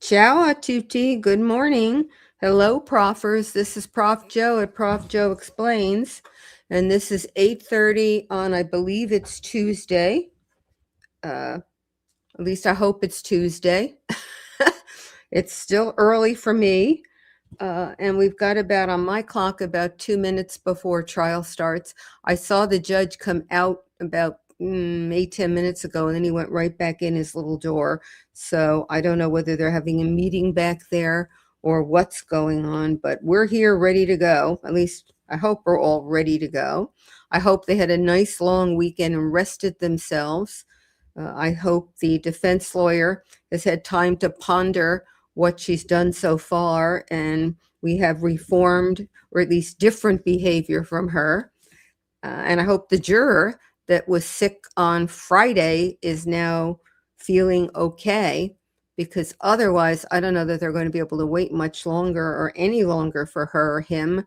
Ciao a tutti. Good morning. Hello, Profers. This is Prof Joe at Prof Joe Explains, and this is 8:30 on, I believe it's Tuesday. At least I hope it's Tuesday. It's still early for me, and we've got about, on my clock, about 2 minutes before trial starts. I saw the judge come out about 8-10 minutes ago, and then he went right back in his little door. So I don't know whether they're having a meeting back there or what's going on, but we're here ready to go. At least I hope we're all ready to go. I hope they had a nice long weekend and rested themselves. I hope the defense lawyer has had time to ponder what she's done so far, and we have reformed or at least different behavior from her. And I hope the juror that was sick on Friday is now feeling okay, because otherwise I don't know that they're going to be able to wait much longer or any longer for her or him,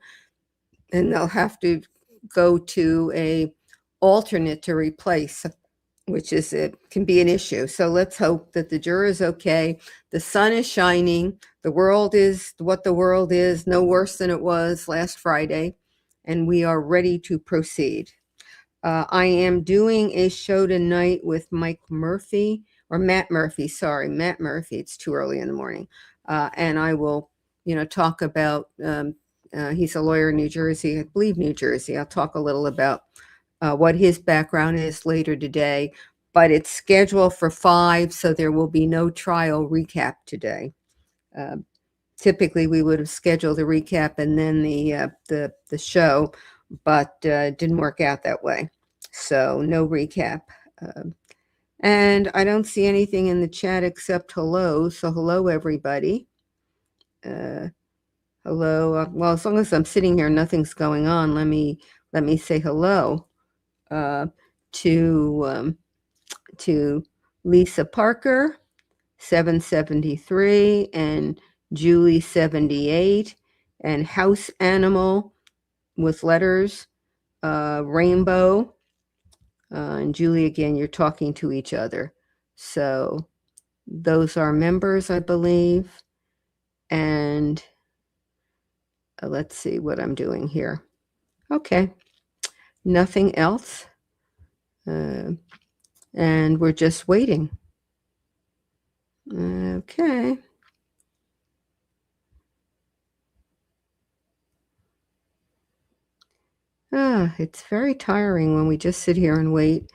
and they'll have to go to a alternate to replace, which is can be an issue. So let's hope that the juror is okay. The sun is shining. The world is what the world is, no worse than it was last Friday, and we are ready to proceed. I am doing a show tonight with Matt Murphy. It's too early in the morning. And I will, talk about, he's a lawyer in New Jersey, I believe New Jersey. I'll talk a little about what his background is later today, but it's scheduled for 5, so there will be no trial recap today. Typically, we would have scheduled a recap and then the show, but it didn't work out that way. So no recap. And I don't see anything in the chat except hello. So hello, everybody. Hello. Well, as long as I'm sitting here, nothing's going on. Let me say hello to Lisa Parker, 773, and Julie 78, and House Animal with letters, Rainbow, and Julie, again, you're talking to each other. So those are members, I believe. And let's see what I'm doing here. Okay, nothing else. And we're just waiting. Okay. It's very tiring when we just sit here and wait.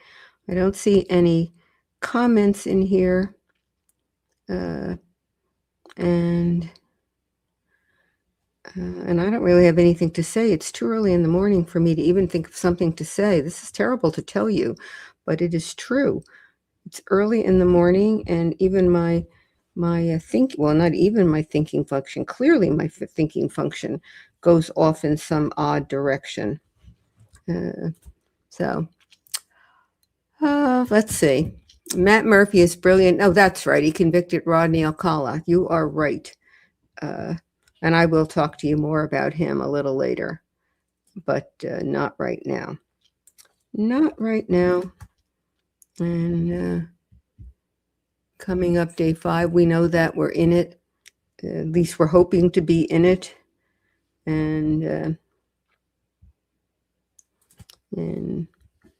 I don't see any comments in here. And I don't really have anything to say. It's too early in the morning for me to even think of something to say. This is terrible to tell you, but it is true. It's early in the morning, and even my not even my thinking function, clearly my thinking function goes off in some odd direction. So let's see. Matt Murphy is brilliant. Oh, that's right. He convicted Rodney Alcala. You are right. And I will talk to you more about him a little later, but not right now. Not right now. And coming up day 5, we know that we're in it. At least we're hoping to be in it. And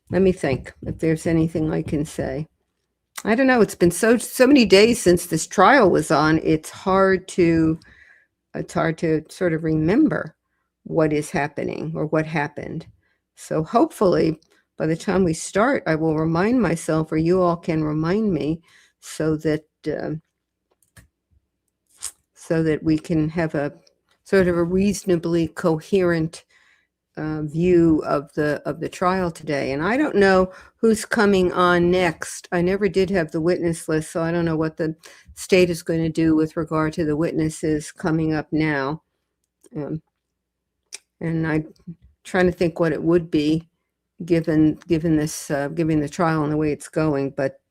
let me think if there's anything I can say. I don't know. It's been so many days since this trial was on. It's hard to sort of remember what is happening or what happened. So hopefully by the time we start, I will remind myself, or you all can remind me, so that we can have a sort of a reasonably coherent view of the trial today. And I don't know who's coming on next. I never did have the witness list, so I don't know what the state is going to do with regard to the witnesses coming up now. And I'm trying to think what it would be given this given the trial and the way it's going. But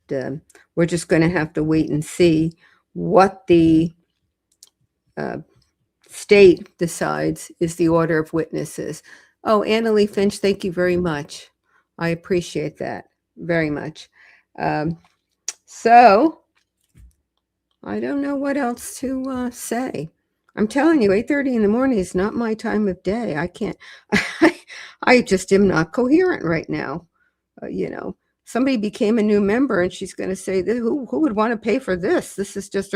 we're just going to have to wait and see what the state decides is the order of witnesses. Oh, Annalie Finch, thank you very much. I appreciate that very much. So I don't know what else to say. I'm telling you, 8:30 in the morning is not my time of day. I can't. I just am not coherent right now. Somebody became a new member, and she's going to say, "Who would want to pay for this? This is just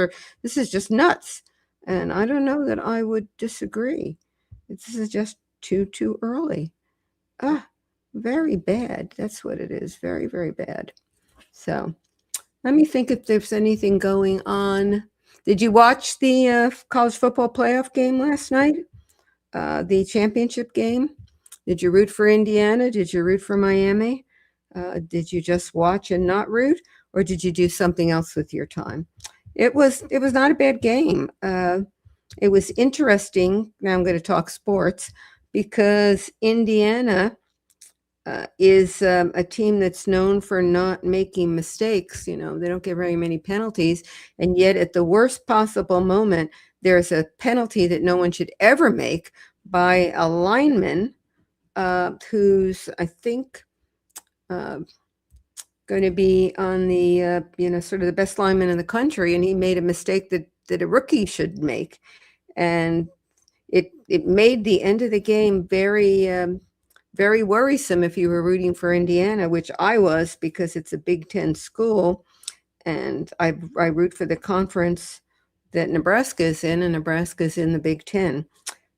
nuts." And I don't know that I would disagree. This is just too early. Very bad. That's what it is. Very, very bad. So let me think if there's anything going on. Did you watch the college football playoff game last night? The championship game? Did you root for Indiana? Did you root for Miami? Did you just watch and not root? Or did you do something else with your time? It was not a bad game. It was interesting. Now I'm going to talk sports because Indiana is a team that's known for not making mistakes. They don't get very many penalties. And yet at the worst possible moment, there's a penalty that no one should ever make by a lineman who's, I think, going to be on the, sort of the best lineman in the country. And he made a mistake that a rookie should make. And it made the end of the game very worrisome if you were rooting for Indiana, which I was because it's a Big Ten school, and I root for the conference that Nebraska is in, and Nebraska is in the Big Ten.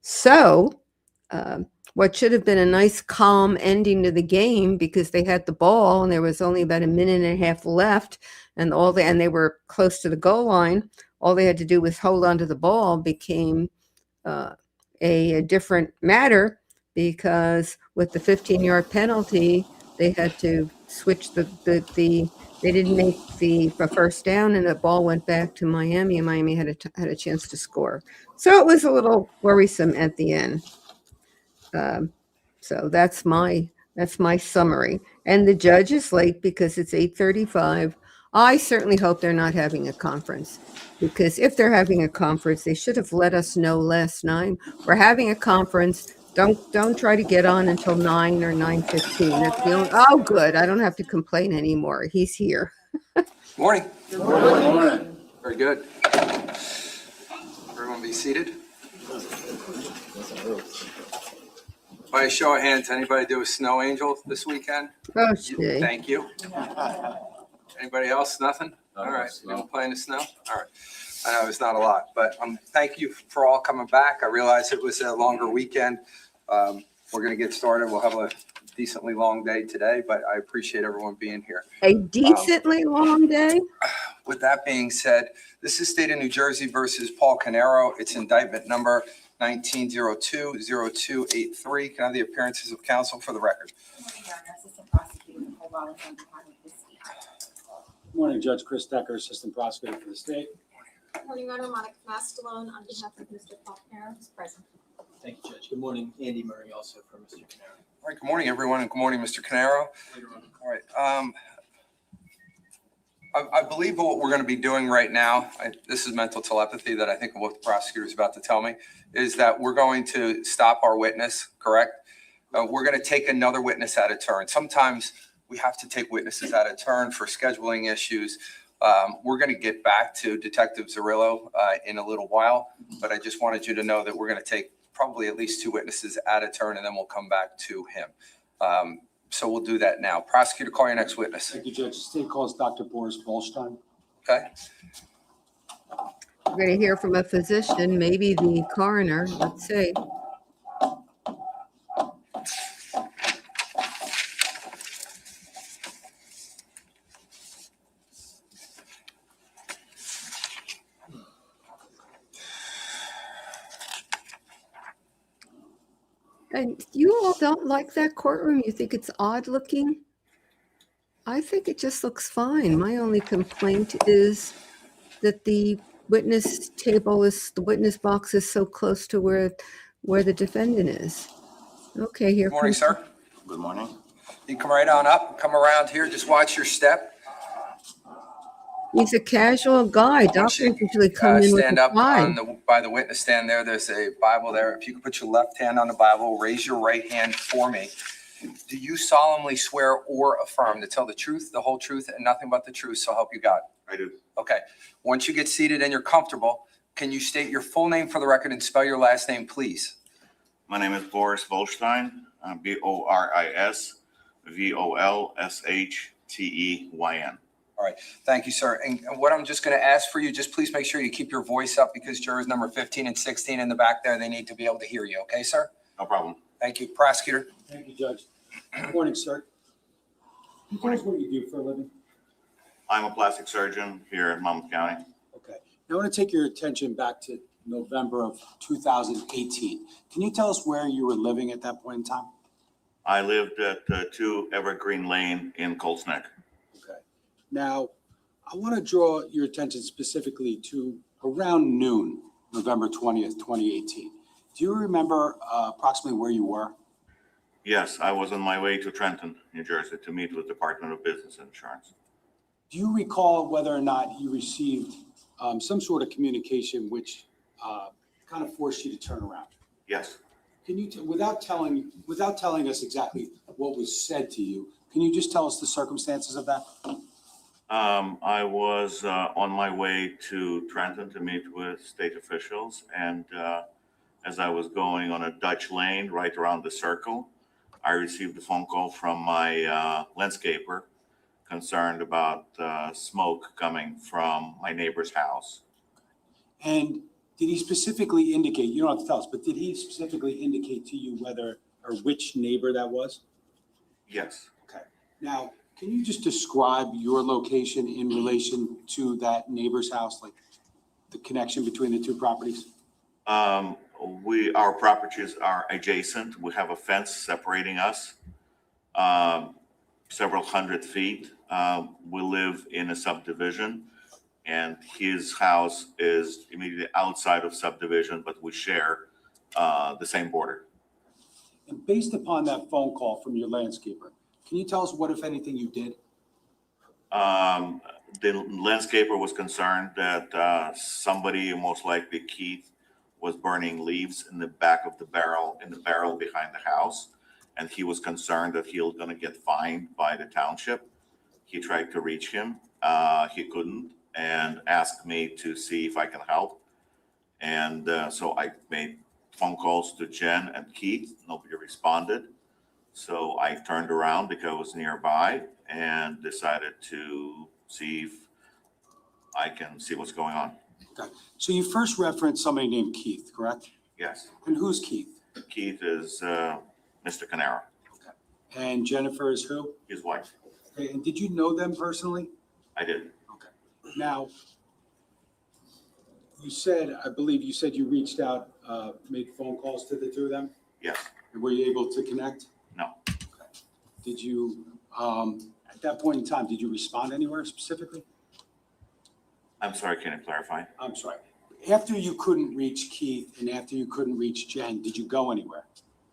So what should have been a nice calm ending to the game because they had the ball and there was only about a minute and a half left, and they were close to the goal line. All they had to do was hold on to the ball became a different matter, because with the 15-yard penalty, they had to switch they didn't make the first down, and the ball went back to Miami, and Miami had a chance to score. So it was a little worrisome at the end. So that's my summary. And the judge is late because it's 8:35. I certainly hope they're not having a conference, because if they're having a conference, they should have let us know last night. We're having a conference. Don't try to get on until 9 or 9:15. That's the only. Oh, good. I don't have to complain anymore. He's here. Morning. Good morning. Very good. Everyone be seated. By a show of hands, anybody do a snow angel this weekend? Oh, gee. Thank you. Anybody else? Nothing? All right. You don't play in the snow? All right. I know it's not a lot, but thank you for all coming back. I realize it was a longer weekend. We're going to get started. We'll have a decently long day today, but I appreciate everyone being here. A decently long day? With that being said, this is State of New Jersey versus Paul Caneiro. It's indictment number 19020283. Can I have the appearances of counsel for the record? Good morning, Judge Chris Decker, Assistant Prosecutor for the state. Good morning, Your Honor. Monica Mastalone on behalf of Mr. Paul Caneiro is present. Thank you, Judge. Good morning, Andy Murray, also for Mr. Caneiro. All right, good morning, everyone, and good morning, Mr. Caneiro. All right. I believe what we're going to be doing right now, this is mental telepathy that I think what the prosecutor is about to tell me, is that we're going to stop our witness, correct? We're going to take another witness at a turn. Sometimes we have to take witnesses at a turn for scheduling issues. We're going to get back to Detective Zerillo in a little while, but I just wanted you to know that we're going to take probably at least two witnesses at a turn, and then we'll come back to him. So we'll do that now. Prosecutor, call your next witness. Thank you, Judge. The state calls Dr. Boris Volstein. Okay. We're going to hear from a physician, maybe the coroner. Let's see. And you all don't like that courtroom? You think it's odd looking? I think it just looks fine. My only complaint is that the witness box is so close to where the defendant is. Okay, here. Good morning, sir. Good morning. You can come right on up, come around here, just watch your step. He's a casual guy. Doctors usually come in with Stand a up tie. by the witness stand there. There's a Bible there. If you could put your left hand on the Bible, raise your right hand for me. Do you solemnly swear or affirm to tell the truth, the whole truth, and nothing but the truth, so help you God? I do. Okay. Once you get seated and you're comfortable, can you state your full name for the record and spell your last name, please? My name is Boris Volstein, Boris Volshteyn. Thank you, sir. And what I'm just going to ask for you, just please make sure you keep your voice up because jurors number 15 and 16 in the back there, they need to be able to hear you. Okay, sir? No problem. Thank you. Prosecutor. Thank you, Judge. Good morning, sir. Can you tell us what you do for a living? I'm a plastic surgeon here in Monmouth County. Okay. Now I want to take your attention back to November of 2018. Can you tell us where you were living at that point in time? I lived at 2 Evergreen Lane in Colts Neck. Okay. Now, I want to draw your attention specifically to around noon, November 20th, 2018. Do you remember approximately where you were? Yes, I was on my way to Trenton, New Jersey to meet with Department of Business and Insurance. Do you recall whether or not you received some sort of communication which kind of forced you to turn around? Yes. Can you, without telling us exactly what was said to you, can you just tell us the circumstances of that? I was on my way to Trenton to meet with state officials, and as I was going on a Dutch lane right around the circle, I received a phone call from my landscaper concerned about smoke coming from my neighbor's house. And did he specifically indicate, you don't have to tell us, but did he specifically indicate to you whether or which neighbor that was? Yes. Okay. Now, can you just describe your location in relation to that neighbor's house, like the connection between the two properties? Our properties are adjacent. We have a fence separating us several hundred feet. We live in a subdivision, and his house is immediately outside of subdivision, but we share the same border. And based upon that phone call from your landscaper, can you tell us what, if anything, you did? The landscaper was concerned that somebody, most likely Keith, was burning leaves in the back of the barrel behind the house. And he was concerned that he was going to get fined by the township. He tried to reach him. He couldn't, and asked me to see if I can help. And so I made phone calls to Jen and Keith. Nobody responded. So I turned around because I was nearby and decided to see if I can see what's going on. Okay. So you first referenced somebody named Keith, correct? Yes. And who's Keith? Keith is Mr. Caneiro, And Jennifer is who? his wife. Okay. And did you know them personally? I did. Okay. Now, you said, I believe you said you reached out, made phone calls to the two of them? Yes. And were you able to connect? No. Okay. Did you, at that point in time, did you respond anywhere specifically? I'm sorry, can you clarify? I'm sorry. After you couldn't reach Keith and after you couldn't reach Jen, did you go anywhere?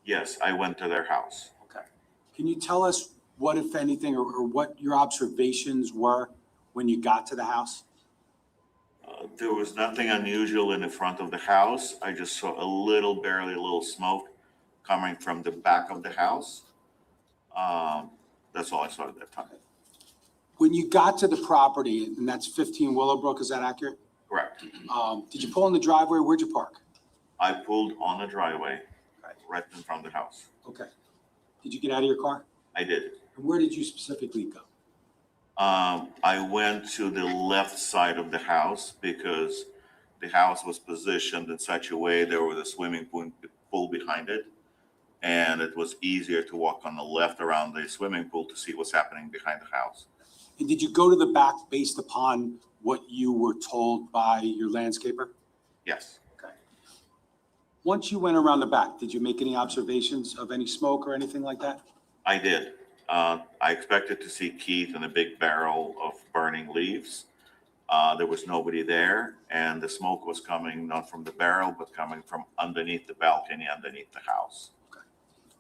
Yes, I went to their house. Okay. Can you tell us what, if anything, or what your observations were when you got to the house? There was nothing unusual in the front of the house. I just saw barely a little smoke coming from the back of the house. That's all I saw at that time. When you got to the property, and that's 15 Willowbrook, is that accurate? Correct. Did you pull in the driveway? Where'd you park? I pulled on the driveway right in front of the house. Okay. Did you get out of your car? I did. And where did you specifically go? I went to the left side of the house because the house was positioned in such a way there was a swimming pool behind it. And it was easier to walk on the left around the swimming pool to see what's happening behind the house. And did you go to the back based upon what you were told by your landscaper? Yes. Okay. Once you went around the back, did you make any observations of any smoke or anything like that? I did. I expected to see Keith in a big barrel of burning leaves. There was nobody there, and the smoke was coming not from the barrel, but coming from underneath the balcony, underneath the house. Okay.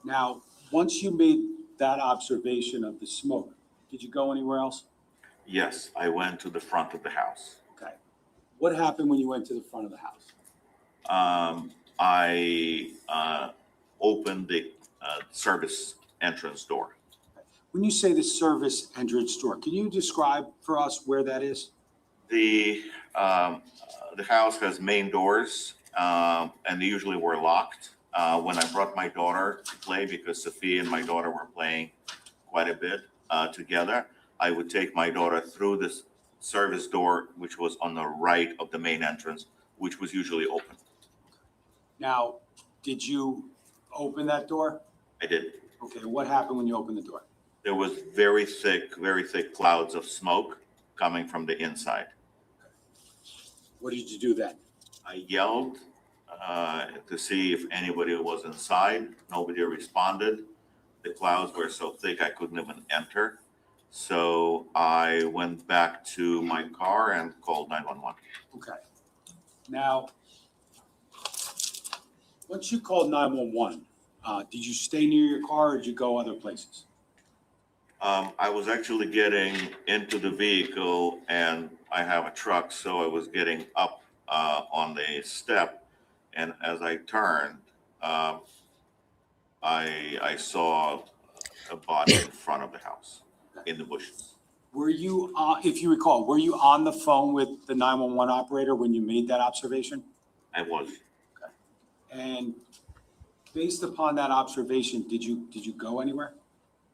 Now, once you made that observation of the smoke, did you go anywhere else? Yes, I went to the front of the house. Okay. What happened when you went to the front of the house? I opened the service entrance door. When you say the service entrance door, can you describe for us where that is? The house has main doors, and they usually were locked. When I brought my daughter to play, because Sophia and my daughter were playing quite a bit together, I would take my daughter through this service door, which was on the right of the main entrance, which was usually open. Now, did you open that door? I did. Okay, what happened when you opened the door? There was very thick clouds of smoke coming from the inside. What did you do then? I yelled to see if anybody was inside. Nobody responded. The clouds were so thick I couldn't even enter. So I went back to my car and called 911. Okay. Now, once you called 911, did you stay near your car or did you go other places? I was actually getting into the vehicle, and I have a truck, so I was getting up on the step, and as I turned, I saw a body in front of the house in the bushes. Were you, if you recall, were you on the phone with the 911 operator when you made that observation? I was. And based upon that observation, did you go anywhere?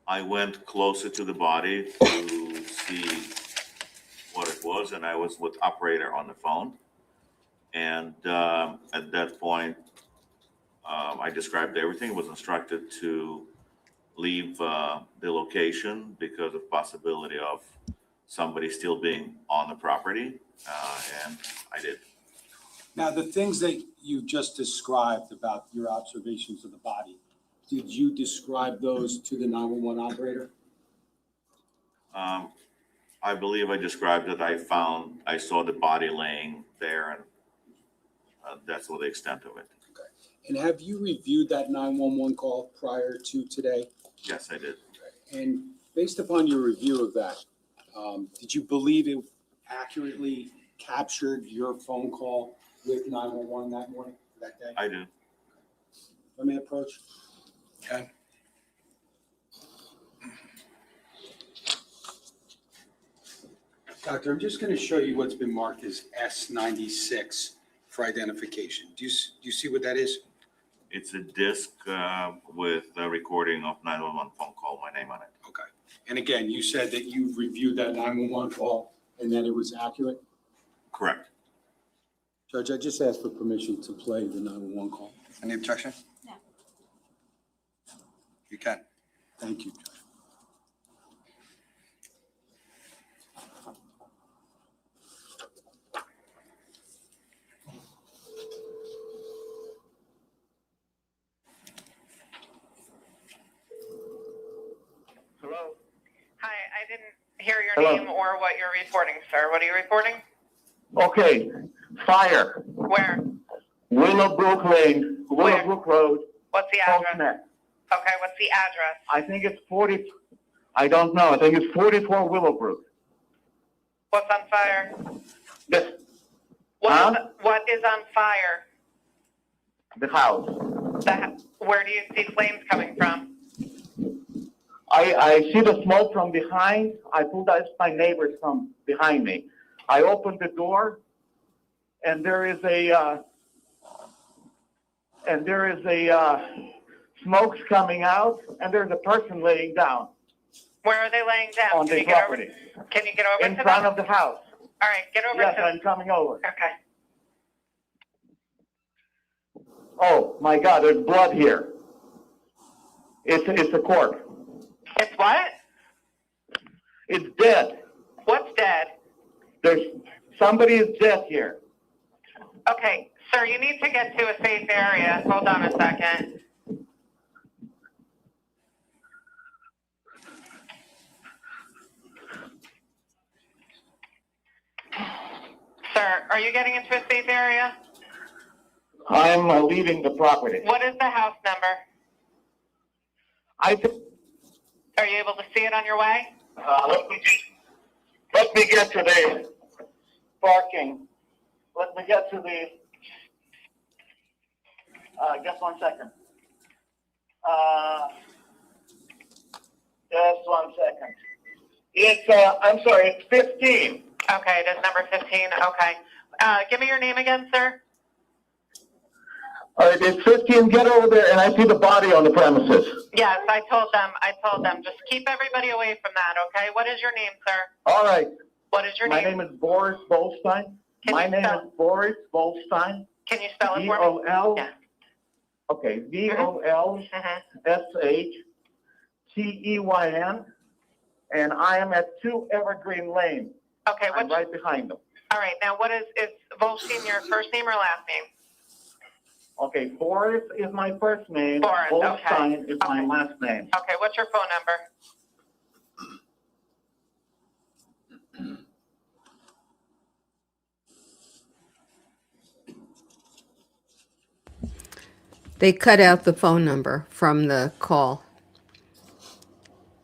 I went closer to the body to see what it was, and I was with operator on the phone. And at that point, I described everything, was instructed to leave the location because of possibility of somebody still being on the property, and I did. Now, the things that you just described about your observations of the body, did you describe those to the 911 operator? I believe I described that I saw the body laying there, and that's what the extent of it. Okay. And have you reviewed that 911 call prior to today? Yes, I did. And based upon your review of that, did you believe it accurately captured your phone call with 911 that morning, that day? I do. Let me approach. Okay. Doctor, I'm just going to show you what's been marked as S96 for identification. Do you see what that is? It's a disc with a recording of 911 phone call, my name on it. Okay. And again, you said that you reviewed that 911 call and that it was accurate? Correct. Judge, I just asked for permission to play the 911 call. Any objection? No. You can. Thank you, Judge. Hello? Hi, I didn't hear your Hello. name or what you're reporting, sir. What are you reporting? Okay, fire, Where? Willowbrook Lane, Where? Willowbrook Road, What's the address? Neck. Okay, what's the address? I think it's 40, I don't know, I think it's 44 Willowbrook. What's on fire? This, What is on fire? the house. Where do you see flames coming from? I see the smoke from behind. I pulled out my neighbors from behind me. I opened the door, and there is a smoke's coming out, and there's a person laying down Where are they laying down? on Can the you get over? property Can you get over in to front them? of the house. All right, get over Yes, to I'm coming over. Okay. Oh my God, there's blood here. It's a corpse. It's what? It's dead. What's dead? Somebody is dead here. Okay, sir, you need to get to a safe area. Hold on a second. Sir, are you getting into a safe area? I'm leaving the property. What is the house number? I think, Are you able to see it on your way? let me get to the parking. Let me get to the, just 1 second. Just 1 second. It's, I'm sorry, it's 15. Okay, it is number 15, okay. Give me your name again, sir. All right, it's 15, get over there, and I see the body on the premises. Yes, I told them, just keep everybody away from that, okay? What is your name, sir? All right, What is your my name? name is Boris Volstein. Can My you name spell- is Boris Volstein. Can you spell it for me? V-O-L, Yeah. okay, V-O-L-S-H-T-E-Y-N, and I am at 2 Evergreen Lane. Okay, I'm what's, right behind them. all right, now what is Volstein your first name or last name? Okay, Boris is my first name. Boris, okay. Volstein is my Okay. last name. Okay, what's your phone number? They cut out the phone number from the call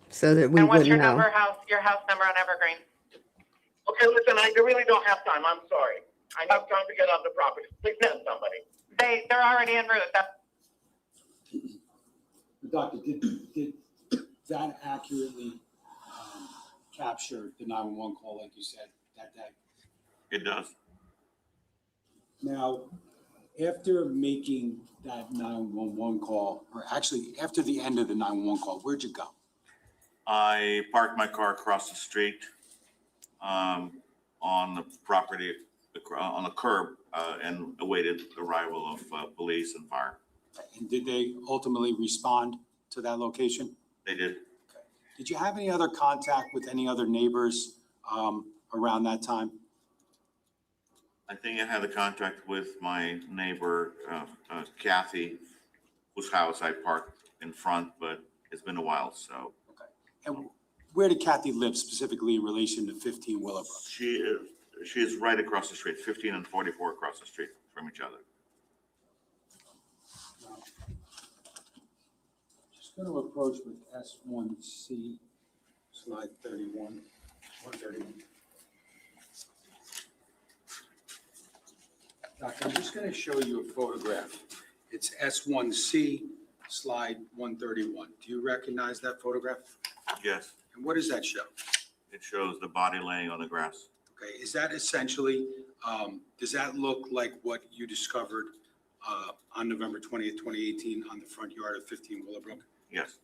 so that we And what's would your know. your house number on Evergreen? Okay, listen, I really don't have time. I'm sorry. I need time to get on the property. Please send somebody. They're already en route. Doctor, did that accurately capture the 911 call like you said that day? It does. Now, after making that 911 call, or actually after the end of the 911 call, where'd you go? I parked my car across the street on the property, on the curb, and awaited the arrival of police and fire. And did they ultimately respond to that location? They did. Did you have any other contact with any other neighbors around that time? I think I had a contact with my neighbor, Kathy, whose house I parked in front, but it's been a while, so. And where did Kathy live specifically in relation to 15 Willowbrook? She is right across the street, 15 and 44 across the street from each other. Just going to approach with S1C, slide 31, 131. Doctor, I'm just going to show you a photograph. It's S1C, slide 131. Do you recognize that photograph? Yes, And what does that show? it shows the body laying on the grass. Okay, is that essentially, does that look like what you discovered on November 20th, 2018 on the front yard of 15 Willowbrook? Yes.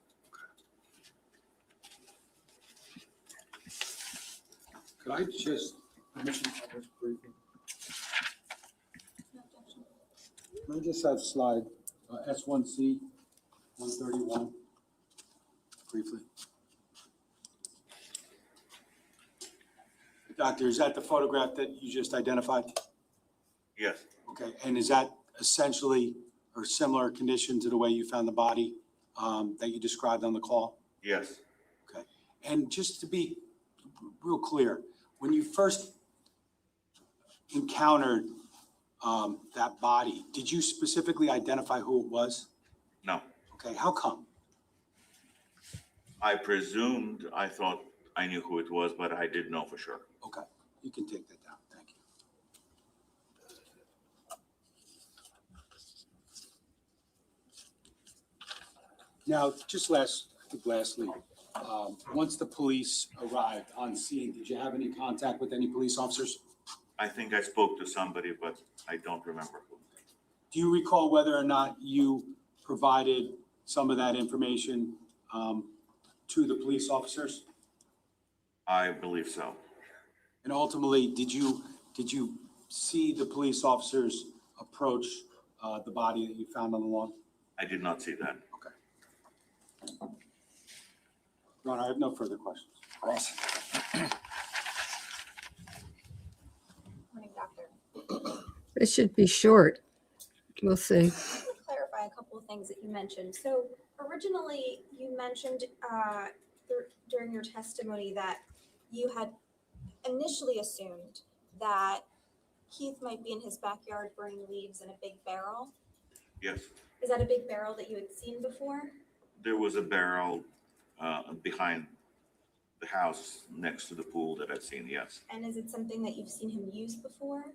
Could I just, permission of this briefing? Can I just have slide S1C 131 briefly? Doctor, is that the photograph that you just identified? Yes, Okay, and is that essentially or similar condition to the way you found the body that you described on the call? yes. Okay, and just to be real clear, when you first encountered that body, did you specifically identify who it was? No, Okay, how come? I thought I knew who it was, but I didn't know for sure. Okay, you can take that down, thank you. Now, just lastly, once the police arrived on scene, did you have any contact with any police officers? I think I spoke to somebody, but I don't remember who. Do you recall whether or not you provided some of that information to the police officers? I believe so. And ultimately, did you see the police officers approach the body that you found on the lawn? I did not see that. Okay. Your Honor, I have no further questions. Ross? Morning, Doctor. It should be short. We'll see. I want to clarify a couple of things that you mentioned. So originally, you mentioned during your testimony that you had initially assumed that Keith might be in his backyard burning leaves in a big barrel. Yes, Is that a big barrel that you had seen before? there was a barrel behind the house next to the pool that I've seen, yes. And is it something that you've seen him use before?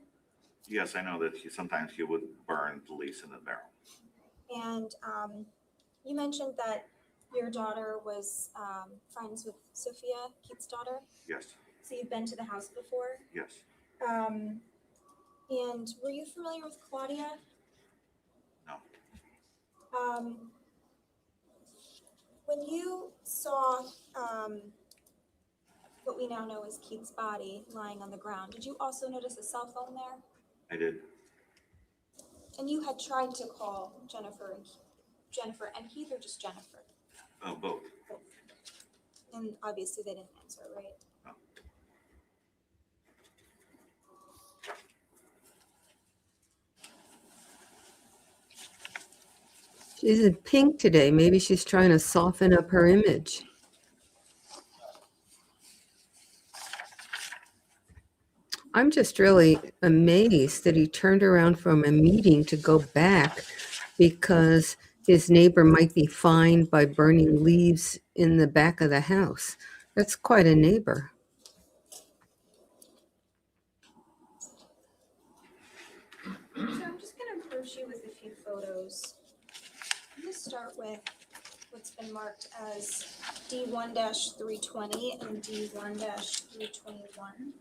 Yes, I know that sometimes he would burn the leaves in the barrel. And you mentioned that your daughter was friends with Sophia, Keith's daughter. Yes, So you've been to the house before? Yes. And were you familiar with Claudia? No. When you saw what we now know as Keith's body lying on the ground, did you also notice a cell phone there? I did. And you had tried to call Jennifer and Keith, or just Jennifer? Both. Both. And obviously they didn't answer, right? No. She's in pink today. Maybe she's trying to soften up her image. I'm just really amazed that he turned around from a meeting to go back because his neighbor might be fined by burning leaves in the back of the house. That's quite a neighbor. So I'm just gonna approach you with a few photos. I'm gonna start with what's been marked as D1-320 and D1-321.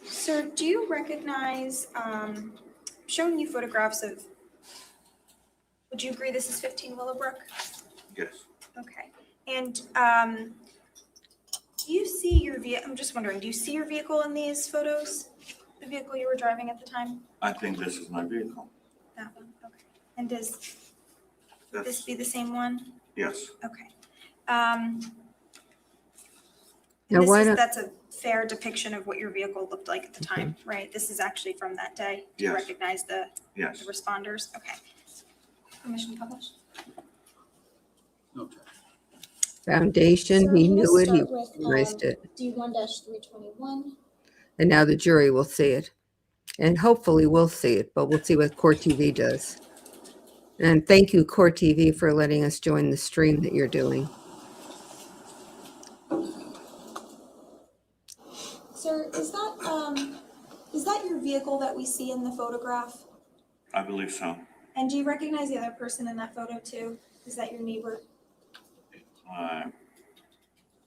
Sir, do you recognize, showing you photographs of, would you agree this is 15 Willowbrook? Yes. Okay. And do you see your I'm just wondering, do you see your vehicle in these photos? The vehicle you were driving at the time? I think this is my vehicle. That one, okay. And does this That's, be the same one? yes. Okay. Now, why don't- That's a fair depiction of what your vehicle looked like at the time, right? This is actually from that day? Do you Yes. recognize the Yes. responders? Okay. Permission to publish? Okay. Foundation, So he I'm gonna knew it, he start with, recognized it. D1-321. And now the jury will see it. And hopefully we'll see it, but we'll see what Court TV does. And thank you, Court TV, for letting us join the stream that you're doing. Sir, is that your vehicle that we see in the photograph? I believe so. And do you recognize the other person in that photo too? Is that your neighbor?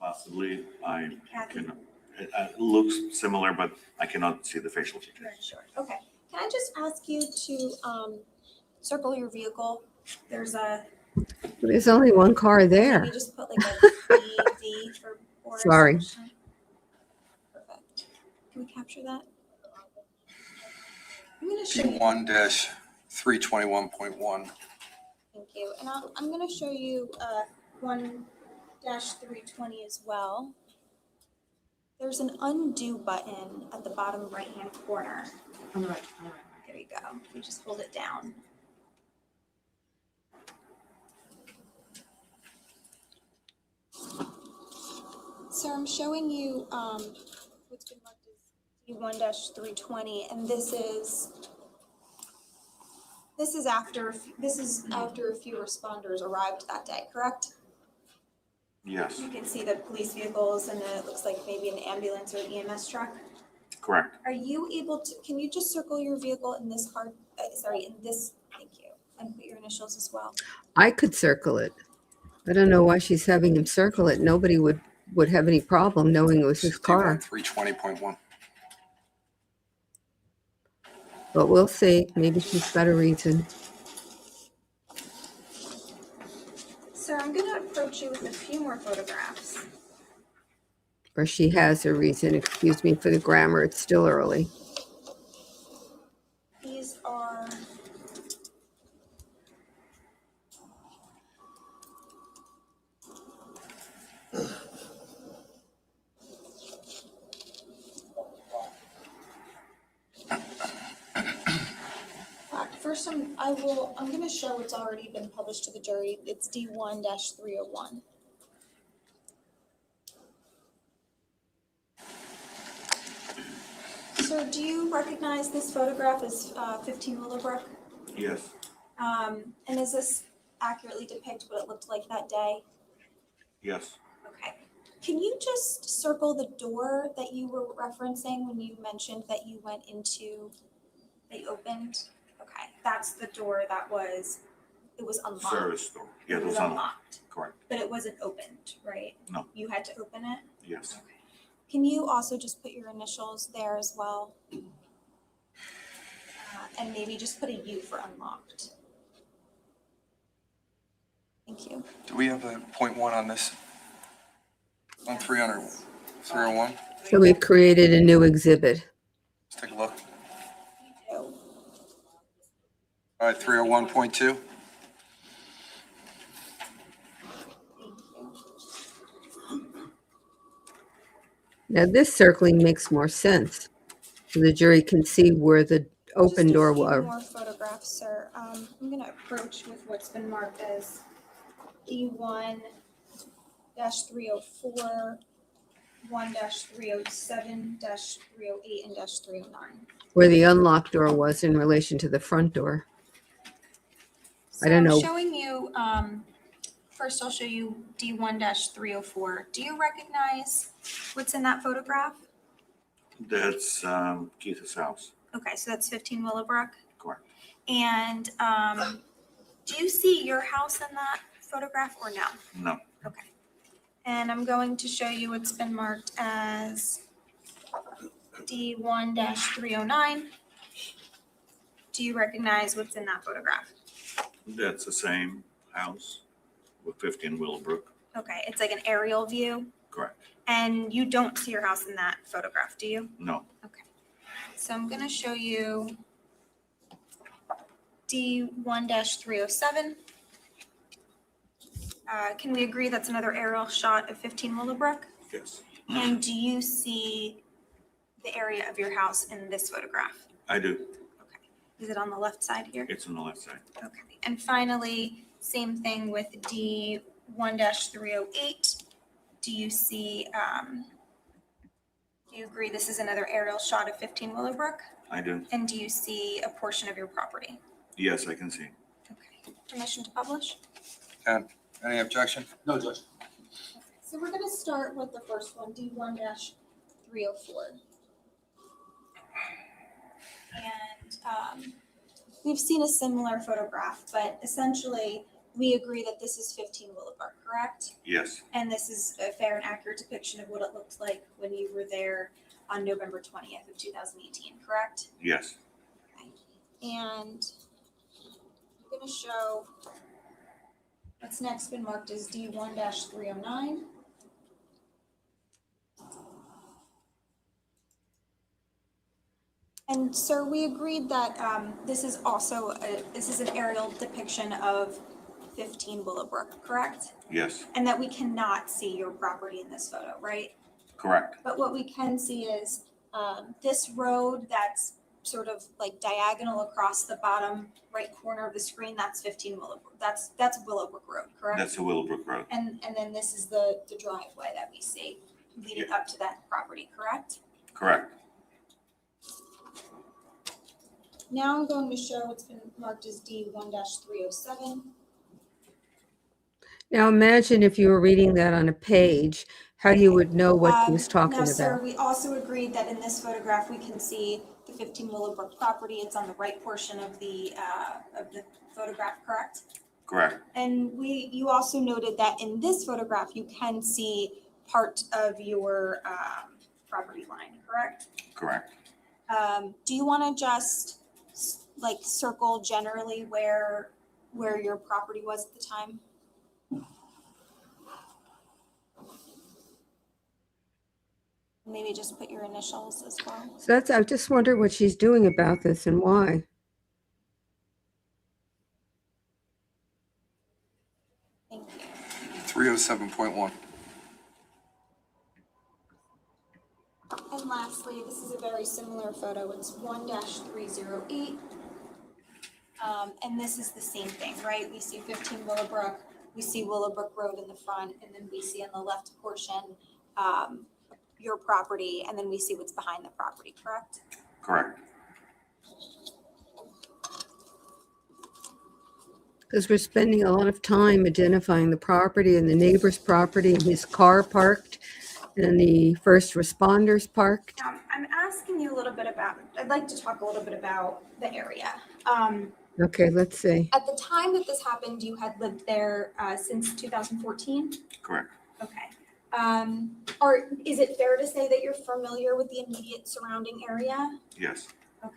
Possibly, I Kathy? can, it looks similar, but I cannot see the facial features. Very sure. Okay. Can I just ask you to circle your vehicle? There's There's only one car there. maybe just put like a V for Boris. Sorry. Perfect. Can we capture that? I'm going to show you. D1-321.1. Thank you. And I'm going to show you 1-320 as well. There's an undo button at the bottom right-hand corner. On the right. There you go. You just hold it down. So I'm showing you what's been marked as D1-320, and this is after a few responders arrived that day, correct? Yes, You can see the police vehicles, and then it looks like maybe an ambulance or an EMS truck. correct. Are you able to, can you just circle your vehicle in this thank you, and put your initials as well? I could circle it. I don't know why she's having him circle it. Nobody would have any problem knowing it was his car. D1-320.1. But we'll see. Maybe she's got a reason. Sir, I'm gonna approach you with a few more photographs. Or she has a reason. Excuse me for the grammar. It's still early. These are first I'm gonna show what's already been published to the jury. It's D1-301. Sir, do you recognize this photograph as 15 Willowbrook? Yes, And does this accurately depict what it looked like that day? yes. Okay. Can you just circle the door that you were referencing when you mentioned that you went into, they opened? Okay, that's the door that was it was unlocked. Service door. Yeah, It it was was unlocked, correct. but it wasn't opened, right? No. You had to open it? Yes. Okay. Can you also just put your initials there as well? And maybe just put a U for unlocked. Thank you. Do we have a .1 on this? On 300, 301? So we've created a new exhibit. Let's take a look. Oh, All right, 301.2. thank you. Now this circling makes more sense. So the jury can see where the open door Just a few was. more photographs, sir. I'm going to approach with what's been marked as D1-304, 1-307, -308, and -309. Where the unlocked door was in relation to the front door. I don't know. So I'm showing you, first I'll show you D1-304. Do you recognize what's in that photograph? That's Keith's house. Okay, so that's 15 Willowbrook. Correct. And do you see your house in that photograph or no? No. Okay. And I'm going to show you what's been marked as D1-309. Do you recognize what's in that photograph? That's the same house with 15 Willowbrook. Okay, it's like an aerial view. Correct. And you don't see your house in that photograph, do you? No. Okay. So I'm going to show you D1-307. Can we agree that's another aerial shot of 15 Willowbrook? Yes. And do you see the area of your house in this photograph? I do. Okay. Is it on the left side here? It's on the left side. Okay. And finally, same thing with D1-308. Do you see, do you agree this is another aerial shot of 15 Willowbrook? I do. And do you see a portion of your property? Yes, I can see. Okay. Permission to publish? Ken, any objection? No, Judge. So we're going to start with the first one, D1-304. And we've seen a similar photograph, but essentially we agree that this is 15 Willowbrook, correct? Yes. And this is a fair and accurate depiction of what it looked like when you were there on November 20th of 2018, correct? Yes. Okay. And I'm going to show what's next been marked as D1-309. And sir, we agreed that this is also this is an aerial depiction of 15 Willowbrook, correct? Yes. And that we cannot see your property in this photo, right? Correct. But what we can see is this road that's sort of like diagonal across the bottom right corner of the screen, that's 15 Willowbrook. That's Willowbrook Road, correct? That's the Willowbrook Road. And then this is the driveway that we see leading up to that property, correct? Correct. Now I'm going to show what's been marked as D1-307. Now imagine if you were reading that on a page, how you would know what he was talking Now, sir, about. we also agreed that in this photograph, we can see the 15 Willowbrook property. It's on the right portion of the photograph, correct? Correct. And you also noted that in this photograph, you can see part of your property line, correct? Correct. Do you want to just like circle generally where your property was at the time? Maybe just put your initials as well. So I just wonder what she's doing about this and why. Thank you. 307.1. And lastly, this is a very similar photo. It's 1-308. And this is the same thing, right? We see 15 Willowbrook, we see Willowbrook Road in the front, and then we see on the left portion your property, and then we see what's behind the property, correct? Correct. Because we're spending a lot of time identifying the property and the neighbor's property and his car parked and the first responders parked. I'm asking you a little bit about, I'd like to talk a little bit about the area. Okay, let's see. At the time that this happened, you had lived there since 2014? Correct. Okay. Or is it fair to say that you're familiar with the immediate surrounding area? Yes. Okay.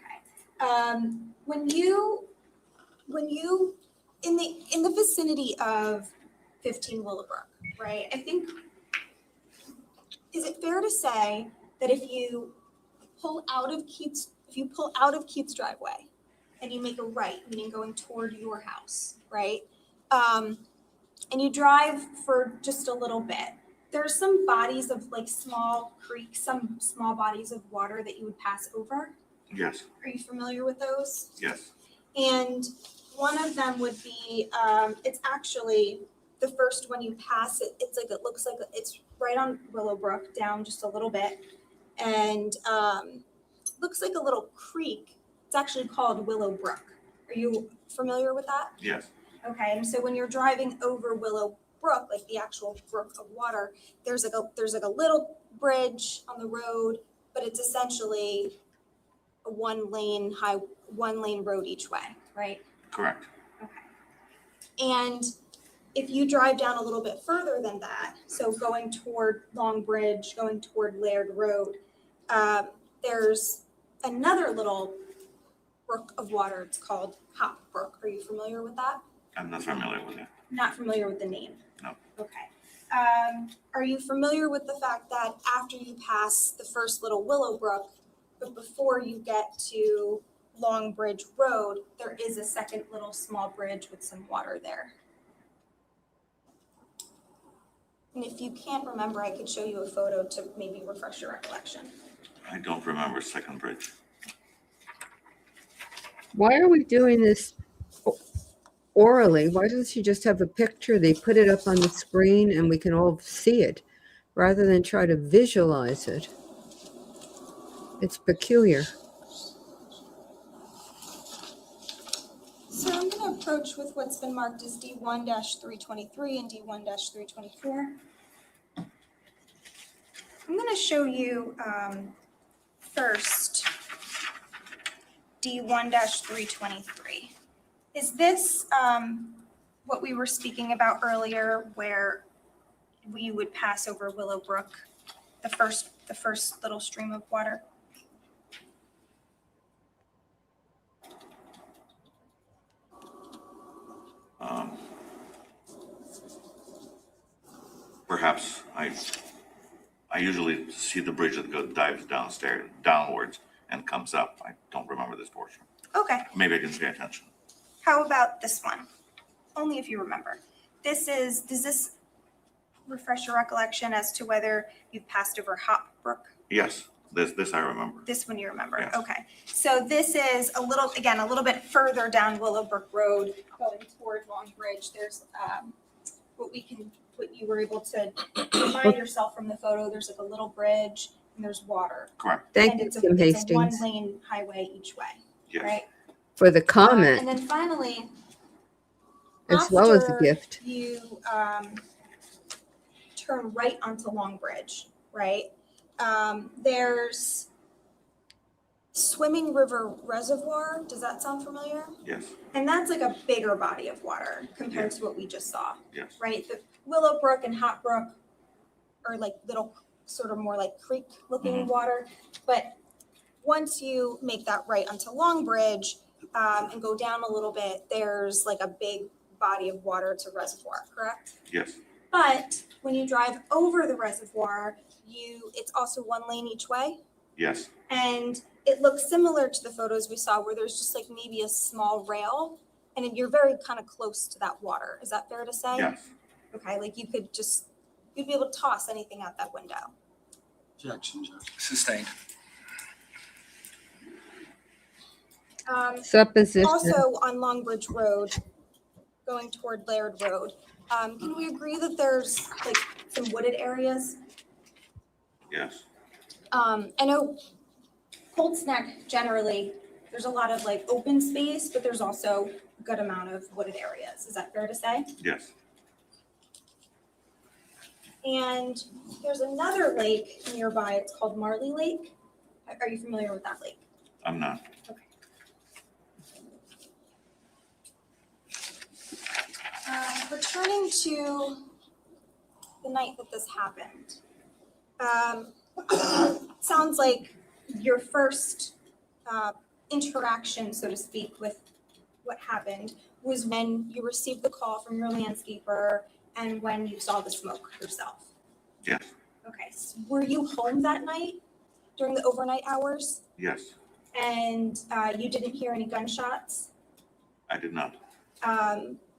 When you in the vicinity of 15 Willowbrook, right? I think, is it fair to say that if you pull out of Keith's driveway and you make a right, meaning going toward your house, right? And you drive for just a little bit, there's some bodies of like small creeks, some small bodies of water that you would pass over. Yes. Are you familiar with those? Yes. And one of them would be, it's actually the first one you pass it. It's like, it looks like it's right on Willowbrook down just a little bit. And looks like a little creek. It's actually called Willowbrook. Are you familiar with that? Yes. Okay, and so when you're driving over Willowbrook, like the actual brook of water, there's like a little bridge on the road, but it's essentially a one lane road each way, right? Correct. Okay. And if you drive down a little bit further than that, so going toward Long Bridge, going toward Laird Road, there's another little brook of water. It's called Hop Brook. Are you familiar with that? I'm not familiar with it. Not familiar with the name? No. Okay. Are you familiar with the fact that after you pass the first little Willowbrook, but before you get to Long Bridge Road, there is a second little small bridge with some water there? And if you can't remember, I could show you a photo to maybe refresh your recollection. I don't remember Second Bridge. Why are we doing this orally? Why doesn't she just have a picture? They put it up on the screen and we can all see it rather than try to visualize it. It's peculiar. So I'm going to approach with what's been marked as D1-323 and D1-324. I'm going to show you first D1-323. Is this what we were speaking about earlier, where we would pass over Willowbrook, the first little stream of water? Perhaps I usually see the bridge that dives downwards and comes up. I don't remember this portion. Okay. Maybe I didn't pay attention. How about this one? Only if you remember. Does this refresh your recollection as to whether you've passed over Hop Brook? Yes, this I remember. This one you remember? Yes. Okay. So this is a little bit further down Willowbrook Road going toward Long Bridge. There's what you were able to remind yourself from the photo. There's like a little bridge and there's water. Correct. Thank And you, it's Kim a Hastings, one-lane highway each way, Yes. right? for the And comment then finally, as well as the after gift. you turn right onto Long Bridge, right? There's Swimming River Reservoir. Does that sound familiar? Yes. And that's like a bigger body of water compared Yes. to what we just saw, Yes. right? The Willowbrook and Hot Brook are like little sort of more like creek looking water. But once you make that right onto Long Bridge and go down a little bit, there's like a big body of water. It's a reservoir, correct? Yes. But when you drive over the reservoir, it's also one lane each way. Yes. And it looks similar to the photos we saw where there's just like maybe a small rail and you're very kind of close to that water. Is that fair to say? Yes. Okay, like you'd be able to toss anything out that window. Objection, Judge. Sustained. Supposition. Also on Long Bridge Road, going toward Laird Road, can we agree that there's like some wooded areas? Yes. I know Cold Snack generally, there's a lot of like open space, but there's also a good amount of wooded areas. Is that fair to say? Yes. And there's another lake nearby. It's called Marley Lake. Are you familiar with that lake? I'm not. returning to the night that this happened, sounds like your first interaction, so to speak, with what happened was when you received the call from your landscaper and when you saw the smoke yourself. Yes, Okay, so were you home that night during the overnight hours? yes, And you didn't hear any gunshots? I did not.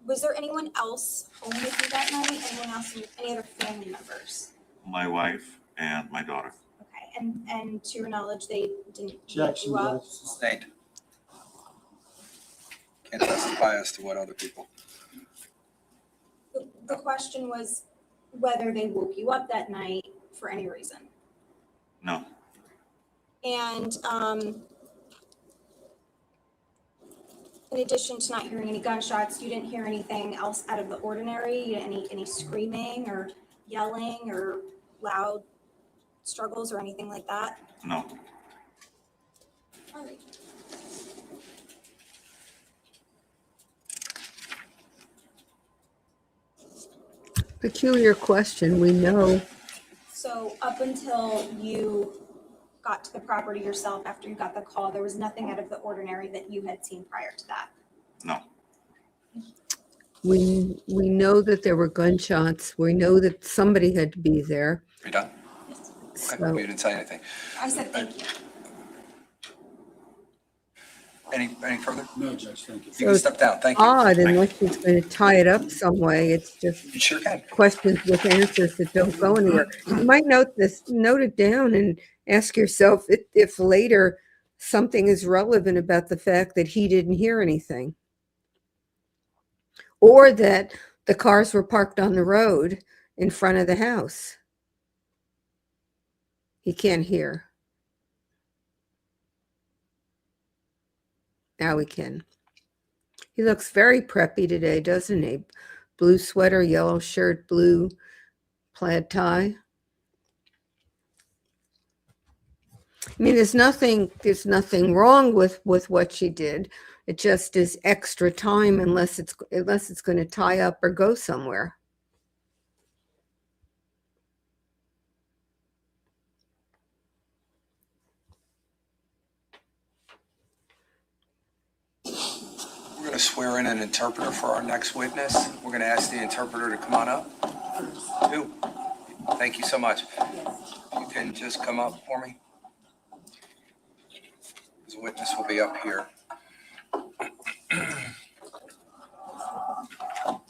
Was there anyone else home with you that night? Anyone else, any other family members? My wife and my daughter. Okay, and to your knowledge, they didn't wake Objection, you up? Judge. Sustained. Can't testify as to what other people. The question was whether they woke you up that night for any reason. No, And in addition to not hearing any gunshots, you didn't hear anything else out of the ordinary? You didn't any screaming or yelling or loud struggles or anything like that? no. All right. Peculiar question. We know. So up until you got to the property yourself after you got the call, there was nothing out of the ordinary that you had seen prior to that? No, We know that there were gunshots. We know that somebody had to be there. Are you done? Yes. Okay, you didn't say anything. I said thank you. Any further? No, Judge, thank you. You can step down. Thank you. Odd, unless she's going to tie it up some way. It's just You sure can. questions with answers that don't go anywhere. You might note it down and ask yourself if later something is relevant about the fact that he didn't hear anything. Or that the cars were parked on the road in front of the house. He can't hear. Now he can. He looks very preppy today, doesn't he? Blue sweater, yellow shirt, blue plaid tie. I mean, there's nothing wrong with what she did. It just is extra time unless it's going to tie up or go somewhere. We're going to swear in an interpreter for our next witness. We're going to ask the interpreter to come on up. Who? Thank you so much. You can just come up for me. The witness will be up here. If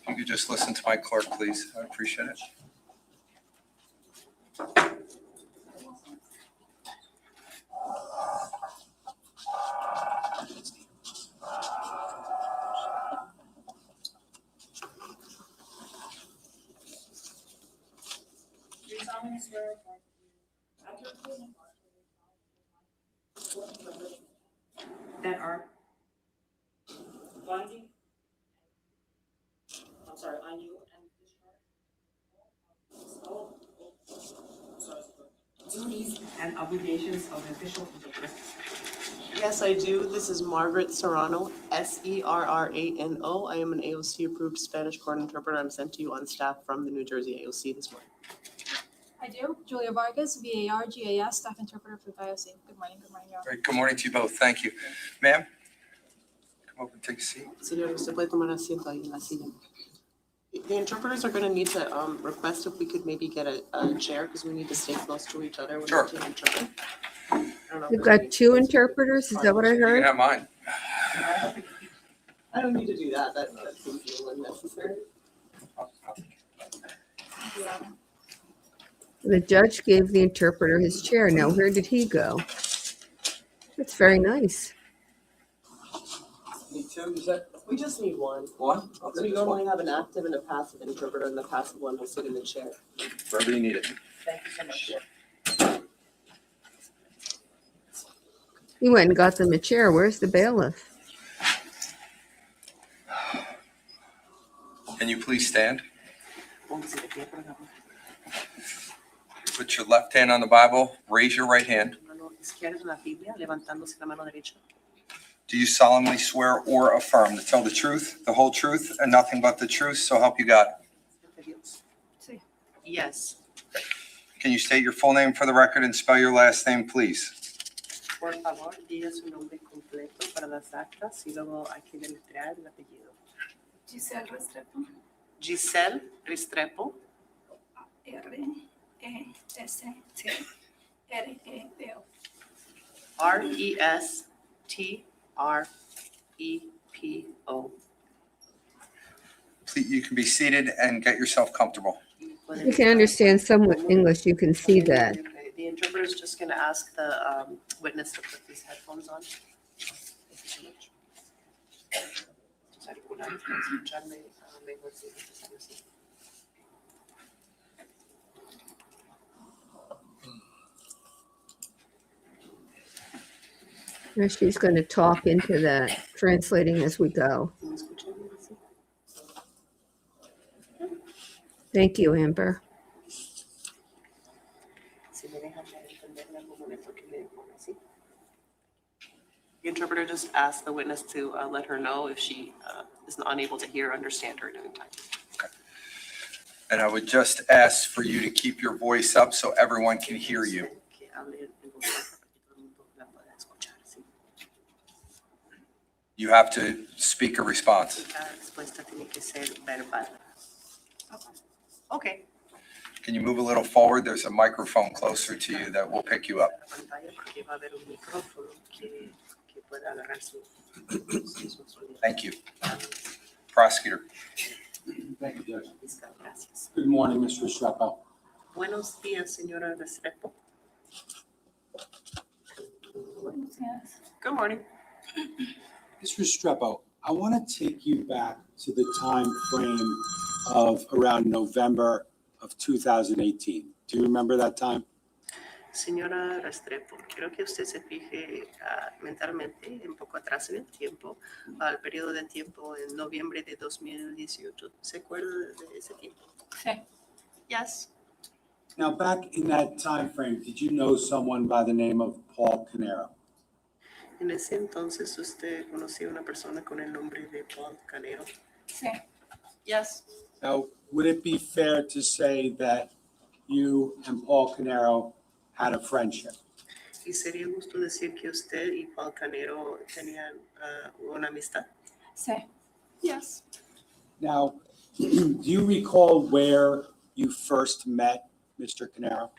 you could just listen to my clerk, please. I appreciate it. That are binding, I'm sorry, on you and duties and obligations of an official interpreter. Yes, I do. This is Margaret Serrano, Serrano. I am an AOC approved Spanish court interpreter. I'm sent to you on staff from the New Jersey AOC this morning. I do. Julia Vargas, VAR, GAS, staff interpreter for the IOC. Good morning, y'all. Great. Good morning to you both. Thank you. Ma'am, come over and take a seat. Señor, usted puede tomar asiento ahí en la silla. The interpreters are going to need to request if we could maybe get a chair because we need to stay close to each other when Sure. we interpret. I don't know if You've there's got any- two interpreters? Is that what I You can heard? have mine. I don't need to do that. That seems a little unnecessary. The judge gave the interpreter his chair. Now, where did he go? That's very nice. Need two, you said? We just need one. One? I'll We take this normally one. have an active and a passive interpreter, and the passive one will sit in the chair. Wherever you need it. Thank you so much. He went and got them a chair. Where's the bailiff? Can you please stand? Put your left hand on the Bible. Raise your right hand. Mano izquierda en la Biblia, levantándose la mano derecha. Do you solemnly swear or affirm to tell the truth, the whole truth, and nothing but the truth, so help you God? Yes. Can you state your full name for the record and spell your last name, please? Por favor, diga su nombre completo para las actas y luego hay que deletrear el apellido. Giselle Restrepo. Giselle Restrepo. R-E-S-T-R-E-P-O. R-E-S-T-R-E-P-O. Please, you can be seated and get yourself comfortable. You can understand somewhat English, you can see that. The interpreter is just going to ask the witness to put these headphones on. Now she's going to talk into that, translating as we go. Thank you, Amber. The interpreter just asked the witness to let her know if she is unable to hear or understand her during time. And I would just ask for you to keep your voice up so everyone can hear you. You have to speak a response. Okay. Can you move a little forward? There's a microphone closer to you that will pick you up. Thank you. Prosecutor. Thank you, Judge. Good morning, Mr. Restrepo. Buenos días, señora Restrepo. Good morning. Mr. Restrepo, I want to take you back to the time frame of around November of 2018. Do you remember that time? Señora Restrepo, quiero que usted se fije mentalmente un poco atrás en el tiempo, al periodo de tiempo en noviembre de 2018. ¿Se acuerda de ese tiempo? Sí. Yes. Now, back in that time frame, did you know someone by the name of Paul Caneiro? En ese entonces usted conocía a una persona con el nombre de Paul Caneiro. Sí. Yes. Now, would it be fair to say that you and Paul Caneiro had a friendship? ¿Y sería justo decir que usted y Paul Caneiro tenían una amistad? Sí. Yes. Now, do you recall where you first met Mr. Caneiro?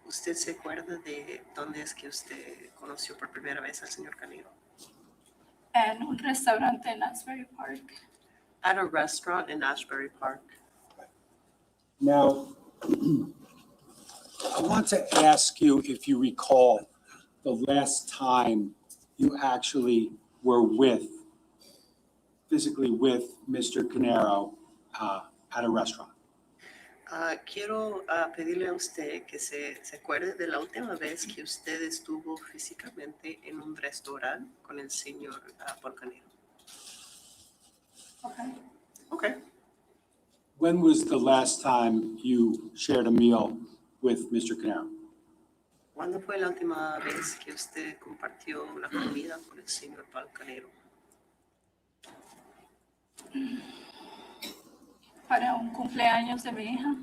¿Usted se acuerda de dónde es que usted conoció por primera vez al señor Caneiro? En un restaurante en Asbury Park. At a restaurant in Ashbury Park. Now, I want to ask you if you recall the last time you actually were physically with Mr. Caneiro at a restaurant. Quiero pedirle a usted que se acuerde de la última vez que usted estuvo físicamente en un restaurante con el señor Paul Caneiro. Okay. Okay. When was the last time you shared a meal with Mr. Caneiro? ¿Cuándo fue la última vez que usted compartió una comida con el señor Paul Caneiro? Para un cumpleaños de mi hija.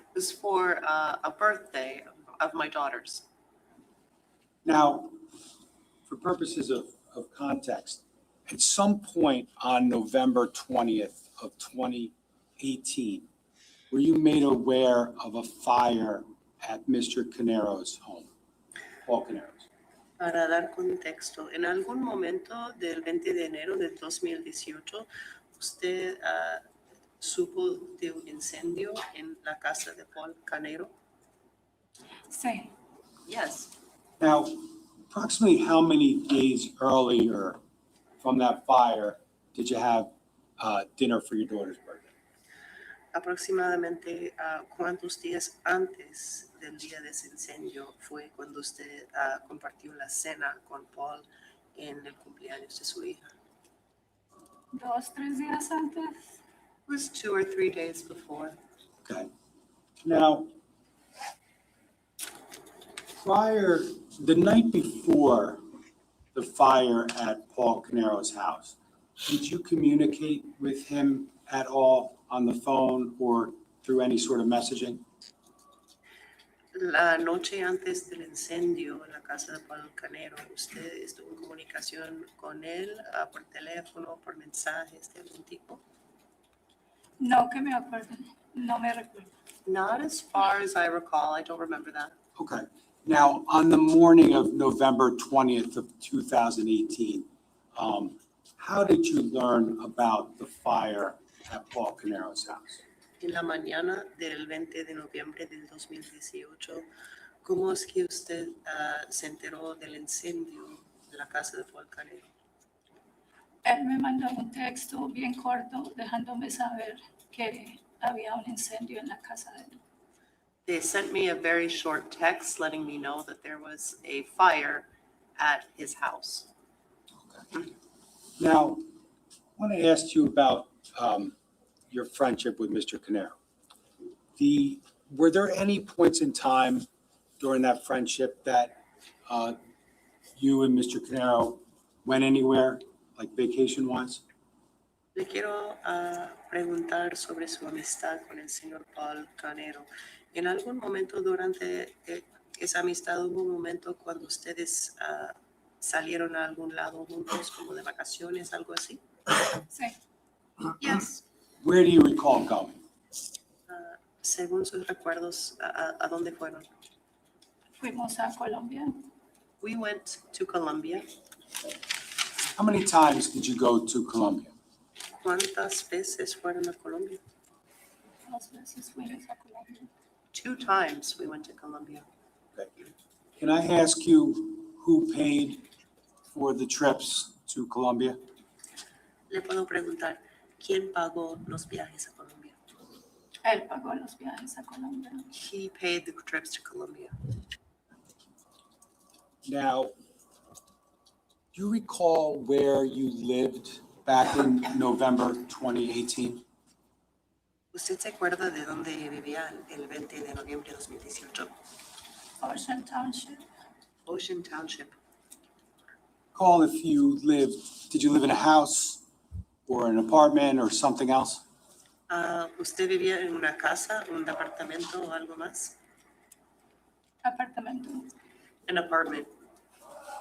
It was for a birthday of my daughter's. Now, for purposes of context, at some point on November 20th of 2018, were you made aware of a fire at Mr. Caneiro's home, Paul Caneiro's? Para dar contexto, en algún momento del 20 de enero de 2018, usted supo de un incendio en la casa de Paul Caneiro? Sí. Yes. Now, approximately how many days earlier from that fire did you have dinner for your daughter's birthday? Aproximadamente cuántos días antes del día de ese incendio fue cuando usted compartió la cena con Paul en el cumpleaños de su hija? 2-3 días antes. It was 2 or 3 days before. Okay. Now, the night before the fire at Paul Caneiro's house, did you communicate with him at all on the phone or through any sort of messaging? La noche antes del incendio en la casa de Paul Caneiro, ¿usted estuvo en comunicación con él por teléfono, por mensajes de algún tipo? No que me acuerde, no me recuerdo. Not as far as I recall. I don't remember that. Okay. Now, on the morning of November 20th of 2018, how did you learn about the fire at Paul Caneiro's house? En la mañana del 20 de noviembre del 2018, ¿cómo es que usted se enteró del incendio de la casa de Paul Caneiro? Él me mandó un texto bien corto dejándome saber que había un incendio en la casa de él. They sent me a very short text letting me know that there was a fire at his house. Now, I want to ask you about your friendship with Mr. Caneiro. Were there any points in time during that friendship that you and Mr. Caneiro went anywhere, like vacation-wise? Le quiero preguntar sobre su amistad con el señor Paul Caneiro. En algún momento durante esa amistad hubo un momento cuando ustedes salieron a algún lado juntos, como de vacaciones, algo así. Sí, Yes. Where do you recall going? Según sus recuerdos, ¿a dónde fueron? fuimos a Colombia. We went to Colombia. How many times did you go to Colombia? ¿Cuántas veces fueron a Colombia? 2 veces fuimos a Colombia. 2 times we went to Colombia. Okay. Can I ask you who paid for the trips to Colombia? Le puedo preguntar, ¿quién pagó los viajes a Colombia? Él pagó los viajes a Colombia. He paid the trips to Colombia. Now, do you recall where you lived back in November 2018? ¿Usted se acuerda de dónde vivía el 20 de noviembre de 2018? Ocean Township. Ocean Township. Call if you lived, did you live in a house or an apartment or something else? ¿Usted vivía en una casa, un departamento o algo más? Apartamento. An apartment.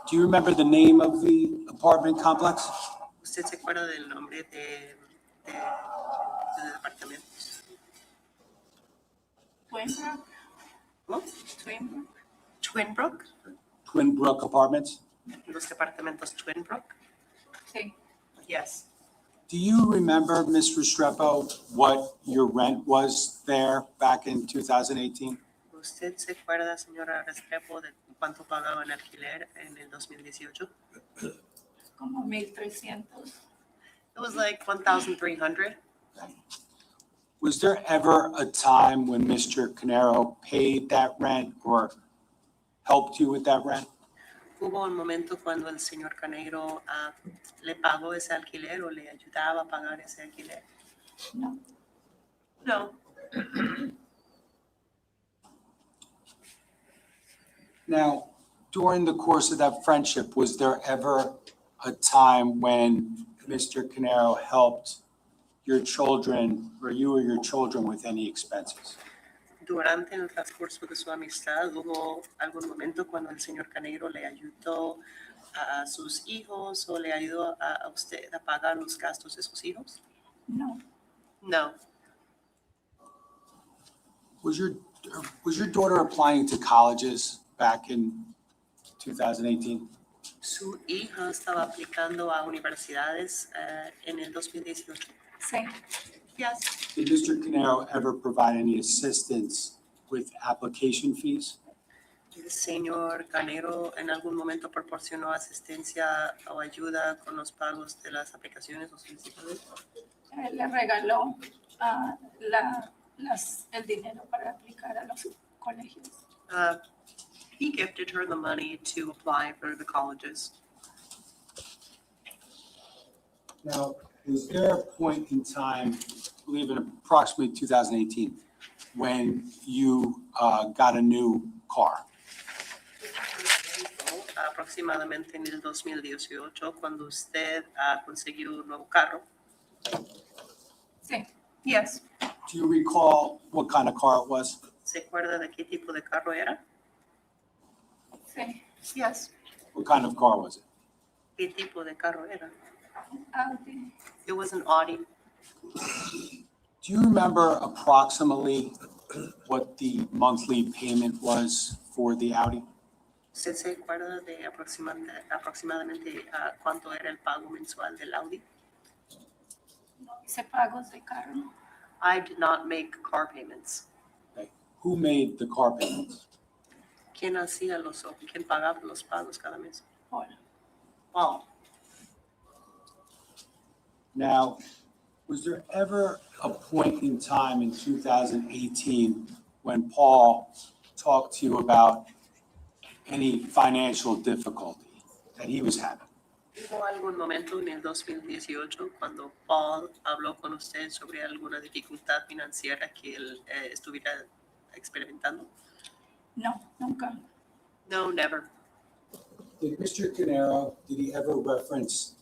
Do you remember the name of the apartment complex? ¿Usted se acuerda del nombre de departamentos? Twinbrook. ¿Cómo? Twinbrook. Twinbrook. Twin Brook Apartments? Los departamentos Twinbrook. Sí. Yes. Do you remember, Ms. Restrepo, what your rent was there back in 2018? ¿Usted se acuerda, señora Restrepo, de cuánto pagaba en alquiler en el 2018? Como 1,300. It was like 1,300. Was there ever a time when Mr. Caneiro paid that rent or helped you with that rent? ¿Hubo un momento cuando el señor Caneiro le pagó ese alquiler o le ayudaba a pagar ese alquiler? No. No. Now, during the course of that friendship, was there ever a time when Mr. Caneiro helped your children or you or your children with any expenses? Durante el transcurso de su amistad, ¿hubo algún momento cuando el señor Caneiro le ayudó a sus hijos o le ayudó a usted a pagar los gastos de sus hijos? No. No. Was your daughter applying to colleges back in 2018? ¿Su hija estaba aplicando a universidades en el 2018? Sí. Yes. Did Mr. Caneiro ever provide any assistance with application fees? ¿El señor Caneiro en algún momento proporcionó asistencia o ayuda con los pagos de las aplicaciones o solicitudes? Él le regaló el dinero para aplicar a los colegios. He gifted her the money to apply for the colleges. Now, was there a point in time, I believe in approximately 2018, when you got a new car? aproximadamente en el 2018 cuando usted consiguió un nuevo carro. Sí, Yes. Do you recall what kind of car it was? ¿Se acuerda de qué tipo de carro era? sí. Yes. What kind of car was it? ¿Qué tipo de carro era? Audi. It was an Audi. Do you remember approximately what the monthly payment was for the Audi? ¿Usted se acuerda de aproximadamente cuánto era el pago mensual del Audi? No hice pagos de carro. I did not make car payments. Okay. Who made the car payments? ¿Quién quién pagaba los pagos cada mes? Paul. Paul. Now, was there ever a point in time in 2018 when Paul talked to you about any financial difficulty that he was having? ¿Hubo algún momento en el 2018 cuando Paul habló con usted sobre alguna dificultad financiera que él estuviera experimentando? No, nunca. No, never. Did Mr. Caneiro, did he ever reference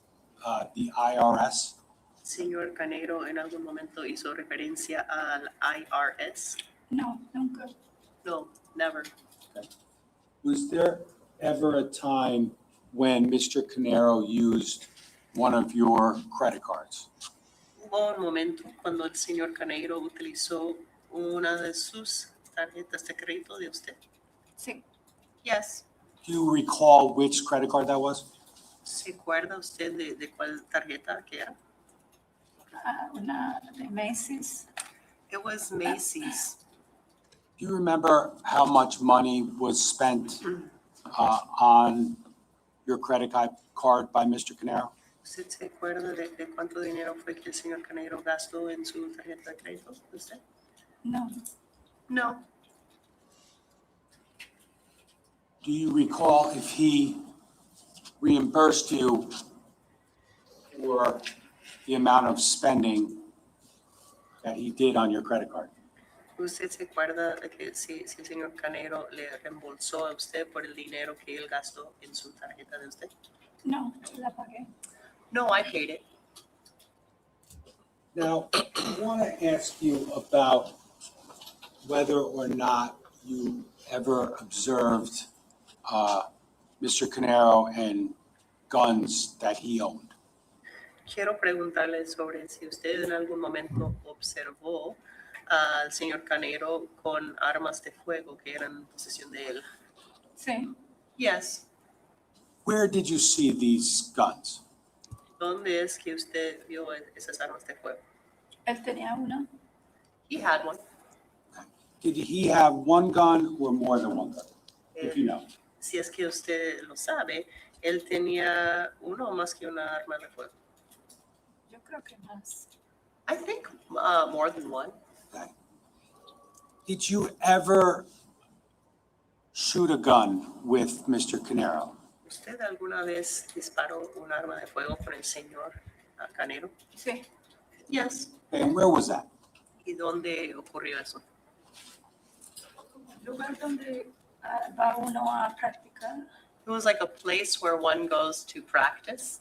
the IRS? Señor Caneiro, ¿en algún momento hizo referencia al IRS? No, nunca. No, never. Was there ever a time when Mr. Caneiro used one of your credit cards? Hubo un momento cuando el señor Caneiro utilizó una de sus tarjetas de crédito de usted. Sí, Yes. Do you recall which credit card that was? ¿Se acuerda usted de cuál tarjeta que era? una de Macy's. It was Macy's. Do you remember how much money was spent on your credit card by Mr. Caneiro? ¿Usted se acuerda de cuánto dinero fue que el señor Caneiro gastó en su tarjeta de crédito de usted? No, No. Do you recall if he reimbursed you for the amount of spending that he did on your credit card? ¿Usted se acuerda de que si el señor Caneiro le reembolsó a usted por el dinero que él gastó en su tarjeta de usted? no, yo la pagué. No, I paid it. Now, I want to ask you about whether or not you ever observed Mr. Caneiro and guns that he owned. Quiero preguntarle sobre si usted en algún momento observó al señor Caneiro con armas de fuego que eran en posesión de él. Sí, Yes. Where did you see these guns? ¿Dónde es que usted vio esas armas de fuego? él tenía una. He had one. Did he have one gun or more than one gun, if you know? Si es que usted lo sabe, él tenía uno o más que una arma de fuego. Yo creo que más. I think more than one. Okay. Did you ever shoot a gun with Mr. Caneiro? ¿Usted alguna vez disparó un arma de fuego con el señor Caneiro? Sí, Yes. And where was that? ¿Y dónde ocurrió eso? un lugar donde va uno a practicar. It was like a place where one goes to practice.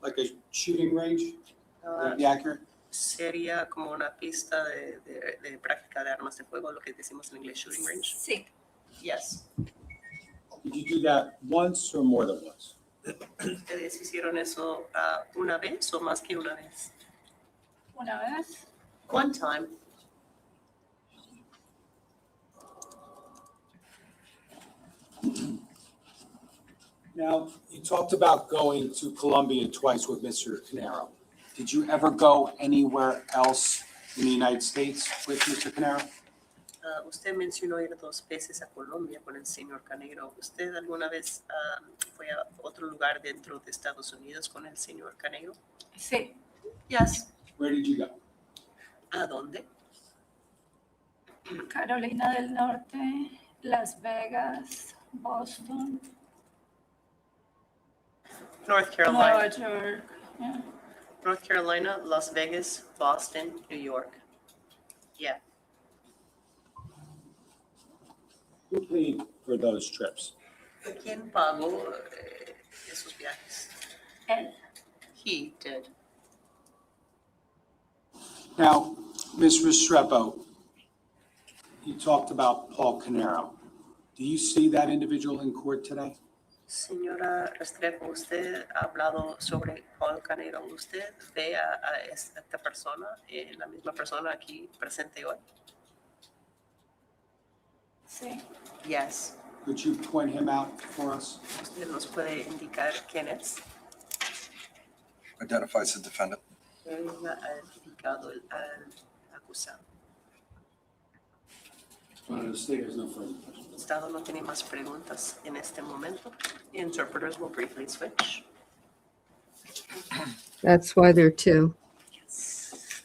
Like a shooting range? Uh, Would be accurate? Sería como una pista de práctica de armas de fuego, lo que decimos en inglés shooting range. Sí, Yes. Did you do that once or more than once? ¿Ustedes hicieron eso una vez o más que una vez? una vez. One time. Now, you talked about going to Colombia twice with Mr. Caneiro. Did you ever go anywhere else in the United States with Mr. Caneiro? Usted mencionó ir 2 veces a Colombia con el señor Caneiro. ¿Usted alguna vez fue a otro lugar dentro de Estados Unidos con el señor Caneiro? Sí, Yes. Where did you go? ¿A dónde? Carolina del Norte, Las Vegas, Boston, North Nueva Carolina. York. Yeah. North Carolina, Las Vegas, Boston, New York. Yeah. Who paid for those trips? ¿Quién pagó esos viajes? Él. He did. Now, Ms. Restrepo, you talked about Paul Caneiro. Do you see that individual in court today? Señora Restrepo, usted ha hablado sobre Paul Caneiro. ¿Usted ve a esta persona, la misma persona aquí presente hoy? Sí. Yes. Could you point him out for us? ¿Usted nos puede indicar quién es? Identifies the defendant. Él ha identificado al acusado. The state has no further questions. El Estado no tiene más preguntas en este momento. The interpreters will briefly switch. That's why there are two. Yes.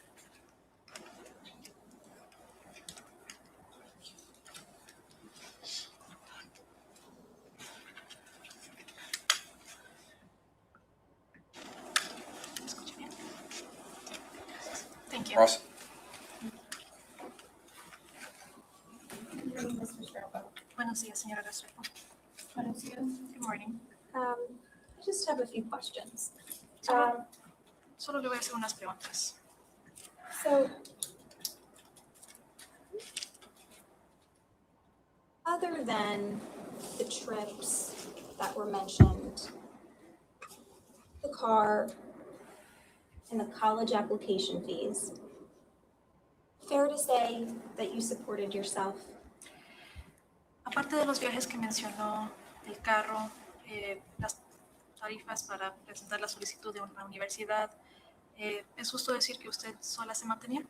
Thank you. Ross? Buenos días, señora Restrepo. Buenos días. Good morning. I just have a few questions. Solo le voy a hacer unas preguntas. So, other than the trips that were mentioned, the car, and the college application fees, fair to say that you supported yourself? Aparte de los viajes que mencionó, el carro, las tarifas para presentar la solicitud de una universidad, ¿es justo decir que usted sola se mantenía?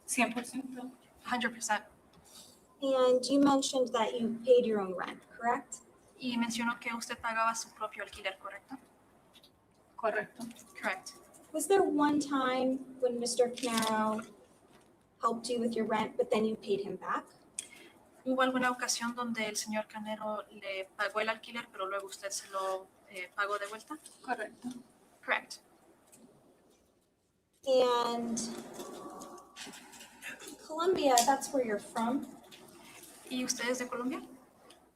100%. 100%. And you mentioned that you paid your own rent, correct? Y mencionó que usted pagaba su propio alquiler, ¿correcto? Correcto. Correct. Was there one time when Mr. Caneiro helped you with your rent, but then you paid him back? ¿Hubo alguna ocasión donde el señor Caneiro le pagó el alquiler, pero luego usted se lo pagó de vuelta? Correcto. Correct. And Colombia, that's where you're from. ¿Y usted es de Colombia?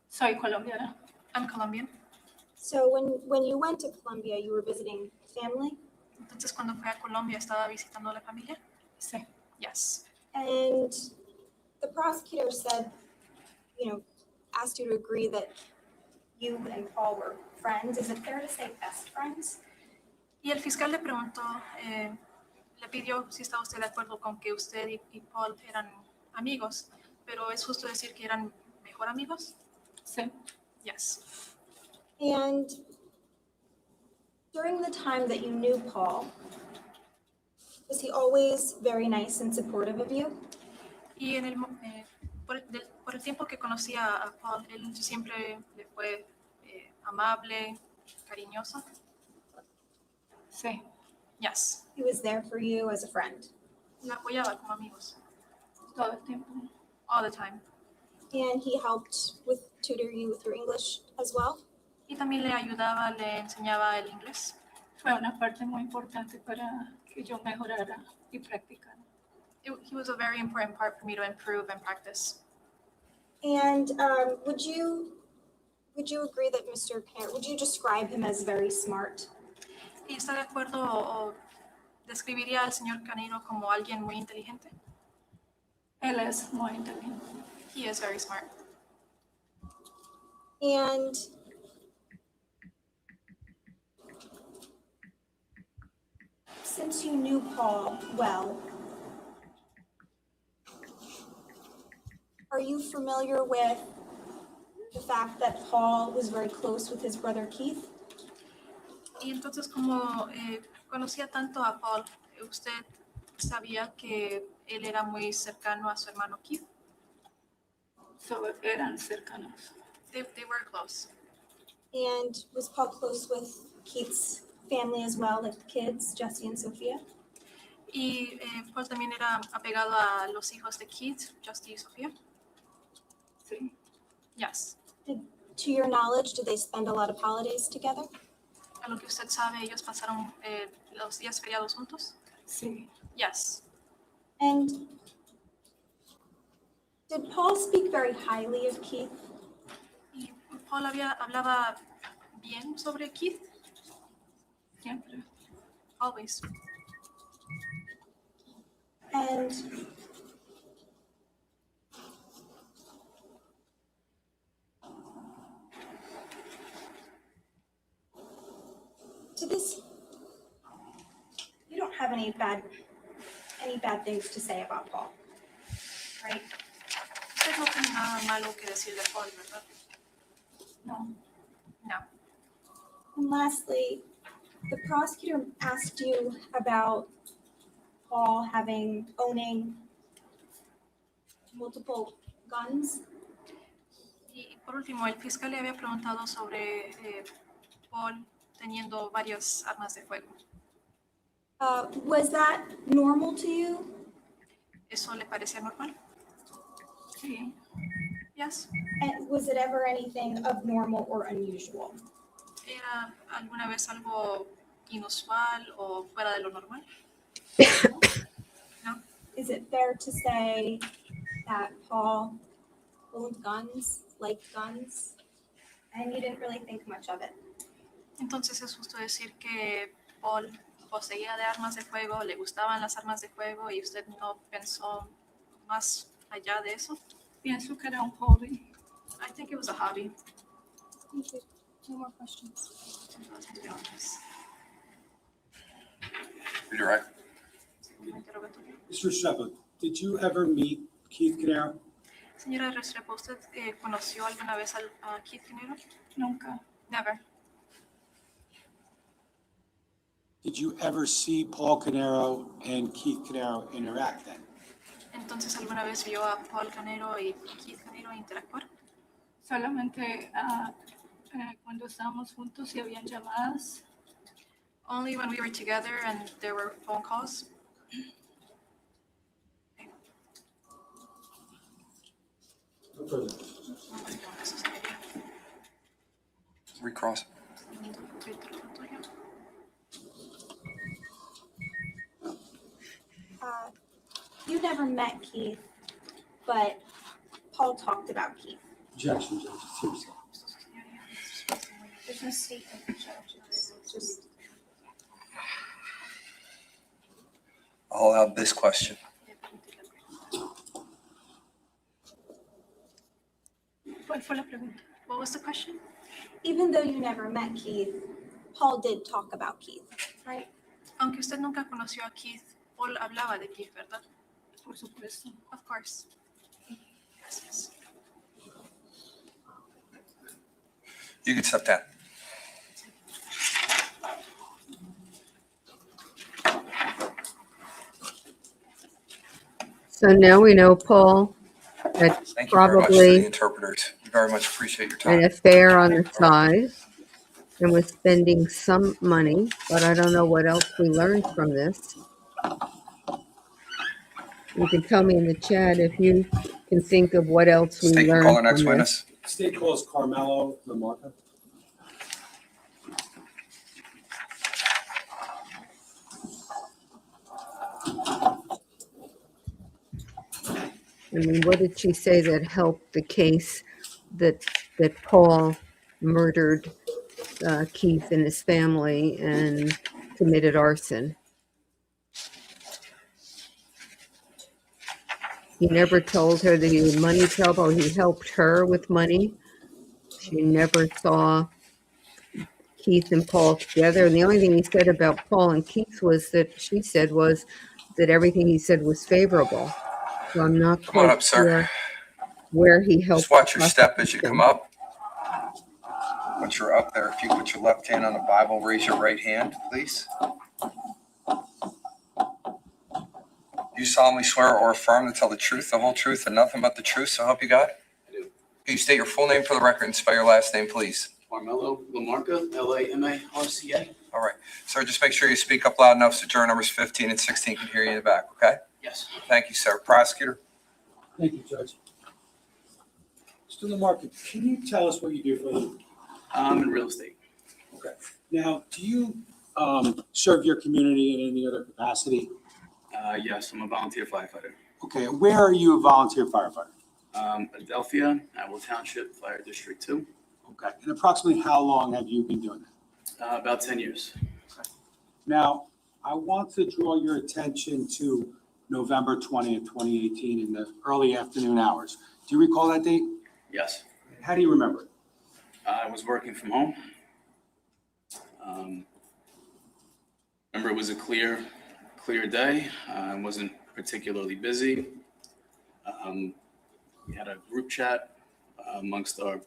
Soy colombiana. I'm Colombian. So when you went to Colombia, you were visiting family? Entonces, cuando fue a Colombia, ¿estaba visitando a la familia? Sí. Yes. And the prosecutor said, asked you to agree that you and Paul were friends. Is it fair to say best friends? Y el fiscal le preguntó, le pidió si estaba usted de acuerdo con que usted y Paul eran amigos, pero ¿es justo decir que eran mejor amigos? Sí. Yes. And during the time that you knew Paul, was he always very nice and supportive of you? Y por el tiempo que conocía a Paul, él siempre le fue amable, cariñoso. Sí. Yes. He was there for you as a friend. La apoyaba como amigos. Todo el tiempo. All the time. And he helped tutor you with your English as well? Y también le ayudaba, le enseñaba el inglés. Fue una parte muy importante para que yo mejorara y practicara. He was a very important part for me to improve and practice. And would you agree that Mr. Caneiro, would you describe him as very smart? ¿Y está de acuerdo o describiría al señor Caneiro como alguien muy inteligente? Él es muy inteligente. He is very smart. And since you knew Paul well, are you familiar with the fact that Paul was very close with his brother Keith? Y entonces, como conocía tanto a Paul, ¿usted sabía que él era muy cercano a su hermano Keith? So, eran cercanos. They were close. And was Paul close with Keith's family as well, like the kids, Jesse and Sophia? Y Paul también era apegado a los hijos de Keith, Justy y Sophia. Sí. Yes. To your knowledge, did they spend a lot of holidays together? A lo que usted sabe, ellos pasaron los días feriados juntos. Sí. Yes. And did Paul speak very highly of Keith? Y Paul hablaba bien sobre Keith? Siempre. Always. And to this, you don't have any bad things to say about Paul, right? Usted no tiene nada malo que decir de Paul, ¿verdad? No. No. And lastly, the prosecutor asked you about Paul owning multiple guns. Y por último, el fiscal le había preguntado sobre Paul teniendo varias armas de fuego. Was that normal to you? ¿Eso le parecía normal? Sí. Yes. And was it ever anything abnormal or unusual? ¿Era alguna vez algo inusual o fuera de lo normal? No. Is it fair to say that Paul owned guns, liked guns, and you didn't really think much of it? Entonces es justo decir que Paul poseía de armas de fuego, le gustaban las armas de fuego y usted no pensó más allá de eso. Pienso que era un hobby. I think it was a hobby. Thank you. No more questions. Redirect. Mr. Restrepo, did you ever meet Keith Caneiro? Señora Restrepo, ¿usted conoció alguna vez a Keith Caneiro? Nunca. Never. Did you ever see Paul Caneiro and Keith Caneiro interact then? Entonces, ¿alguna vez vio a Paul Caneiro y Keith Caneiro interactuar? Solamente cuando estábamos juntos y habían llamadas. Only when we were together and there were phone calls. No further. Recross. You never met Keith, but Paul talked about Keith. Objection, Judge. Seriously. There's no statement of charges. It's just I'll have this question. ¿Cuál fue la pregunta? What was the question? even though you never met Keith, Paul did talk about Keith, right? Aunque usted nunca conoció a Keith, Paul hablaba de Keith, ¿verdad? Por supuesto. Of course. Gracias. You can step down. So now we know, Paul, that Thank you very much to the probably interpreters. We very much appreciate your an time. affair on the side and was spending some money, but I don't know what else we learned from this. You can tell me in the chat if you can think of what else we State and learned call our next from witness. State calls Carmelo Lamarca. I mean, what did she say that helped the case that Paul murdered Keith and his family and committed arson? He never told her that he had money trouble. He helped her with money. She never saw Keith and Paul together. And the only thing he said about Paul and Keith was that she said was that everything he said was favorable. So I'm not Come on quite up, sir. sure where he helped. Just watch your the step as you prosecution. come up. Once you're up there, if you put your left hand on the Bible, raise your right hand, please. You solemnly swear or affirm to tell the truth, the whole truth, and nothing but the truth, so help you God? I do. Can you state your full name for the record and spell your last name, please? Carmelo Lamarca, Lamarca. All right. Sir, just make sure you speak up loud enough so juror numbers 15 and 16 can hear you in the back, okay? Yes. Thank you, sir. Prosecutor? Thank you, Judge. Mr. Lamarca, can you tell us what you do for a living? I'm in real estate. Okay. Now, do you serve your community in any other capacity? Yes, I'm a volunteer firefighter. Okay, where are you a volunteer firefighter? Adelphia, Atwell Township, Fire District 2. Okay, and approximately how long have you been doing that? About 10 years. Now, I want to draw your attention to November 20th, 2018 in the early afternoon hours. Do you recall that date? Yes. How do you remember it? I was working from home. Remember, it was a clear day. I wasn't particularly busy. We had a group chat amongst our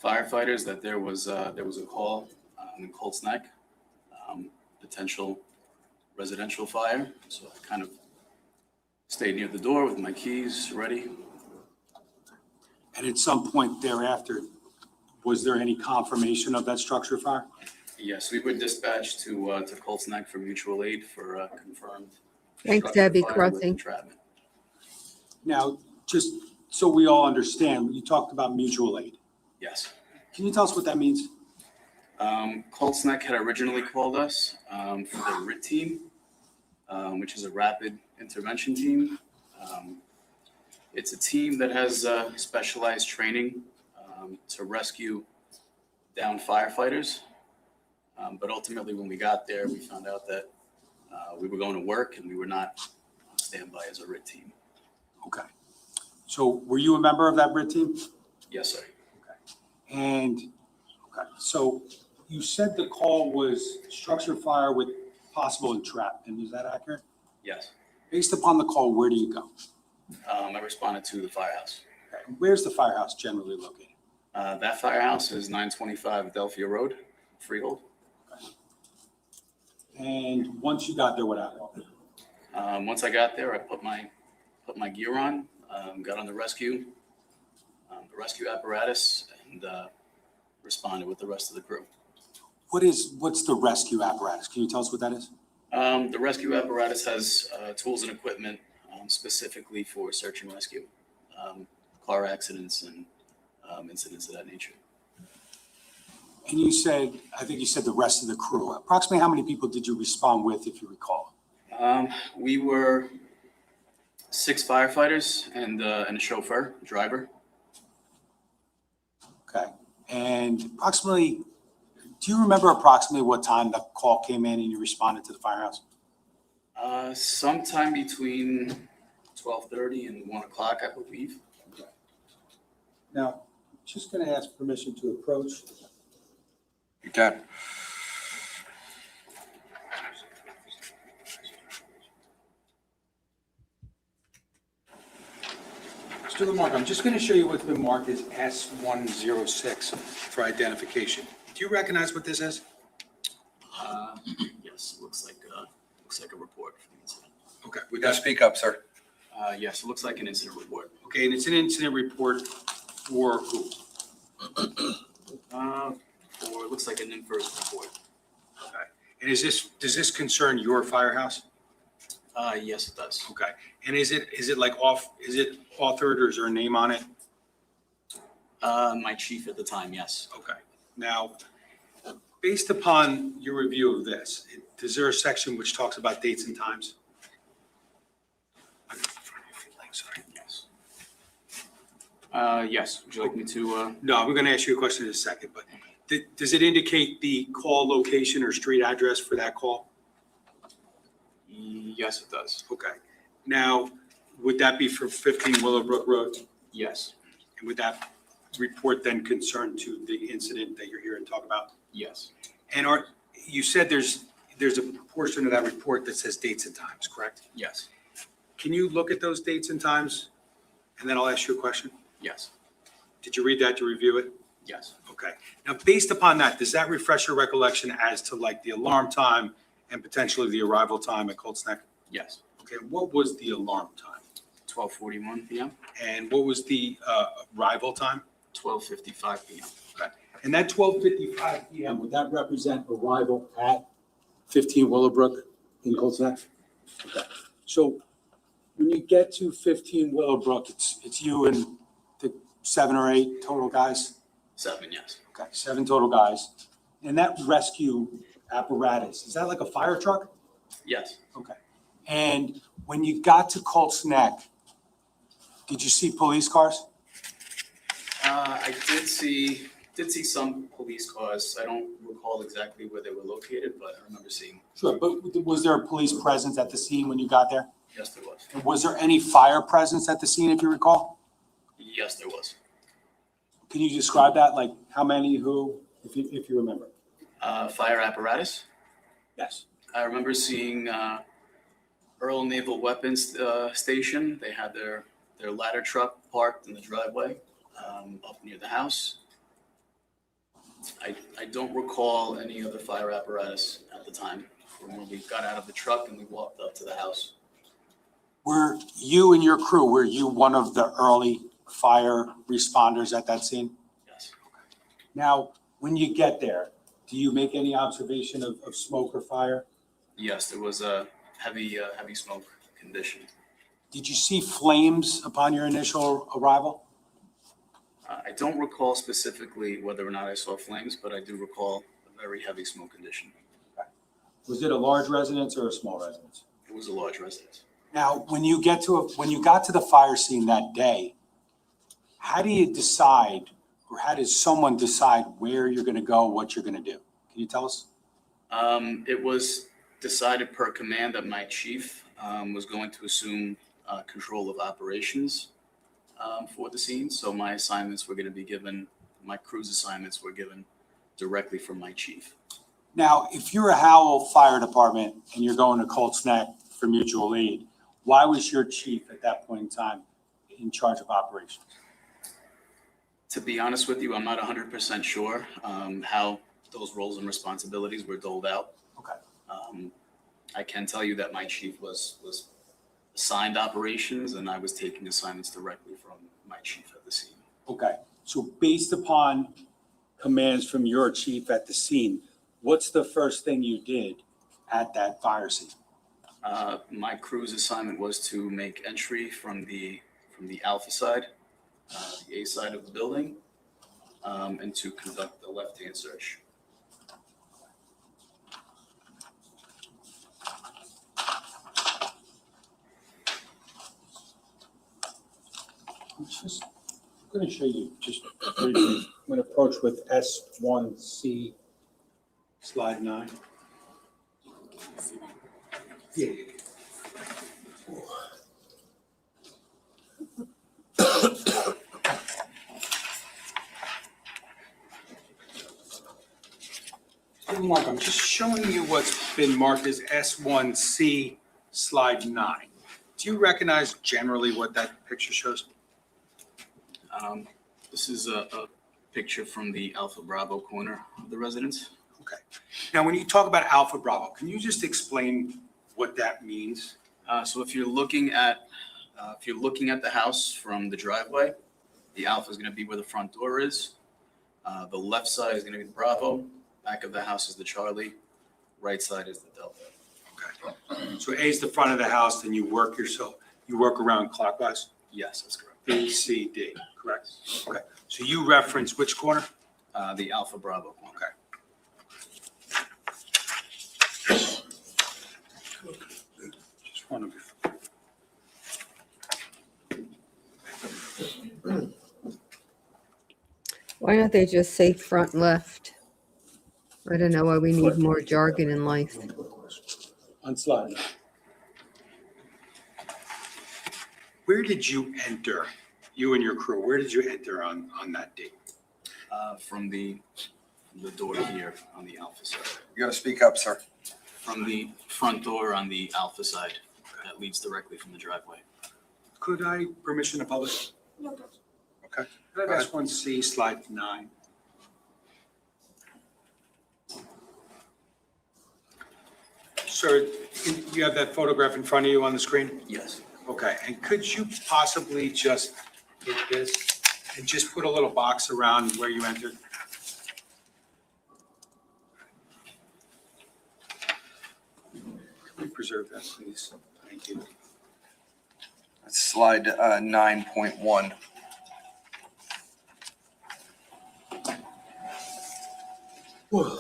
firefighters that there was a call in Colts Neck, potential residential fire. So I kind of stayed near the door with my keys ready. And at some point thereafter, was there any confirmation of that structure fire? Yes, we were dispatched to Colts Neck for mutual aid for confirmed. Thanks, structure Debbie fire with Crossing. entrapment. Now, just so we all understand, you talked about mutual aid. Yes. Can you tell us what that means? Colts Neck had originally called us for the RIT team, which is a rapid intervention team. It's a team that has specialized training to rescue downed firefighters. But ultimately, when we got there, we found out that we were going to work and we were not on standby as a RIT team. Okay. So were you a member of that RIT team? Yes, sir. And, okay, so you said the call was structure fire with possible entrapment. Is that accurate? Yes. Based upon the call, where do you go? I responded to the firehouse. Okay. Where's the firehouse generally located? That firehouse is 925 Adelphia Road, Freehold. And once you got there, what happened? Once I got there, I put my gear on, got on the rescue apparatus, and responded with the rest of the crew. What's the rescue apparatus? Can you tell us what that is? The rescue apparatus has tools and equipment specifically for search and rescue, car accidents and incidents of that nature. And you said, I think you said the rest of the crew. Approximately how many people did you respond with, if you recall? We were 6 firefighters and a chauffeur, driver. Okay. And approximately, do you remember approximately what time the call came in and you responded to the firehouse? Sometime between 12:30 and 1 o'clock, I believe. Now, just going to ask permission to approach. You can. Mr. Lamarck, I'm just going to show you what's been marked as S106 for identification. Do you recognize what this is? Yes, looks like a report for the incident. Okay, we Now got, speak up, sir. Yes, it looks like an incident report. okay, and it's an incident report for who? Or it looks like an in-first report. Okay. And does this concern your firehouse? Yes, it does. Okay. And is it authored or is there a name on it? My chief at the time, yes. Okay. Now, based upon your review of this, is there a section which talks about dates and times? Sorry. Yes. Yes. Would you like me to? No, I'm going to ask you a question in a second, but does it indicate the call location or street address for that call? Yes, it does. Okay. Now, would that be for 15 Willowbrook Road? Yes. And would that report then concern to the incident that you're here to talk about? Yes. And you said there's a portion of that report that says dates and times, correct? Yes. Can you look at those dates and times? And then I'll ask you a question. Yes. Did you read that to review it? Yes. Okay. Now, based upon that, does that refresh your recollection as to like the alarm time and potentially the arrival time at Colts Neck? Yes. Okay. What was the alarm time? 12:41 p.m. And what was the arrival time? 12:55 p.m. Okay. And that 12:55 p.m., would that represent arrival at 15 Willowbrook in Colts Neck? Okay. So when you get to 15 Willowbrook, it's you and the 7 or 8 total guys? 7, yes. Okay, 7 total guys. And that rescue apparatus, is that like a fire truck? Yes. Okay. And when you got to Colts Neck, did you see police cars? I did see did see some police cars. I don't recall exactly where they were located, but I remember seeing. Sure, but was there a police presence at the scene when you got there? Yes, there was. And was there any fire presence at the scene, if you recall? Yes, there was. Can you describe that? Like how many, who, if you remember? Fire apparatus. Yes. I remember seeing Earl Naval Weapons Station. They had their ladder truck parked in the driveway up near the house. I don't recall any other fire apparatus at the time from when we got out of the truck and we walked up to the house. Were you and your crew, were you one of the early fire responders at that scene? Yes. Now, when you get there, do you make any observation of smoke or fire? Yes, there was a heavy smoke condition. Did you see flames upon your initial arrival? I don't recall specifically whether or not I saw flames, but I do recall a very heavy smoke condition. Was it a large residence or a small residence? It was a large residence. Now, when you got to the fire scene that day, how do you decide, or how does someone decide where you're going to go, what you're going to do? Can you tell us? It was decided per command that my chief was going to assume control of operations for the scene. So my assignments were going to be given, my crew's assignments were given directly from my chief. Now, if you're a Howell Fire Department and you're going to Colts Neck for mutual aid, why was your chief at that point in time in charge of operations? To be honest with you, I'm not 100% sure how those roles and responsibilities were doled out. Okay. I can tell you that my chief was assigned operations and I was taking assignments directly from my chief at the scene. Okay. So based upon commands from your chief at the scene, what's the first thing you did at that fire scene? My crew's assignment was to make entry from the alpha side, the A side of the building, and to conduct the left-hand search. I'm going to show you just briefly. I'm going to approach with S1C, slide 9. Yeah. Mark, I'm just showing you what's been marked as S1C, slide 9. Do you recognize generally what that picture shows? This is a picture from the Alpha Bravo corner of the residence. Okay. Now, when you talk about Alpha Bravo, can you just explain what that means? So if you're looking at the house from the driveway, the Alpha is going to be where the front door is. The left side is going to be the Bravo. Back of the house is the Charlie. Right side is the Delta. Okay. So A is the front of the house, then you work around clockwise? Yes, that's correct. B, C, D, correct? Okay. So you reference which corner? The Alpha Bravo corner. Okay. Just want to. Why don't they just say front left? I don't know why we need more jargon in life. On slide. Where did you enter, you and your crew, where did you enter on that date? From the door here on the Alpha side. You got to speak up, sir. From the front door on the Alpha side that leads directly from the driveway. Could I permission to publish? No. Okay. Could I have S1C, slide 9? Sir, you have that photograph in front of you on the screen? Yes. Okay, and could you possibly just hit this and just put a little box around where you entered? Can we preserve that, please? Thank you. That's slide 9.1. Whoa.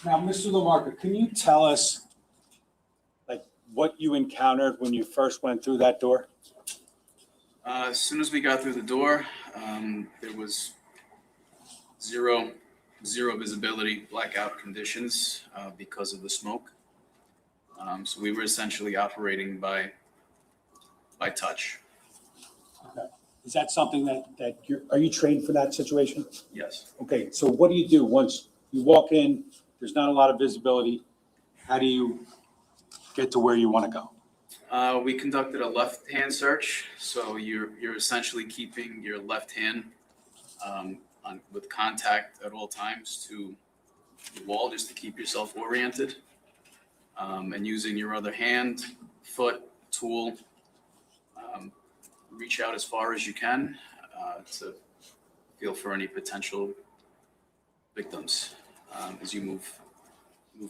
Now, Mr. LaMarca, can you tell us, like, what you encountered when you first went through that door? As soon as we got through the door, there was zero visibility, blackout conditions because of the smoke. So we were essentially operating by touch. Okay. Is that something that are you trained for that situation? Yes. Okay, so what do you do once you walk in, there's not a lot of visibility? How do you get to where you want to go? We conducted a left-hand search, so you're essentially keeping your left hand with contact at all times to the wall, just to keep yourself oriented, and using your other hand, foot, tool, reach out as far as you can to feel for any potential victims as you move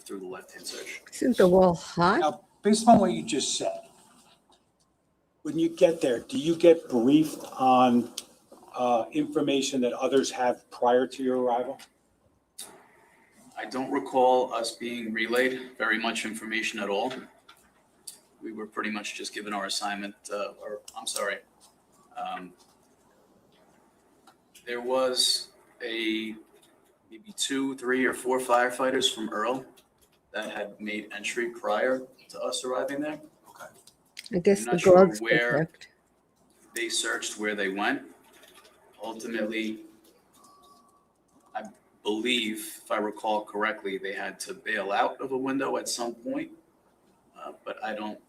through the left-hand search. Isn't the wall hot? Now, based on what you just said, when you get there, do you get briefed on information that others have prior to your arrival? I don't recall us being relayed very much information at all. We were pretty much just given our assignment, there was maybe 2, 3, or 4 firefighters from Earl that had made entry prior to us arriving there. I guess I'm the not sure gloves where protect. they searched, where they went. Ultimately, I believe, if I recall correctly, they had to bail out of a window at some point, but I don't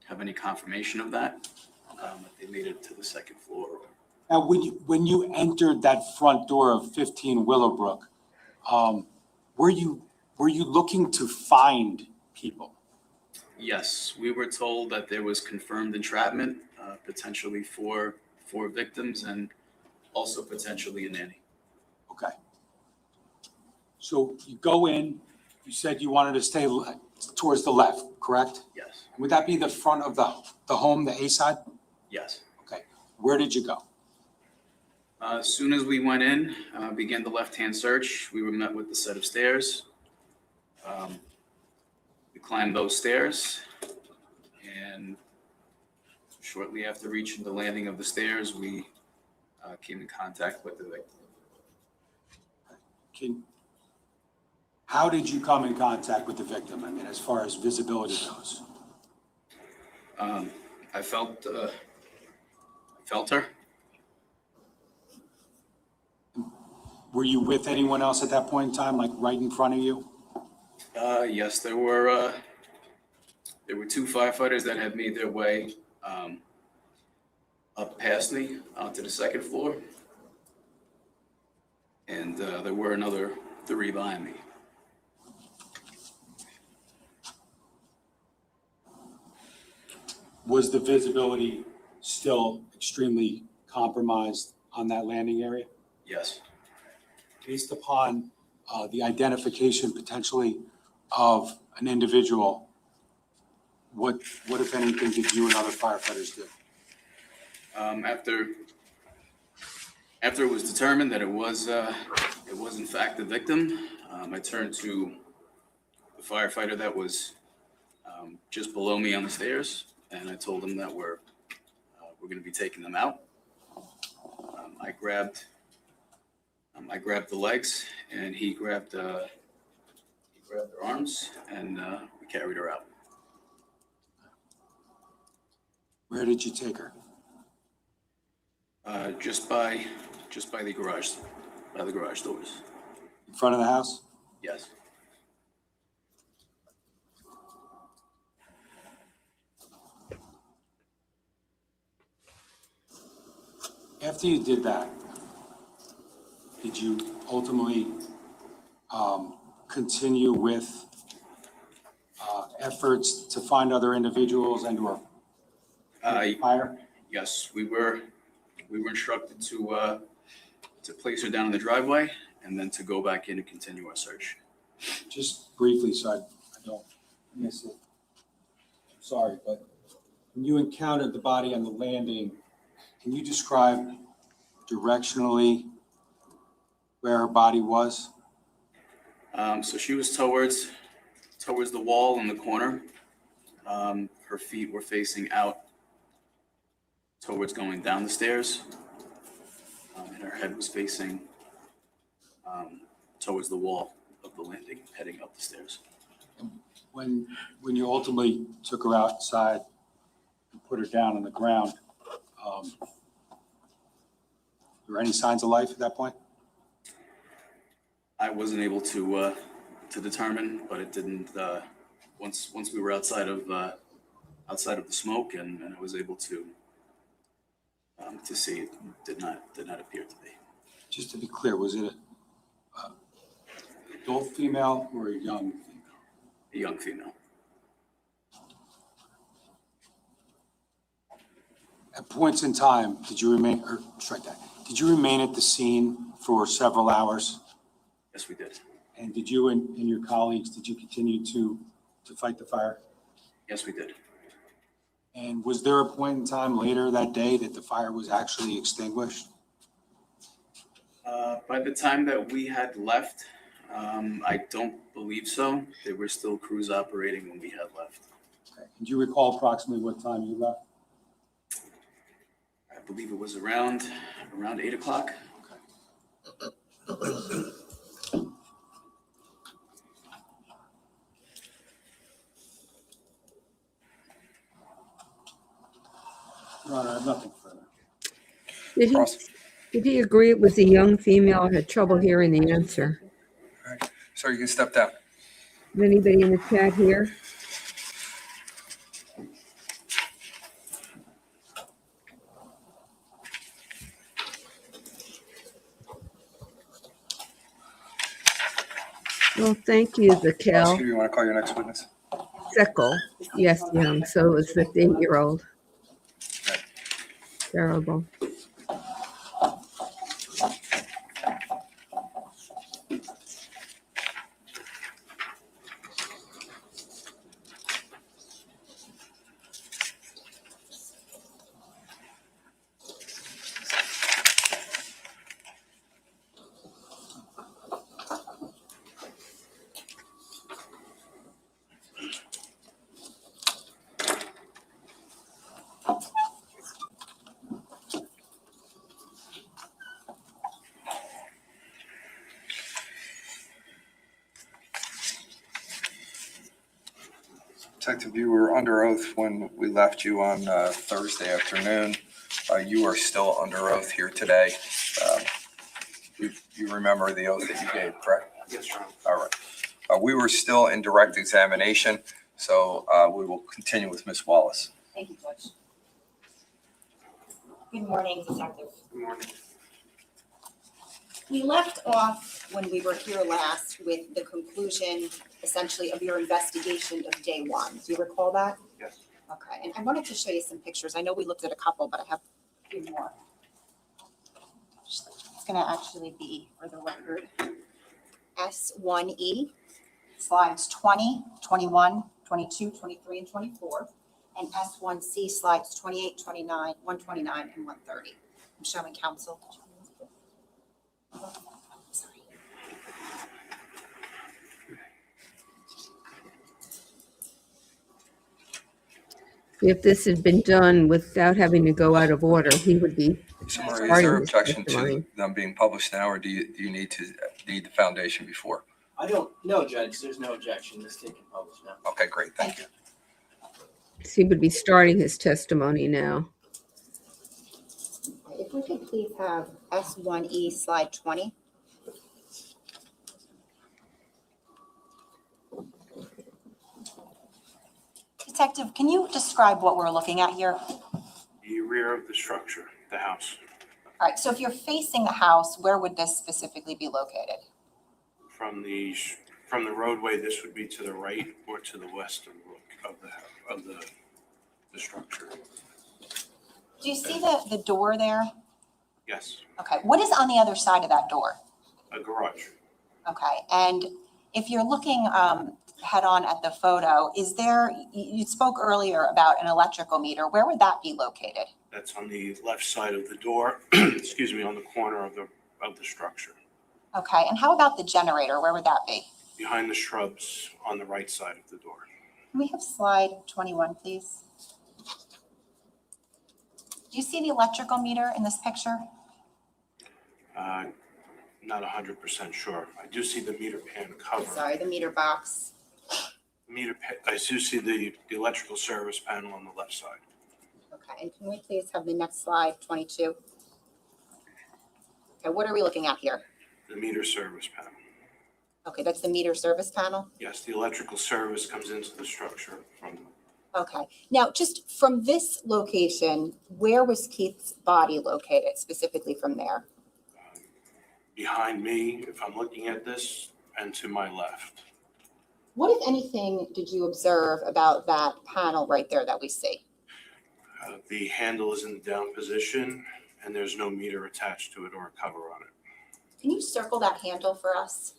have any confirmation of that. They made it to the second floor. Now, when you entered that front door of 15 Willowbrook, were you looking to find people? Yes, we were told that there was confirmed entrapment, potentially for victims and also potentially a nanny. Okay. So you go in, you said you wanted to stay towards the left, correct? Yes. Would that be the front of the home, the A side? Yes. Okay. Where did you go? As soon as we went in, began the left-hand search, we were met with the set of stairs. We climbed those stairs, and shortly after reaching the landing of the stairs, we came in contact with the victim. How did you come in contact with the victim? I mean, as far as visibility goes. I felt her. Were you with anyone else at that point in time, like right in front of you? Yes, there were 2 firefighters that had made their way up past me onto the second floor, and there were another 3 behind me. Was the visibility still extremely compromised on that landing area? Yes. Based upon the identification potentially of an individual, what if anything did you and other firefighters do? After it was determined that it was in fact the victim, I turned to the firefighter that was just below me on the stairs, and I told him that we're going to be taking them out. I grabbed the legs, and he grabbed her arms, and we carried her out. Where did you take her? Just by the garage doors. In front of the house? Yes. After you did that, did you ultimately continue with efforts to find other individuals and or fire? Yes, we were instructed to place her down in the driveway and then to go back in and continue our search. Just briefly, so I don't miss it. I'm sorry, but when you encountered the body on the landing, can you describe directionally where her body was? So she was towards the wall in the corner. Her feet were facing out towards going down the stairs. And her head was facing towards the wall of the landing, heading up the stairs. When you ultimately took her outside and put her down on the ground, were there any signs of life at that point? I wasn't able to determine, but it didn't. Once we were outside of the smoke, and I was able to see, it did not appear to be. Just to be clear, was it a adult female or a young female? A young female. At points in time, did you remain at the scene for several hours? Yes, we did. And did you and your colleagues, did you continue to fight the fire? Yes, we did. And was there a point in time later that day that the fire was actually extinguished? By the time that we had left, I don't believe so. There were still crews operating when we had left. Okay. Do you recall approximately what time you left? I believe it was around 8 o'clock. Your Honor, I have nothing further. Did he agree it was a young female? I had trouble hearing the answer. All right. Sir, you can step down. Anybody in the chat here? Well, thank you, Zakel. Prosecutor, you want to call your next witness? Zekel. Yes, young. So it was 58-year-old. Terrible. Detective, you were under oath when we left you on Thursday afternoon. You are still under oath here today. You remember the oath that you gave, correct? Yes, Your Honor. All right. We were still in direct examination, so we will continue with Ms. Wallace. Thank you, Judge. Good morning, Detective. Good morning. We left off when we were here last with the conclusion, essentially, of your investigation of day one. Do you recall that? Yes. Okay, and I wanted to show you some pictures. I know we looked at a couple, but I have a few more. It's gonna actually be, for the record, S1E, slides 20, 21, 22, 23, and 24, and S1C, slides 28, 29, 129, and 130. I'm showing counsel. Sorry. If this had been done without having to go out of order, he would be Mr. Murray, is there starting his objection to testimony. them being published now, or do you need the foundation before? I don't know, Judge. There's no objection. This taken published now. Okay, great. Thank you. He would be starting his testimony now. If we could please have S1E, slide 20. Detective, can you describe what we're looking at here? The rear of the structure, the house. All right, so if you're facing the house, where would this specifically be located? From the roadway, this would be to the right or to the west of the structure. Do you see the door there? Yes, Okay, what is on the other side of that door? a garage. Okay, and if you're looking head on at the photo, is there, you spoke earlier about an electrical meter. Where would that be located? That's on the left side of the door, excuse me, on the corner of the structure. Okay, and how about the generator? Where would that be? Behind the shrubs on the right side of the door. Can we have slide 21, please? Do you see the electrical meter in this picture? Not 100% sure. I do see the meter pan cover. Sorry, the meter box. I do see the electrical service panel on the left side. Okay, and can we please have the next slide, 22? Okay, what are we looking at here? The meter service panel. Okay, that's the meter service panel? Yes, the electrical service comes into the structure from Okay, now just from this location, where was Keith's body located, specifically from there? behind me, if I'm looking at this, and to my left. What, if anything, did you observe about that panel right there that we see? The handle is in the down position, and there's no meter attached to it or a cover on it. Can you circle that handle for us?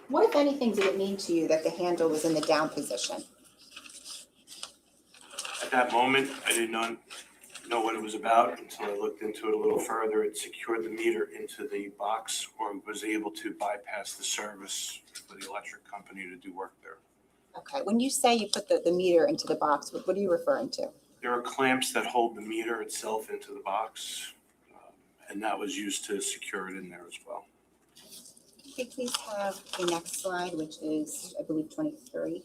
What, if anything, did it mean to you that the handle was in the down position? At that moment, I did not know what it was about until I looked into it a little further. It secured the meter into the box, or was able to bypass the service for the electric company to do work there. Okay, when you say you put the meter into the box, what are you referring to? There are clamps that hold the meter itself into the box, and that was used to secure it in there as well. Could you please have the next slide, which is, I believe, 23?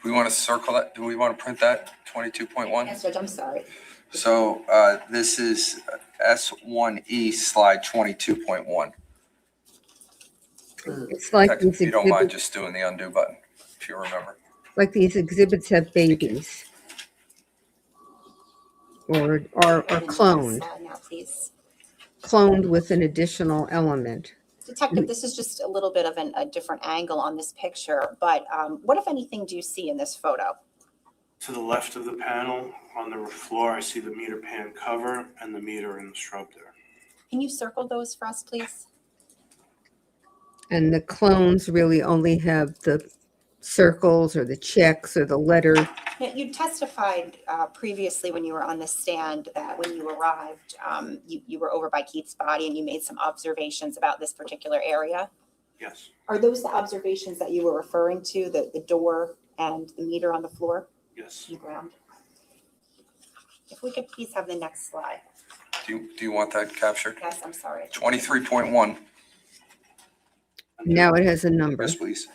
We want to circle that. Do we want to print that 22.1? Yes, Judge, I'm sorry. So this is S1E slide 22.1. It's like If these you don't mind exhibits, just doing the undo button, if you remember. like these exhibits have babies or are cloned, Slide now, please. cloned with an additional element. Detective, this is just a little bit of a different angle on this picture, but what, if anything, do you see in this photo? To the left of the panel, on the floor, I see the meter pan cover and the meter in the shrub there. Can you circle those for us, please? And the clones really only have the circles or the checks or the letter. Yeah, you testified previously when you were on the stand that when you arrived, you were over by Keith's body and you made some observations about this particular area. Yes, Are those the observations that you were referring to, the door and the meter on the floor, yes. on the ground? If we could please have the next slide. Do you want that captured? Yes, I'm sorry. 23.1. Now it has a number. Yes, please.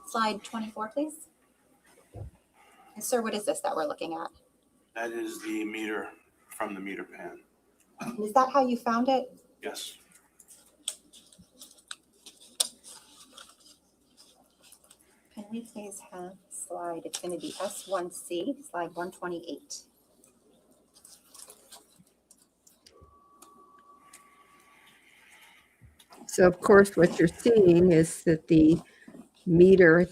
Slide 24, please. And sir, what is this that we're looking at? That is the meter from the meter pan. And is that how you found it? Yes. Can we please have slide, it's going to be S1C, slide 128. So of course, what you're seeing is that the meter,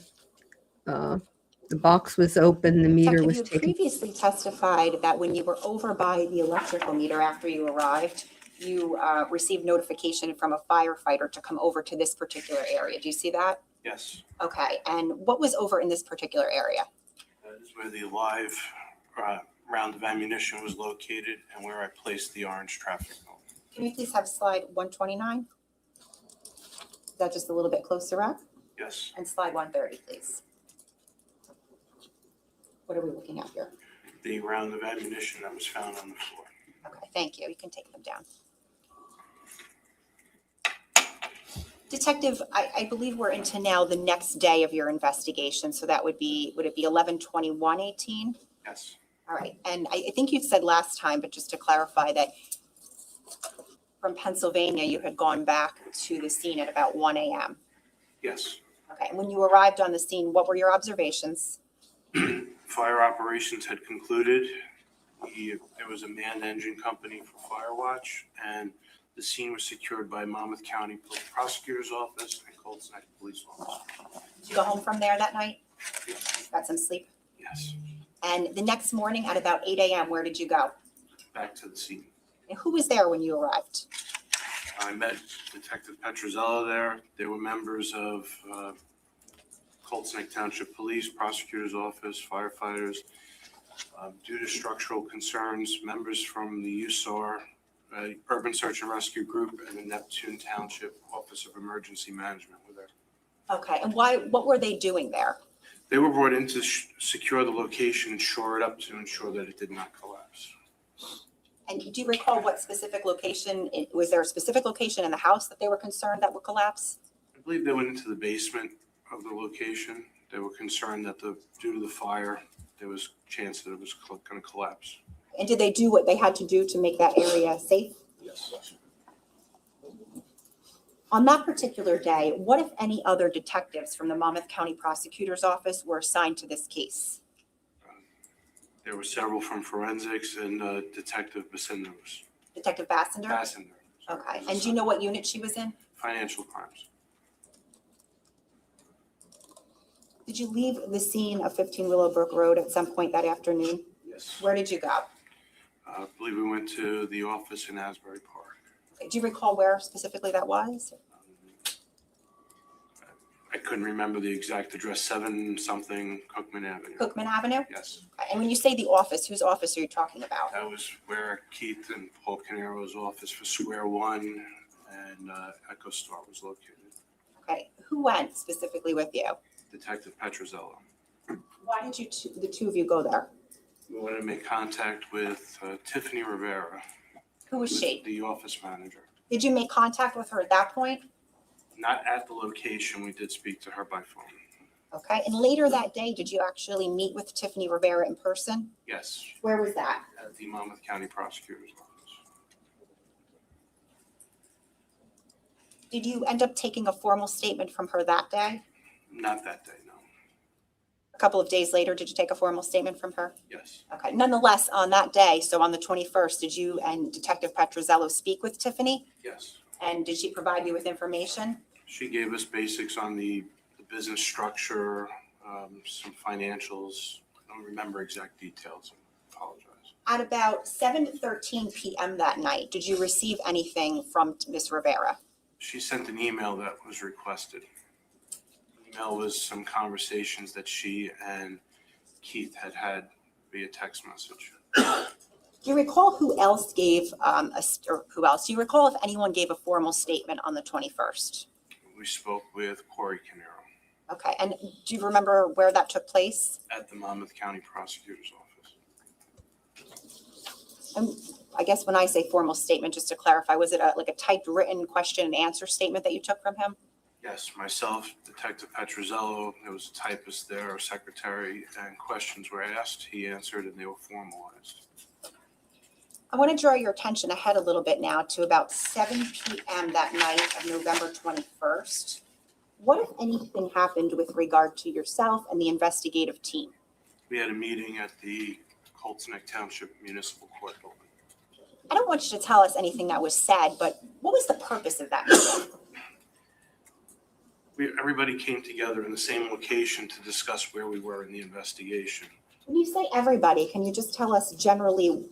the box was open, the meter Detective, was you had taken. previously testified that when you were over by the electrical meter after you arrived, you received notification from a firefighter to come over to this particular area. Do you see that? Yes. Okay, and what was over in this particular area? That is where the live round of ammunition was located and where I placed the orange traffic cone. Can we please have slide 129? Is that just a little bit closer up? Yes. And slide 130, please. What are we looking at here? The round of ammunition that was found on the floor. Okay, thank you. You can take them down. Detective, I believe we're into now the next day of your investigation. So that would it be 11/21/18? Yes. All right. And I think you said last time, but just to clarify that from Pennsylvania, you had gone back to the scene at about 1 a.m. Yes. Okay. And when you arrived on the scene, what were your observations? Fire operations had concluded. There was a manned engine company for fire watch, and the scene was secured by Monmouth County Prosecutor's Office and Colts Neck Police Office. Did you go home from there that night? Got some sleep? Yes. And the next morning at about 8 a.m., where did you go? Back to the scene. And who was there when you arrived? I met Detective Petrozello there. There were members of Colts Neck Township Police, Prosecutor's Office, firefighters. Due to structural concerns, members from the USAR, Urban Search and Rescue Group, and the Neptune Township Office of Emergency Management were there. Okay, and what were they doing there? They were brought in to secure the location and shore it up to ensure that it did not collapse. And do you recall what specific location, was there a specific location in the house that they were concerned that would collapse? I believe they went into the basement of the location. They were concerned that due to the fire, there was a chance that it was going to collapse. And did they do what they had to do to make that area safe? Yes. On that particular day, what, if any, other detectives from the Monmouth County Prosecutor's Office were assigned to this case? There were several from forensics and Detective Basindos. Detective Bassender? Bassender. Okay, and do you know what unit she was in? Financial crimes. Did you leave the scene of 15 Willowbrook Road at some point that afternoon? Yes. Where did you go? I believe we went to the office in Asbury Park. Do you recall where specifically that was? I couldn't remember the exact address, 7-something Cookman Avenue. Cookman Avenue? Yes. And when you say the office, whose office are you talking about? That was where Keith and Paul Caneiro's office for Square One and Echo Star was located. Okay, who went specifically with you? Detective Petrozello. Why did the two of you go there? We wanted to make contact with Tiffany Rivera. Who was she? The office manager. Did you make contact with her at that point? Not at the location, we did speak to her by phone. Okay, and later that day, did you actually meet with Tiffany Rivera in person? Yes, Where was that? at the Monmouth County Prosecutor's Office. Did you end up taking a formal statement from her that day? Not that day, no. A couple of days later, did you take a formal statement from her? Yes, Okay, nonetheless, on that day, so on the 21st, did you and Detective Petrozello speak with Tiffany? yes. And did she provide you with information? She gave us basics on the business structure, some financials. I don't remember exact details. I apologize. At about 7:13 p.m. that night, did you receive anything from Ms. Rivera? She sent an email that was requested. The email was some conversations that she and Keith had via text message. Do you recall who else gave do you recall if anyone gave a formal statement on the 21st? We spoke with Corey Caneiro Okay, and do you remember where that took place? at the Monmouth County Prosecutor's Office. And I guess when I say formal statement, just to clarify, was it like a typed written question and answer statement that you took from him? Yes, myself, Detective Petrozello, there was a typist there, or secretary, and questions were asked. He answered and they were formalized. I want to draw your attention ahead a little bit now to about 7 p.m. that night of November 21st. What, if anything, happened with regard to yourself and the investigative team? We had a meeting at the Colts Neck Township Municipal Court building. I don't want you to tell us anything that was said, but what was the purpose of that meeting? Everybody came together in the same location to discuss where we were in the investigation. When you say everybody, can you just tell us generally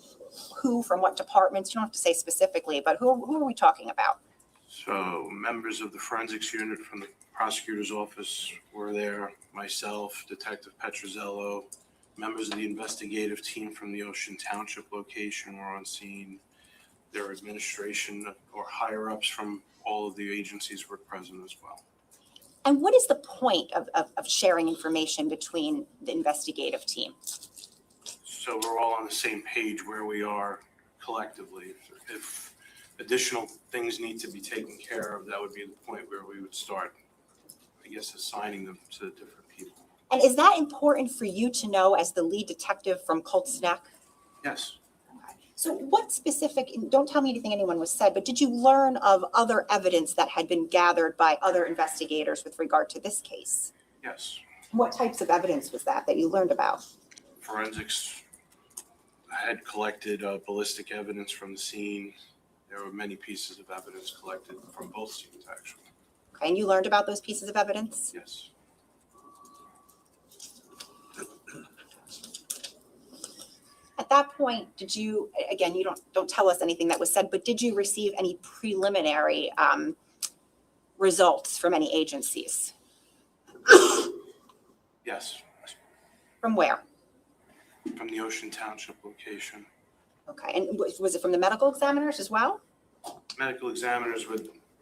who from what departments? You don't have to say specifically, but who are we talking about? So members of the forensics unit from the prosecutor's office were there, myself, Detective Petrozello, members of the investigative team from the Ocean Township location were on scene. Their administration or higher-ups from all of the agencies were present as well. And what is the point of sharing information between the investigative team? So we're all on the same page where we are collectively. If additional things need to be taken care of, that would be the point where we would start, I guess, assigning them to different people. And is that important for you to know as the lead detective from Colts Neck? Yes. So what specific, don't tell me anything anyone was said, but did you learn of other evidence that had been gathered by other investigators with regard to this case? Yes. What types of evidence was that you learned about? Forensics had collected ballistic evidence from the scene. There were many pieces of evidence collected from both scenes, actually. Okay, and you learned about those pieces of evidence? Yes. At that point, did you, again, you don't tell us anything that was said, but did you receive any preliminary results from any agencies? Yes. From where? From the Ocean Township location. Okay, and was it from the medical examiners as well? Medical examiners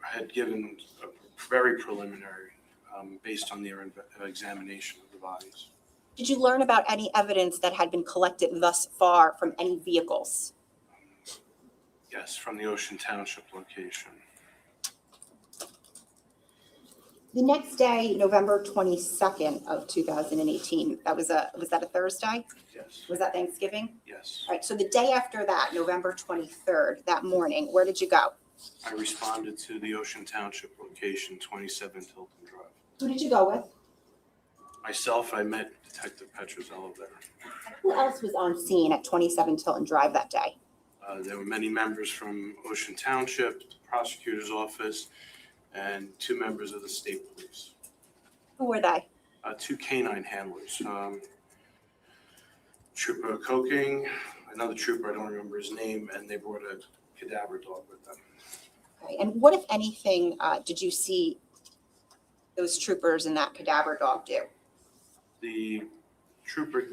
had given a very preliminary, based on their examination of the bodies. Did you learn about any evidence that had been collected thus far from any vehicles? Yes, from the Ocean Township location. The next day, November 22nd of 2018, was that a Thursday? Yes. Was that Thanksgiving? Yes. All right, so the day after that, November 23rd, that morning, where did you go? I responded to the Ocean Township location, 27 Tilton Drive. Who did you go with? Myself, I met Detective Petrozello there. And who else was on scene at 27 Tilton Drive that day? There were many members from Ocean Township, the prosecutor's office, and 2 members of the state police. Who were they? 2 canine handlers. Trooper Coking, another trooper, I don't remember his name, and they brought a cadaver dog with them. Okay, and what, if anything, did you see those troopers and that cadaver dog do? The trooper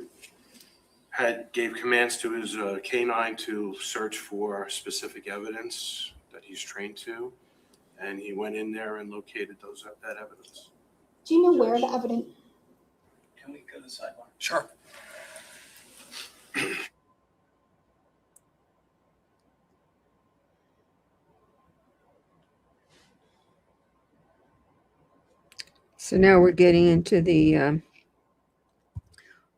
gave commands to his canine to search for specific evidence that he's trained to, and he went in there and located that evidence. Do you know where the evidence? Can we go to the sidebar? Sure. So now we're getting into the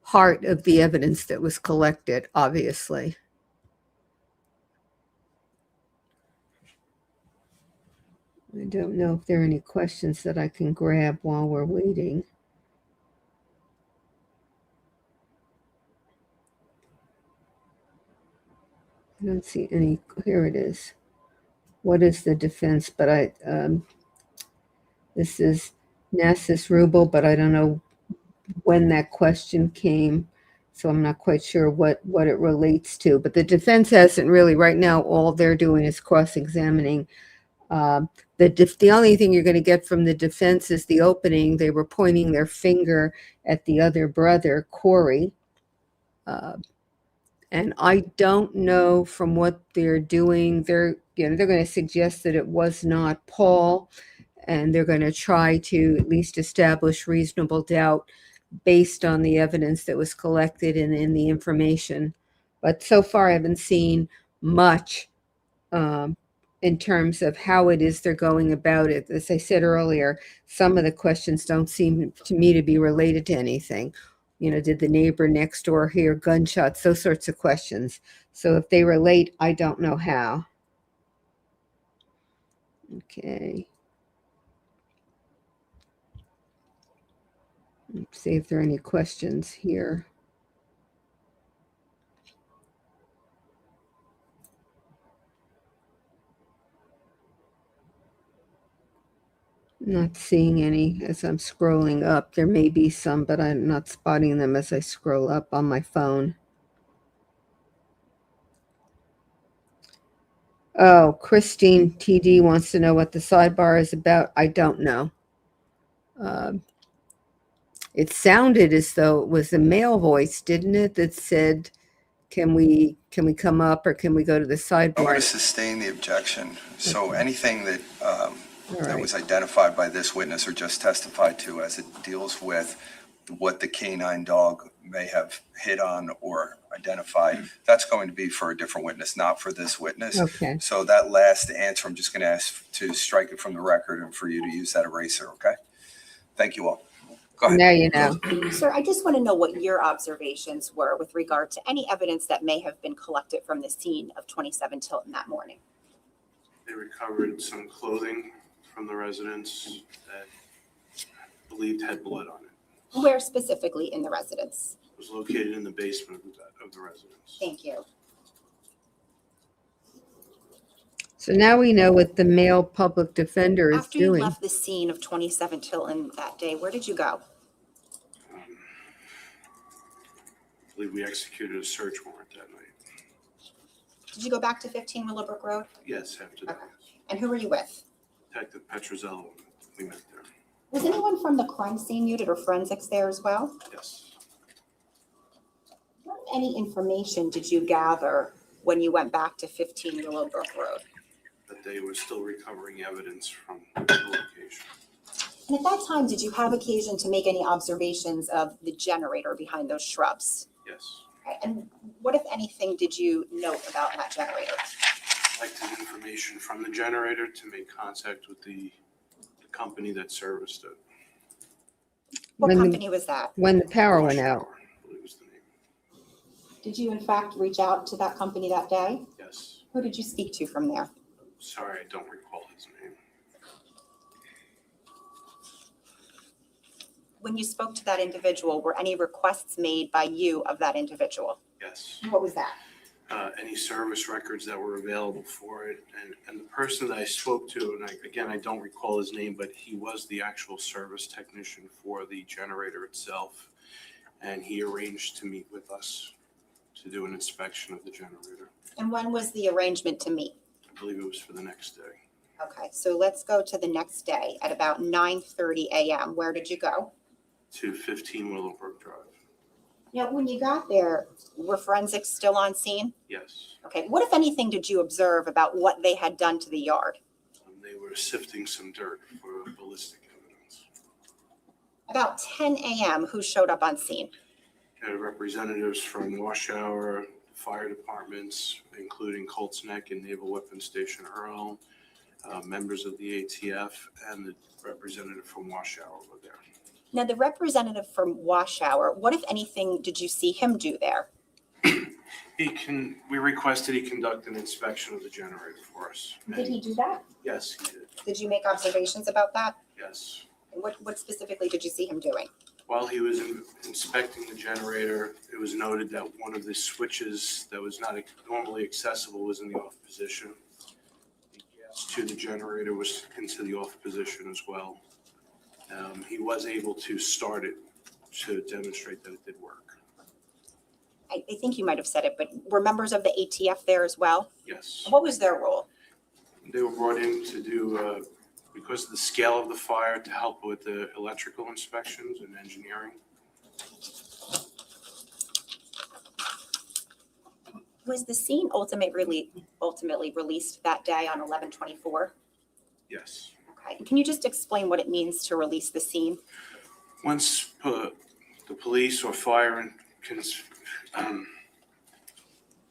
heart of the evidence that was collected, obviously. I don't know if there are any questions that I can grab while we're waiting. I don't see any. Here it is. What is the defense? But this is Nassus Rubel, but I don't know when that question came, so I'm not quite sure what it relates to. But the defense hasn't really, right now, all they're doing is cross-examining. The only thing you're going to get from the defense is the opening. They were pointing their finger at the other brother, Corey. And I don't know from what they're doing. They're going to suggest that it was not Paul, and they're going to try to at least establish reasonable doubt based on the evidence that was collected and in the information. But so far, I haven't seen much in terms of how it is they're going about it. As I said earlier, some of the questions don't seem to me to be related to anything. Did the neighbor next door hear gunshots? Those sorts of questions. So if they relate, I don't know how. Okay. Let's see if there are any questions here. Not seeing any as I'm scrolling up. There may be some, but I'm not spotting them as I scroll up on my phone. Oh, Christine TD wants to know what the sidebar is about. I don't know. It sounded as though it was a male voice, didn't it, that said, can we come up or can we go to the sidebar? I'm going to sustain the objection. So anything that that right. was identified by this witness or just testified to as it deals with what the canine dog may have hit on or identified, that's going to be for a different witness, not for this witness. Okay. So that last answer, I'm just going to ask to strike it from the record and for you to use that eraser, okay? Thank you all. Go ahead. Now you know. Sir, I just want to know what your observations were with regard to any evidence that may have been collected from the scene of 27 Tilton that morning. They recovered some clothing from the residence that believed had blood on it. Where specifically in the residence? It was located in the basement of the residence. Thank you. So now we know what the male public defender is After you doing. left the scene of 27 Tilton that day, where did you go? I believe we executed a search warrant that night. Did you go back to 15 Willowbrook Road? Yes, after that. Okay. And who were you with? Detective Petrozello, we met there. Was anyone from the crime scene unit or forensics there as well? Yes. any information did you gather when you went back to 15 Willowbrook Road? That they were still recovering evidence from the location. And at that time, did you have occasion to make any observations of the generator behind those shrubs? Yes. Okay, and what, if anything, did you note about that generator? I'd like the information from the generator to make contact with the company that serviced it. What When the- company was that? When the power went out. I believe was the name. Did you in fact reach out to that company that day? Yes. Who did you speak to from there? Sorry, I don't recall his name. When you spoke to that individual, were any requests made by you of that individual? Yes. What was that? Any service records that were available for it. And the person that I spoke to, and I don't recall his name, but he was the actual service technician for the generator itself. And he arranged to meet with us to do an inspection of the generator. And when was the arrangement to meet? I believe it was for the next day. Okay, so let's go to the next day at about 9:30 a.m. Where did you go? To 15 Willowbrook Drive. Now, when you got there, were forensics still on scene? Yes. Okay, what, if anything, did you observe about what they had done to the yard? They were sifting some dirt for ballistic evidence. About 10 a.m., who showed up on scene? Representatives from Washour, fire departments, including Colts Neck and Naval Weapons Station Earl, members of the ATF, and the representative from Washour were there. Now, the representative from Washour, what, if anything, did you see him do there? We requested he conduct an inspection of the generator for us. Did he do that? Yes, he did. Did you make observations about that? Yes. And what specifically did you see him doing? While he was inspecting the generator, it was noted that one of the switches that was not normally accessible was in the off position. The gas to the generator was into the off position as well. He was able to start it to demonstrate that it did work. I think you might have said it, but were members of the ATF there as well? Yes. What was their role? They were brought in to do, because of the scale of the fire, to help with the electrical inspections and engineering. Was the scene ultimately released that day on 11/24? Yes. Okay. And can you just explain what it means to release the scene? Once the police or fire can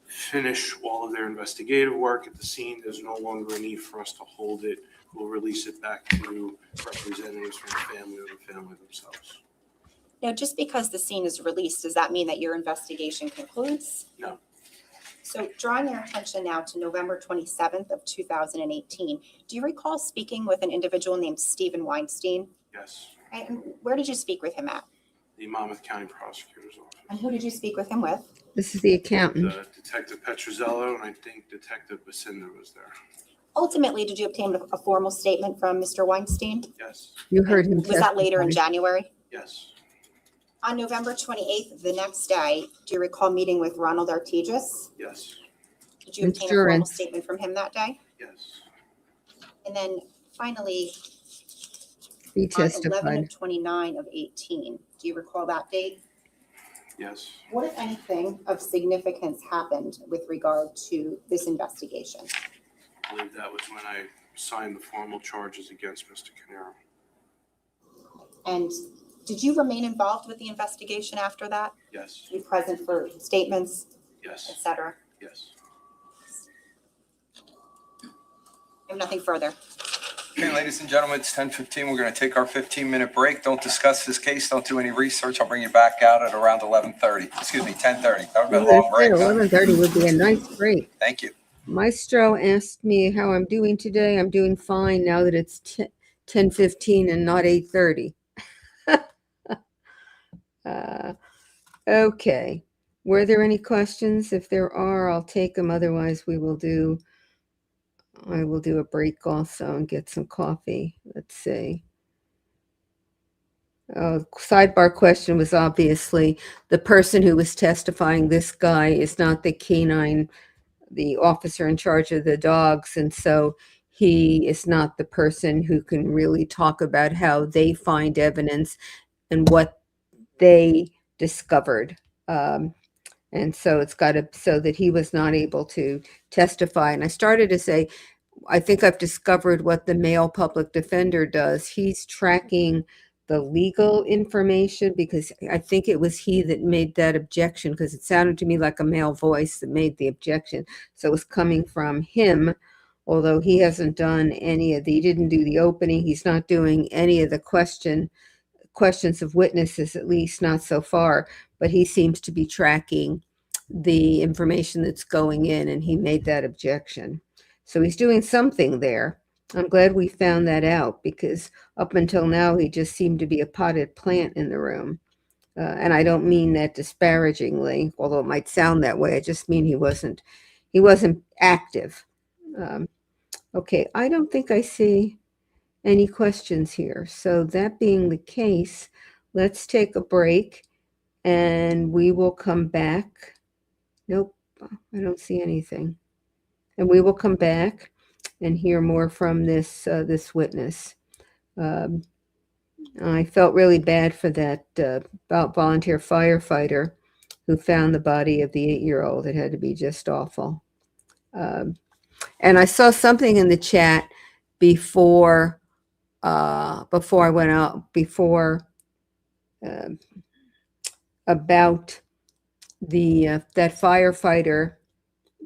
finish all of their investigative work at the scene, there's no longer a need for us to hold it. We'll release it back to representatives from the family or the family themselves. Now, just because the scene is released, does that mean that your investigation concludes? No. So drawing your attention now to November 27th of 2018, do you recall speaking with an individual named Stephen Weinstein? Yes. Right, and where did you speak with him at? The Monmouth County Prosecutor's Office. And who did you speak with him with? This is the accountant. Detective Petrozello and I think Detective Bacinda was there. Ultimately, did you obtain a formal statement from Mr. Weinstein? Yes. You heard him. Was that later in testify. January? Yes. On November 28th, the next day, do you recall meeting with Ronald Artigas? Yes. Did you obtain a formal Insurance. statement from him that day? Yes. And then finally, He on testified. 11/29 of 18, do you recall that date? Yes. What, if anything, of significance happened with regard to this investigation? I believe that was when I signed the formal charges against Mr. Caneiro. And did you remain involved with the investigation after that? Yes. Be present for statements, et Yes. cetera? Yes. I have nothing further. Okay, ladies and gentlemen, it's 10:15. We're going to take our 15-minute break. Don't discuss this case. Don't do any research. I'll bring you back out at around 11:30. Excuse me, 10:30. That would have been a long break. huh? 11:30 would be a nice break. Thank you. Maestro asked me how I'm doing today. I'm doing fine now that it's 10:15 and not 8:30. Okay. Were there any questions? If there are, I'll take them. Otherwise, I will do a break also and get some coffee. Let's see. Sidebar question was obviously the person who was testifying. This guy is not the canine, the officer in charge of the dogs. And so he is not the person who can really talk about how they find evidence and what they discovered. And so it's got to, so that he was not able to testify. And I started to say, I think I've discovered what the male public defender does. He's tracking the legal information, because I think it was he that made that objection, because it sounded to me like a male voice that made the objection. So it was coming from him, although he hasn't done any of the, he didn't do the opening. He's not doing any of the questions of witnesses, at least not so far, but he seems to be tracking the information that's going in, and he made that objection. So he's doing something there. I'm glad we found that out, because up until now, he just seemed to be a potted plant in the room. And I don't mean that disparagingly, although it might sound that way. I just mean he wasn't active. Okay, I don't think I see any questions here. So that being the case, let's take a break and we will come back. Nope, I don't see anything. And we will come back and hear more from this witness. I felt really bad for that volunteer firefighter who found the body of the 8-year-old. It had to be just awful. And I saw something in the chat before I went out, about that firefighter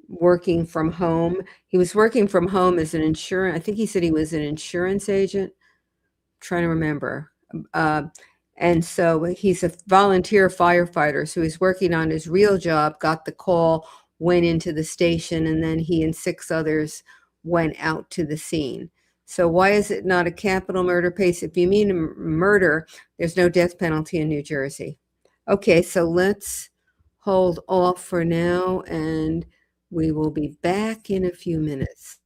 working from home. He was working from home as an insurance, I think he said he was an insurance agent. I'm trying to remember. And so he's a volunteer firefighter. So he's working on his real job, got the call, went into the station, and then he and 6 others went out to the scene. So why is it not a capital murder case? If you mean a murder, there's no death penalty in New Jersey. Okay, so let's hold off for now, and we will be back in a few minutes.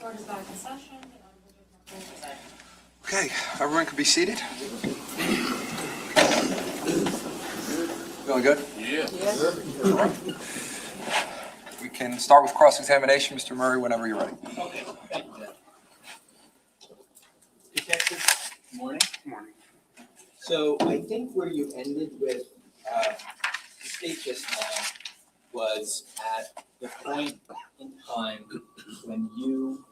Court is back in session. Okay, everyone can be seated. Feeling good? Yeah. All right. We can start with cross-examination, Mr. Murray, whenever you're ready. Okay, thank you, Jeff. Detective, good morning. Good morning. So I think where you ended with the state just now was at the point in time when you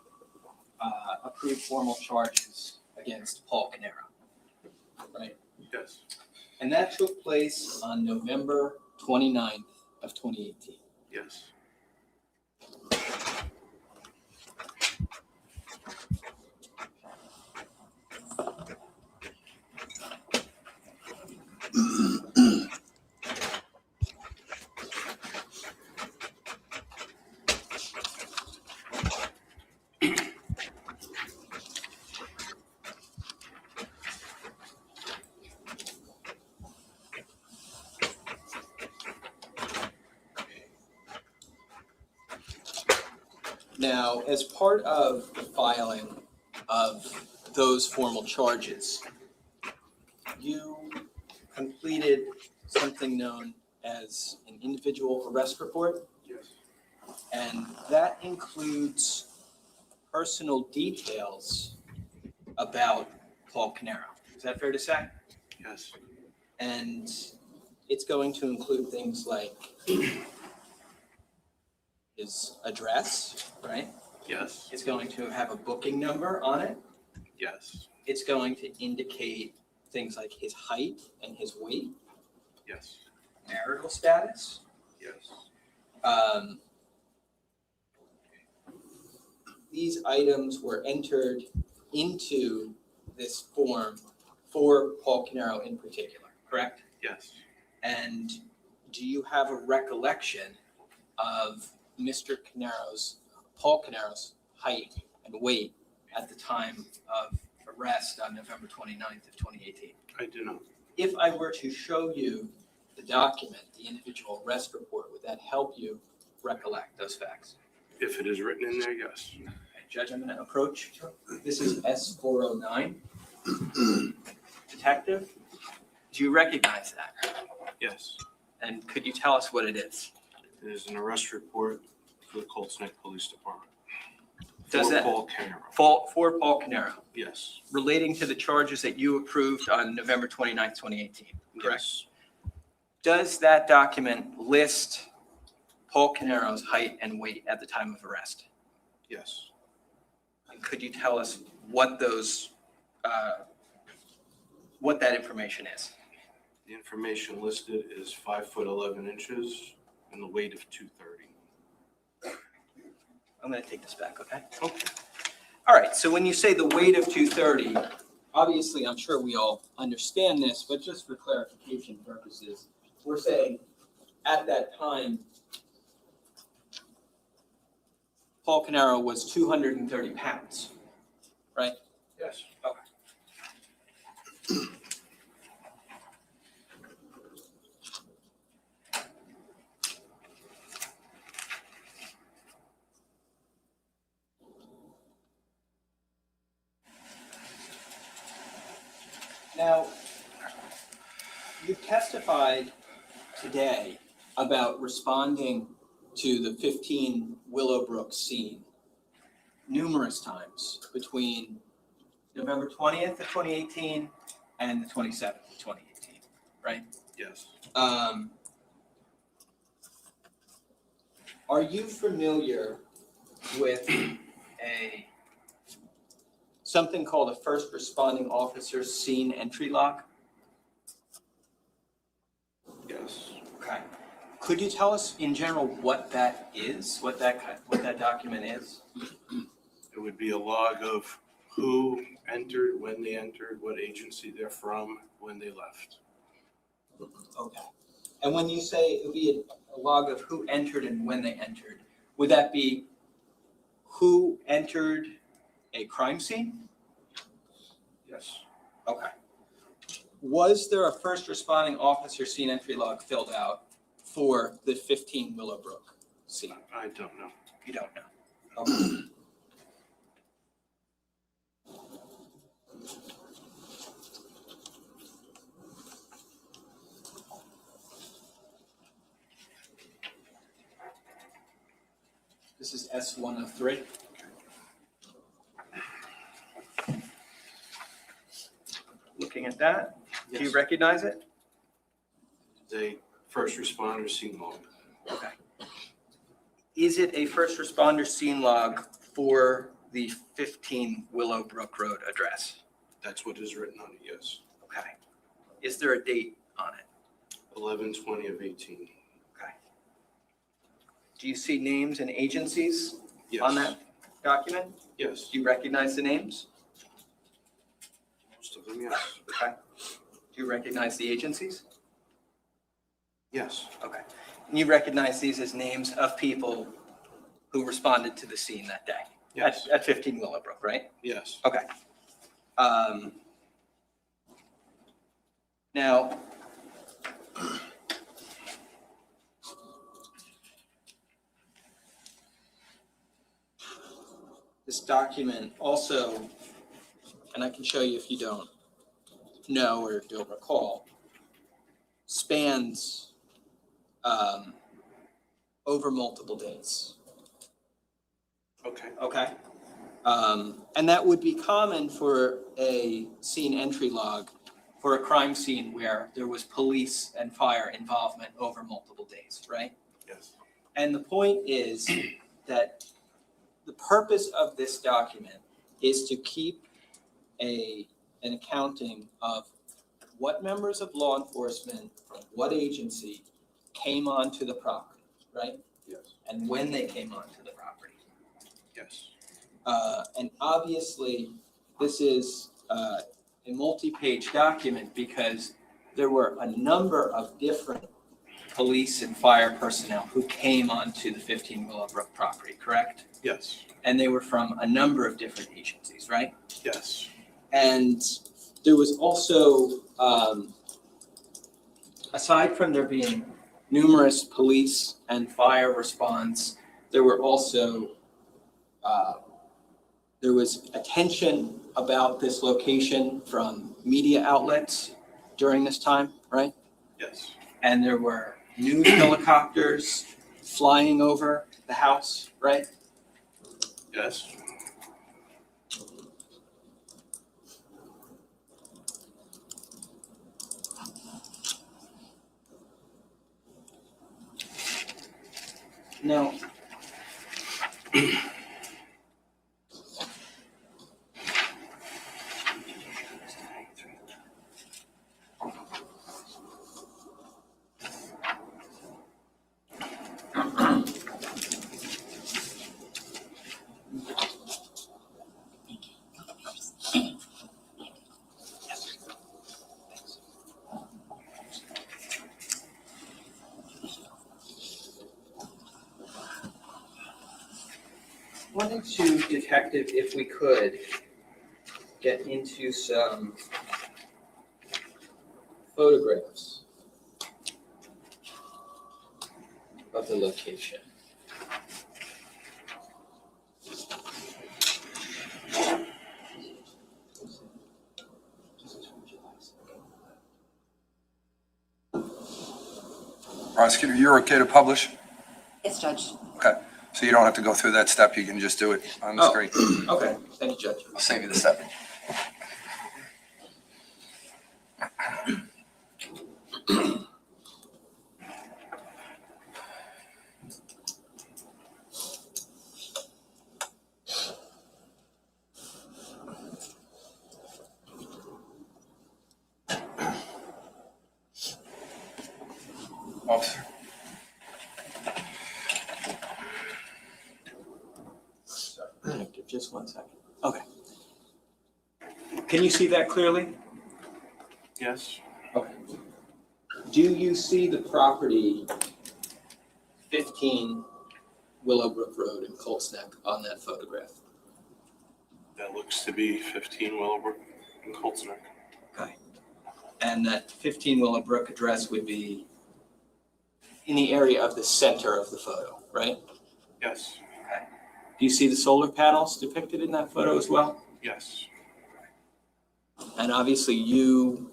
approved formal charges against Paul Caneiro, right? Yes. And that took place on November 29th of 2018. Yes. Now, as part of the filing of those formal charges, you completed something known as an individual arrest report, Yes. and that includes personal details about Paul Caneiro. Is that fair to say? Yes. And it's going to include things like his address, right? Yes. It's going to have a booking number on it. Yes. It's going to indicate things like his height and his weight, Yes. marital status. Yes. These items were entered into this form for Paul Caneiro in particular, correct? Yes. And do you have a recollection of Paul Caneiro's height and weight at the time of arrest on November 29th of 2018? I do not. If I were to show you the document, the individual arrest report, would that help you recollect those facts? If it is written in there, yes. Judge, I'm going to approach. This is S409. Detective, do you recognize that? Yes. And could you tell us what it is? It is an arrest report for the Colts Neck Police Department. Does For that- Paul Caneiro. For Paul Caneiro, Yes. relating to the charges that you approved on November 29th, 2018, correct? Yes. Does that document list Paul Caneiro's height and weight at the time of arrest? Yes. And could you tell us what that information is? The information listed is 5'11" and the weight of 230. I'm going to take this back, okay? Okay. All right, so when you say the weight of 230, obviously, I'm sure we all understand this, but just for clarification purposes, we're saying at that time, Paul Caneiro was 230 pounds, right? Yes. Okay. Now, you testified today about responding to the 15 Willowbrook scene numerous times between November 20th of 2018 and the 27th of 2018, right? Yes. Are you familiar with something called a first responding officer's scene entry log? Yes. Okay. Could you tell us in general what that is, what that document is? It would be a log of who entered, when they entered, what agency they're from, when they left. Okay. And when you say it would be a log of who entered and when they entered, would that be who entered a crime scene? Yes. Okay. Was there a first responding officer scene entry log filled out for the 15 Willowbrook scene? I don't know. You don't know. Okay. This is S103. Looking at that, do you Yes. recognize it? It's a first responder scene log. Okay. Is it a first responder scene log for the 15 Willowbrook Road address? That's what is written on it, yes. Okay. Is there a date on it? 11/20/18. Okay. Do you see names and agencies Yes. on that document? Yes. Do you recognize the names? Most of them, yes. Okay. Do you recognize the agencies? Yes. Okay. And you recognize these as names of people who responded to the scene that day? Yes. At 15 Willowbrook, right? Yes. Okay. Now, this document also, and I can show you if you don't know or don't recall, spans over multiple days. Okay. Okay. And that would be common for a scene entry log for a crime scene where there was police and fire involvement over multiple days, right? Yes. And the point is that the purpose of this document is to keep an accounting of what members of law enforcement from what agency came onto the property, right? Yes. And when they came onto the property. Yes. And obviously, this is a multi-page document because there were a number of different police and fire personnel who came onto the 15 Willowbrook property, correct? Yes. And they were from a number of different agencies, right? Yes. And there was also, aside from there being numerous police and fire response, there were also there was attention about this location from media outlets during this time, right? Yes. And there were news helicopters flying over the house, right? Yes. Now, wanted to, Detective, if we could, get into some photographs of the location. Prosecutor, you're okay to publish? Yes, Judge. Okay, so you don't have to go through that step, you can just do it on the Oh. screen. Okay, thank you, Judge. I'll save you the step. Officer. Just 1 second. Okay. Can you see that clearly? Yes. Okay. Do you see the property 15 Willowbrook Road in Colts Neck on that photograph? That looks to be 15 Willowbrook in Colts Neck. Okay. And that 15 Willowbrook address would be in the area of the center of the photo, right? Yes. Okay. Do you see the solar panels depicted in that photo as well? Yes. And obviously you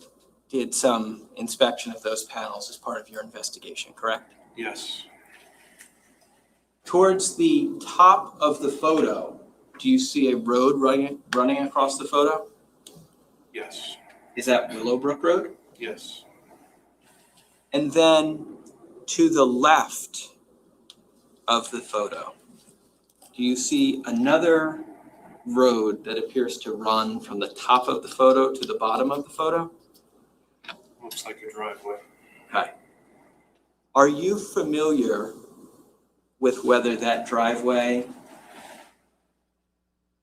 did some inspection of those panels as part of your investigation, correct? Yes. Towards the top of the photo, do you see a road running across the photo? Yes, Is that Willowbrook Road? yes, And then to the left of the photo, do you see another road that appears to run from the top of the photo to the bottom of the photo? looks like a driveway. Okay. Are you familiar with whether that driveway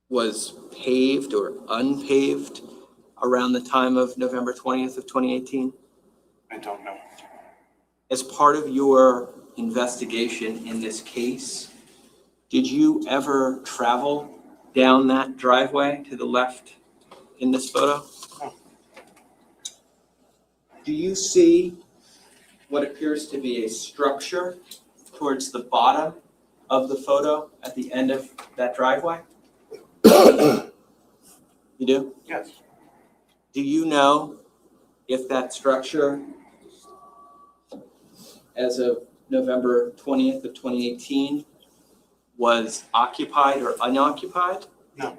was paved or unpaved around the time of November 20th of 2018? I don't know. As part of your investigation in this case, did you ever travel down that driveway to the left in this photo? No. Do you see what appears to be a structure towards the bottom of the photo at the end of that driveway? You do? Yes, Do you know if that structure, as of November 20th of 2018, was occupied or unoccupied? no,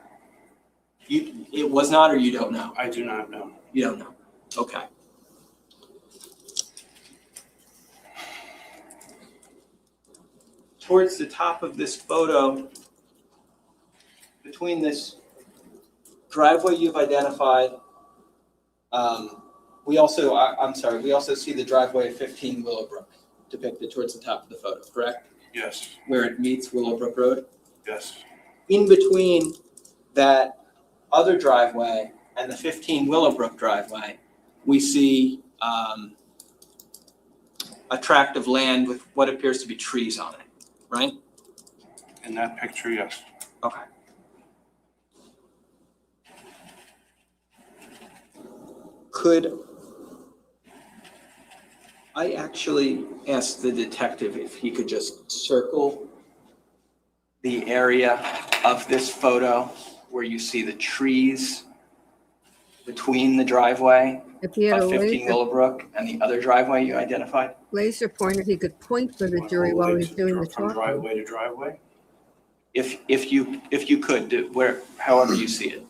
It was not, or you don't know? I do not know. You don't know. Okay. Towards the top of this photo, between this driveway you've identified, we also see the driveway of 15 Willowbrook depicted towards the top of the photo, correct? Yes, Where it meets Willowbrook Road. yes, In between that other driveway and the 15 Willowbrook driveway, we see a tract of land with what appears to be trees on it, right? in that picture, yes. Okay. Could I actually ask the detective if he could just circle the area of this photo where you see the trees between the driveway If he had a of 15 Willowbrook and the other driveway you identified? laser pointer, he could point for the jury while he's doing the From talking. driveway to driveway? If you could, however you see it.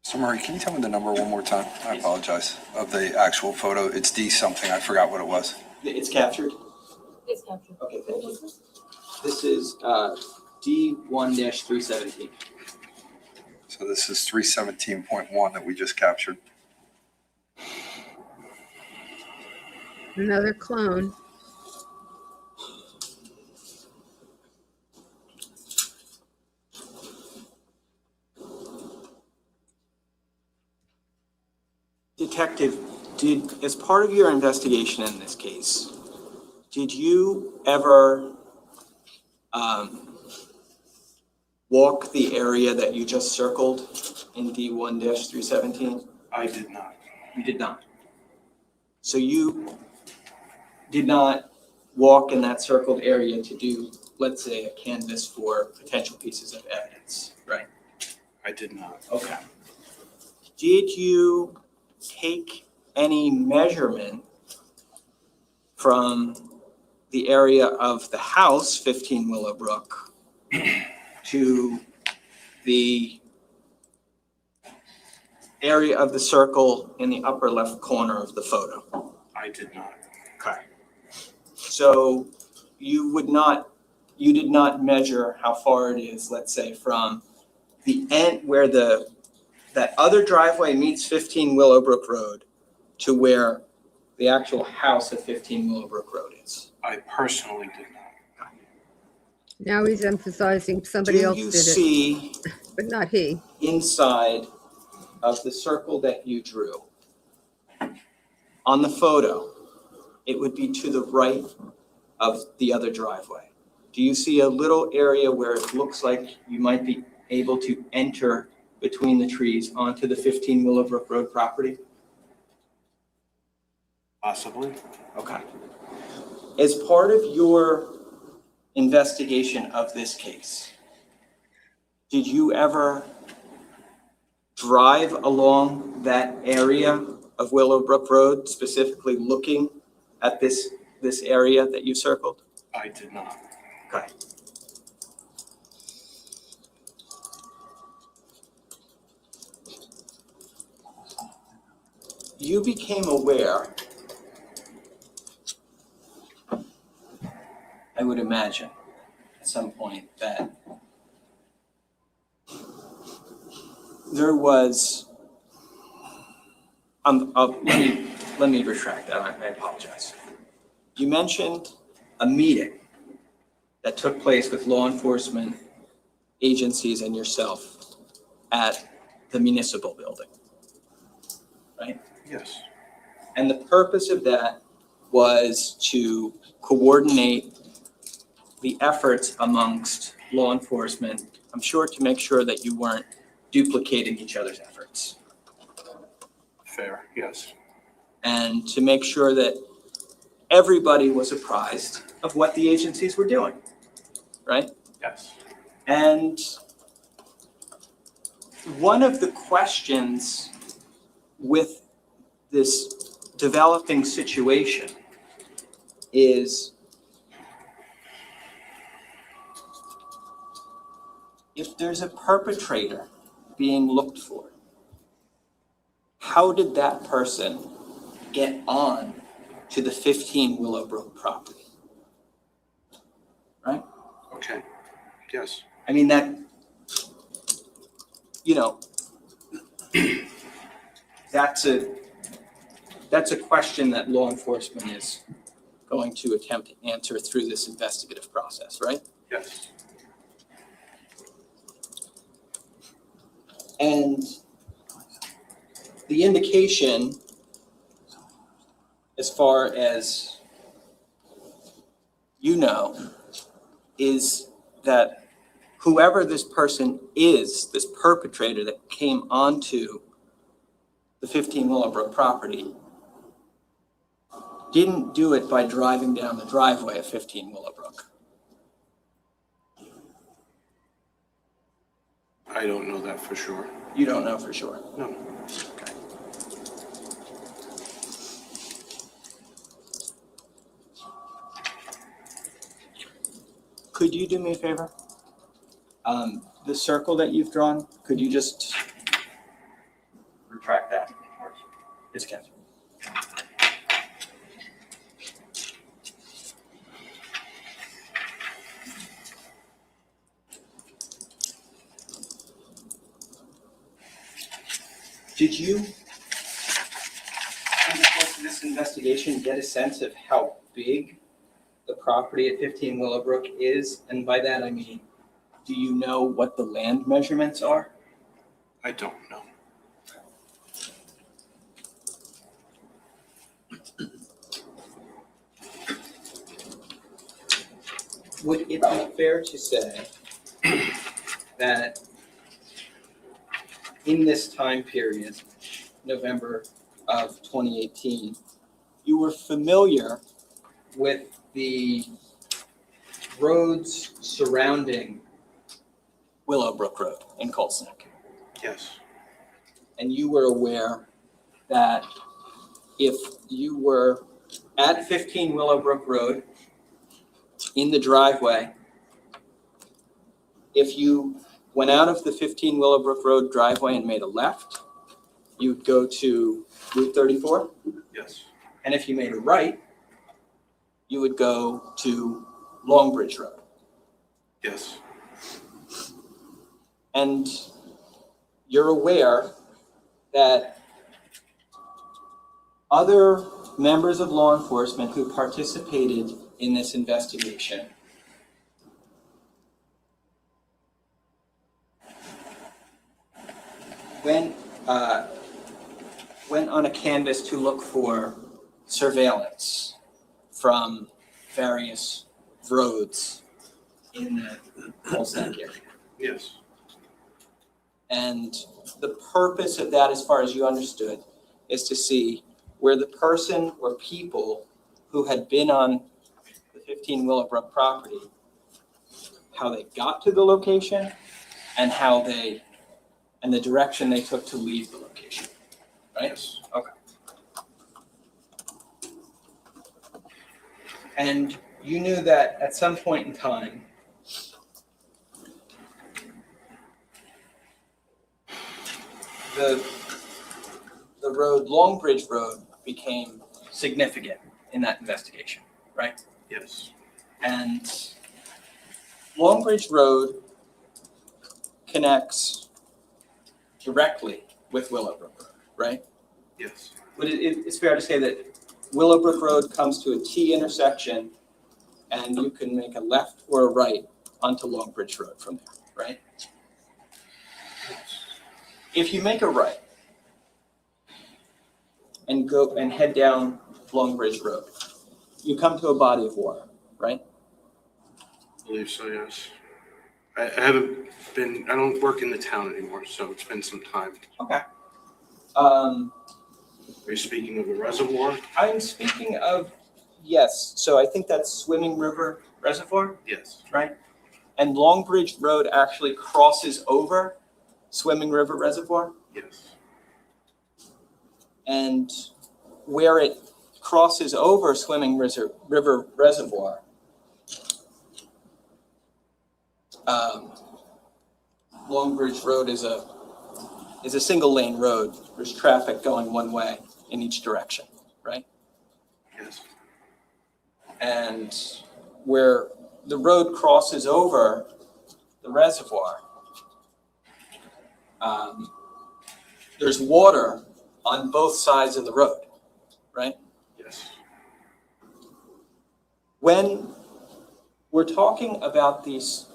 So Murray, can you tell me the number one more time? I apologize, of the actual photo. It's D something. I forgot what it was. It's captured? It's captured. Okay, thank you. This is D1-317. So this is 317.1 that we just captured. Another clone. Detective, as part of your investigation in this case, did you ever walk the area that you just circled in D1-317? I did not. You did not. So you did not walk in that circled area to do, let's say, a canvass for potential pieces of evidence, right? I did not. Okay. Did you take any measurement from the area of the house, 15 Willowbrook, to the area of the circle in the upper left corner of the photo? I did not. Okay. So you did not measure how far it is, let's say, from the end where that other driveway meets 15 Willowbrook Road to where the actual house at 15 Willowbrook Road is? I personally did not. Now he's emphasizing somebody else Do you did it, see but not he. inside of the circle that you drew on the photo? It would be to the right of the other driveway. Do you see a little area where it looks like you might be able to enter between the trees onto the 15 Willowbrook Road property? Possibly. Okay. As part of your investigation of this case, did you ever drive along that area of Willowbrook Road, specifically looking at this area that you circled? I did not. Okay. You became aware, I would imagine, at some point that there was, let me retract that, I apologize. You mentioned a meeting that took place with law enforcement agencies and yourself at the municipal building, right? Yes. And the purpose of that was to coordinate the efforts amongst law enforcement, I'm sure to make sure that you weren't duplicating each other's efforts. Fair, yes. And to make sure that everybody was apprised of what the agencies were doing, right? Yes. And one of the questions with this developing situation is, if there's a perpetrator being looked for, how did that person get on to the 15 Willowbrook property? Right? Okay, yes. I mean, that, you know, that's a question that law enforcement is going to attempt to answer through this investigative process, right? Yes. And the indication, as far as you know, is that whoever this person is, this perpetrator that came onto the 15 Willowbrook property, didn't do it by driving down the driveway of 15 Willowbrook. I don't know that for sure. You don't know for sure? No. Okay. Could you do me a favor? The circle that you've drawn, could you just retract that? It's canceled. Did you, in the course of this investigation, get a sense of how big the property at 15 Willowbrook is? And by that I mean, do you know what the land measurements are? I don't know. Would it be fair to say that in this time period, November of 2018, you were familiar with the roads surrounding Willowbrook Road in Colts Neck? Yes. And you were aware that if you were at 15 Willowbrook Road in the driveway, if you went out of the 15 Willowbrook Road driveway and made a left, you'd go to Route 34. Yes. And if you made a right, you would go to Longbridge Road. Yes. And you're aware that other members of law enforcement who participated in this investigation went on a canvas to look for surveillance from various roads in the Colts-Neck area. Yes. And the purpose of that, as far as you understood, is to see where the person or people who had been on 15 Willowbrook property, how they got to the location and and the direction they took to leave the location, right? Yes. Okay. And you knew that at some point in time, the road, Longbridge Road, became significant in that investigation, right? Yes. And Longbridge Road connects directly with Willowbrook Road, right? Yes. But it's fair to say that Willowbrook Road comes to a T intersection and you can make a left or a right onto Longbridge Road from there, right? If you make a right and go and head down Longbridge Road, you come to a body of water, right? I believe so, yes. I don't work in the town anymore, so it's been some time. Okay. Are you speaking of a reservoir? I'm speaking of, yes, so I think that's Swimming River Reservoir, Yes. right? And Longbridge Road actually crosses over Swimming River Reservoir. Yes. And where it crosses over Swimming River Reservoir, Longbridge Road is a single lane road. There's traffic going one way in each direction, right? Yes. And where the road crosses over the reservoir, there's water on both sides of the road, right? Yes. When we're talking about these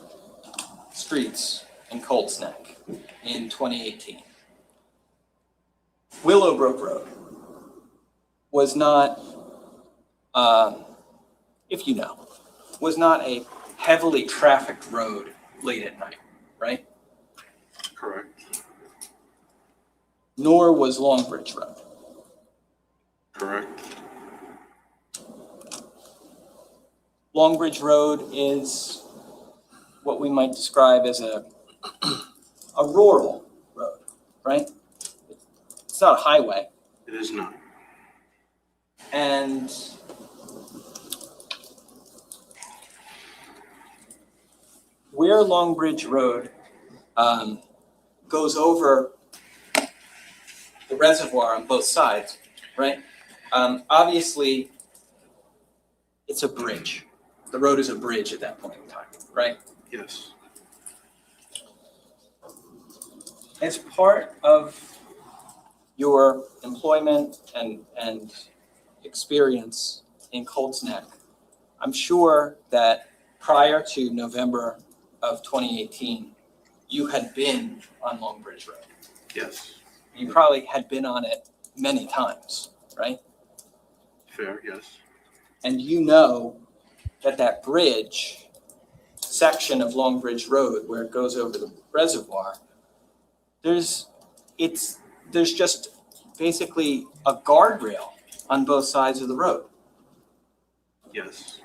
streets in Colts Neck in 2018, Willowbrook Road was not, if you know, was not a heavily trafficked road late at night, right? Correct. Nor was Longbridge Road. Correct. Longbridge Road is what we might describe as a rural road, right? It's not a highway. It is not. And where Longbridge Road goes over the reservoir on both sides, right? Obviously, it's a bridge. The road is a bridge at that point in time, right? Yes. As part of your employment and experience in Colts Neck, I'm sure that prior to November of 2018, you had been on Longbridge Road. Yes. You probably had been on it many times, right? Fair, yes. And you know that bridge section of Longbridge Road where it goes over the reservoir, there's just basically a guardrail on both sides of the road. Yes.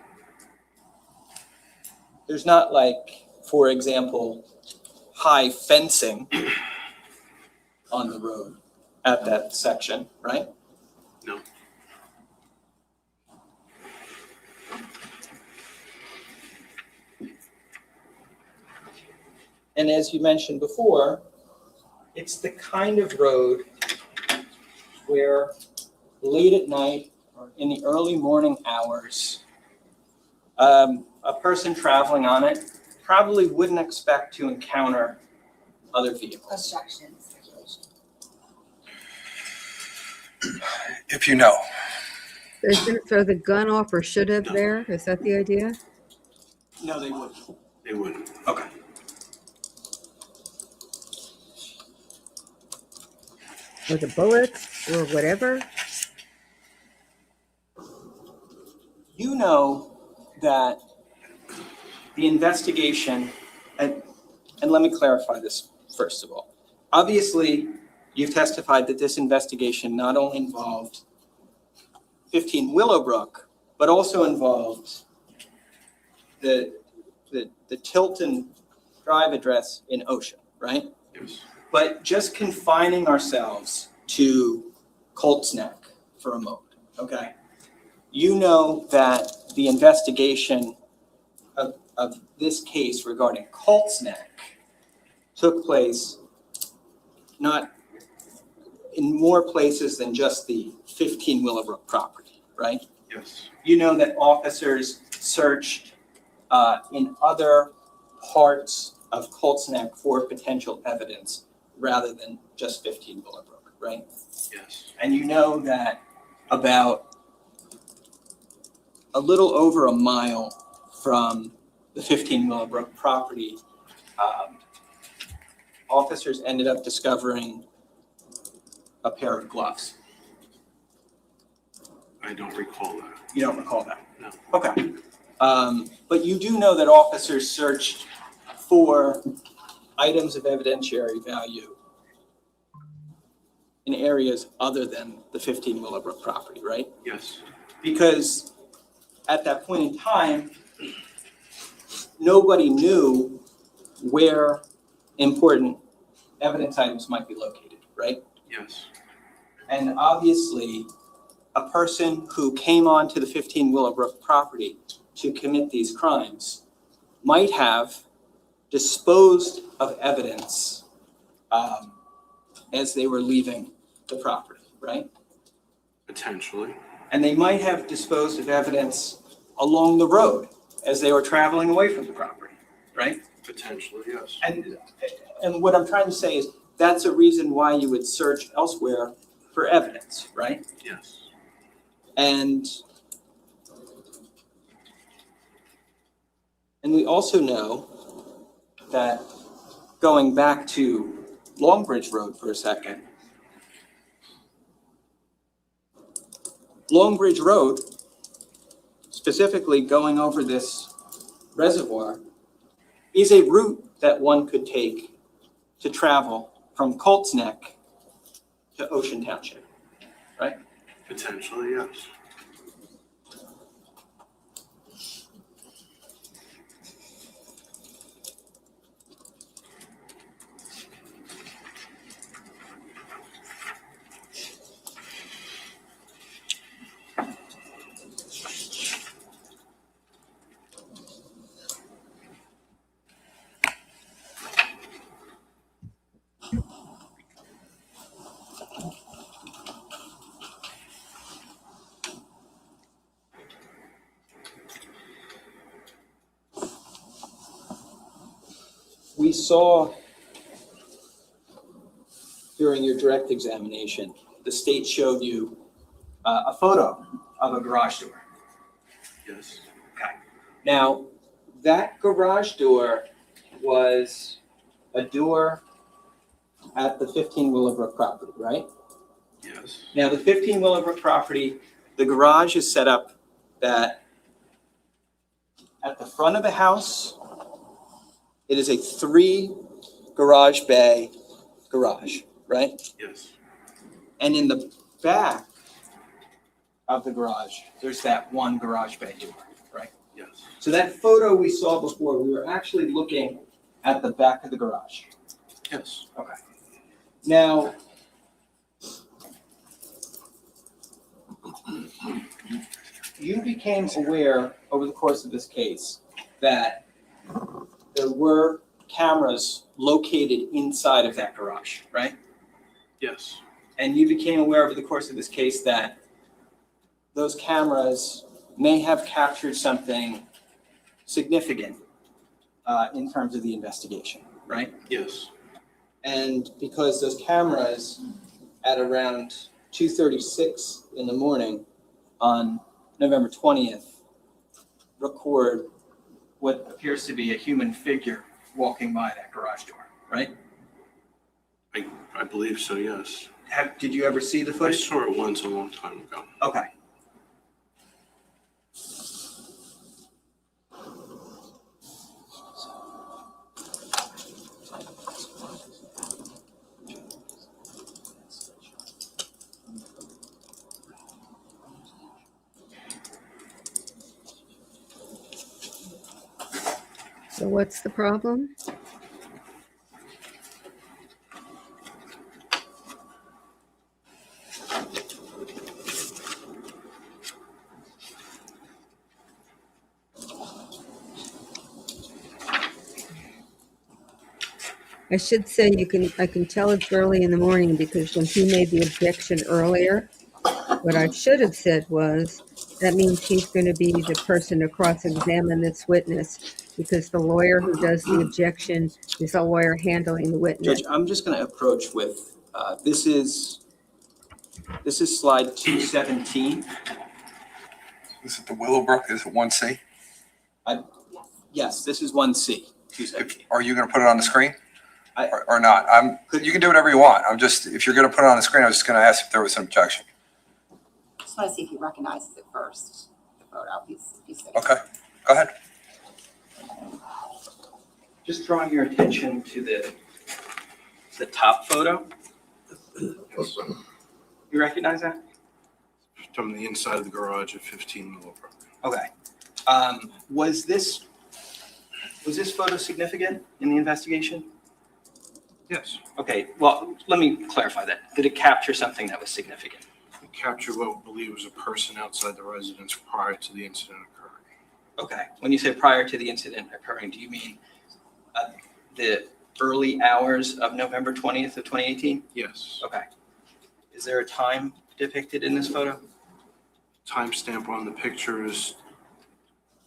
There's not like, for example, high fencing on the road at that section, right? No. And as you mentioned before, it's the kind of road where late at night or in the early morning hours, a person traveling on it probably wouldn't expect to encounter other vehicles. Objections. If you know. They're going to throw the gun off or should have there? Is that the idea? No, they wouldn't. They wouldn't. Okay. Or the bullets or whatever? You know that the investigation, and let me clarify this first of all. Obviously, you've testified that this investigation not only involved 15 Willowbrook, but also involved the Tilton Drive address in Ocean, right? Yes. But just confining ourselves to Colts Neck for a moment, okay? You know that the investigation of this case regarding Colts Neck took place not in more places than just the 15 Willowbrook property, right? Yes. You know that officers searched in other parts of Colts Neck for potential evidence rather than just 15 Willowbrook, right? Yes. And you know that about a little over a mile from the 15 Willowbrook property, officers ended up discovering a pair of gloves. I don't recall that. You don't recall that? No. Okay. But you do know that officers searched for items of evidentiary value in areas other than the 15 Willowbrook property, right? Yes. Because at that point in time, nobody knew where important evidence items might be located, right? Yes. And obviously, a person who came onto the 15 Willowbrook property to commit these crimes might have disposed of evidence as they were leaving the property, right? Potentially. And they might have disposed of evidence along the road as they were traveling away from the property, right? Potentially, yes. And what I'm trying to say is that's a reason why you would search elsewhere for evidence, right? Yes. And we also know that going back to Longbridge Road for a second, Longbridge Road, specifically going over this reservoir, is a route that one could take to travel from Colts Neck to Ocean Township, right? Potentially, yes. We saw during your direct examination, the state showed you a photo of a garage door. Yes. Okay. Now, that garage door was a door at the 15 Willowbrook property, right? Yes. Now, the 15 Willowbrook property, the garage is set up that at the front of the house, it is a 3 garage bay garage, right? Yes. And in the back of the garage, there's that 1 garage bay door, right? Yes. So that photo we saw before, we were actually looking at the back of the garage. Yes. Okay. Now, you became aware over the course of this case that there were cameras located inside of that garage, right? Yes. And you became aware over the course of this case that those cameras may have captured something significant in terms of the investigation, right? Yes. And because those cameras at around 2:36 in the morning on November 20th record what appears to be a human figure walking by that garage door, right? I believe so, yes. Did you ever see the I footage? saw it once a long time ago. Okay. So what's the problem? I should say I can tell it's early in the morning because when he made the objection earlier, what I should have said was, that means he's going to be the person to cross-examine this witness because the lawyer who does the objection is the lawyer handling the witness. Judge, I'm just going to approach with, this is slide 217. Is it the Willowbrook? Is it 1C? Yes, this is 1C, 217. Are you going to put it on the screen or not? You can do whatever you want. If you're going to put it on the screen, I was just going to ask if there was an objection. I just want to see if he recognizes it first, the photo. He's Okay, go ahead. Just drawing your attention to the top photo. You recognize that? From the inside of the garage at 15 Willowbrook. Okay. Was this photo significant in the investigation? Yes. Okay, well, let me clarify that. Did it capture something that was significant? It captured what we believe was a person outside the residence prior to the incident occurring. Okay, when you say prior to the incident occurring, do you mean the early hours of November 20th of 2018? Yes. Okay. Is there a time depicted in this photo? Timestamp on the picture is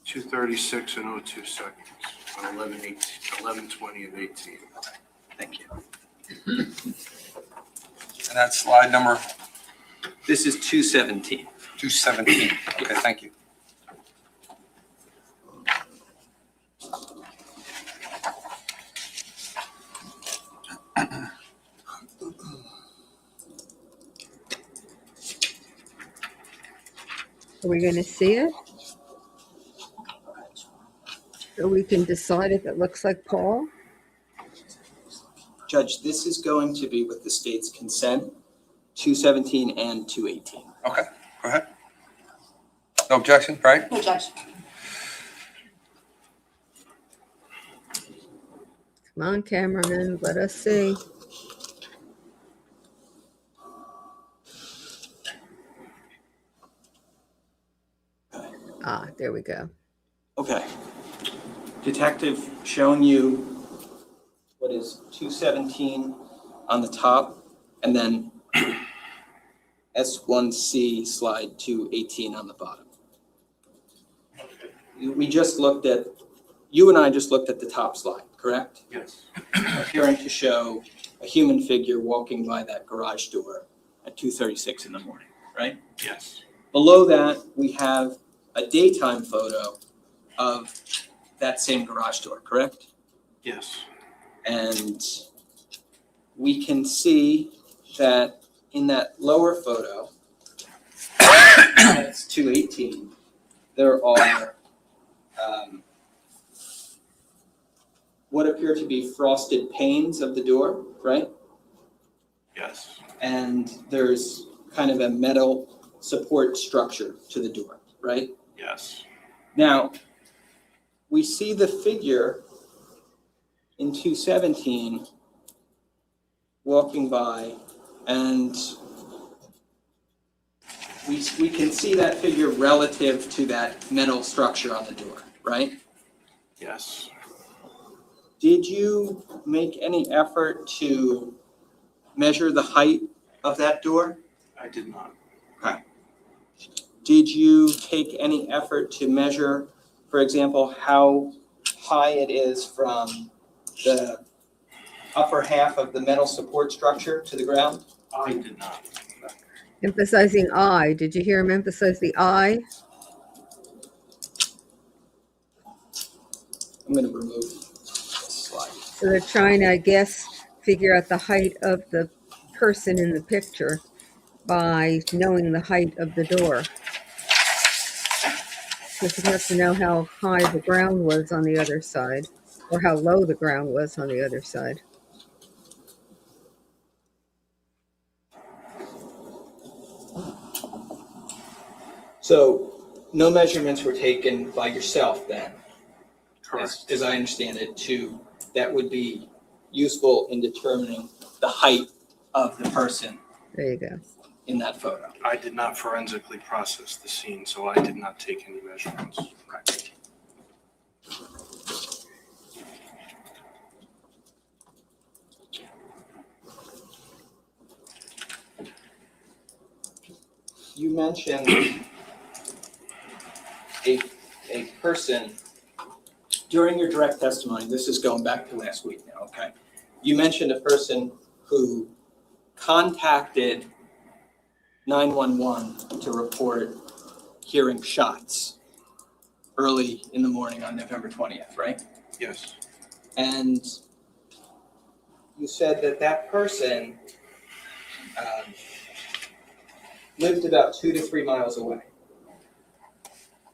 2:36 and 02 seconds on 11:20 of 18. Okay, thank you. And that's slide number This is 217. 217. Okay, thank you. Are we going to see it? So we can decide if it looks like Paul? Judge, this is going to be with the state's consent, 217 and 218. Okay, go ahead. No objection, right? No, Judge. Come on, cameraman, let us see. Ah, there we go. Okay. Detective showing you what is 217 on the top and then S1C slide 218 on the bottom. We just looked at, you and I just looked at the top slide, correct? Yes. Appearing to show a human figure walking by that garage door at 2:36 in the morning, right? Yes. Below that, we have a daytime photo of that same garage door, correct? Yes. And we can see that in that lower photo, that's 218, there are what appear to be frosted panes of the door, right? Yes. And there's kind of a metal support structure to the door, right? Yes. Now, we see the figure in 217 walking by, and we can see that figure relative to that metal structure on the door, right? Yes. Did you make any effort to measure the height of that door? I did not. Okay. Did you take any effort to measure, for example, how high it is from the upper half of the metal support structure to the ground? I did not. Emphasizing I. Did you hear him emphasize the I? I'm going to remove this slide. So they're trying to, I guess, figure out the height of the person in the picture by knowing the height of the door. Because you have to know how high the ground was on the other side, or how low the ground was on the other side. So no measurements were taken by yourself then? as I understand it, that would be useful in determining the height of the person There you go. in that photo. I did not forensically process the scene, so I did not take any measurements. You mentioned a person during your direct testimony. This is going back to last week now, okay? You mentioned a person who contacted 911 to report hearing shots early in the morning on November 20th, right? Yes. And you said that person lived about 2 to 3 miles away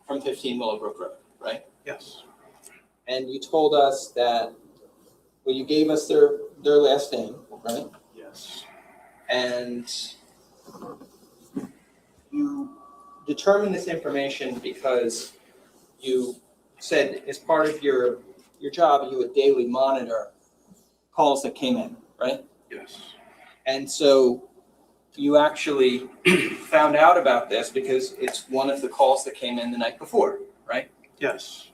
from 15 Willowbrook Road, right? Yes. And you told us that, well, you gave us their last name, right? Yes. And you determined this information because you said as part of your job, you would daily monitor calls that came in, right? Yes. And so you actually found out about this because it's one of the calls that came in the night before, right? Yes.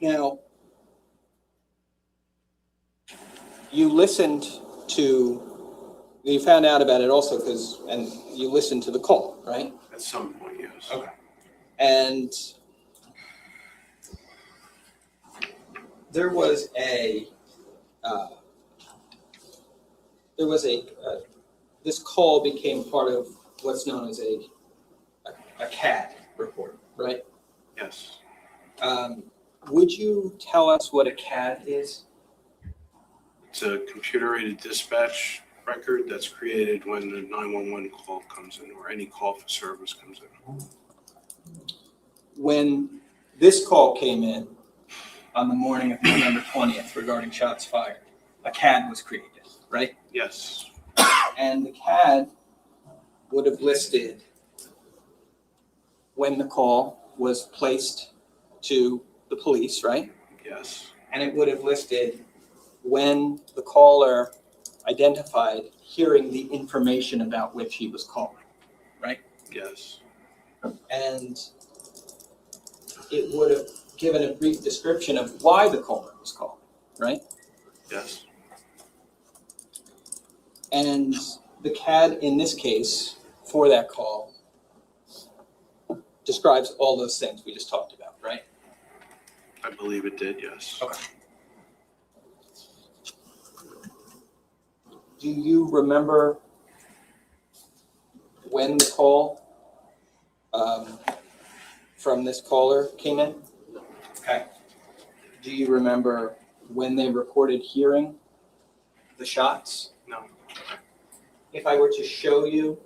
Now, you found out about it also and you listened to the call, right? At some point, yes. Okay. And there was this call became part of what's known as a CAD report, right? Yes. Would you tell us what a CAD is? It's a computer-aided dispatch record that's created when the 911 call comes in or any call for service comes in. When this call came in on the morning of November 20th regarding shots fired, a CAD was created, right? Yes. And the CAD would have listed when the call was placed to the police, right? Yes. And it would have listed when the caller identified hearing the information about which he was calling, right? Yes. And it would have given a brief description of why the caller was calling, right? Yes. And the CAD in this case for that call describes all those things we just talked about, right? I believe it did, yes. Okay. Do you remember when the call from this caller came in? Okay. Do you remember when they reported hearing the shots? No. If I were to show you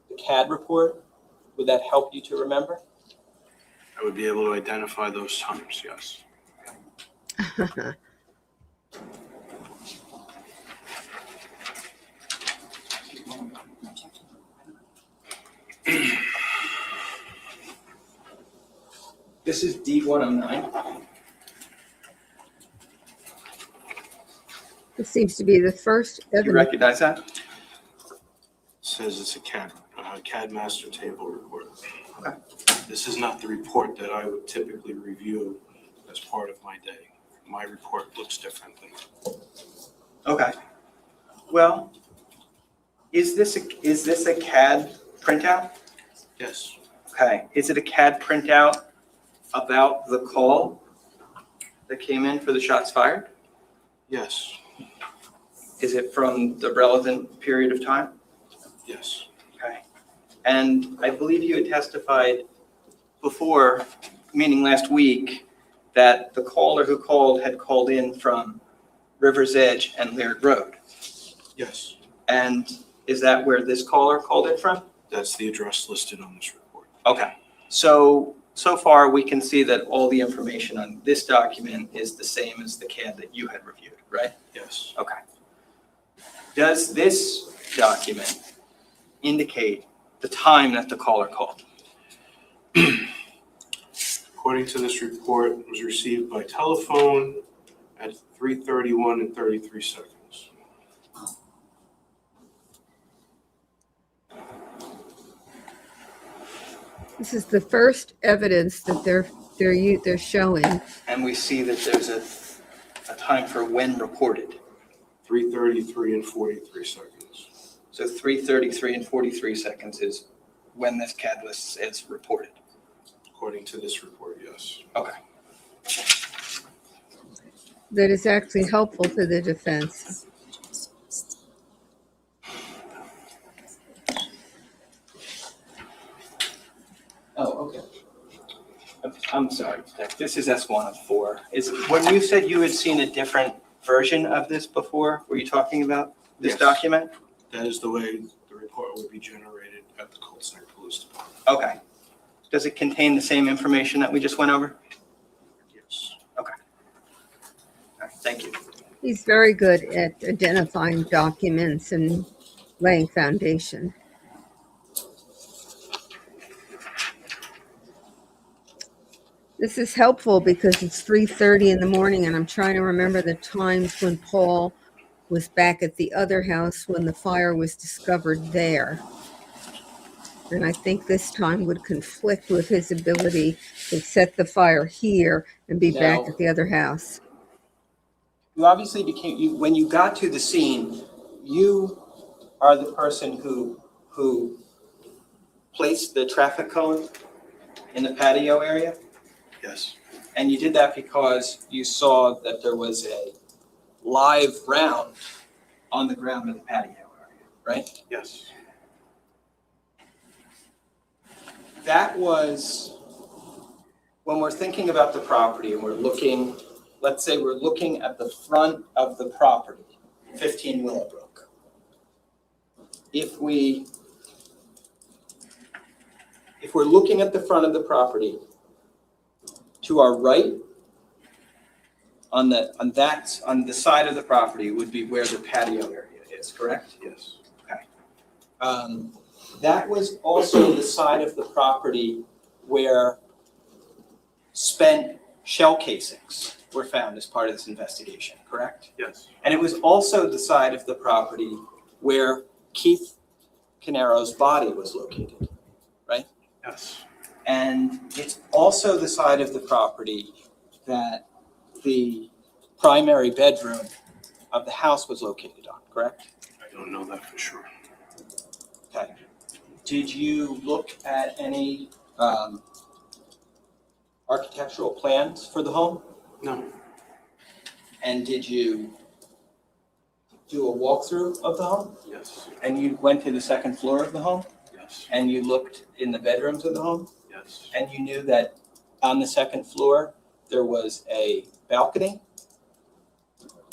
the CAD report, would that help you to remember? I would be able to identify those times, yes. This is D109. This seems to be the first Do you evidence. recognize that? It says it's a CAD master table report. Okay. This is not the report that I would typically review as part of my day. My report looks different than. Okay. Well, is this a CAD printout? Yes. Okay. Is it a CAD printout about the call that came in for the shots fired? Yes. Is it from the relevant period of time? Yes. Okay. And I believe you had testified before, meaning last week, that the caller who called had called in from River's Edge and Laird Road. Yes. And is that where this caller called in from? That's the address listed on this report. Okay. So far we can see that all the information on this document is the same as the CAD that you had reviewed, right? Yes. Okay. Does this document indicate the time that the caller called? according to this report, was received by telephone at 3:31 and 33 seconds. This is the first evidence that they're showing. And we see that there's a time for when reported. 3:33 and 43 seconds. So 3:33 and 43 seconds is when this catalyst is reported. According to this report, yes. Okay. That is actually helpful to the defense. Oh, okay. I'm sorry, this is S1 of 4. When you said you had seen a different version of this before, were you talking about this Yes. document? That is the way the report would be generated at the Cold Snake Police Department. Okay. Does it contain the same information that we just went over? Yes. Okay. All right, thank you. He's very good at identifying documents and laying foundation. This is helpful because it's 3:30 in the morning and I'm trying to remember the times when Paul was back at the other house when the fire was discovered there. And I think this time would conflict with his ability to set the fire here and be back Now- at the other house. You obviously when you got to the scene, you are the person who placed the traffic cone in the patio area? Yes. And you did that because you saw that there was a live round on the ground of the patio area, right? Yes. That was, when we're thinking about the property and we're looking, let's say we're looking at the front of the property, 15 Willowbrook. If we're looking at the front of the property, to our right, on the side of the property would be where the patio area is, correct? Yes. Okay. That was also the side of the property where spent shell casings were found as part of this investigation, correct? Yes. And it was also the side of the property where Keith Caneiro's body was located, right? Yes. And it's also the side of the property that the primary bedroom of the house was located on, correct? I don't know that for sure. Okay. Did you look at any architectural plans for the home? No. And did you do a walkthrough of the home? Yes. And you went to the second floor of the home? Yes. And you looked in the bedrooms of the home? Yes. And you knew that on the second floor, there was a balcony?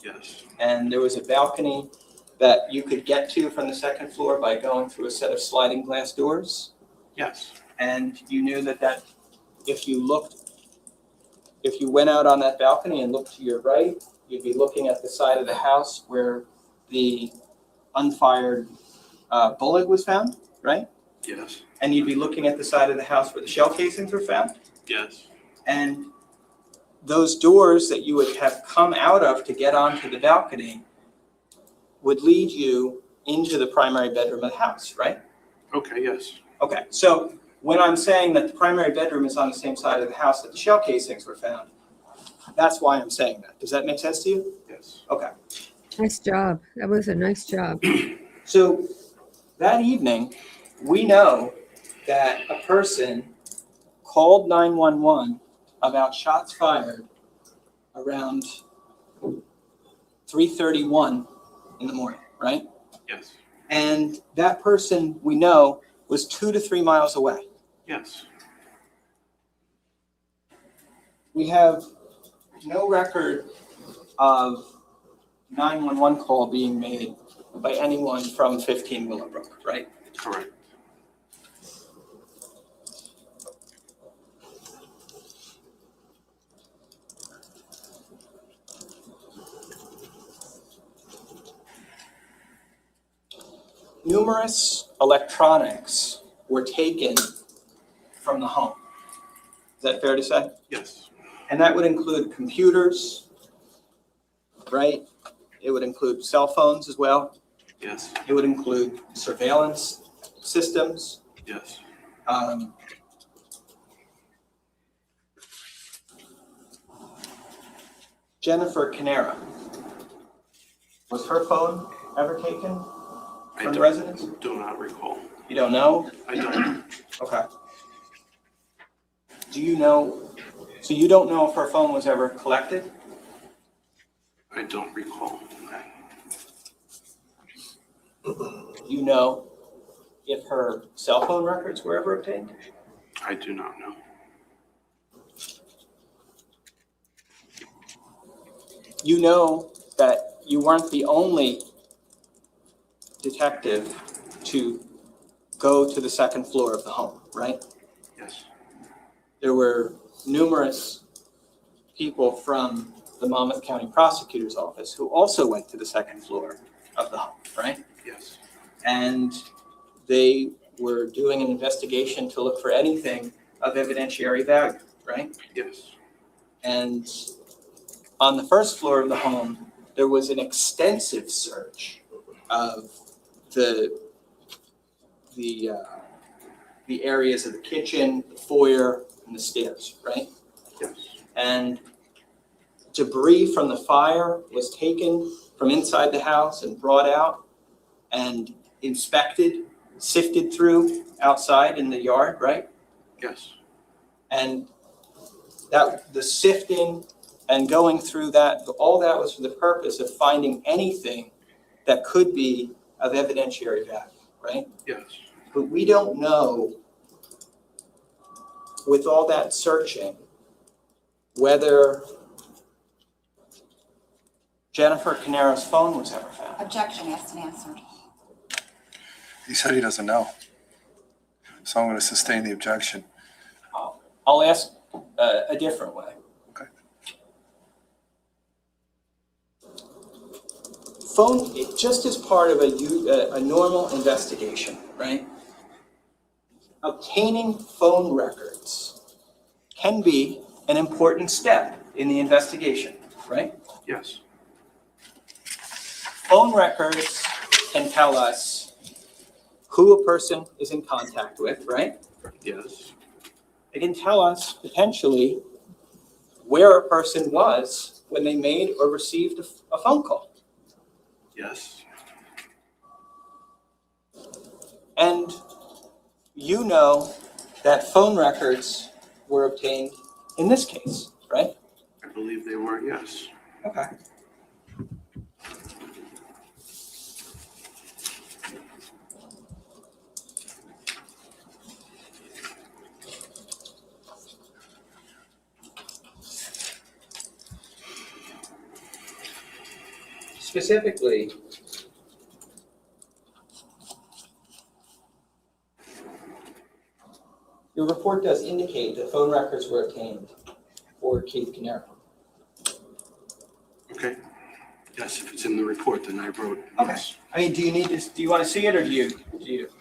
Yes. And there was a balcony that you could get to from the second floor by going through a set of sliding glass doors? Yes. And you knew that if you went out on that balcony and looked to your right, you'd be looking at the side of the house where the unfired bullet was found, right? Yes. And you'd be looking at the side of the house where the shell casings were found? Yes. And those doors that you would have come out of to get onto the balcony would lead you into the primary bedroom of the house, right? Okay, yes. Okay, so when I'm saying that the primary bedroom is on the same side of the house that the shell casings were found, that's why I'm saying that. Does that make sense to you? Yes. Okay. Nice job. That was a nice job. So that evening, we know that a person called 911 about shots fired around 3:31 in the morning, right? Yes. And that person, we know, was 2 to 3 miles away. Yes. We have no record of 911 call being made by anyone from 15 Willowbrook, right? Correct. Numerous electronics were taken from the home. Does that fair to say? Yes. And that would include computers, right? It would include cell phones as well. Yes. It would include surveillance systems. Yes. Jennifer Caneiro, was her phone ever taken I from the residence? do not recall. You don't know? I don't. Okay. Do you know, so you don't know if her phone was ever collected? I don't recall. You know if her cell phone records were ever obtained? I do not know. You know that you weren't the only detective to go to the second floor of the home, right? Yes. There were numerous people from the Monmouth County Prosecutor's Office who also went to the second floor of the home, right? Yes. And they were doing an investigation to look for anything of evidentiary value, right? Yes. And on the first floor of the home, there was an extensive search of the areas of the kitchen, the foyer, and the stairs, right? Yes. And debris from the fire was taken from inside the house and brought out and inspected, sifted through outside in the yard, right? Yes. And that the sifting and going through that, all that was for the purpose of finding anything that could be of evidentiary value, right? Yes. But we don't know, with all that searching, whether Jennifer Caneiro's phone was ever found. Objection asked and answered. He said he doesn't know. So I'm going to sustain the objection. I'll ask a different way. Okay. Phone, just as part of a normal investigation, right? Obtaining phone records can be an important step in the investigation, right? Yes. Phone records can tell us who a person is in contact with, right? Yes. It can tell us potentially where a person was when they made or received a phone call. Yes. And you know that phone records were obtained in this case, right? I believe they were, yes. Okay. Specifically, your report does indicate that phone records were obtained for Keith Caneiro. Okay. Yes, if it's in the report, then I wrote Okay. yes. I mean, do you want to see it, or do you?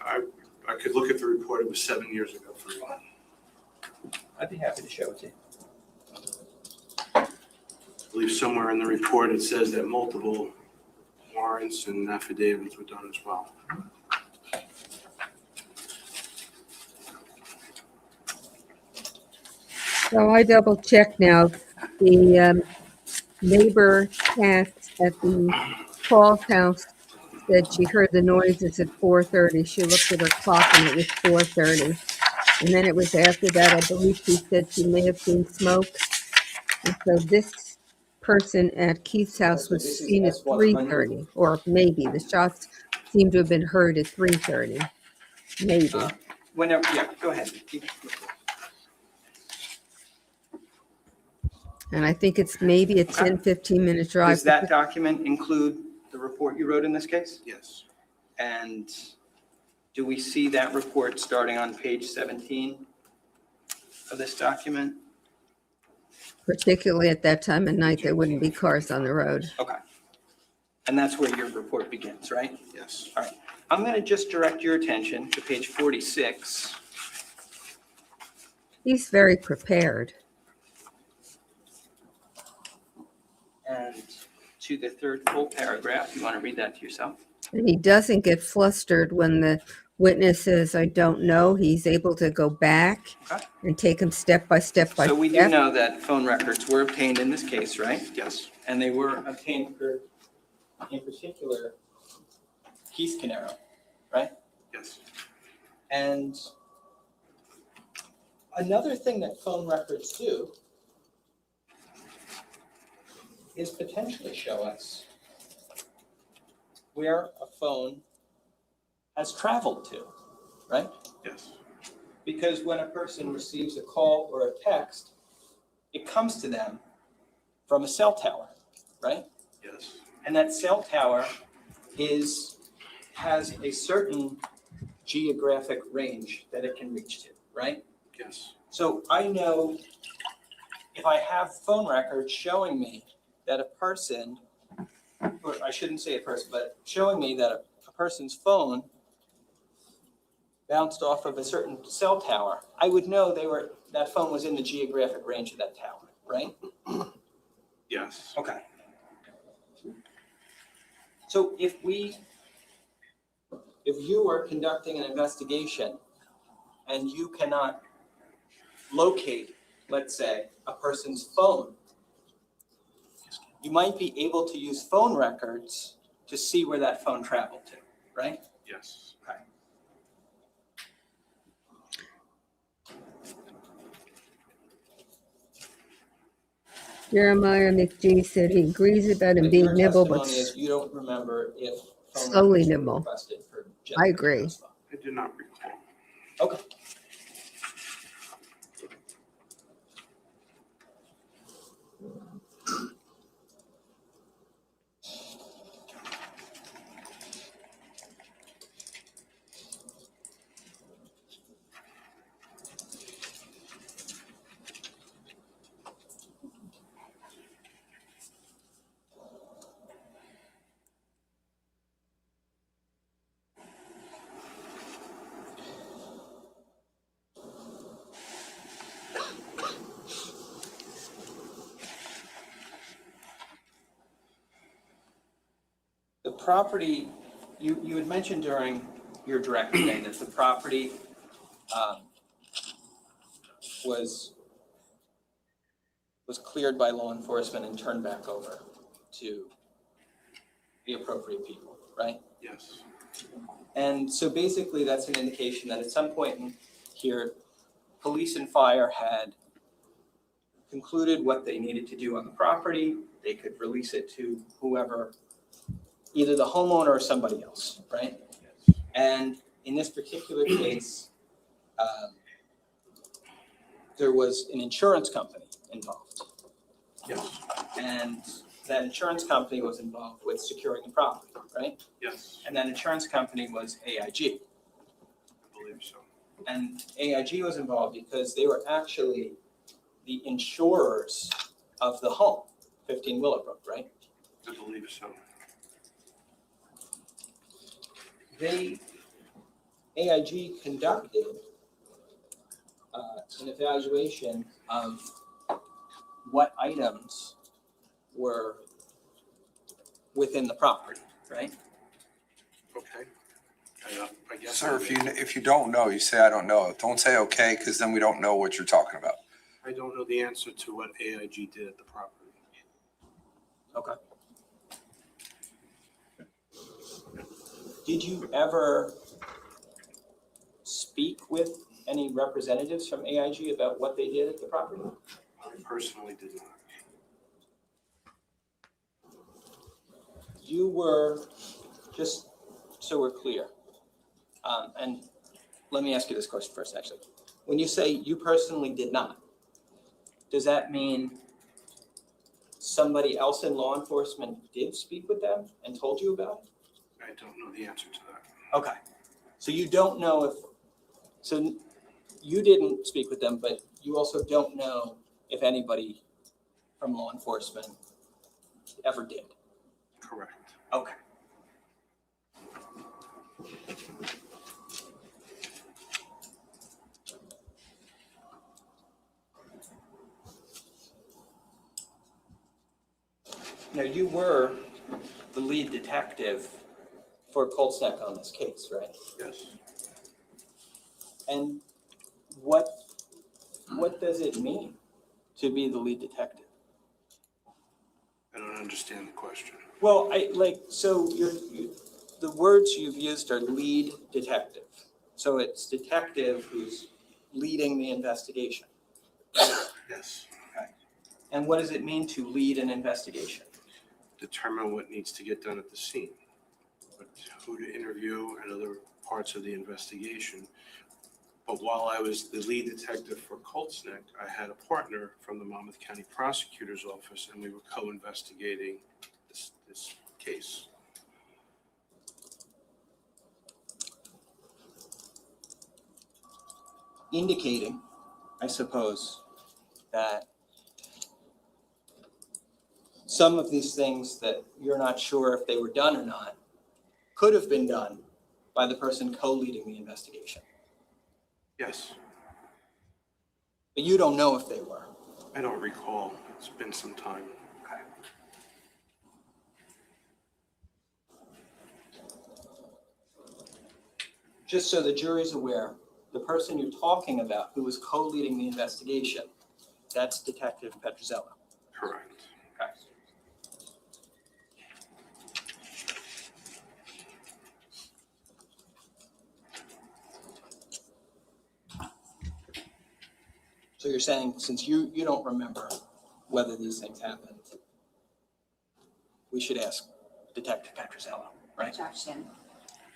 I could look at the report. It was 7 years ago for me. I'd be happy to show it to you. I believe somewhere in the report it says that multiple warrants and affidavits were done as well. So I double checked now. The neighbor cat at the Paul's house said she heard the noises at 4:30. She looked at her clock and it was 4:30. And then it was after that, I believe she said she may have seen smoke. And so this person at Keith's house was seen at 3:30, or maybe the shots seem to have been heard at 3:30. Maybe. Whenever, yeah, go ahead. And I think it's maybe a 10, 15-minute drive. Does that document include the report you wrote in this case? Yes. And do we see that report starting on page 17 of this document? Particularly at that time of night, there wouldn't be cars on the road. Okay. And that's where your report begins, right? Yes. All right. I'm going to just direct your attention to page 46 He's very prepared. And to the third full paragraph, you want to read that to yourself? And he doesn't get flustered when the witness says, I don't know. He's able to go back Okay. and take him step by step by So we do step. know that phone records were obtained in this case, right? Yes. And they were obtained for, in particular, Keith Caneiro, right? Yes. And another thing that phone records do is potentially show us where a phone has traveled to, right? Yes. Because when a person receives a call or a text, it comes to them from a cell tower, right? Yes. And that cell tower has a certain geographic range that it can reach to, right? Yes. So I know if I have phone records showing me that a person, or I shouldn't say a person, but showing me that a person's phone bounced off of a certain cell tower, I would know that phone was in the geographic range of that tower, right? Yes. Okay. So if you are conducting an investigation and you cannot locate, let's say, a person's phone, you might be able to use phone records to see where that phone traveled to, right? Yes. Okay. Jeremiah McGee said he agrees about him But being your nibble, but testimony is you don't remember if phone slowly records were nibble. requested for I agree. Jennifer's phone. I do not recall. Okay. The property, you had mentioned during your direct today that the property was cleared by law enforcement and turned back over to the appropriate people, right? Yes. And so basically that's an indication that at some point in here, police and fire had concluded what they needed to do on the property. They could release it to whoever, either the homeowner or somebody else, right? Yes. And in this particular case, there was an insurance company involved. Yes. And that insurance company was involved with securing the property, right? Yes. And that insurance company was AIG. I believe so. And AIG was involved because they were actually the insurers of the home, 15 Willowbrook, right? I believe so. AIG conducted an evaluation of what items were within the property, right? Okay. I guess. Sir, if you don't know, you say, I don't know. Don't say okay, because then we don't know what you're talking about. I don't know the answer to what AIG did at the property. Okay. Did you ever speak with any representatives from AIG about what they did at the property? I personally did not. You were, just so we're clear, and let me ask you this question first, actually. When you say you personally did not, does that mean somebody else in law enforcement did speak with them and told you about it? I don't know the answer to that. Okay. So you don't know so you didn't speak with them, but you also don't know if anybody from law enforcement ever did. Correct. Okay. Now, you were the lead detective for Coltsneck on this case, right? Yes. And what does it mean to be the lead detective? I don't understand the question. Well, so the words you've used are lead detective. So it's detective who's leading the investigation. Yes. Okay. And what does it mean to lead an investigation? Determine what needs to get done at the scene, but who to interview and other parts of the investigation. But while I was the lead detective for Coltsneck, I had a partner from the Monmouth County Prosecutor's Office, and we were co-investigating this case. Indicating, I suppose, that some of these things that you're not sure if they were done or not could have been done by the person co-leading the investigation. Yes. But you don't know if they were. I don't recall. It's been some time. Okay. Just so the jury's aware, the person you're talking about who was co-leading the investigation, that's Detective Petrozello. Correct. Okay. So you're saying, since you don't remember whether these things happened, we should ask Detective Petrozello, right? Objection.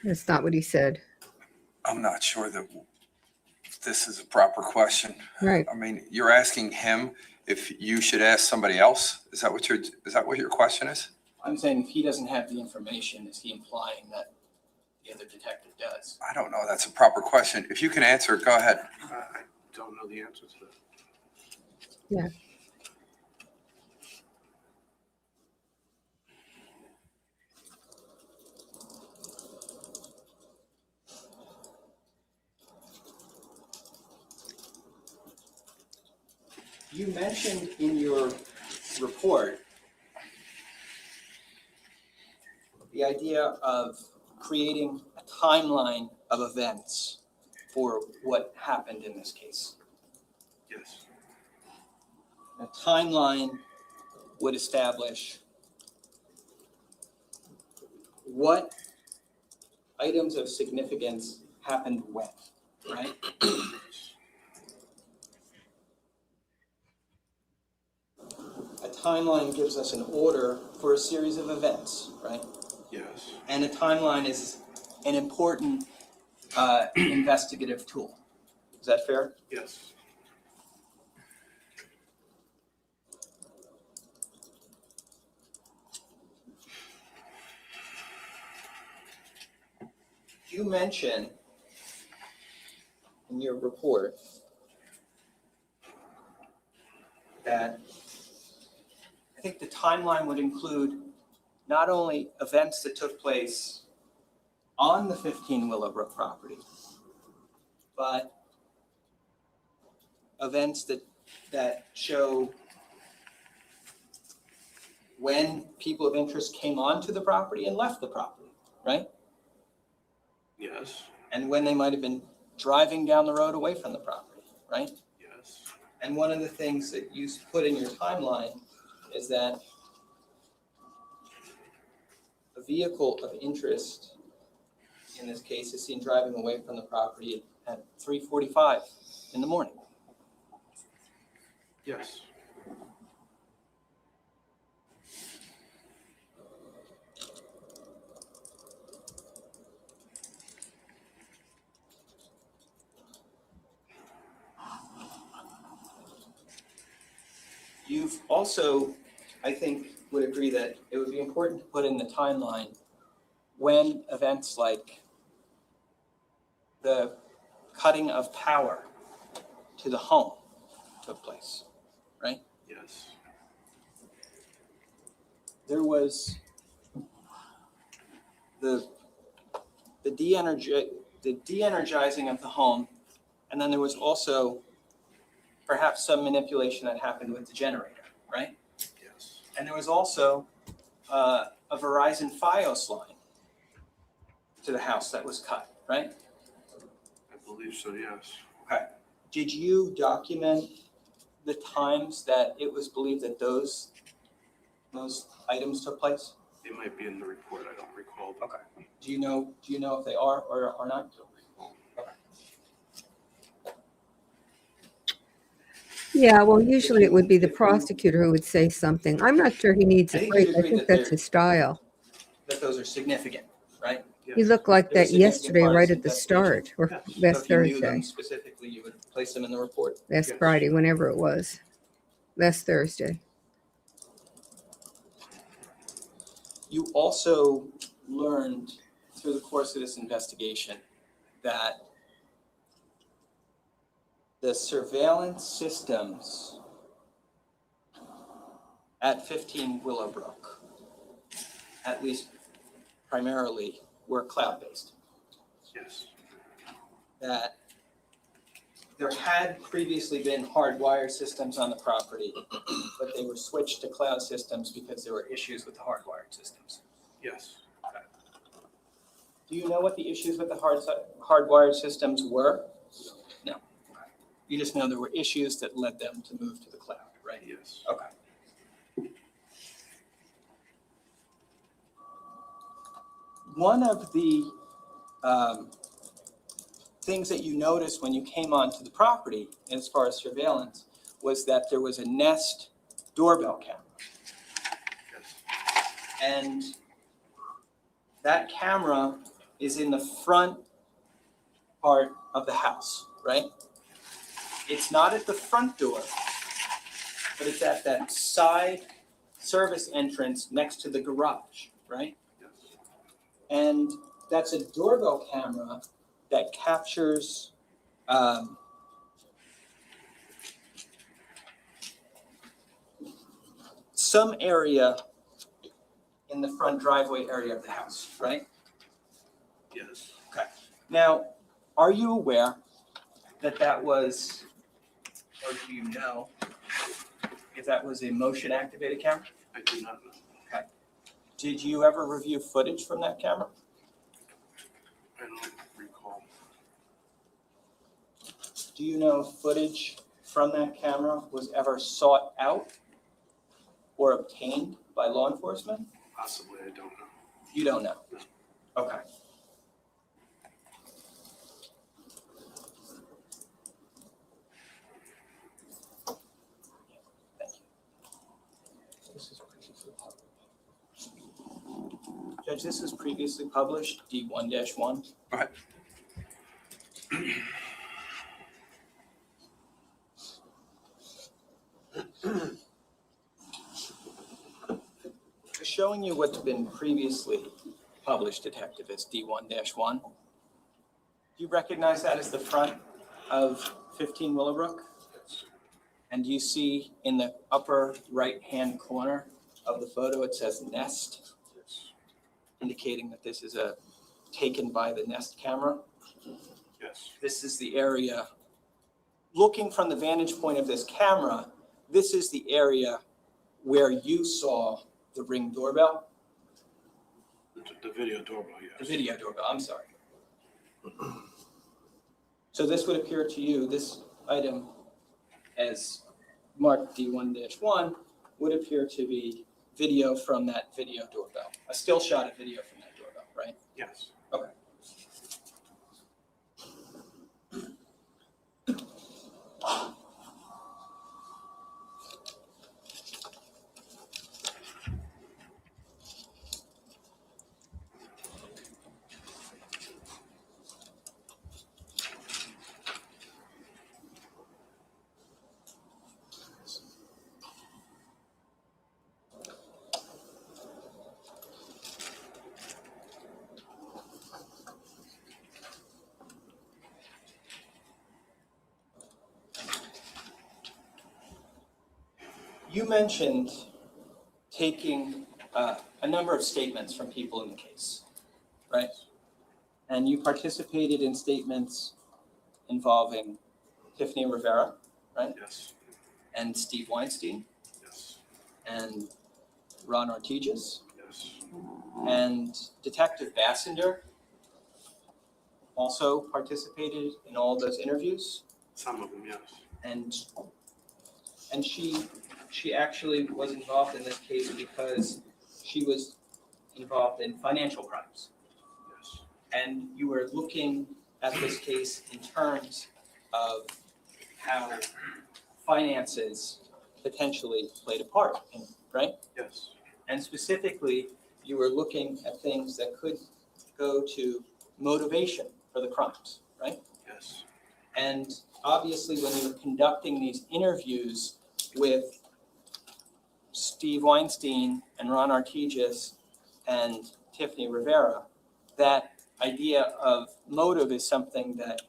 That's not what he said. I'm not sure that this is a proper question. Right. I mean, you're asking him if you should ask somebody else? Is that what your question is? I'm saying if he doesn't have the information, is he implying that the other detective does? I don't know. That's a proper question. If you can answer, go ahead. I don't know the answer to that. Yeah. You mentioned in your report the idea of creating a timeline of events for what happened in this case. Yes. A timeline would establish what items of significance happened when, right? A timeline gives us an order for a series of events, right? Yes. And a timeline is an important investigative tool. Is that fair? Yes. You mention in your report that I think the timeline would include not only events that took place on the 15 Willowbrook property, but events that show when people of interest came onto the property and left the property, right? Yes. And when they might have been driving down the road away from the property, right? Yes. And one of the things that you put in your timeline is that a vehicle of interest, in this case, is seen driving away from the property at 3:45 in the morning. Yes. You've also, I think, would agree that it would be important to put in the timeline when events like the cutting of power to the home took place, right? Yes. There was the de-energizing of the home, and then there was also perhaps some manipulation that happened with the generator, right? Yes. And there was also a Verizon Fios line to the house that was cut, right? I believe so, yes. Okay. Did you document the times that it was believed that those items took place? It might be in the report, I don't recall. Okay. Do you know if they are or are not? Yeah, well, usually it would be the prosecutor who would say something. I'm not sure he needs I a think break. you'd I agree think that that's they're- his style. That those are significant, right? He looked like They're that significant yesterday, parts right of at the investigation. start, or Yes. So last if you knew Thursday, them specifically, you would place them in the report? last Yes. Friday, whenever it was, last Thursday. You also learned through the course of this investigation that the surveillance systems at 15 Willowbrook, at least primarily, were cloud-based. Yes. That there had previously been hardwired systems on the property, but they were switched to cloud systems because there were issues with the hardwired systems. Yes. Do you know what the issues with the hardwired systems were? No. You just know there were issues that led them to move to the cloud, right? Yes. Okay. One of the things that you noticed when you came onto the property, as far as surveillance, was that there was a Nest doorbell camera. Yes. And that camera is in the front part of the house, right? It's not at the front door, but it's at that side service entrance next to the garage, right? Yes. And that's a doorbell camera that captures some area in the front driveway area of the house, right? Yes. Okay. Now, are you aware that that was, or do you know if that was a motion activated camera? I do not know. Okay. Did you ever review footage from that camera? I don't recall. Do you know if footage from that camera was ever sought out or obtained by law enforcement? Possibly, I don't know. You don't know? No. Okay. Thank you. This is previously published. Judge, this was previously published, D1-1. Right. Just showing you what's been previously published, Detective, as D1-1. Do you recognize that as the front of 15 Willowbrook? Yes. And do you see in the upper right-hand corner of the photo, it says Nest, Yes. indicating that this is taken by the Nest camera? Yes. This is the area, looking from the vantage point of this camera, this is the area where you saw the Ring doorbell, The video doorbell, yes. the video doorbell, I'm sorry. So this would appear to you, this item as marked D1-1 would appear to be video from that video doorbell, a still shot of video from that doorbell, right? Yes. Okay. You mentioned taking a number of statements from people in the case, right? And you participated in statements involving Tiffany Rivera, right? Yes. And Steve Weinstein Yes. and Ron Ortigas. Yes. And Detective Bassender also participated in all those interviews. Some of them, yes. And she actually was involved in this case because she was involved in financial crimes. Yes. And you were looking at this case in terms of how finances potentially played a part in it, right? Yes. And specifically, you were looking at things that could go to motivation for the crimes, right? Yes. And obviously, when you were conducting these interviews with Steve Weinstein and Ron Artigas and Tiffany Rivera, that idea of motive is something that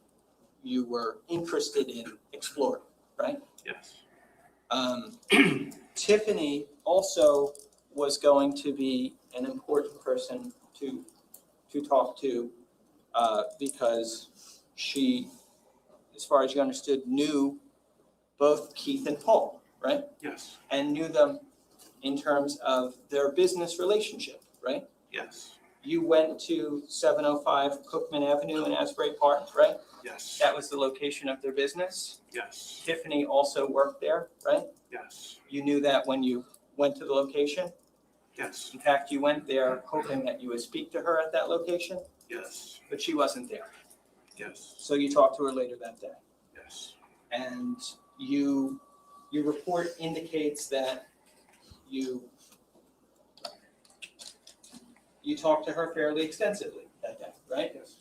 you were interested in exploring, right? Yes. Tiffany also was going to be an important person to talk to because she, as far as you understood, knew both Keith and Paul, right? Yes. And knew them in terms of their business relationship, right? Yes. You went to 705 Cookman Avenue in Asbury Park, right? Yes. That was the location of their business. Yes. Tiffany also worked there, right? Yes. You knew that when you went to the location? Yes. In fact, you went there hoping that you would speak to her at that location, Yes. but she wasn't there. Yes. So you talked to her later that day. Yes. And your report indicates that you talked to her fairly extensively that day, right? Yes.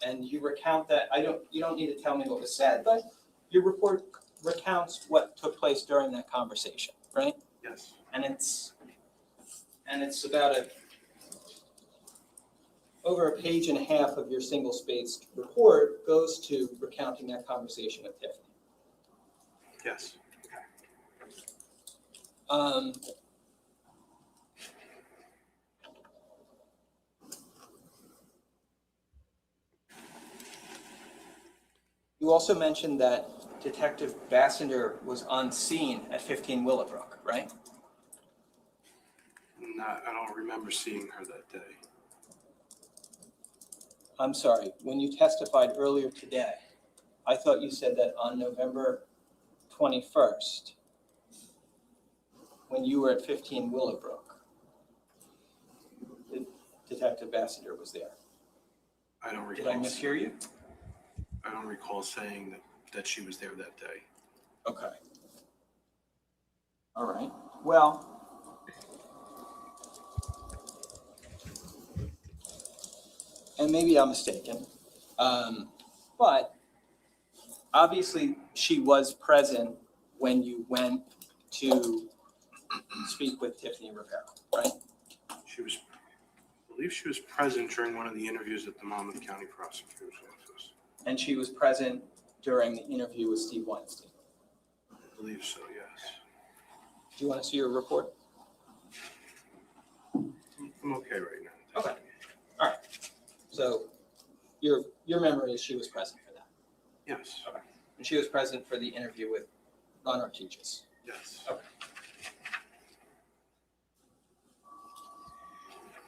And you recount that, you don't need to tell me what was said, but your report recounts what took place during that conversation, right? Yes. And it's about over a page and a half of your single-spaced report goes to recounting that conversation with Tiffany. Yes. You also mentioned that Detective Bassender was on scene at 15 Willowbrook, right? I don't remember seeing her that day. I'm sorry, when you testified earlier today, I thought you said that on November 21st, when you were at 15 Willowbrook, Detective Bassender was there. I don't recall. Did I mishear you? I don't recall saying that she was there that day. Okay. All right. Well, and maybe I'm mistaken, but obviously she was present when you went to speak with Tiffany Rivera, right? I believe she was present during one of the interviews at the Monmouth County Prosecutor's Office. And she was present during the interview with Steve Weinstein. I believe so, yes. Do you want to see your report? I'm okay right now. Okay. All right. So your memory is she was present for that. Yes. Okay. And she was present for the interview with Ron Artigas. Yes. Okay.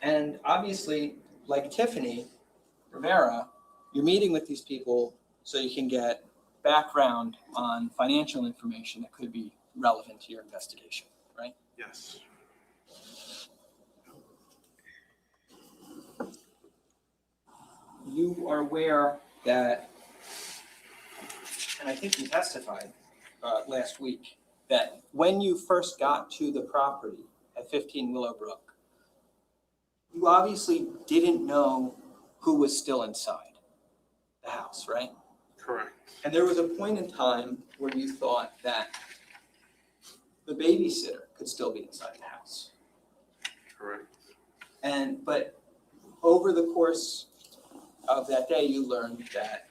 And obviously, like Tiffany Rivera, you're meeting with these people so you can get background on financial information that could be relevant to your investigation, right? Yes. You are aware that, and I think you testified last week, that when you first got to the property at 15 Willowbrook, you obviously didn't know who was still inside the house, right? Correct. And there was a point in time where you thought that the babysitter could still be inside the house. Correct. But over the course of that day, you learned that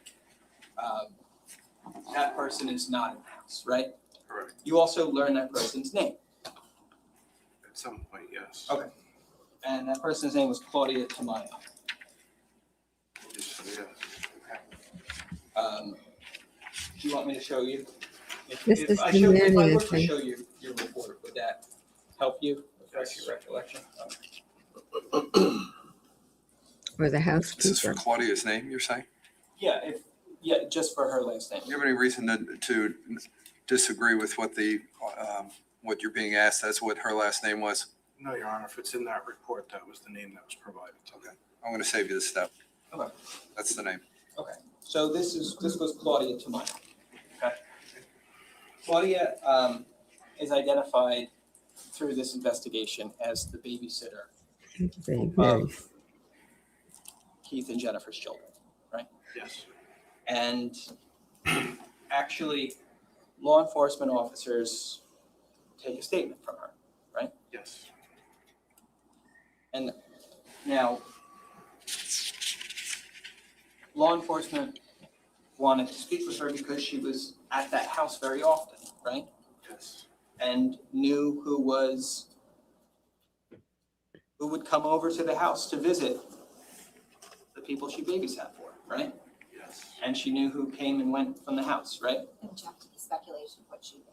that person is not in the house, right? Correct. You also learned that person's name. At some point, yes. Okay. And that person's name was Claudia Tamayo. Yes. Do you want me to show you? This is If I the were Manning to show you your report, would that help you refresh your recollection? Okay. Or the This is housekeeper? for Claudia's name, you're saying? Yeah, just for her last name. Do you have any reason to disagree with what what you're being asked as what her last name was? No, Your Honor, if it's in that report, that was the name that was provided. Okay, I'm going to save you this step. Okay. That's the name. Okay, so this was Claudia Tamano. Okay. Claudia is identified through this investigation as the babysitter of Keith and Jennifer's children, right? Yes. And actually, law enforcement officers take a statement from her, right? Yes. And now, law enforcement wanted to speak with her because she was at that house very often, right? Yes. And knew who would come over to the house to visit the people she babysat for, right? Yes. And she knew who came and went from the house, right? Object to the speculation of what she did.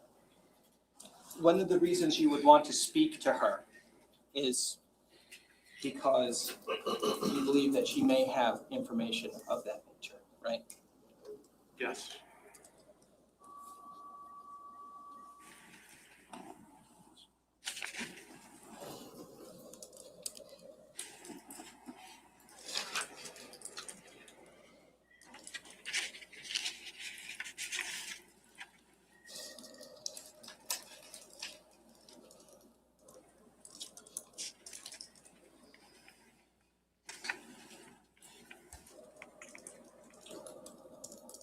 One of the reasons you would want to speak to her is because you believe that she may have information of that nature, right? Yes.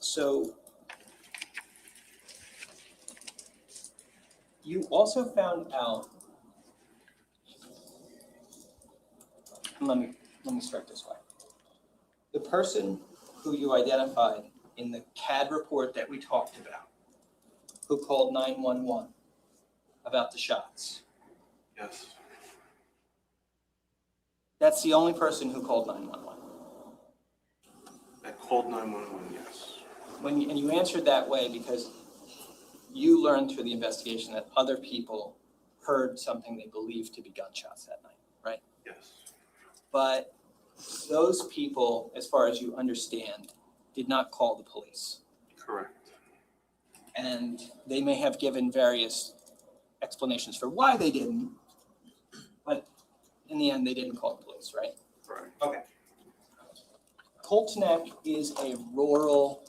So you also found out, let me start this way. The person who you identified in the CAD report that we talked about, who called 911 about the shots, Yes. that's the only person who called 911. That called 911, yes. And you answered that way because you learned through the investigation that other people heard something they believed to be gunshots that night, right? Yes. But those people, as far as you understand, did not call the police. Correct. And they may have given various explanations for why they didn't, but in the end, they didn't call the police, right? Right. Okay. Colts Neck is a rural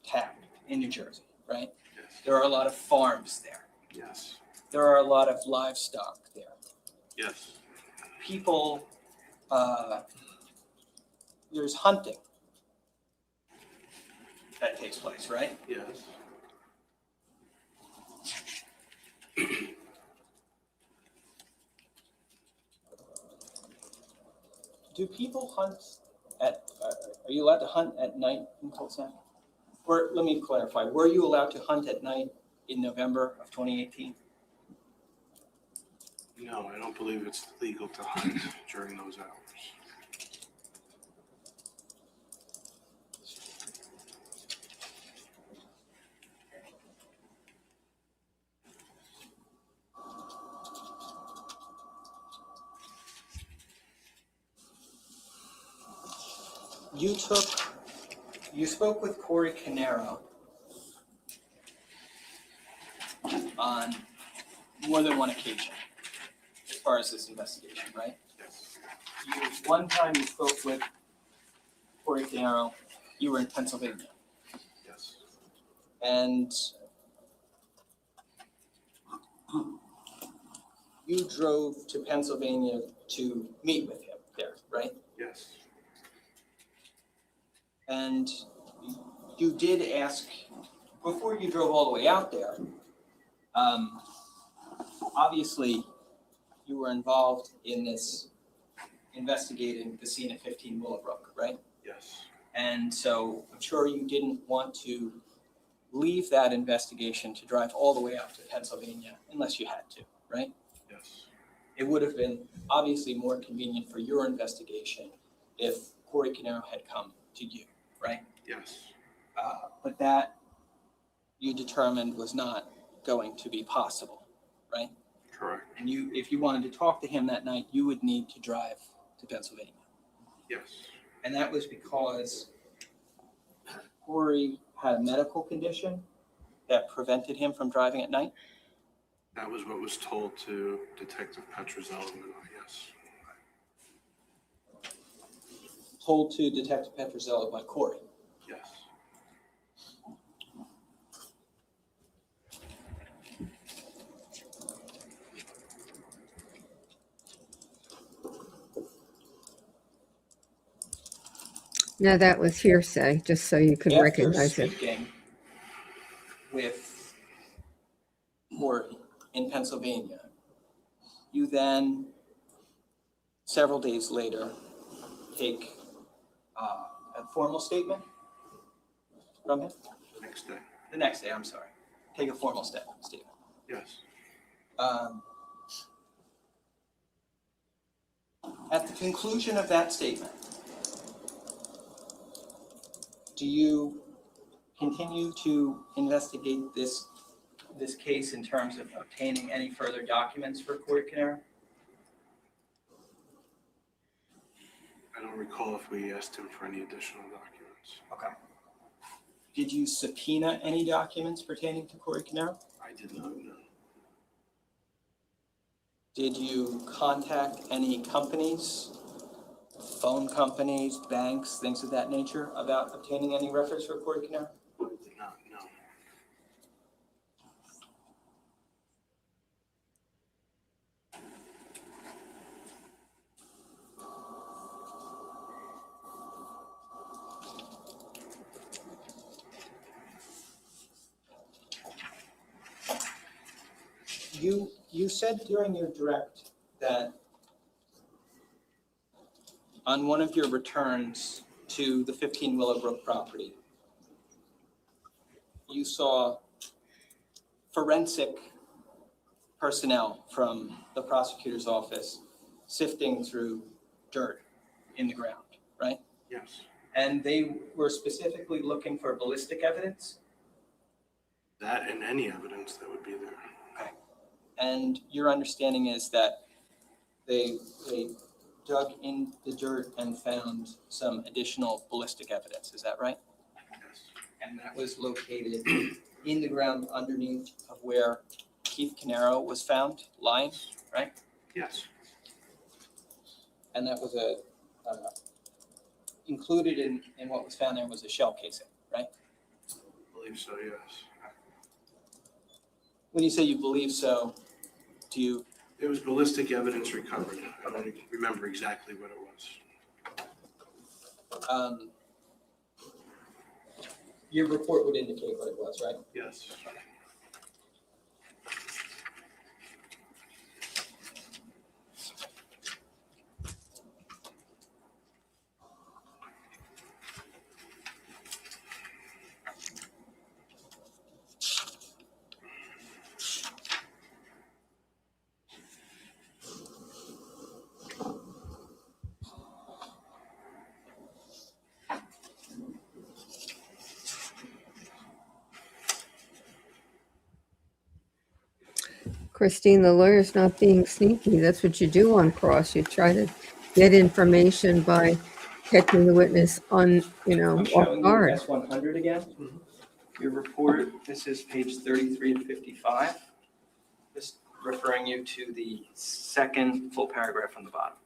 town in New Jersey, right? Yes. There are a lot of farms there. Yes. There are a lot of livestock there. Yes. People, there's hunting that takes place, right? Yes. Do people hunt are you allowed to hunt at night in Colts Neck? Or let me clarify, were you allowed to hunt at night in November of 2018? No, I don't believe it's legal to hunt during those hours. You spoke with Paul Caneiro on more than one occasion as far as this investigation, right? Yes. One time you spoke with Paul Caneiro, you were in Pennsylvania. Yes. And you drove to Pennsylvania to meet with him there, right? Yes. And you did ask, before you drove all the way out there, obviously you were involved in this investigating the scene at 15 Willowbrook, right? Yes. And so I'm sure you didn't want to leave that investigation to drive all the way out to Pennsylvania unless you had to, right? Yes. It would have been obviously more convenient for your investigation if Paul Caneiro had come to you, right? Yes. But that you determined was not going to be possible, right? Correct. And you, if you wanted to talk to him that night, you would need to drive to Pennsylvania. Yes. And that was because Corey had a medical condition that prevented him from driving at night? That was what was told to Detective Petrozello, yes. Told to Detective Petrozello by Corey. Yes. Now that was hearsay, just so you could recognize After it. speaking with Corey in Pennsylvania, you then, several days later, take a formal statement from him? The next day. The next day, I'm sorry. Take a formal statement. Yes. At the conclusion of that statement, do you continue to investigate this case in terms of obtaining any further documents for Corey Caneiro? I don't recall if we asked him for any additional documents. Okay. Did you subpoena any documents pertaining to Corey Caneiro? I did not know. Did you contact any companies, phone companies, banks, things of that nature about obtaining any records for Corey Caneiro? I did not know. You said during your direct that on one of your returns to the 15 Willowbrook property, you saw forensic personnel from the prosecutor's office sifting through dirt in the ground, right? Yes. And they were specifically looking for ballistic evidence? That and any evidence that would be there. Okay. And your understanding is that they dug in the dirt and found some additional ballistic evidence, is that right? Yes. And that was located in the ground underneath of where Keith Caneiro was found lying, right? Yes. And that was included in what was found there was a shell casing, right? I believe so, yes. When you say you believe so, do you? There was ballistic evidence recovered. I don't remember exactly what it was. Your report would indicate what it was, right? Yes. Christine, the lawyer's not being sneaky. That's what you do on cross. You try to get information by catching the witness on, I'm off showing you guard. S-100 again. Your report, this is page 33 to 55. Just referring you to the second full paragraph from the bottom.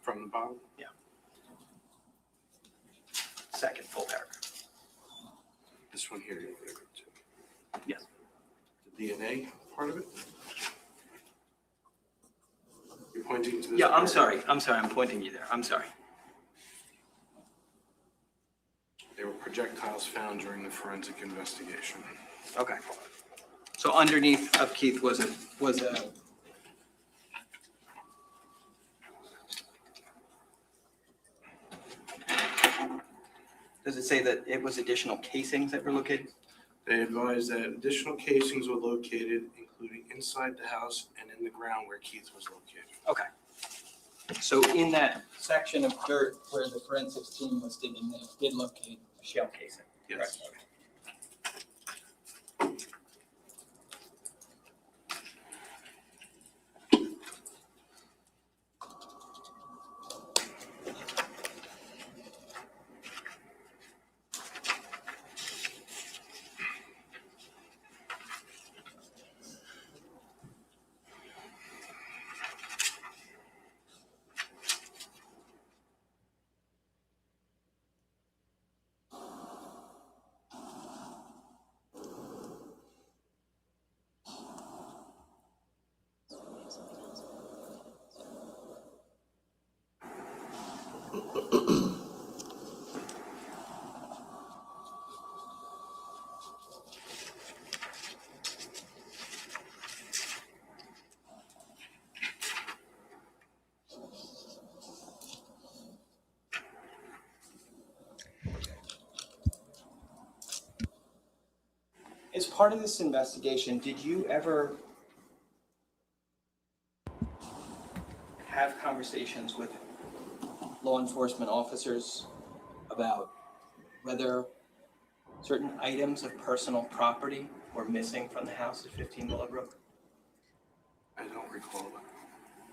From the bottom? Yeah. Second full paragraph. This one here you're referring to? Yes. The DNA part of it? You're pointing to this? Yeah, I'm part? sorry, I'm pointing you there, I'm sorry. There were projectiles found during the forensic investigation. Okay. So underneath of Keith was a, does it say that it was additional casings that were located? They advised that additional casings were located, including inside the house and in the ground where Keith was located. Okay. So in that section of dirt where the forensics team was digging, they did locate a shell casing? Yes. Right, okay. As part of this investigation, did you ever have conversations with law enforcement officers about whether certain items of personal property were missing from the house at 15 Willowbrook? I don't recall that.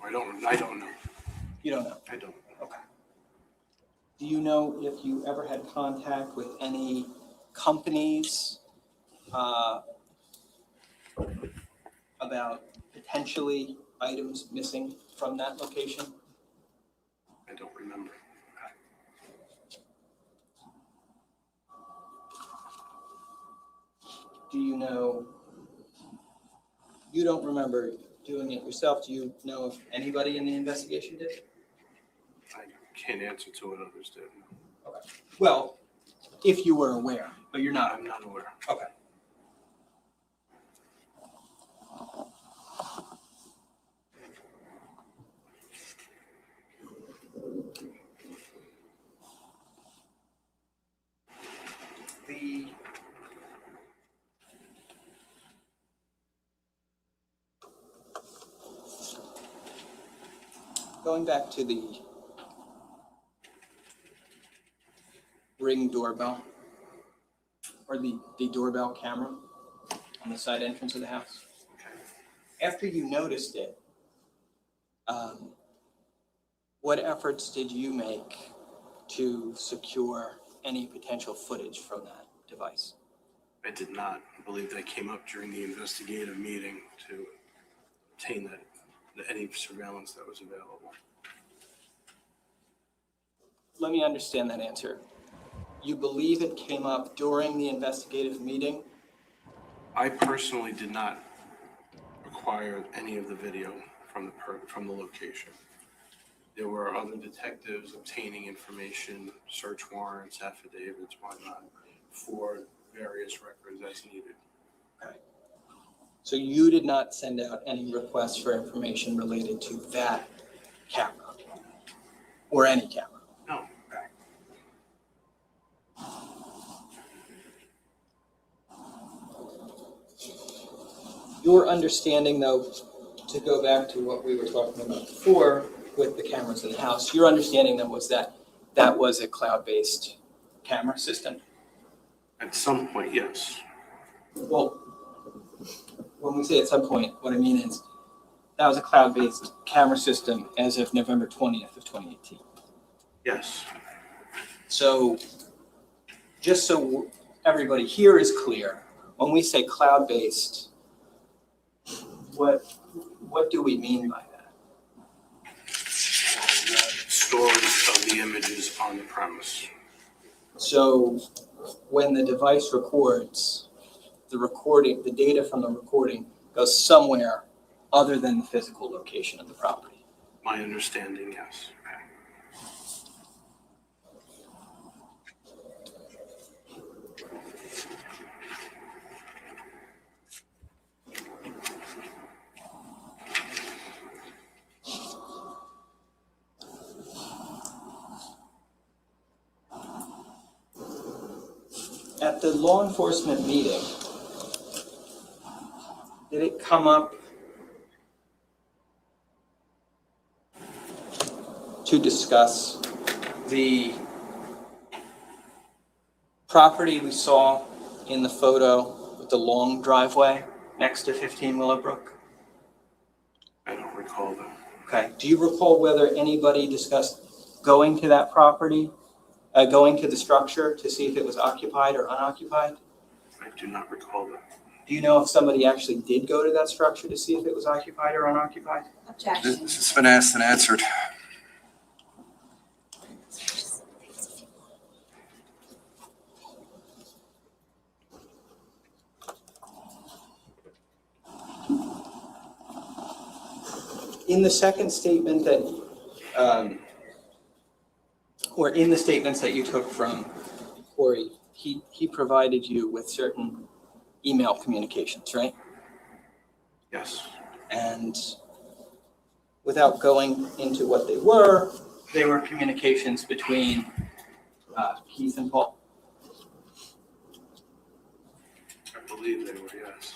I don't know. You don't know? I don't. Okay. Do you know if you ever had contact with any companies about potentially items missing from that location? I don't remember. Do you know, you don't remember doing it yourself, do you know if anybody in the investigation did? I can't answer to what others did. Okay. Well, if you were aware, but you're not. I'm not aware. Okay. Going back to the Ring doorbell, or the doorbell camera on the side entrance of the house. After you noticed it, what efforts did you make to secure any potential footage from that device? I did not. I believe that came up during the investigative meeting to obtain any surveillance that was available. Let me understand that answer. You believe it came up during the investigative meeting? I personally did not acquire any of the video from the location. There were other detectives obtaining information, search warrants, affidavits, whatnot, for various records as needed. Okay. So you did not send out any requests for information related to that camera or any camera? No. Okay. Your understanding, though, to go back to what we were talking about before with the cameras in the house, your understanding then was that that was a cloud-based camera system? At some point, yes. Well, when we say at some point, what I mean is that was a cloud-based camera system as of November 20th of 2018. Yes. So just so everybody here is clear, when we say cloud-based, what do we mean by that? Storage of the images on the premise. So when the device records, the data from the recording goes somewhere other than the physical location of the property. My understanding, yes. At the law enforcement meeting, did it come up to discuss the property we saw in the photo with the long driveway next to 15 Willowbrook? I don't recall that. Okay. Do you recall whether anybody discussed going to that property, going to the structure to see if it was occupied or unoccupied? I do not recall that. Do you know if somebody actually did go to that structure to see if it was occupied or unoccupied? Objection. This has been asked and answered. In the second statement that or in the statements that you took from Corey, he provided you with certain email communications, right? Yes. And without going into what they were communications between Keith and Paul. I believe they were, yes.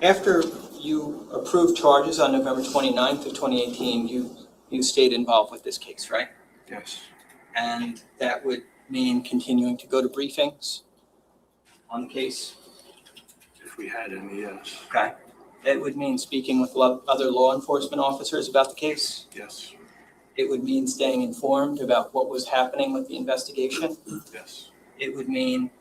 After you approved charges on November 29th of 2018, you stayed involved with this case, right? Yes. And that would mean continuing to go to briefings on the case? If we had any, yes. Okay. It would mean speaking with other law enforcement officers about the case? Yes. It would mean staying informed about what was happening with the investigation? Yes. It would mean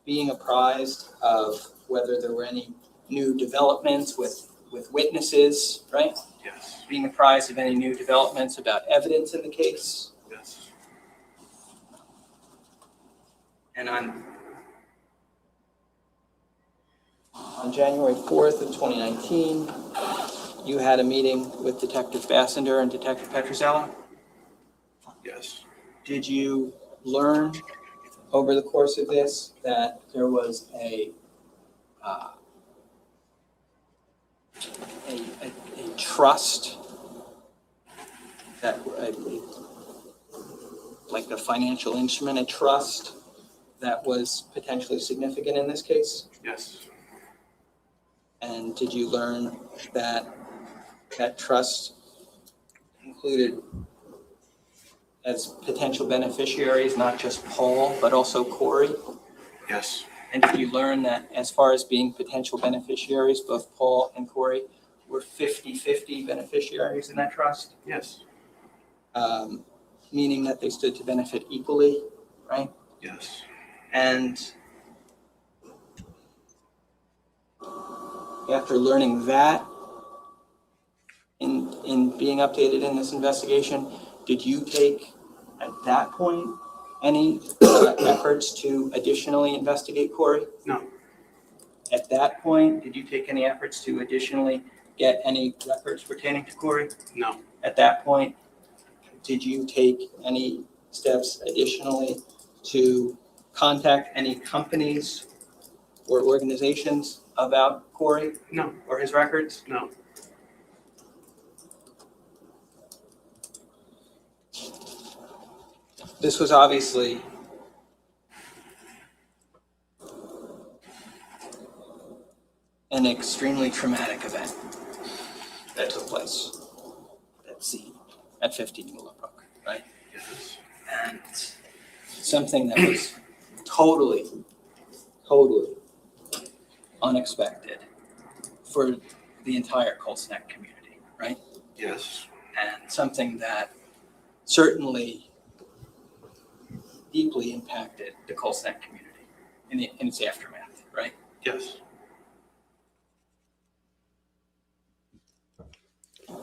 being apprised of whether there were any new developments with witnesses, right? Yes. Being apprised of any new developments about evidence in the case? Yes. And on January 4th of 2019, you had a meeting with Detective Bassender and Detective Petrozello? Yes. Did you learn over the course of this that there was a trust that like a financial instrument, a trust that was potentially significant in this case? Yes. And did you learn that that trust included as potential beneficiaries, not just Paul, but also Corey? Yes. And did you learn that as far as being potential beneficiaries, both Paul and Corey were 50-50 beneficiaries in that trust? Yes. Meaning that they stood to benefit equally, right? Yes. And after learning that, in being updated in this investigation, did you take at that point any efforts to additionally investigate Corey? No. At that point, did you take any efforts to additionally get any records pertaining to Corey? No. At that point, did you take any steps additionally to contact any companies or organizations about Corey? No. Or his records? No. This was obviously an extremely traumatic event that took place at scene at 15 Willowbrook, right? Yes. And something that was totally unexpected for the entire Colts Neck community, right? Yes. And something that certainly deeply impacted the Colts Neck community in its aftermath, right? Yes.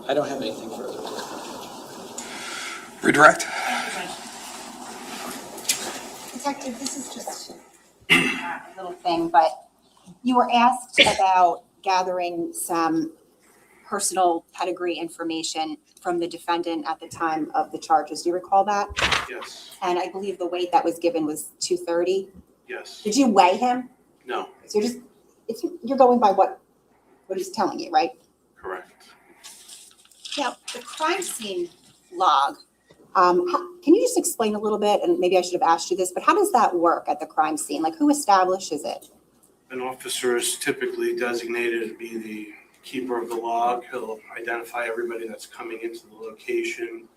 I don't have anything further. Redirect. Detective, this is just a little thing, but you were asked about gathering some personal pedigree information from the defendant at the time of the charges. Do you recall that? Yes. And I believe the weight that was given was 230. Yes. Did you weigh him? No. So you're going by what he's telling you, right? Correct. Now, the crime scene log, can you just explain a little bit, and maybe I should have asked you this, but how does that work at the crime scene? Like, who establishes it? An officer is typically designated to be the keeper of the log. He'll identify everybody that's coming into the location,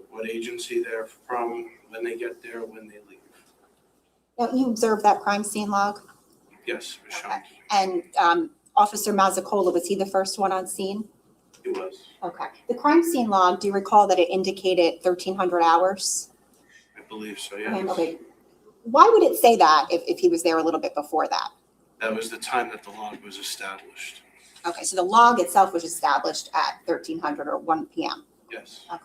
what agency they're from, when they get there, when they leave. Now, you observed that crime scene log? Yes, Ms. Okay. Shonk. And Officer Mazzicola, was he the first one on scene? He was. Okay. The crime scene log, do you recall that it indicated 1,300 hours? I believe so, yes. Okay. Why would it say that if he was there a little bit before that? That was the time that the log was established. Okay, so the log itself was established at 1,300 or 1 p.m. Yes. Okay.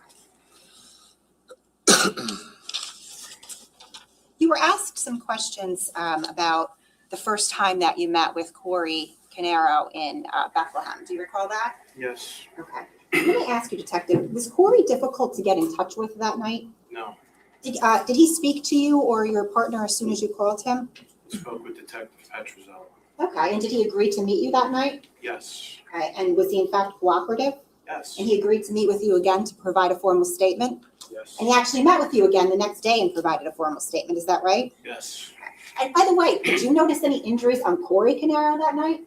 You were asked some questions about the first time that you met with Corey Caneiro in Bethlehem. Do you recall that? Yes. Okay. Let me ask you, Detective, was Corey difficult to get in touch with that night? No. Did he speak to you or your partner as soon as you called him? I spoke with Detective Petrozello. Okay, and did he agree to meet you that night? Yes. Okay, and was he in fact cooperative? Yes. And he agreed to meet with you again to provide a formal statement? Yes. And he actually met with you again the next day and provided a formal statement, is that right? Yes. And by the way, did you notice any injuries on Corey Caneiro that night?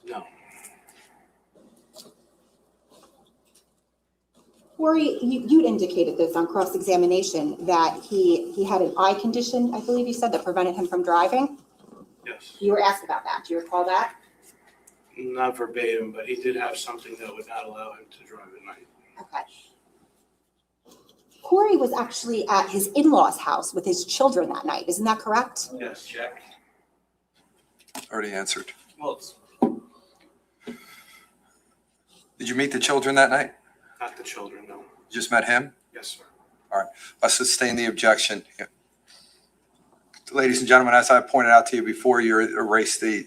No. Corey, you'd indicated this on cross-examination that he had an eye condition, I believe you said, that prevented him from driving? Yes. You were asked about that. Do you recall that? Not verbatim, but he did have something that would not allow him to drive at night. Okay. Corey was actually at his in-laws' house with his children that night. Isn't that correct? Yes. Check. Already answered. Well, it's Did you meet the children that night? Not the children, no. You just met him? Yes, sir. All right. Let's sustain the objection. Ladies and gentlemen, as I pointed out to you before, you erased the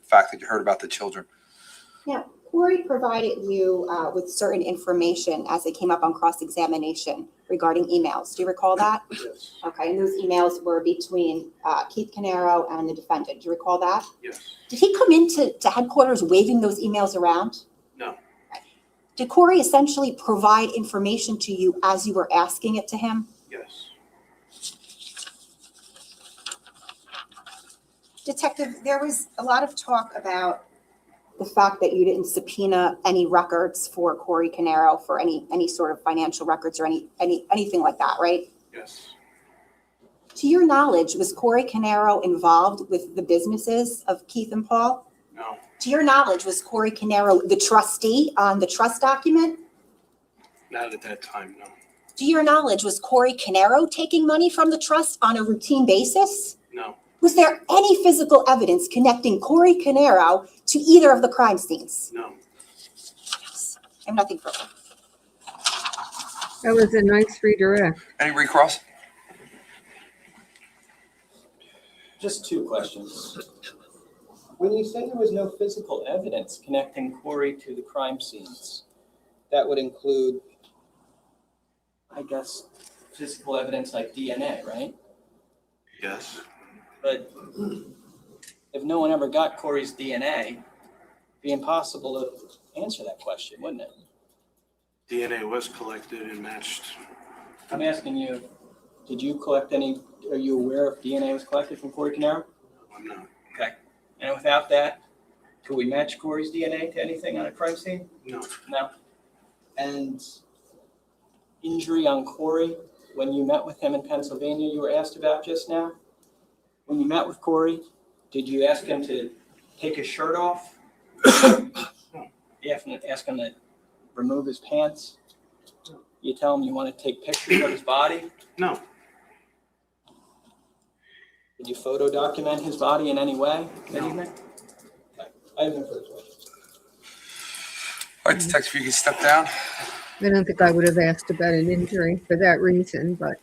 fact that you heard about the children. Now, Corey provided you with certain information as it came up on cross-examination regarding emails. Do you recall that? Yes. Okay, and those emails were between Keith Caneiro and the defendant. Do you recall that? Yes. Did he come into headquarters waving those emails around? No. Did Corey essentially provide information to you as you were asking it to him? Yes. Detective, there was a lot of talk about the fact that you didn't subpoena any records for Corey Caneiro for any sort of financial records or anything like that, right? Yes. To your knowledge, was Corey Caneiro involved with the businesses of Keith and Paul? No. To your knowledge, was Corey Caneiro the trustee on the trust document? Not at that time, no. To your knowledge, was Corey Caneiro taking money from the trust on a routine basis? No. Was there any physical evidence connecting Corey Caneiro to either of the crime scenes? No. Yes. I have nothing further. That was a nice redirect. Any recross? just two questions. When you say there was no physical evidence connecting Corey to the crime scenes, that would include, I guess, physical evidence like DNA, right? Yes. But if no one ever got Corey's DNA, it'd be impossible to answer that question, wouldn't it? DNA was collected and matched. I'm asking you, did you collect any, are you aware if DNA was collected from Corey Caneiro? I'm not. Okay. And without that, could we match Corey's DNA to anything on a crime scene? No. No. And injury on Corey, when you met with him in Pennsylvania, you were asked about just now? When you met with Corey, did you ask him to take his shirt off? You ask him to remove his pants? You tell him you want to take pictures of his body? No. Did you photo document his body in any way that evening? Okay. I have no further questions. All right, Detective, you can step down. I don't think I would have asked about an injury for that reason, but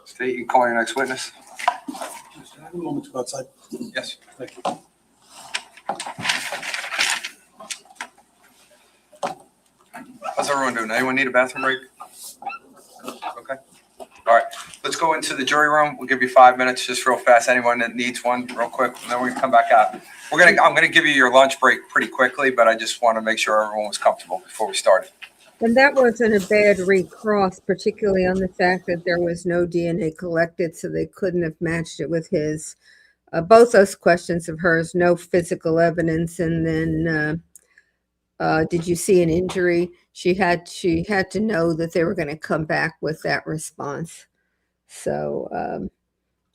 State, you can call your next witness. Just have a moment to go outside. Yes. Thank you. How's everyone doing? Anyone need a bathroom break? Okay. All right, let's go into the jury room. We'll give you 5 minutes, just real fast. Anyone that needs one, real quick, and then we're gonna come back out. I'm gonna give you your lunch break pretty quickly, but I just want to make sure everyone was comfortable before we started. and that wasn't a bad recross, particularly on the fact that there was no DNA collected, so they couldn't have matched it with his. Both those questions of hers, no physical evidence, and then did you see an injury? She had to know that they were going to come back with that response. So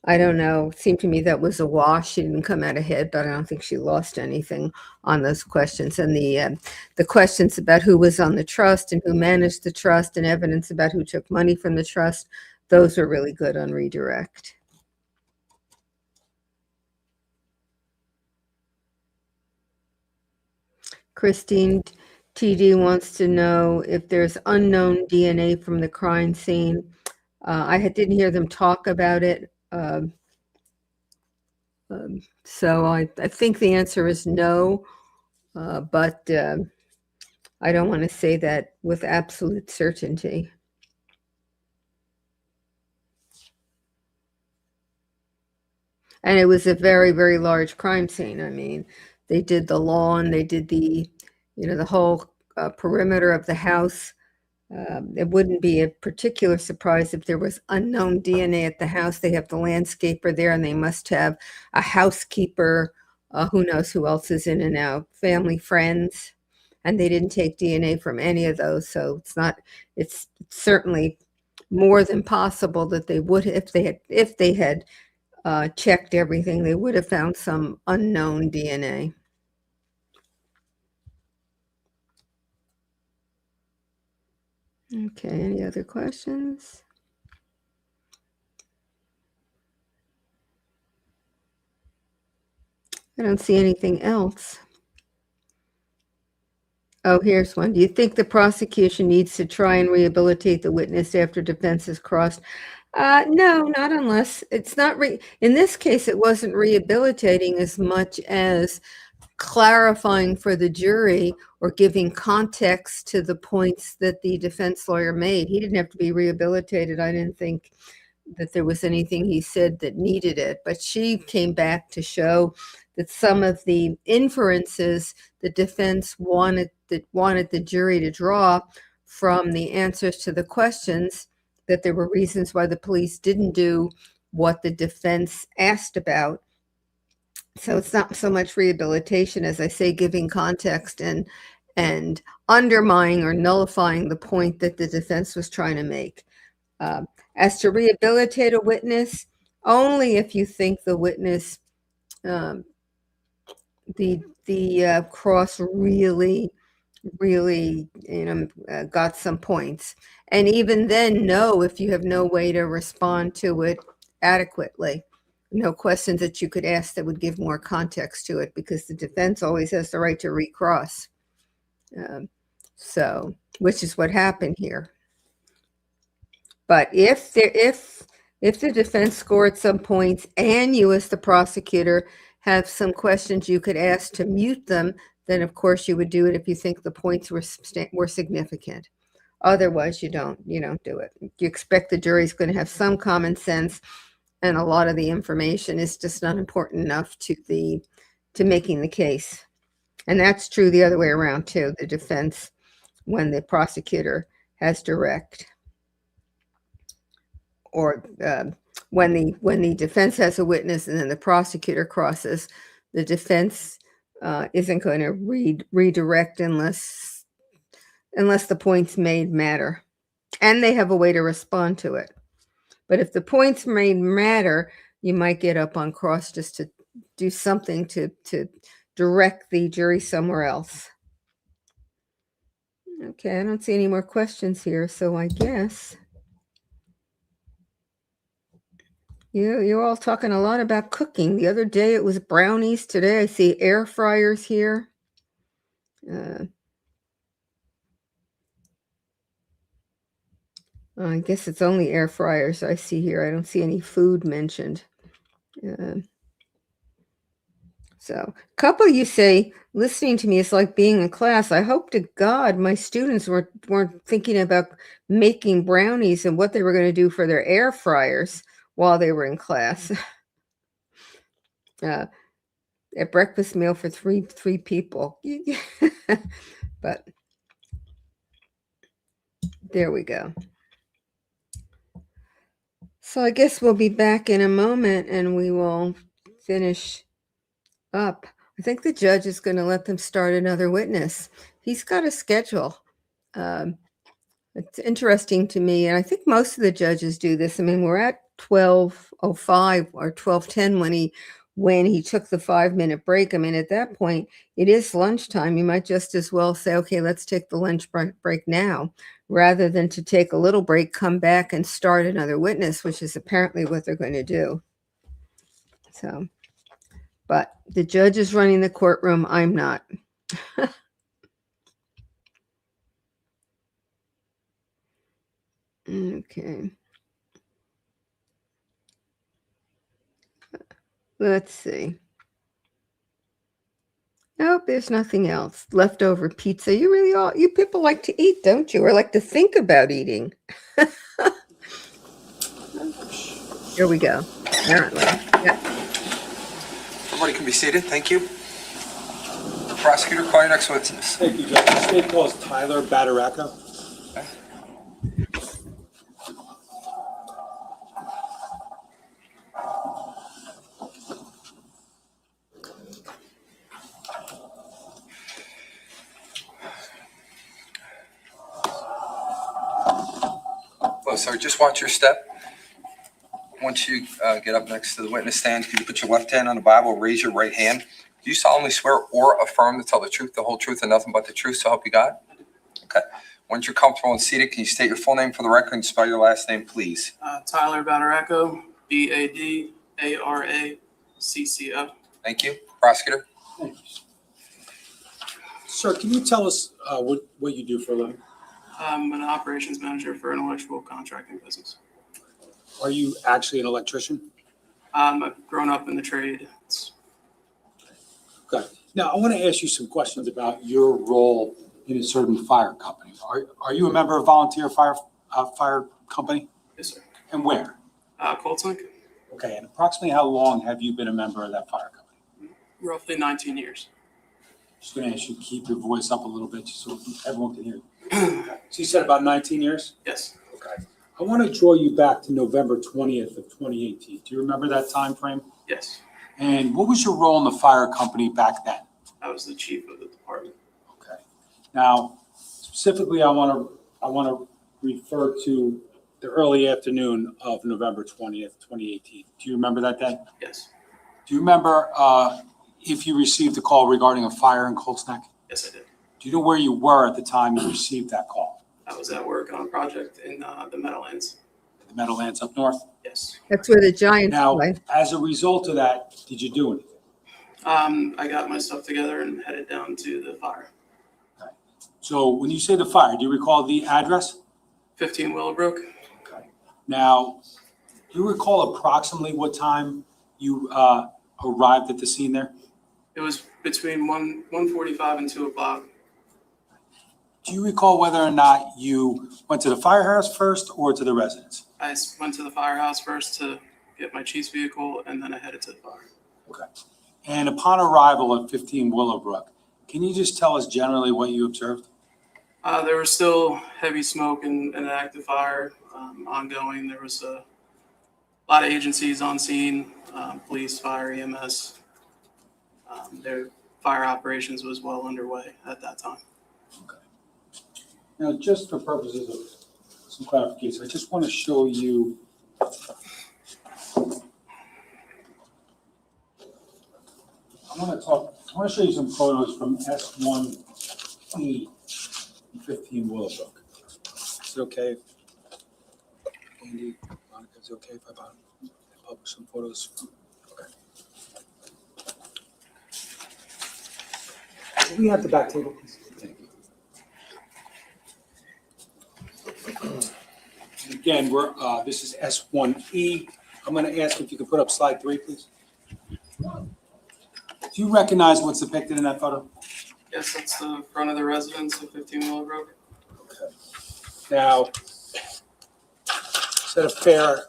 I don't know. It seemed to me that was a wash. She didn't come out ahead, but I don't think she lost anything on those questions. And the questions about who was on the trust and who managed the trust and evidence about who took money from the trust, those were really good on redirect. Christine TD wants to know if there's unknown DNA from the crime scene. Didn't hear them talk about it. So I think the answer is no, but I don't want to say that with absolute certainty. And it was a very, very large crime scene. I mean, they did the lawn, they did the whole perimeter of the house. It wouldn't be a particular surprise if there was unknown DNA at the house. They have the landscaper there, and they must have a housekeeper. Who knows who else is in and out? Family, friends, and they didn't take DNA from any of those. So it's certainly more than possible that they would, if they had checked everything, they would have found some unknown DNA. Okay, any other questions? I don't see anything else. Oh, here's one. Do you think the prosecution needs to try and rehabilitate the witness after defense is crossed? No, not unless it's not in this case, it wasn't rehabilitating as much as clarifying for the jury or giving context to the points that the defense lawyer made. He didn't have to be rehabilitated. I didn't think that there was anything he said that needed it, but she came back to show that some of the inferences the defense wanted the jury to draw from the answers to the questions, that there were reasons why the police didn't do what the defense asked about. So it's not so much rehabilitation, as I say, giving context and undermining or nullifying the point that the defense was trying to make. As to rehabilitate a witness, only if you think the witness, the cross really got some points. And even then, no, if you have no way to respond to it adequately. No questions that you could ask that would give more context to it, because the defense always has the right to recross. So, which is what happened here. But if the defense scored some points and you as the prosecutor have some questions you could ask to mute them, then of course you would do it if you think the points were significant. Otherwise, you don't do it. You expect the jury's going to have some common sense, and a lot of the information is just not important enough to making the case. And that's true the other way around too. The defense, when the prosecutor has direct, or when the defense has a witness and then the prosecutor crosses, the defense isn't going to redirect unless the points made matter, and they have a way to respond to it. But if the points made matter, you might get up on cross just to do something to direct the jury somewhere else. Okay, I don't see any more questions here, so I guess you're all talking a lot about cooking. The other day it was brownies. Today I see air fryers here. I guess it's only air fryers I see here. I don't see any food mentioned. So a couple of you say, listening to me is like being in class. I hope to God my students weren't thinking about making brownies and what they were going to do for their air fryers while they were in class. A breakfast meal for three people. But there we go. So I guess we'll be back in a moment and we will finish up. I think the judge is going to let them start another witness. He's got a schedule. It's interesting to me, and I think most of the judges do this. I mean, we're at 12:05 or 12:10 when he took the 5-minute break. I mean, at that point, it is lunchtime. You might just as well say, okay, let's take the lunch break now, rather than to take a little break, come back and start another witness, which is apparently what they're going to do. So, but the judge is running the courtroom. I'm not. Okay. Let's see. Nope, there's nothing else. Leftover pizza. You really all, you people like to eat, don't you? Or like to think about eating. Here we go. Apparently. Yeah. Everybody can be seated. Thank you. Prosecutor, call your next witness. Thank you, Judge. The state calls Tyler Badaracco. Well, sir, just watch your step. Once you get up next to the witness stand, can you put your left hand on the Bible, raise your right hand? Do you solemnly swear or affirm to tell the truth, the whole truth, and nothing but the truth, so help you God? Okay. Once you're comfortable and seated, can you state your full name for the record and spell your last name, please? Tyler Badaracco, Badaracco. Thank you. Prosecutor? Sir, can you tell us what you do for a living? I'm an operations manager for an electrical contracting business. Are you actually an electrician? I've grown up in the trade. Okay. Now, I want to ask you some questions about your role in a certain fire company. Are you a member of volunteer fire company? Yes, sir. And where? Colts Link, Okay, and approximately how long have you been a member of that fire company? roughly 19 years. Just going to ask you to keep your voice up a little bit just so everyone can hear you. So you said about 19 years? Yes. Okay. I want to draw you back to November 20th of 2018. Do you remember that time frame? Yes. And what was your role in the fire company back then? I was the chief of the department. Okay. Now, specifically, I want to refer to the early afternoon of November 20th, 2018. Do you remember that day? Yes. Do you remember if you received a call regarding a fire in Colts Neck? Yes, I did. Do you know where you were at the time you received that call? I was at work on a project in the Meadowlands. The Meadowlands up north? Yes. That's where the Giants Now, play. as a result of that, did you do anything? I got my stuff together and headed down to the fire. So when you say the fire, do you recall the address? 15 Willowbrook. Okay. Now, do you recall approximately what time you arrived at the scene there? It was between 1:45 and 2 o'clock. Do you recall whether or not you went to the firehouse first or to the residence? I went to the firehouse first to get my chief's vehicle, and then I headed to the fire. Okay. And upon arrival at 15 Willowbrook, can you just tell us generally what you observed? There was still heavy smoke and an active fire ongoing. There was a lot of agencies on scene, police, fire, EMS. Their fire operations was well underway at that time. Okay. Now, just for purposes of some clarification, I just want to show you I want to show you some photos from S1E 15 Willowbrook. Is it okay? Andy, Monica, is it okay if I publish some photos? Okay. Can we have the back table, please? Thank you. Again, this is S1E. I'm going to ask if you could put up slide 3, please. Do you recognize what's depicted in that photo? Yes, that's the front of the residence of 15 Willowbrook. Okay. Now, is that a fair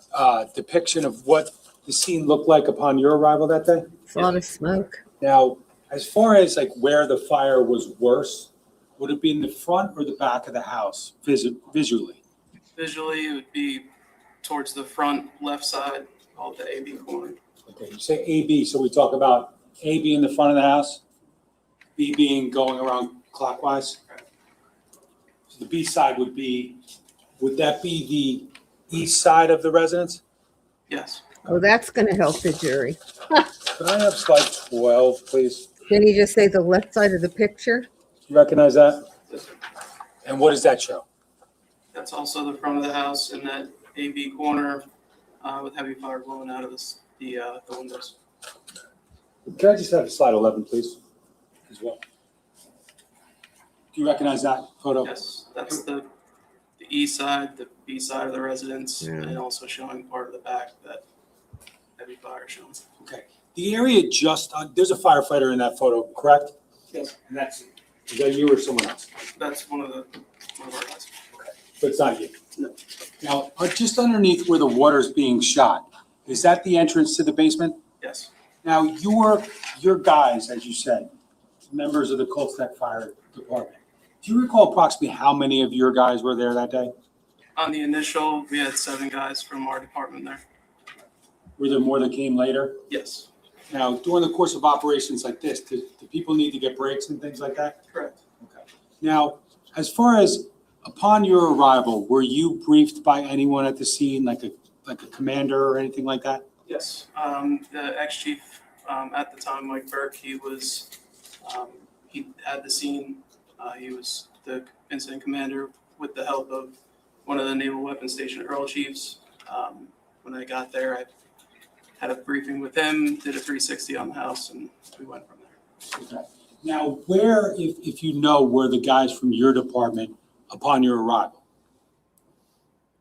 depiction of what the scene looked like upon your arrival that day? It's a lot of smoke. Now, as far as like where the fire was worse, would it be in the front or the back of the house visually? Visually, it would be towards the front left side, called the AB corner. Okay, you say AB, so we talk about A being the front of the house, B being going around clockwise. So the B side would that be the east side of the residence? Yes. Oh, that's going to help the jury. Could I have slide 12, please? Can you just say the left side of the picture? You recognize that? Yes, sir. And what does that show? That's also the front of the house in that AB corner with heavy fire blowing out of the windows. Can I just have slide 11, please, as well? Do you recognize that photo? Yes, that's the east side, the B side of the residence, Yeah. and also showing part of the back that heavy fire shown. Okay. The area just, there's a firefighter in that photo, correct? Yes. And is that you or someone else? That's one of our guys. But it's not you? No. Now, just underneath where the water's being shot, is that the entrance to the basement? Yes. Now, your guys, as you said, members of the Colts Neck Fire Department, do you recall approximately how many of your guys were there that day? On the initial, we had 7 guys from our department there. Were there more that came later? Yes. Now, during the course of operations like this, do people need to get breaks and things like that? Correct. Okay. Now, as far as upon your arrival, were you briefed by anyone at the scene, like a commander or anything like that? Yes. The ex-chief at the time, Mike Burke, he had the scene. He was the incident commander with the help of one of the Naval Weapons Station Earl Chiefs. When I got there, I had a briefing with him, did a 360 on the house, and we went from there. Okay. Now, where, if you know, were the guys from your department upon your arrival?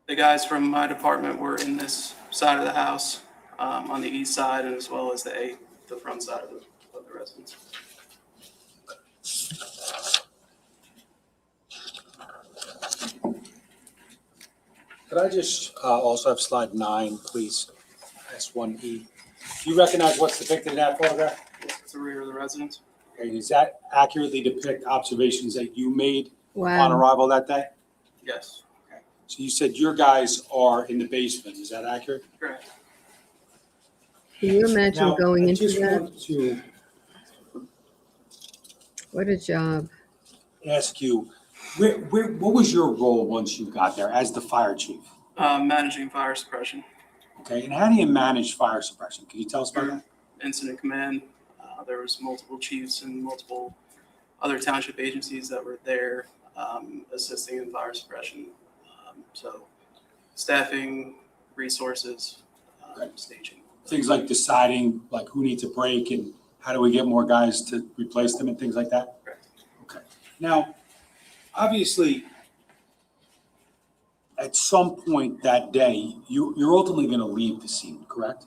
The guys from my department were in this side of the house, on the east side, and as well as the front side of the residence. Could I just also have slide 9, please? S1E. Do you recognize what's depicted in that photograph? It's the rear of the residence. Okay, does that accurately depict observations that you made on Wow. arrival that day? Yes. So you said your guys are in the basement, is that accurate? Correct. Can you imagine Now, going I into just that? want to What a job. ask you, what was your role once you got there as the fire chief? Managing fire suppression, Okay, and how do you manage fire suppression? Can you tell us about that? incident command. There was multiple chiefs and multiple other township agencies that were there assisting in fire suppression. So staffing, resources, staging. Things like deciding like who needs a break and how do we get more guys to replace them and things like that? Correct. Okay. Now, obviously, at some point that day, you're ultimately going to leave the scene, correct?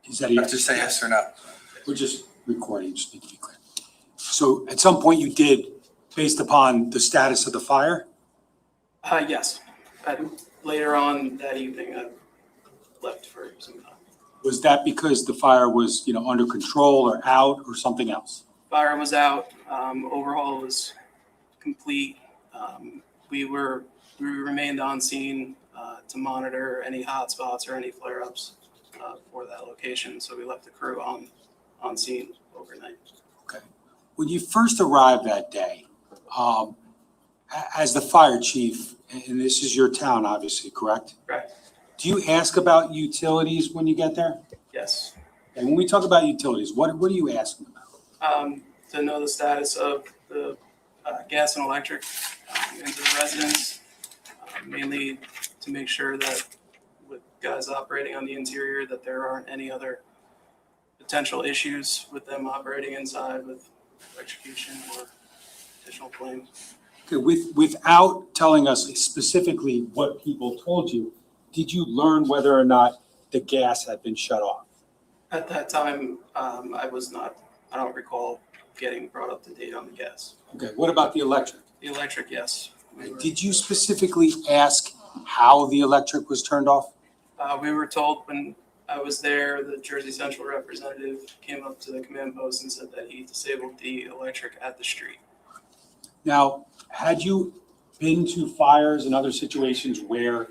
Is that a yes? Just say yes or no. We're just recording, just need to be clear. So at some point you did, based upon the status of the fire? Yes. Later on that evening, I left for some time. Was that because the fire was, under control or out or something else? Fire was out. Overhaul was complete. We remained on scene to monitor any hot spots or any flare-ups for that location. So we left the crew on scene overnight. Okay. When you first arrived that day, as the fire chief, and this is your town, obviously, correct? Correct. Do you ask about utilities when you get there? Yes. And when we talk about utilities, what are you asking about? To know the status of the gas and electric into the residence, mainly to make sure that with guys operating on the interior, that there aren't any other potential issues with them operating inside with electrocution or additional flames. Okay, without telling us specifically what people told you, did you learn whether or not the gas had been shut off? At that time, I don't recall getting brought up to date on the gas. Okay, what about the electric? The electric, yes. Did you specifically ask how the electric was turned off? We were told when I was there, the Jersey Central representative came up to the command post and said that he disabled the electric at the street. Now, had you been to fires and other situations where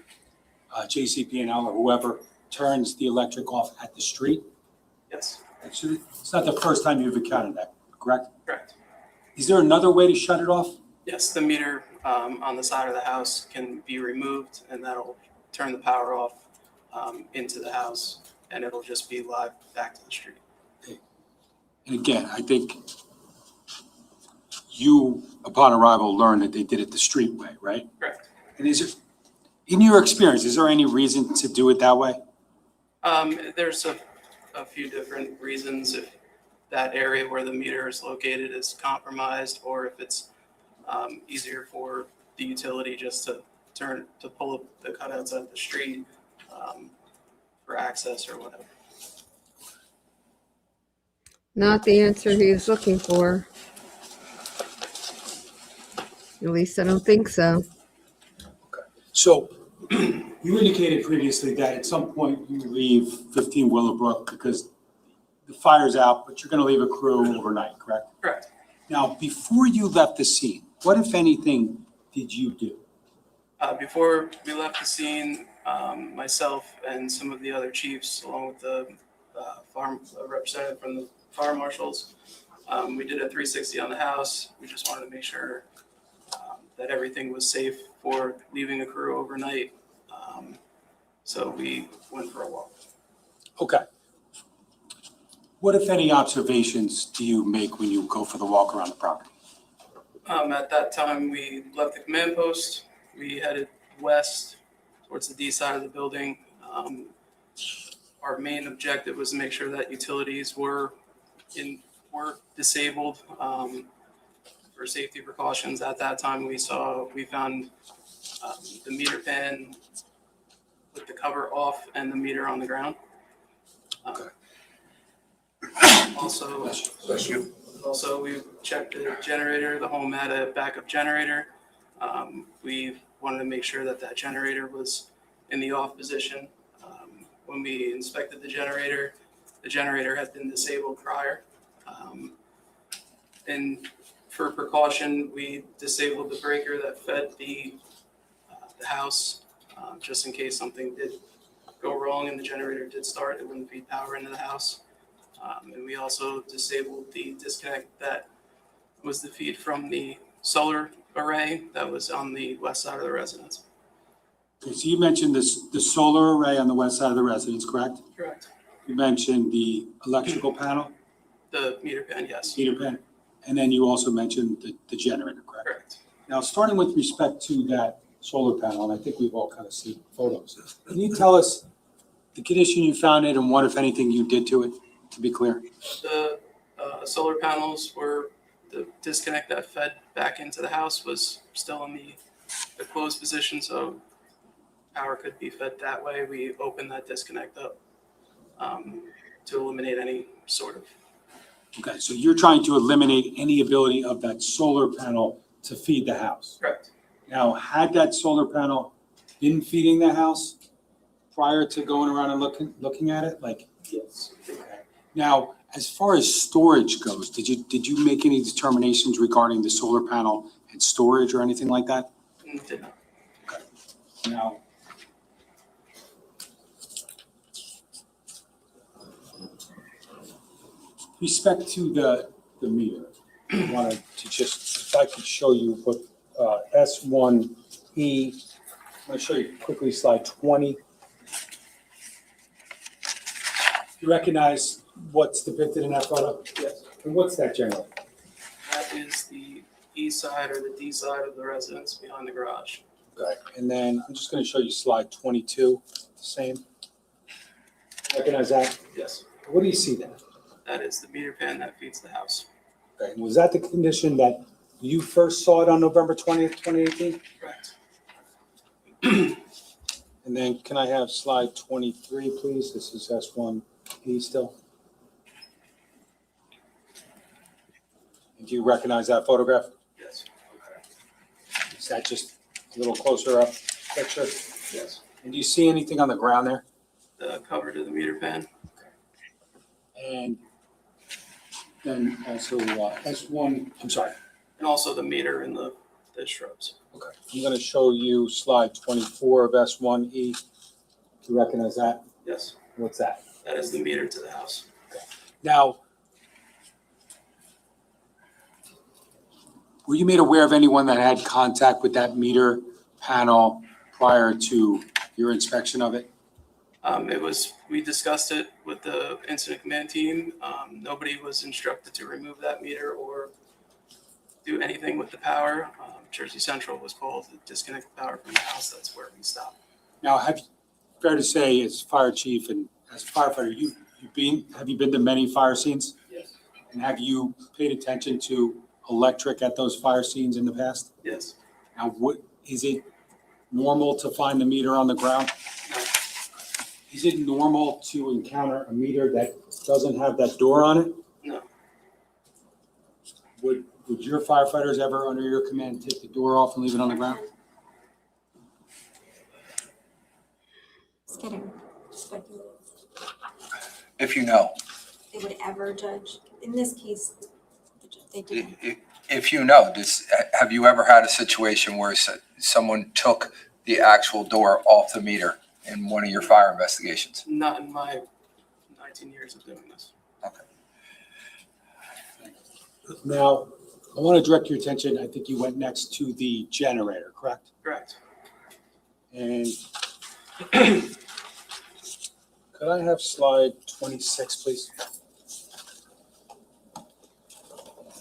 JCP&L or whoever turns the electric off at the street? Yes. Actually, it's not the first time you've encountered that, correct? Correct. Is there another way to shut it off? Yes, the meter on the side of the house can be removed, and that'll turn the power off into the house, and it'll just be live back to the street. Okay. And again, I think you, upon arrival, learned that they did it the street way, right? Correct. And in your experience, is there any reason to do it that way? There's a few different reasons. If that area where the meter is located is compromised, or if it's easier for the utility just to to pull up the cutouts at the street for access or whatever. Not the answer he was looking for. At least I don't think so. So you indicated previously that at some point you leave 15 Willowbrook because the fire's out, but you're going to leave a crew overnight, correct? Correct. Now, before you left the scene, what, if anything, did you do? Before we left the scene, myself and some of the other chiefs, along with the representative from the fire marshals, we did a 360 on the house. We just wanted to make sure that everything was safe for leaving a crew overnight. So we went for a walk. Okay. What, if any, observations do you make when you go for the walk around the property? At that time, we left the command post. We headed west towards the D side of the building. Our main objective was to make sure that utilities were disabled for safety precautions. At that time, we found the meter pan with the cover off and the meter on the ground. Also, we checked the generator. The home had a backup generator. We wanted to make sure that that generator was in the off position. When we inspected the generator had been disabled prior. And for precaution, we disabled the breaker that fed the house, just in case something did go wrong and the generator did start, it wouldn't feed power into the house. And we also disabled the disconnect that was the feed from the solar array that was on the west side of the residence. Okay, so you mentioned the solar array on the west side of the residence, correct? Correct. You mentioned the electrical panel, The meter pan, yes. meter pan, and then you also mentioned the generator, correct? Correct. Now, starting with respect to that solar panel, and I think we've all kind of seen photos, can you tell us the condition you found it and what, if anything, you did to it, to be clear? The solar panels were, the disconnect that fed back into the house was still in the closed position, so power could be fed that way. We opened that disconnect up to eliminate any sort of. Okay, so you're trying to eliminate any ability of that solar panel to feed the house? Correct. Now, had that solar panel been feeding the house prior to going around and looking at it? Like, Yes. okay. Now, as far as storage goes, did you make any determinations regarding the solar panel and storage or anything like that? Did not. Okay. Now, respect to the meter, I wanted to just, if I could show you what S1E, I'm going to show you quickly slide 20. You recognize what's depicted in that photo? Yes. And what's that generally? That is the east side or the D side of the residence behind the garage. Okay. And then I'm just going to show you slide 22, the same. Recognize that? Yes. What do you see there? That is the meter pan that feeds the house. Okay. And was that the condition that you first saw it on November 20th, 2018? Correct. And then can I have slide 23, please? This is S1E still. And do you recognize that photograph? Yes. Is that just a little closer up picture? Yes. And do you see anything on the ground there? The cover to the meter pan. And then also S1, I'm sorry. And also the meter in the shrubs. Okay. I'm going to show you slide 24 of S1E. Do you recognize that? Yes. What's that? That is the meter to the house. Now, were you made aware of anyone that had contact with that meter panel prior to your inspection of it? We discussed it with the incident command team. Nobody was instructed to remove that meter or do anything with the power. Jersey Central was called to disconnect the power from the house. That's where we stopped. Now, fair to say, as fire chief and as a firefighter, have you been to many fire scenes? Yes. And have you paid attention to electric at those fire scenes in the past? Yes. Now, what is it normal to find the meter on the ground? Is it normal to encounter a meter that doesn't have that door on it? No. Would your firefighters ever, under your command, take the door off and leave it on the ground? It's getting speculative. If you know. They would ever judge, in this case, they didn't. If you know, have you ever had a situation where someone took the actual door off the meter in one of your fire investigations? Not in my 19 years of doing this. Okay. Now, I want to direct your attention, I think you went next to the generator, correct? Correct. And could I have slide 26, please?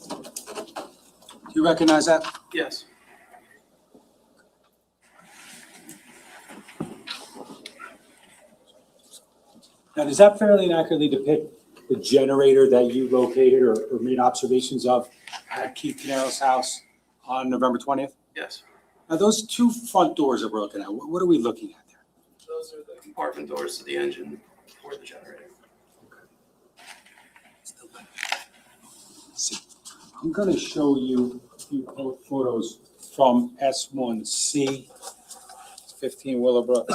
Do you recognize that? Yes. Now, does that fairly accurately depict the generator that you located or made observations of at Keith Caneiro's house on November 20th? Yes. Now, those two front doors that we're looking at, what are we looking at there? Those are the compartment doors to the engine for the generator. See, I'm going to show you a few photos from S1C, 15 Willowbrook.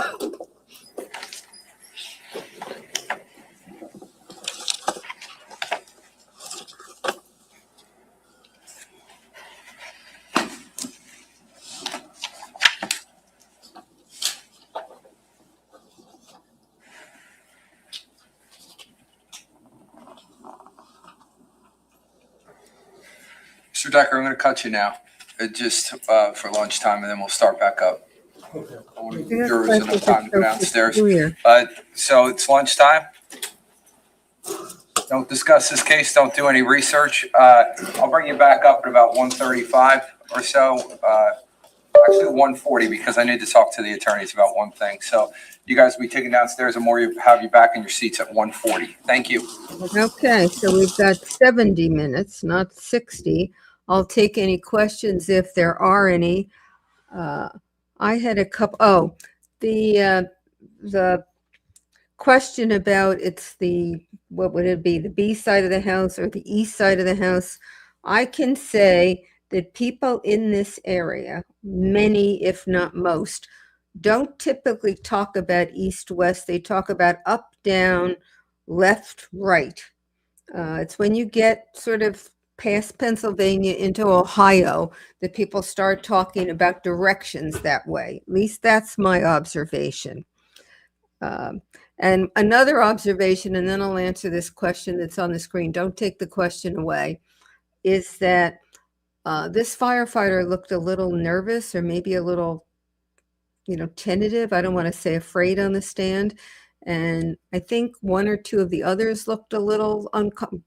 Mr. Decker, I'm going to cut you now, just for lunchtime, and then we'll start back up. Okay. I want to give jurors enough time to go downstairs. Clear. So it's lunchtime. Don't discuss this case. Don't do any research. I'll bring you back up at about 1:35 or so. Actually 1:40, because I need to talk to the attorneys about one thing. So you guys will be taken downstairs, and more have you back in your seats at 1:40. Thank you. Okay, so we've got 70 minutes, not 60. I'll take any questions if there are any. I had a couple, the question about what would it be, the B side of the house or the east side of the house? I can say that people in this area, many, if not most, don't typically talk about east-west. They talk about up, down, left, right. It's when you get sort of past Pennsylvania into Ohio that people start talking about directions that way. At least that's my observation. And another observation, and then I'll answer this question that's on the screen. Don't take the question away, is that this firefighter looked a little nervous or maybe a little, tentative. I don't want to say afraid on the stand. And I think one or two of the others looked a little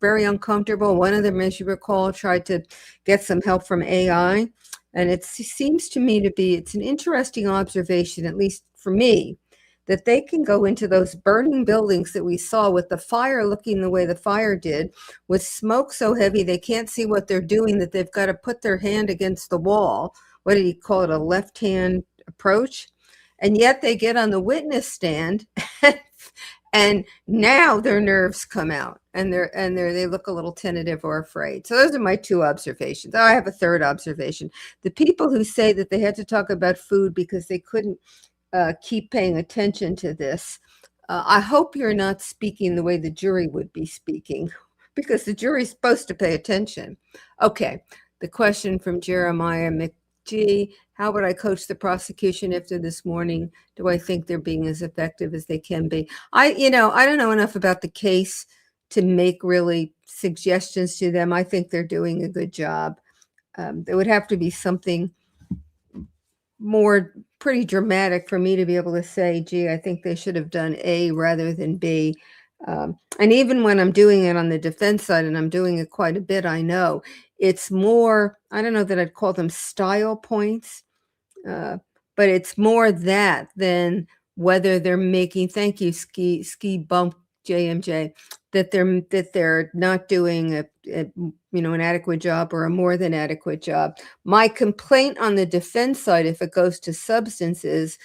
very uncomfortable. One of them, as you recall, tried to get some help from AI. And it seems to me it's an interesting observation, at least for me, that they can go into those burning buildings that we saw with the fire looking the way the fire did, with smoke so heavy they can't see what they're doing, that they've got to put their hand against the wall. What did he call it? A left-hand approach? And yet they get on the witness stand and now their nerves come out and they look a little tentative or afraid. So those are my two observations. I have a third observation. The people who say that they had to talk about food because they couldn't keep paying attention to this, I hope you're not speaking the way the jury would be speaking, because the jury's supposed to pay attention. Okay, the question from Jeremiah McGee: how would I coach the prosecution after this morning? Do I think they're being as effective as they can be? I don't know enough about the case to make really suggestions to them. I think they're doing a good job. There would have to be something more pretty dramatic for me to be able to say, gee, I think they should have done A rather than B. And even when I'm doing it on the defense side, and I'm doing it quite a bit, I know it's more, I don't know that I'd call them style points, but it's more that than whether they're making, thank you, ski bump JMJ, that they're not doing an adequate job or a more than adequate job. My complaint on the defense side, if it goes to substances,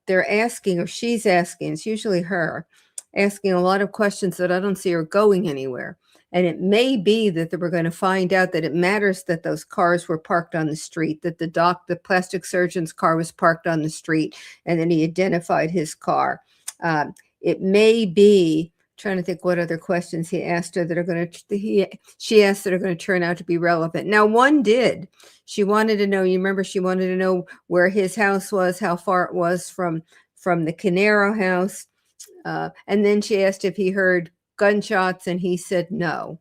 they're asking, or she's asking, it's usually her, asking a lot of questions that I don't see are going anywhere. And it may be that we're going to find out that it matters that those cars were parked on the street, that the plastic surgeon's car was parked on the street, and then he identified his car. It may be, trying to think what other questions he asked her that are going to, she asked that are going to turn out to be relevant. Now, one did. She wanted to know, you remember, she wanted to know where his house was, how far it was from the Caneiro house. And then she asked if he heard gunshots, and he said no.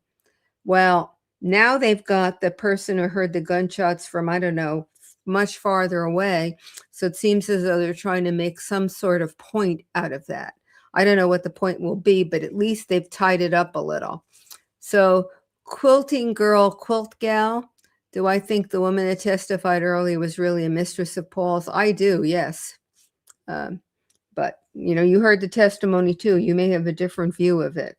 Well, now they've got the person who heard the gunshots from, I don't know, much farther away. So it seems as though they're trying to make some sort of point out of that. I don't know what the point will be, but at least they've tied it up a little. So quilting girl, quilt gal. Do I think the woman that testified earlier was really a mistress of Paul's? I do, yes. But, you heard the testimony too. You may have a different view of it.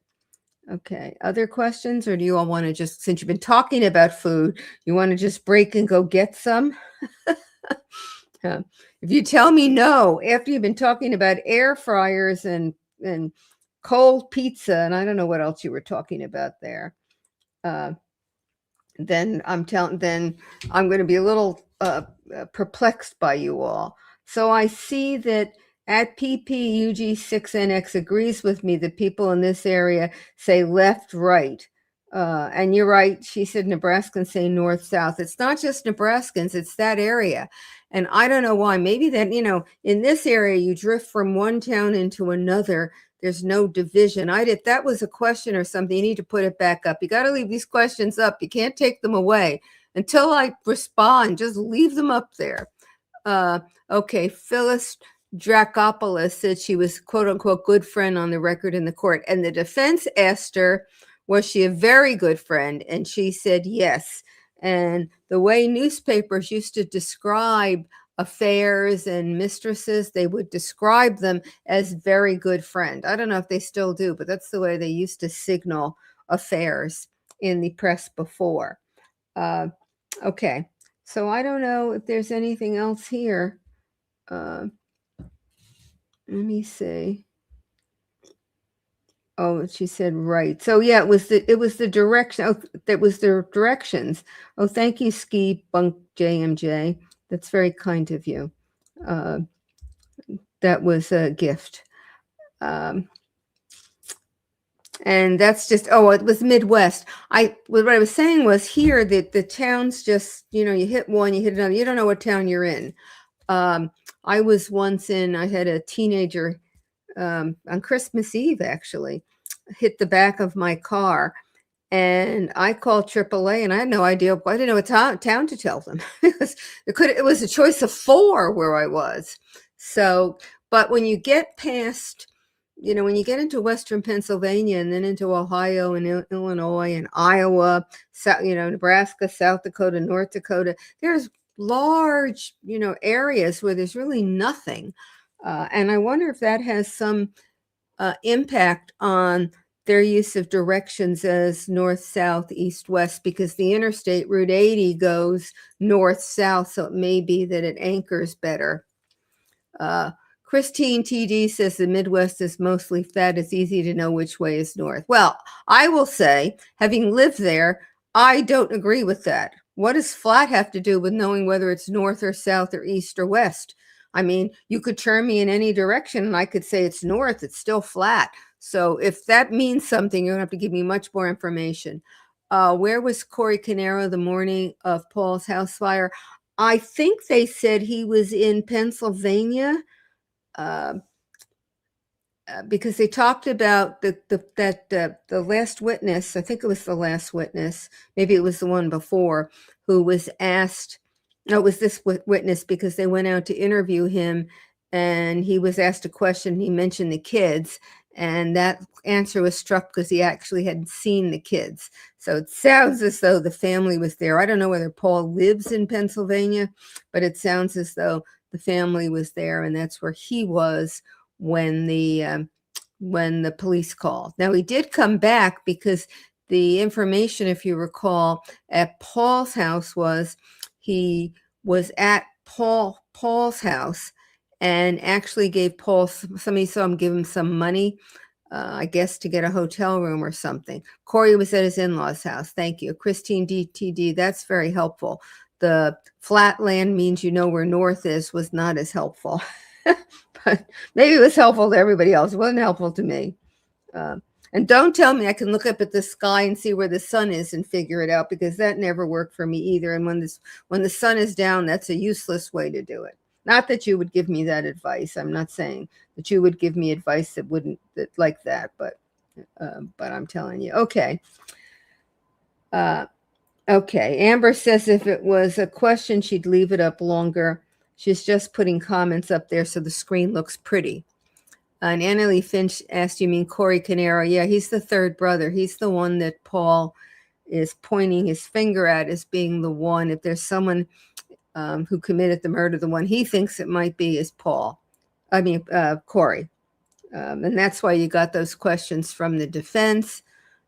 Okay. Other questions? Or do you all want to just, since you've been talking about food, you want to just break and go get some? If you tell me no, after you've been talking about air fryers and cold pizza, and I don't know what else you were talking about there, then I'm going to be a little perplexed by you all. So I see that at PPUG6NX agrees with me that people in this area say left, right. And you're right. She said Nebraskans say north, south. It's not just Nebraskans, it's that area. And I don't know why. Maybe that, in this area, you drift from one town into another. There's no division. If that was a question or something, you need to put it back up. You got to leave these questions up. You can't take them away until I respond. Just leave them up there. Okay. Phyllis Dracopoulos said she was, quote unquote, good friend on the record in the court. And the defense asked her, was she a very good friend? And she said yes. And the way newspapers used to describe affairs and mistresses, they would describe them as very good friend. I don't know if they still do, but that's the way they used to signal affairs in the press before. Okay. So I don't know if there's anything else here. Let me see. Oh, she said right. So yeah, it was the direction. Oh, that was the directions. Oh, thank you, Ski Bunk JMJ. That's very kind of you. That was a gift. And that's just, it was Midwest. What I was saying was here that the towns just, you hit one, you hit another. You don't know what town you're in. I was once I had a teenager on Christmas Eve, actually, hit the back of my car, and I called AAA, and I had no idea. I didn't know what town to tell them. It was a choice of 4 where I was. So, but when you get past, when you get into Western Pennsylvania and then into Ohio and Illinois and Iowa, Nebraska, South Dakota, North Dakota, there's large, areas where there's really nothing. And I wonder if that has some impact on their use of directions as north, south, east, west, because the interstate Route 80 goes north, south. So it may be that it anchors better. Christine TD says the Midwest is mostly flat. It's easy to know which way is north. Well, I will say, having lived there, I don't agree with that. What does flat have to do with knowing whether it's north or south or east or west? I mean, you could turn me in any direction and I could say it's north, it's still flat. So if that means something, you're gonna have to give me much more information. Where was Corey Caneiro the morning of Paul's house fire? I think they said he was in Pennsylvania, because they talked about the last witness, I think it was the last witness, maybe it was the one before, who was asked, no, it was this witness, because they went out to interview him and he was asked a question. He mentioned the kids, and that answer was struck because he actually hadn't seen the kids. So it sounds as though the family was there. I don't know whether Paul lives in Pennsylvania, but it sounds as though the family was there, and that's where he was when the when the police called. Now, he did come back because the information, if you recall, at Paul's house was he was at Paul's house and actually gave Paul, somebody saw him give him some money, I guess to get a hotel room or something. Corey was at his in-laws' house. Thank you. Christine DTD, that's very helpful. The flat land means you know where north is was not as helpful. But maybe it was helpful to everybody else. It wasn't helpful to me. And don't tell me I can look up at the sky and see where the sun is and figure it out, because that never worked for me either. And when the sun is down, that's a useless way to do it. Not that you would give me that advice. I'm not saying that you would give me advice that wouldn't like that, but I'm telling you. Okay. Okay. Amber says if it was a question, she'd leave it up longer. She's just putting comments up there so the screen looks pretty. And Annalie Finch asked, you mean Corey Caneiro? Yeah, he's the third brother. He's the one that Paul is pointing his finger at as being the one. If there's someone who committed the murder, the one he thinks it might be is Corey. And that's why you got those questions from the defense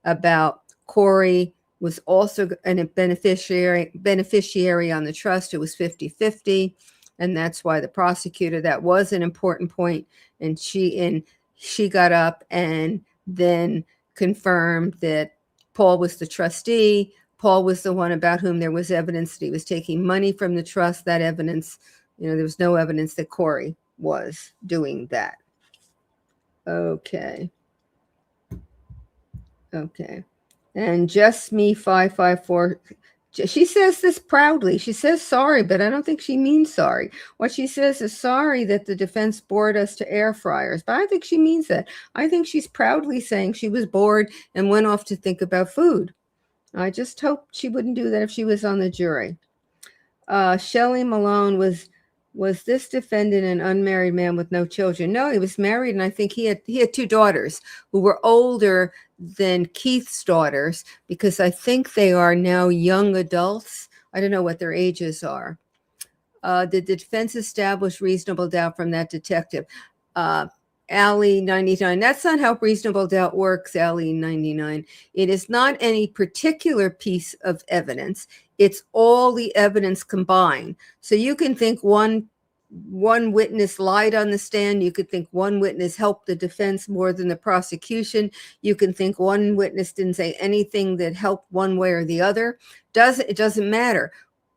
about Corey was also a beneficiary on the trust. It was 50-50. And that's why the prosecutor, that was an important point. And she got up and then confirmed that Paul was the trustee. Paul was the one about whom there was evidence that he was taking money from the trust. That evidence, there was no evidence that Corey was doing that. Okay. Okay. And Just Me 554. She says this proudly. She says sorry, but I don't think she means sorry. What she says is sorry that the defense bored us to air fryers, but I think she means that. I think she's proudly saying she was bored and went off to think about food. I just hope she wouldn't do that if she was on the jury. Shelley Malone, was this defendant an unmarried man with no children? No, he was married, and I think he had two daughters who were older than Keith's daughters, because I think they are now young adults. I don't know what their ages are. Did the defense establish reasonable doubt from that detective? Allie 99. That's not how reasonable doubt works, Allie 99. It is not any particular piece of evidence. It's all the evidence combined. So you can think one witness lied on the stand. You could think one witness helped the defense more than the prosecution. You can think one witness didn't say anything that helped one way or the other. It doesn't matter.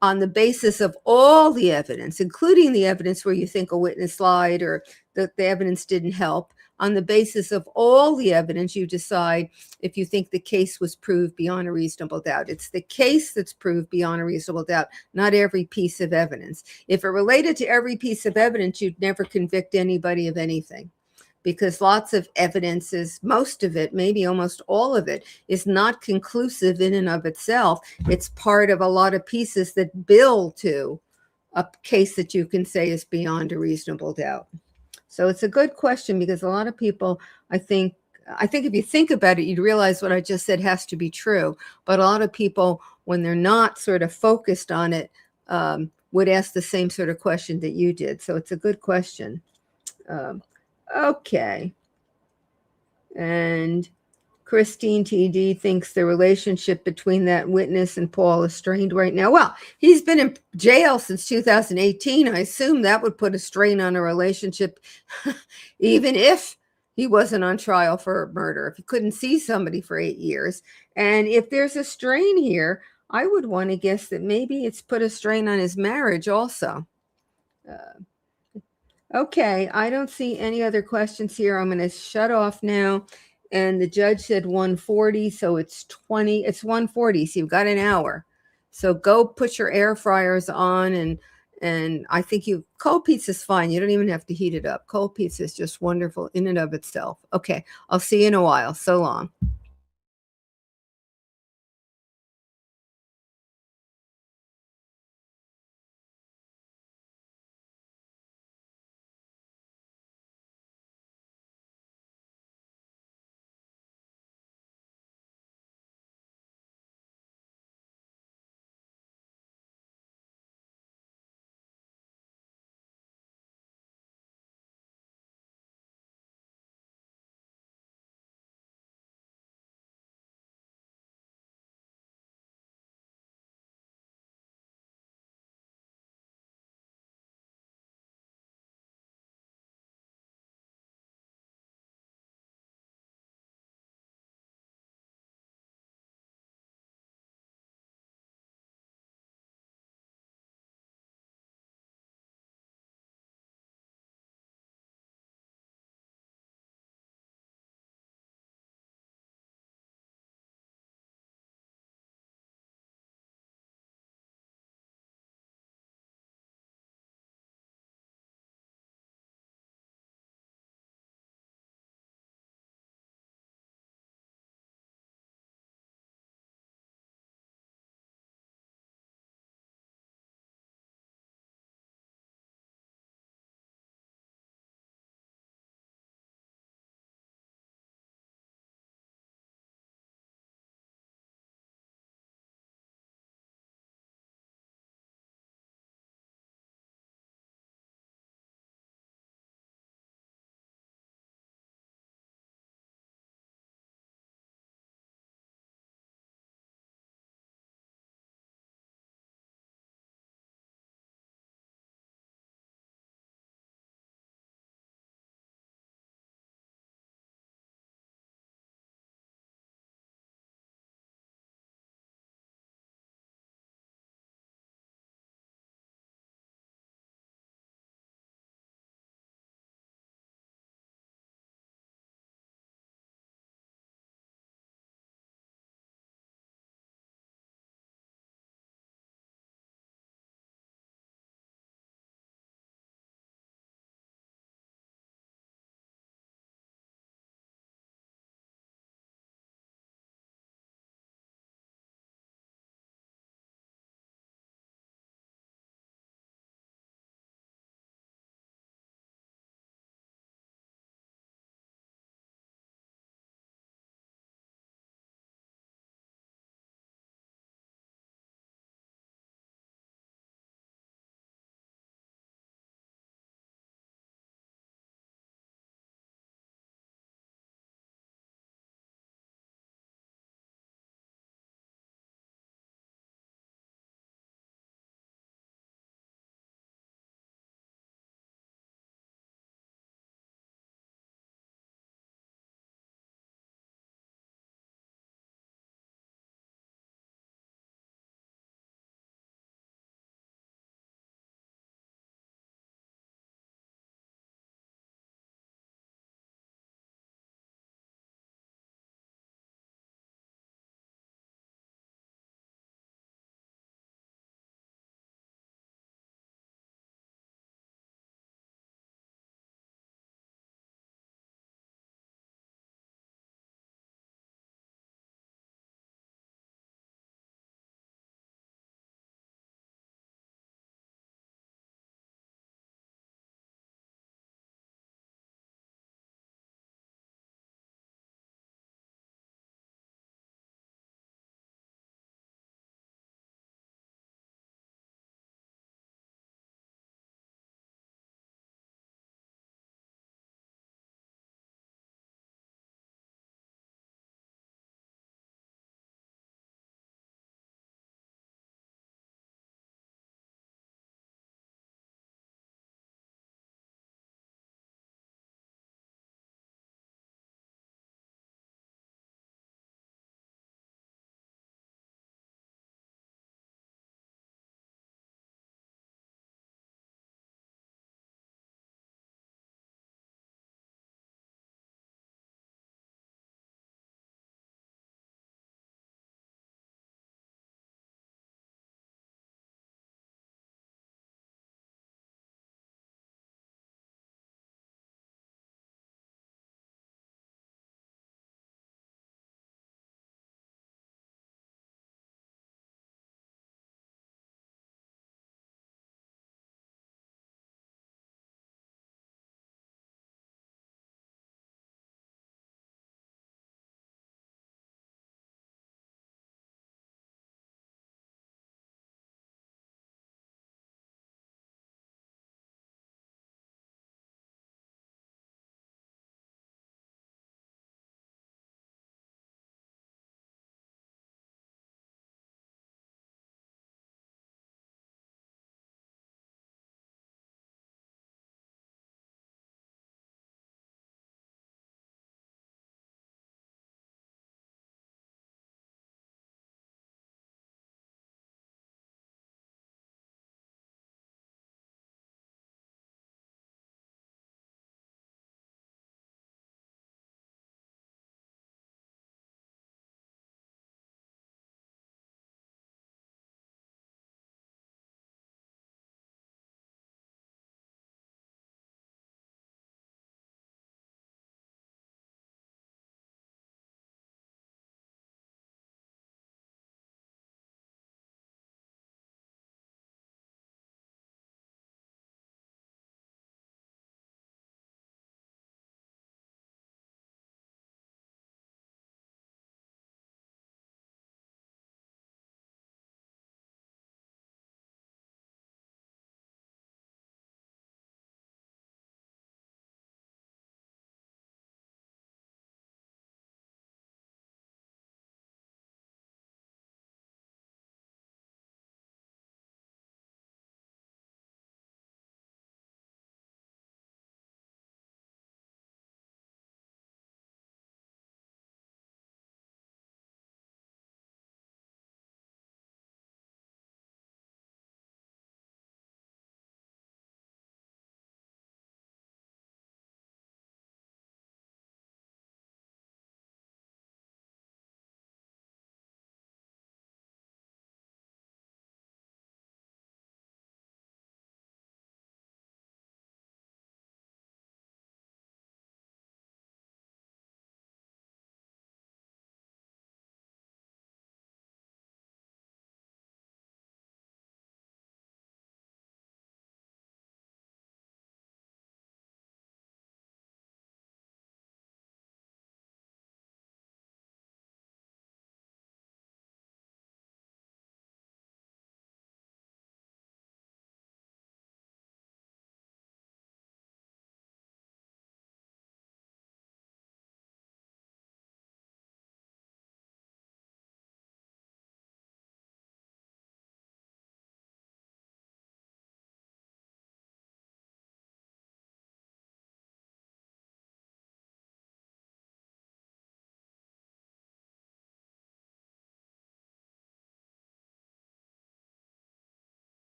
On the basis of all the evidence, including the evidence where you think a witness lied or that the evidence didn't help, on the basis of all the evidence, you decide if you think the case was proved beyond a reasonable doubt. It's the case that's proved beyond a reasonable doubt, not every piece of evidence. If it related to every piece of evidence, you'd never convict anybody of anything, because lots of evidence is, most of it, maybe almost all of it, is not conclusive in and of itself. It's part of a lot of pieces that build to a case that you can say is beyond a reasonable doubt. So it's a good question, because a lot of people, I think if you think about it, you'd realize what I just said has to be true. But a lot of people, when they're not sort of focused on it, would ask the same sort of question that you did. So it's a good question. Okay. And Christine TD thinks the relationship between that witness and Paul is strained right now. Well, he's been in jail since 2018. I assume that would put a strain on a relationship, even if he wasn't on trial for murder, if he couldn't see somebody for 8 years. And if there's a strain here, I would want to guess that maybe it's put a strain on his marriage also. Okay, I don't see any other questions here. I'm going to shut off now. And the judge said 1:40, so it's 1:40, so you've got an hour. So go put your air fryers on, and I think cold pizza is fine. You don't even have to heat it up. Cold pizza is just wonderful in and of itself. Okay, I'll see you in a while. So long.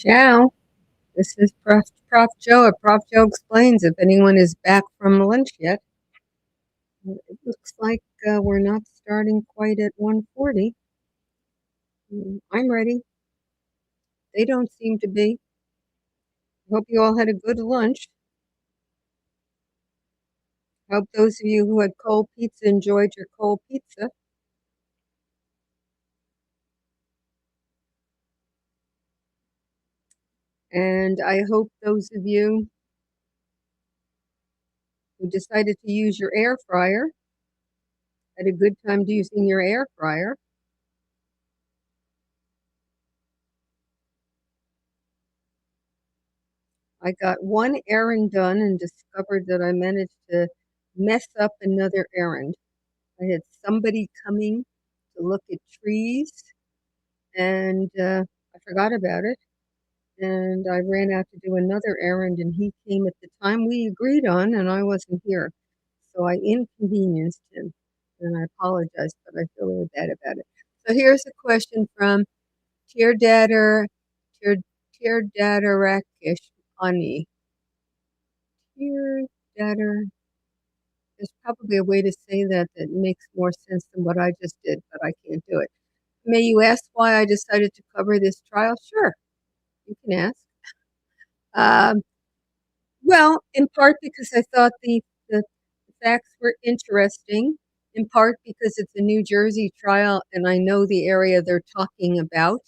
Ciao. This is Prof Joe at Prof Joe Explains. If anyone is back from lunch yet, it looks like we're not starting quite at 1:40. I'm ready. They don't seem to be. Hope you all had a good lunch. Hope those of you who had cold pizza enjoyed your cold pizza. And I hope those of you who decided to use your air fryer had a good time using your air fryer. I got one errand done and discovered that I managed to mess up another errand. I had somebody coming to look at trees, and I forgot about it. And I ran out to do another errand, and he came at the time we agreed on, and I wasn't here. So I inconvenienced him, and I apologize, but I feel really bad about it. So here's a question from Teardadarakish Ani. Teardatter. There's probably a way to say that that makes more sense than what I just did, but I can't do it. May you ask why I decided to cover this trial? Sure, you can ask. Well, in part because I thought the facts were interesting, in part because it's a New Jersey trial and I know the area they're talking about,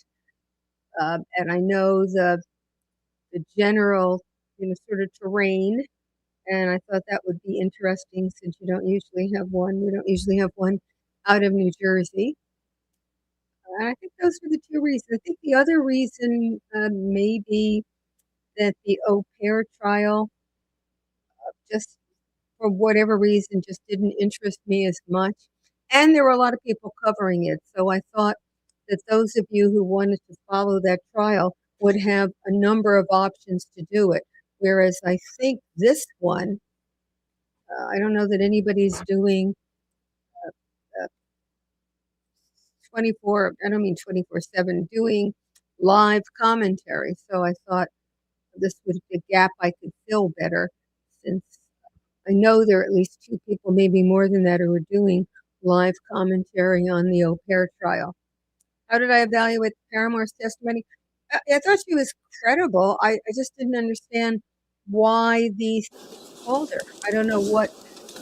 and I know the general, sort of terrain. And I thought that would be interesting since you don't usually have one. We don't usually have one out of New Jersey. And I think those were the two reasons. I think the other reason may be that the au pair trial, just for whatever reason, just didn't interest me as much. And there were a lot of people covering it. So I thought that those of you who wanted to follow that trial would have a number of options to do it. Whereas I think this one, I don't know that anybody's doing 24, I don't mean 24/7, doing live commentary. So I thought this was a gap I could fill better, since I know there are at least two people, maybe more than that, who are doing live commentary on the au pair trial. How did I evaluate Paramore's testimony? I thought she was credible. I just didn't understand why the called her. I don't know what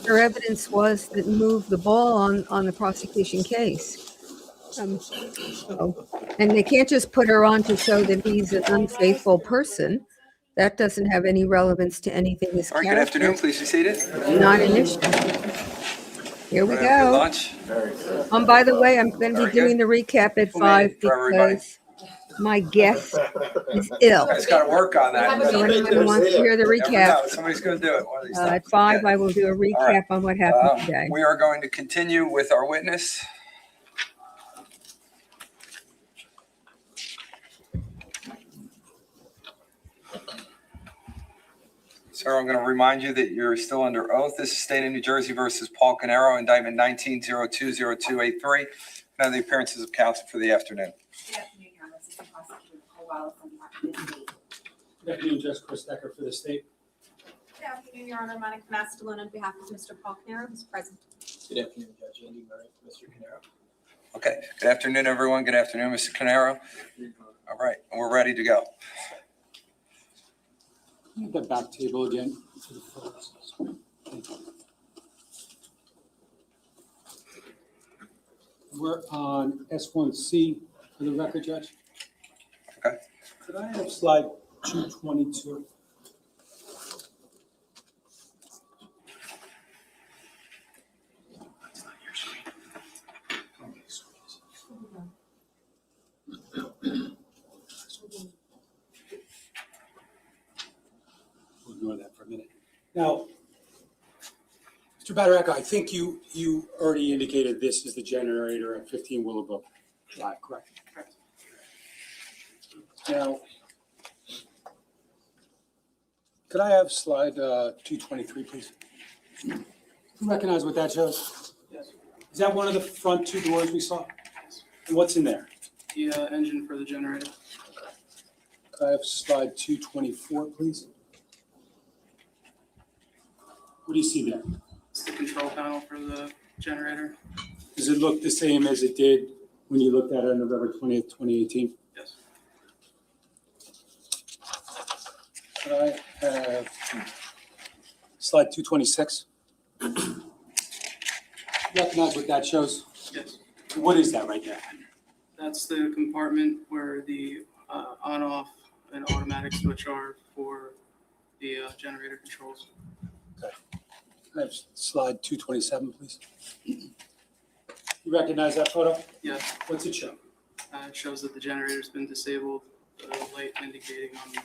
her evidence was that moved the ball on the prosecution case. And they can't just put her on to show that he's an unfaithful person. That doesn't have any relevance to anything his All right, character. good afternoon. Please be seated. Not an issue. Here we Wanna have a good go. lunch? By the way, I'm going to be Very doing the recap at Who made 5 it for everybody? because my guest is ill. You guys got to work on that. So anyone who wants to hear the Never recap, know. Somebody's going to do it one of these times. at 5, Okay. I will do a recap All right. on what happened today. We are going to continue with our witness. Sir, I'm going to remind you that you're still under oath. This is State of New Jersey versus Paul Caneiro, indictment 19-020283. Can I have the appearances of counsel for the afternoon? Good afternoon, Your Honor. Assistant Prosecutor Nicole Wallace on behalf of the state. Good afternoon, Judge Chris Decker for the state. Good afternoon, Your Honor. Monica Mastalone on behalf of Mr. Paul Caneiro, who's present. Good afternoon, Judge Andy Murray, Mr. Caneiro. Okay. Good afternoon, everyone. Good afternoon, Mr. Caneiro. All right. And we're ready to go. Move that back table again. We're on S1C for the record, Judge. Okay. Could I have slide 222? We'll ignore that for a minute. Now, Mr. Badaracca, I think you already indicated this is the generator at 15 Willowbrook Drive, correct? Correct. Now, could I have slide 223, please? You recognize what that shows? Yes. Is that one of the front two doors we saw? And what's in there? The engine for the generator. Can I have slide 224, please? What do you see there? It's the control panel for the generator. Does it look the same as it did when you looked at it on November 20th, 2018? Yes. Could I have slide 226? Recognize what that shows? Yes. What is that right there? That's the compartment where the on-off and automatic switch are for the generator controls. Okay. Can I have slide 227, please? You recognize that photo? Yes. What's it show? It shows that the generator's been disabled, the light indicating on the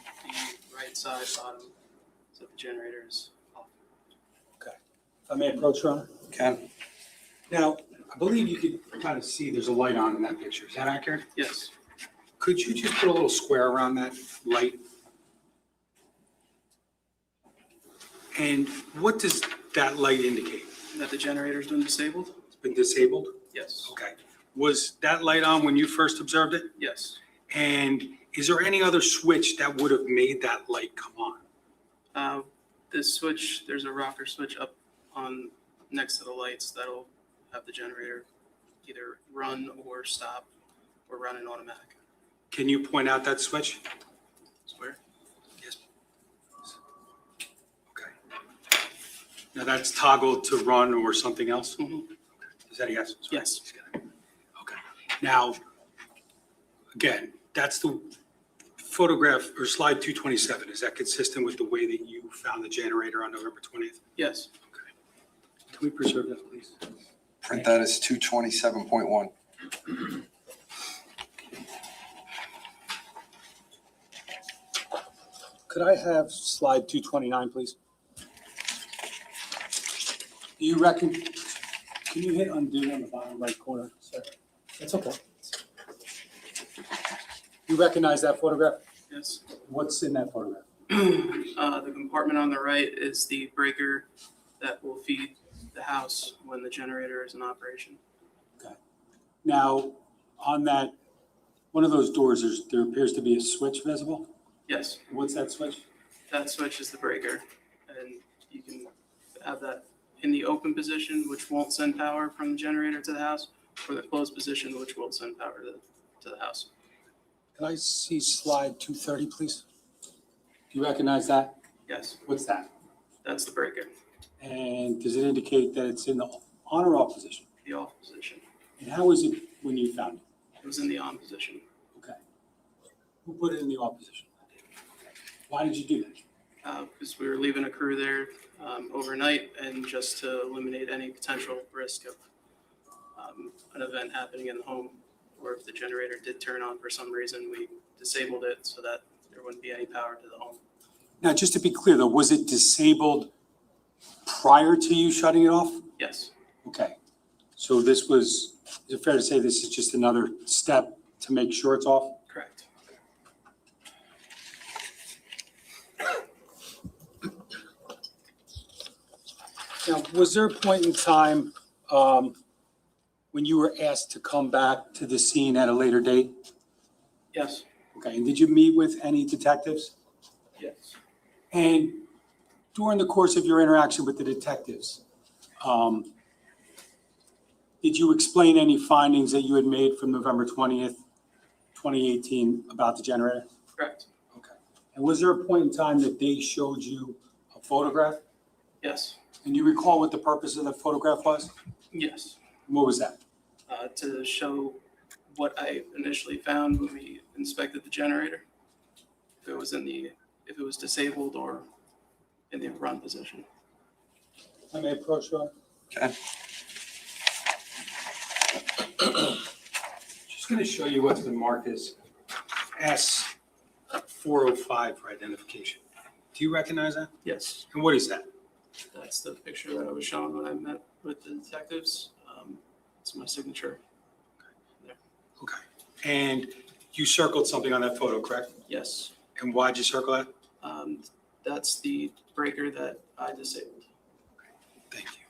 right side bottom, so the generator is off. Okay. If I may approach, Your Honor? Ken? Now, I believe you could kind of see there's a light on in that picture. Is that accurate? Yes. Could you just put a little square around that light? And what does that light indicate? That the generator's been disabled? It's been disabled? Yes. Okay. Was that light on when you first observed it? Yes. And is there any other switch that would have made that light come on? This switch, there's a rocker switch up on next to the lights that'll have the generator either run or stop or run in automatic. Can you point out that switch? Swear? Yes. Okay. Now that's toggled to run or something else? Mm-hmm. Is that a yes? Yes. Okay. Now, again, that's the photograph or slide 227. Is that consistent with the way that you found the generator on November 20th? Yes. Okay. Can we preserve that, please? Print that as 227.1. Could I have slide 229, please? Do you reckon, can you hit undo on the bottom right corner, sir? That's okay. You recognize that photograph? Yes. What's in that photograph? The compartment on the right is the breaker that will feed the house when the generator is in operation. Okay. Now, on that, one of those doors, there appears to be a switch visible. Yes. What's that switch? That switch is the breaker, and you can have that in the open position, which won't send power from the generator to the house, or the closed position, which will send power to the house. Can I see slide 230, please? Do you recognize that? Yes. What's that? That's the breaker, And does it indicate that it's in the on or off position? the off position. And how is it when you found it? It was in the on position. Okay. Who put it in the off position? Why did you do that? Because we were leaving a crew there overnight, and just to eliminate any potential risk of an event happening in the home, or if the generator did turn on for some reason, we disabled it so that there wouldn't be any power to the home. Now, just to be clear though, was it disabled prior to you shutting it off? Yes. Okay. So this was, is it fair to say this is just another step to make sure it's off? Correct. Now, was there a point in time when you were asked to come back to the scene at a later date? Yes. Okay, and did you meet with any detectives? Yes. And during the course of your interaction with the detectives, did you explain any findings that you had made from November 20th, 2018 about the generator? Correct. Okay. And was there a point in time that they showed you a photograph? Yes. And you recall what the purpose of the photograph was? Yes. What was that? To show what I initially found when we inspected the generator, if it was disabled or in the run position. I may approach you. Okay. Just going to show you what's been marked as S405 for identification. Do you recognize that? Yes. And what is that? That's the picture that I was shown when I met with the detectives. It's my signature. Okay. And you circled something on that photo, correct? Yes. And why'd you circle that? That's the breaker that I disabled. Thank you.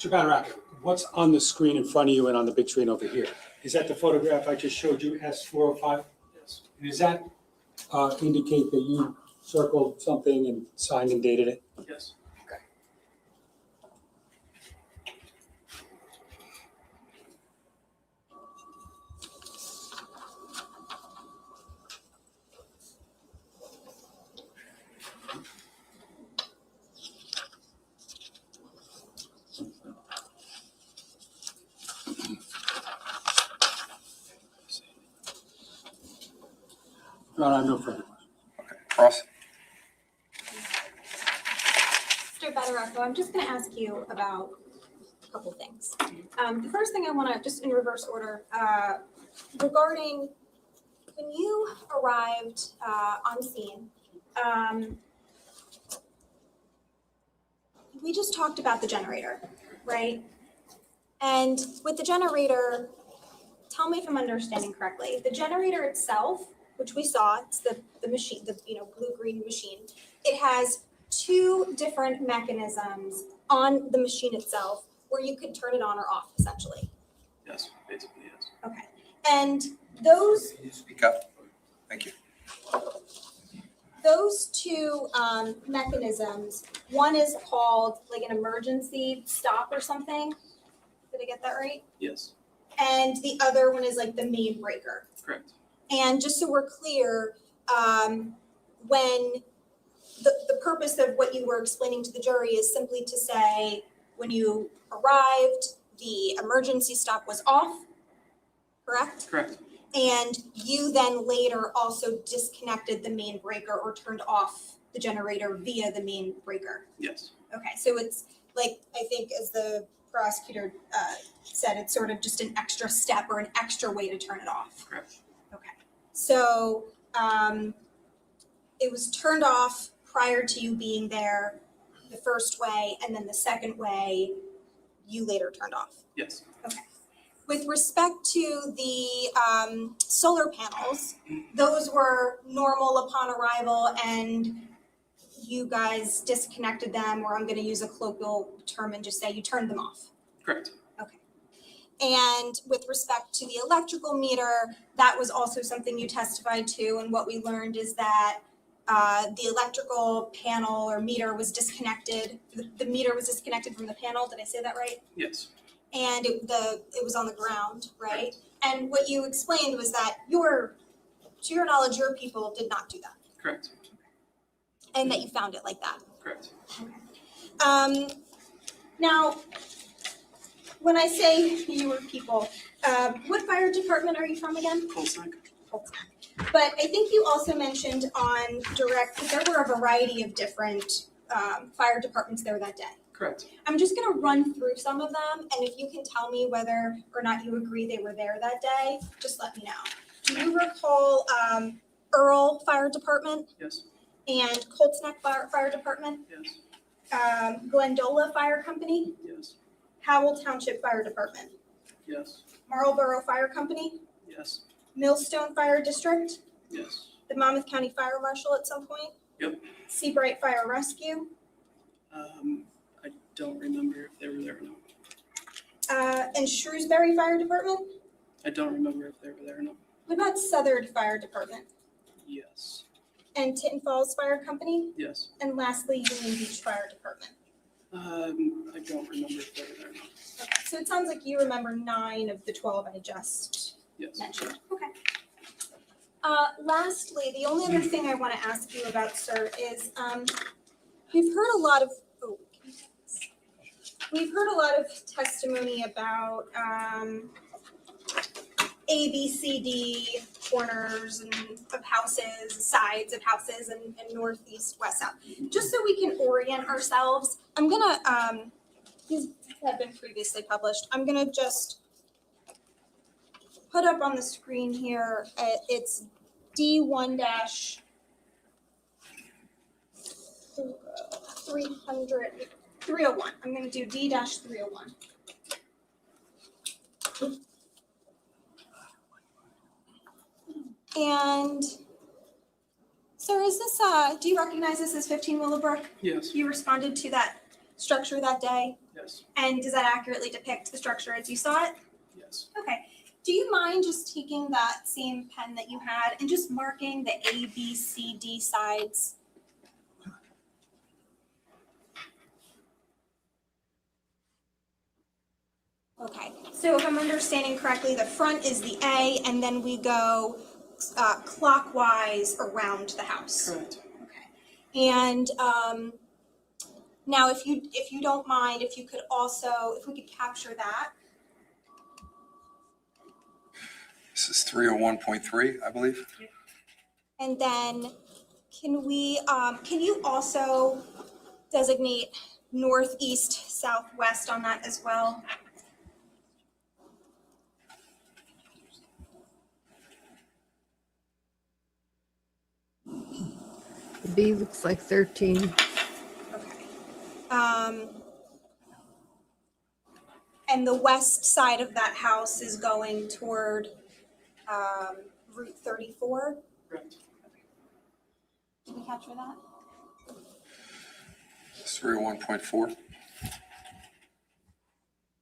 Mr. Badaracco, what's on the screen in front of you and on the big screen over here? Is that the photograph I just showed you, S405? Yes. And does that indicate that you circled something and signed and dated it? Yes. No, I have no further questions. Okay, Prof? Mr. Badaracco, I'm just going to ask you about a couple things. The first thing I want to, just in reverse order, regarding when you arrived on scene, we just talked about the generator, right? And with the generator, tell me if I'm understanding correctly, the generator itself, which we saw, it's the machine, the blue-green machine, it has two different mechanisms on the machine itself where you could turn it on or off, essentially. Yes, basically, yes. Okay. And those Can you speak up? Thank you. those two mechanisms, one is called like an emergency stop or something. Did I get that right? Yes, And the other one is like the main breaker. correct. And just so we're clear, when the purpose of what you were explaining to the jury is simply to say, when you arrived, the emergency stop was off, correct? Correct. And you then later also disconnected the main breaker or turned off the generator via the main breaker. Yes, Okay, so it's like, I think as the prosecutor said, it's sort of just an extra step or an extra way to turn it off. correct. Okay, so it was turned off prior to you being there the first way, and then the second way you later turned off. Yes, Okay. With respect to the solar panels, those were normal upon arrival and you guys disconnected them, or I'm going to use a colloquial term and just say you turned them off. correct. Okay. And with respect to the electrical meter, that was also something you testified to, and what we learned is that the electrical panel or meter was disconnected. The meter was disconnected from the panel. Did I say that right? Yes, And it was on the ground, right? And what you explained was that to your knowledge, your people did not do that, correct. and that you found it like that. Correct. Now, when I say your people, what fire department are you from again? Colsnack? But I think you also mentioned on direct that there were a variety of different fire departments there that day. Correct. I'm just going to run through some of them, and if you can tell me whether or not you agree they were there that day, just let me know. Do you recall Earl Fire Department Yes, and Colts Neck Fire Department, yes, Glendola Fire Company, yes, Howell Township Fire Department, yes, Marlboro Fire Company, yes, Millstone Fire District, yes. the Monmouth County Fire Marshal at some point? Yep. Seabright Fire Rescue, I don't remember if they were there or not. and Shrewsbury Fire Department? I don't remember if they were there or not. What about Southard Fire Department? Yes, And Tinton Falls Fire Company? yes. And lastly, Union Beach Fire Department. I don't remember if they were there or not. Okay, so it sounds like you remember 9 of the 12 I just Yes. mentioned. Okay. Lastly, the only other thing I want to ask you about, sir, is we've heard a lot of testimony about A, B, C, D corners and of houses, sides of houses, and northeast, west, south. Just so we can orient ourselves, I'm gonna these have been previously published. I'm gonna just put up on the screen here. It's D1 301. I'm gonna do D-301. And sir, is this, do you recognize this as 15 Willowbrook? Yes, You responded to that structure that day? Yes, And does that accurately depict the structure as you saw it? yes. Okay. Do you mind just taking that same pen that you had and just marking the A, B, C, D sides? Okay, so if I'm understanding correctly, the front is the A, and then we go clockwise around the house. Correct. Okay. And now, if you don't mind, if you could also, if we could capture that. This is 301.3, I believe. And then can you also designate northeast, southwest on that as well? The B looks like 13. And the west side of that house is going toward Route 34? Correct. Did we capture that? It's 301.4.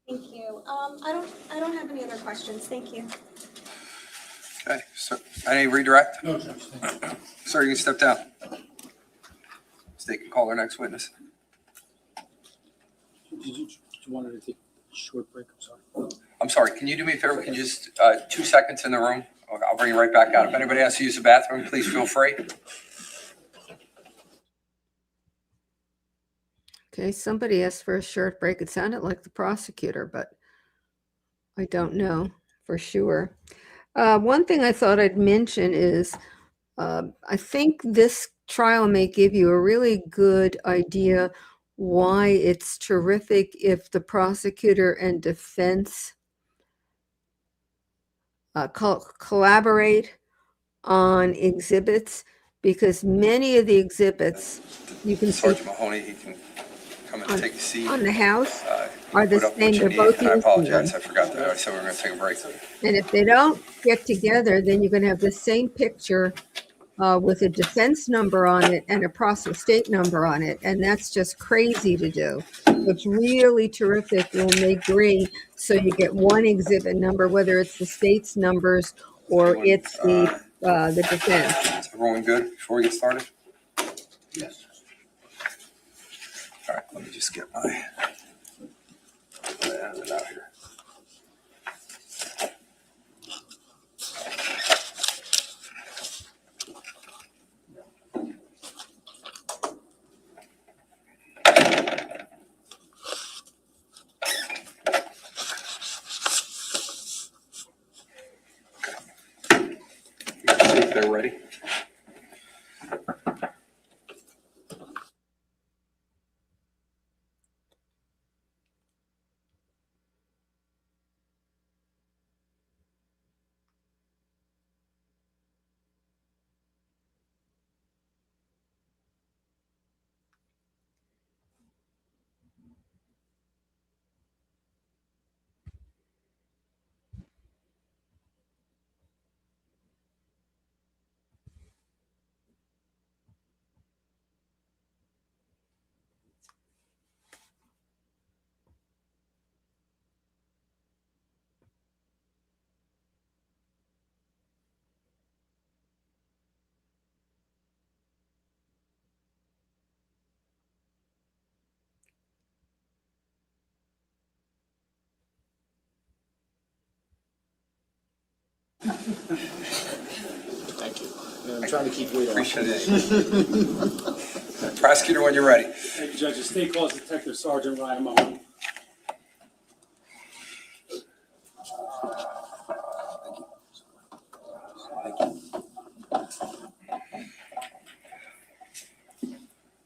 Thank you. I don't have any other questions. Thank you. Okay, so any redirect? No, Judge, thank you. Sir, you can step down. State can call our next witness. Did you want to take a short break? I'm sorry. I'm sorry, can you do me a favor? Can you just, 2 seconds in the room? I'll bring you right back out. If anybody has to use the bathroom, please feel free. Okay, somebody asked for a short break. It sounded like the prosecutor, but I don't know for sure. One thing I thought I'd mention is I think this trial may give you a really good idea why it's terrific if the prosecutor and defense collaborate on exhibits, because many of the exhibits you can see Sergeant Mahoney, he can come and take a seat. on the house are the Put up what same. you They're need, both and I using them. apologize, I forgot that. I said we were going to take a break. And if they don't get together, then you're going to have the same picture with a defense number on it and a process state number on it. And that's just crazy to do. It's really terrific when they agree. So you get one exhibit number, whether it's the state's numbers or it's the defense. Is everyone good before we get started? Yes. All right, let me just get my it out here. See if they're ready. Thank you. I'm trying to keep weight off. Appreciate it. Prosecutor, when you're ready. Thank you, Judges. State Clause Detective Sergeant Ryan Mahoney.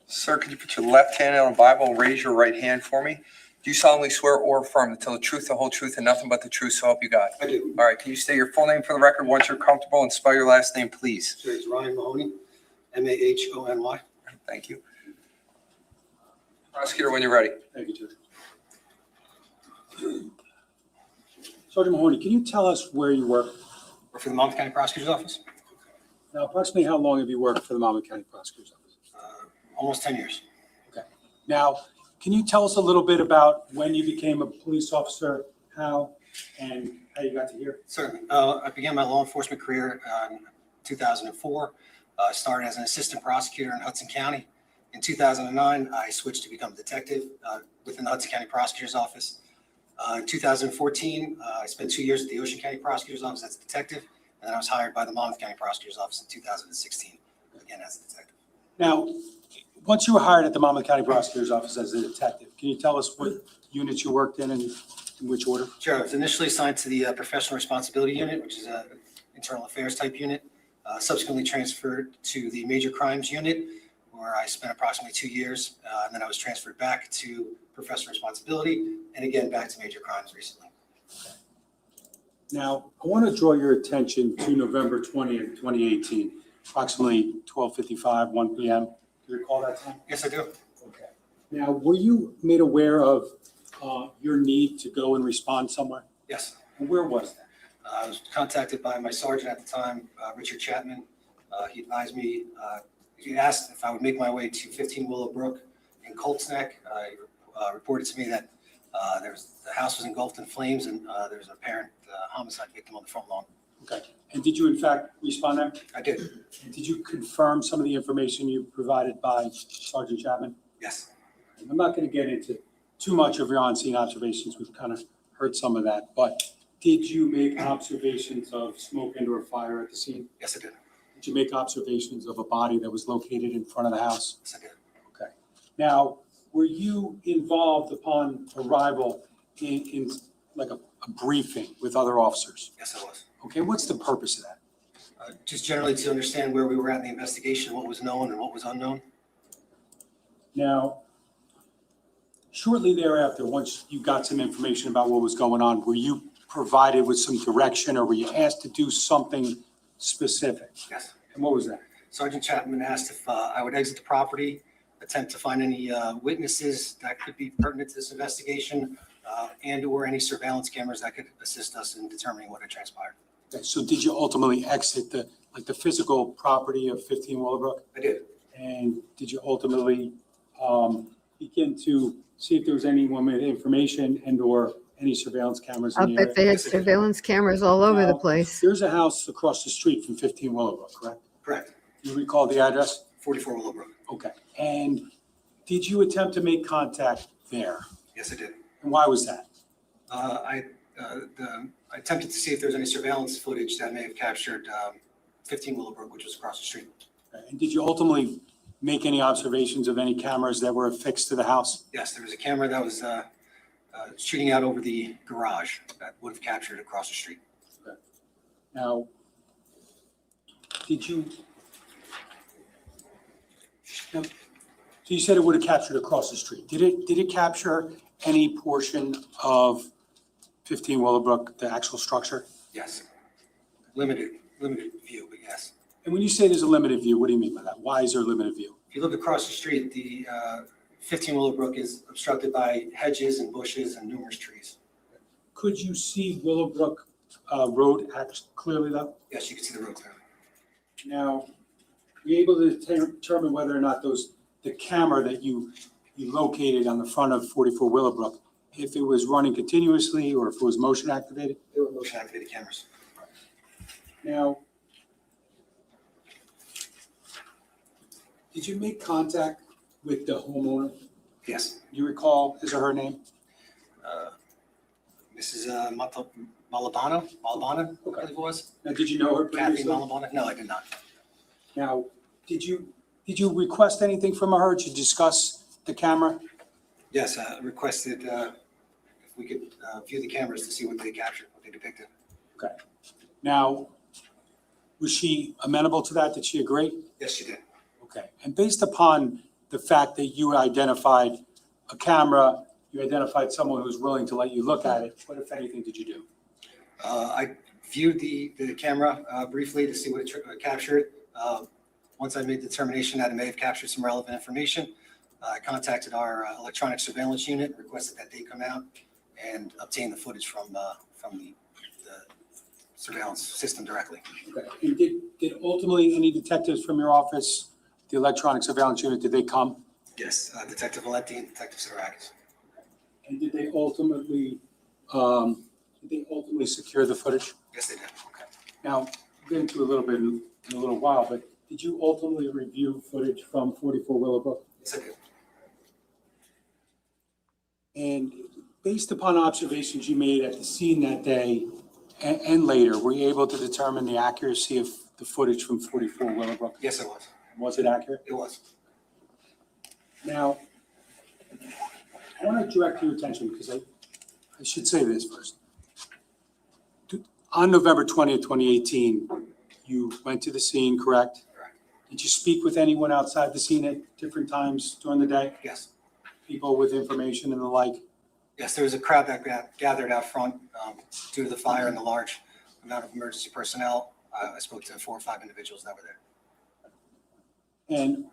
Sir, could you put your left hand on the Bible and raise your right hand for me? Do you solemnly swear or affirm to tell the truth, the whole truth, and nothing but the truth, so help you God? I do. All right, can you state your full name for the record once you're comfortable, and spell your last name, please? So it's Ryan Mahoney, Mahony. Thank you. Prosecutor, when you're ready. Thank you, Judge. Sergeant Mahoney, can you tell us where you work? Work for the Monmouth County Prosecutor's Office. Now, approximately how long have you worked for the Monmouth County Prosecutor's Office? Almost 10 years. Okay. Now, can you tell us a little bit about when you became a police officer, how, and how you got to here? Certainly. I began my law enforcement career in 2004. I started as an assistant prosecutor in Hudson County. In 2009, I switched to become a detective within the Hudson County Prosecutor's Office. In 2014, I spent 2 years at the Ocean County Prosecutor's Office as a detective, and then I was hired by the Monmouth County Prosecutor's Office in 2016, again as a detective. Now, once you were hired at the Monmouth County Prosecutor's Office as a detective, can you tell us what units you worked in and in which order? Sure. I was initially assigned to the Professional Responsibility Unit, which is an internal affairs type unit. Subsequently transferred to the Major Crimes Unit, where I spent approximately 2 years. And then I was transferred back to Professional Responsibility and again back to Major Crimes recently. Now, I want to draw your attention to November 20th, 2018, approximately 12:55, 1 p.m. Do you recall that time? Yes, I do. Okay. Now, were you made aware of your need to go and respond somewhere? Yes. And where was that? I was contacted by my sergeant at the time, Richard Chapman. He advised me, he asked if I would make my way to 15 Willow Brook in Colts Neck. He reported to me that the house was engulfed in flames and there was an apparent homicide victim on the front lawn. Okay. And did you in fact respond there? I did. And did you confirm some of the information you provided by Sergeant Chapman? Yes. And I'm not going to get into too much of your on-scene observations. We've kind of heard some of that, but did you make observations of smoke and or fire at the scene? Yes, I did. Did you make observations of a body that was located in front of the house? Yes, I did. Okay. Now, were you involved upon arrival in like a briefing with other officers? Yes, I was. Okay, what's the purpose of that? Just generally to understand where we were at in the investigation, what was known and what was unknown. Now, shortly thereafter, once you got some information about what was going on, were you provided with some direction or were you asked to do something specific? Yes. And what was that? Sergeant Chapman asked if I would exit the property, attempt to find any witnesses that could be pertinent to this investigation, and or any surveillance cameras that could assist us in determining what had transpired. Okay, so did you ultimately exit the physical property of 15 Willowbrook? I did. And did you ultimately begin to see if there was anyone with information and or any surveillance cameras in I the bet area? they had surveillance cameras all over the Now, place. There's a house across the street from 15 Willowbrook, correct? Correct. You recall the address? 44 Willowbrook. Okay. And did you attempt to make contact there? Yes, I did. And why was that? I attempted to see if there was any surveillance footage that may have captured 15 Willowbrook, which was across the street. Okay. And did you ultimately make any observations of any cameras that were affixed to the house? Yes, there was a camera that was shooting out over the garage that would have captured across the street. Okay. Now, did you? Now, so you said it would have captured across the street. Did it capture any portion of 15 Willowbrook, the actual structure? Yes. Limited view, but yes. And when you say there's a limited view, what do you mean by that? Why is there a limited view? If you look across the street, the 15 Willowbrook is obstructed by hedges and bushes and numerous trees. Could you see Willowbrook Road clearly though? Yes, you can see the road clearly. Now, were you able to determine whether or not the camera that you located on the front of 44 Willowbrook, if it was running continuously or if it was motion activated? They were motion activated cameras. Now, did you make contact with the homeowner? Yes. Do you recall his or her name? Mrs. Malabana, I believe it was. Now, did you know her Kathy previously? Malabana? No, I did not. Now, did you request anything from her to discuss the camera? Yes, requested if we could view the cameras to see what they captured, what they depicted. Okay. Now, was she amenable to that? Did she agree? Yes, she did. Okay. And based upon the fact that you identified a camera, you identified someone who's willing to let you look at it, what, if anything, did you do? I viewed the camera briefly to see what it captured. Once I made the determination that it may have captured some relevant information, I contacted our electronic surveillance unit, requested that they come out and obtain the footage from the surveillance system directly. Okay. And did ultimately any detectives from your office, the electronic surveillance unit, did they come? Yes, Detective Valenti and Detective Siderakis. And did they ultimately secure the footage? Yes, they did. Now, we'll get into a little bit in a little while, but did you ultimately review footage from 44 Willowbrook? Yes, I did. And based upon observations you made at the scene that day and later, were you able to determine the accuracy of the footage from 44 Willowbrook? Yes, it was. Was it accurate? It was. Now, I want to direct your attention because I should say this first. On November 20th, 2018, you went to the scene, correct? Correct. Did you speak with anyone outside the scene at different times during the day? Yes. People with information and the like? Yes, there was a crowd that gathered out front due to the fire and the large amount of emergency personnel. I spoke to 4 or 5 individuals that were there. And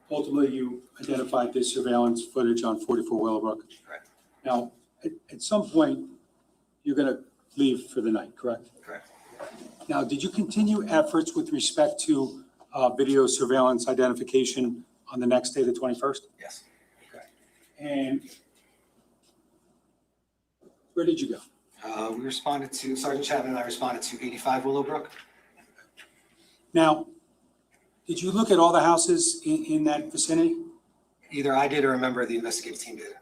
ultimately, you identified this surveillance footage on 44 Willowbrook? Correct. Now, at some point, you're going to leave for the night, correct? Correct. Now, did you continue efforts with respect to video surveillance identification on the next day, the 21st? Yes. Okay. And where did you go? We responded to, Sergeant Chapman and I responded to 85 Willowbrook. Now, did you look at all the houses in that vicinity? Either I did or a member of the investigative team did.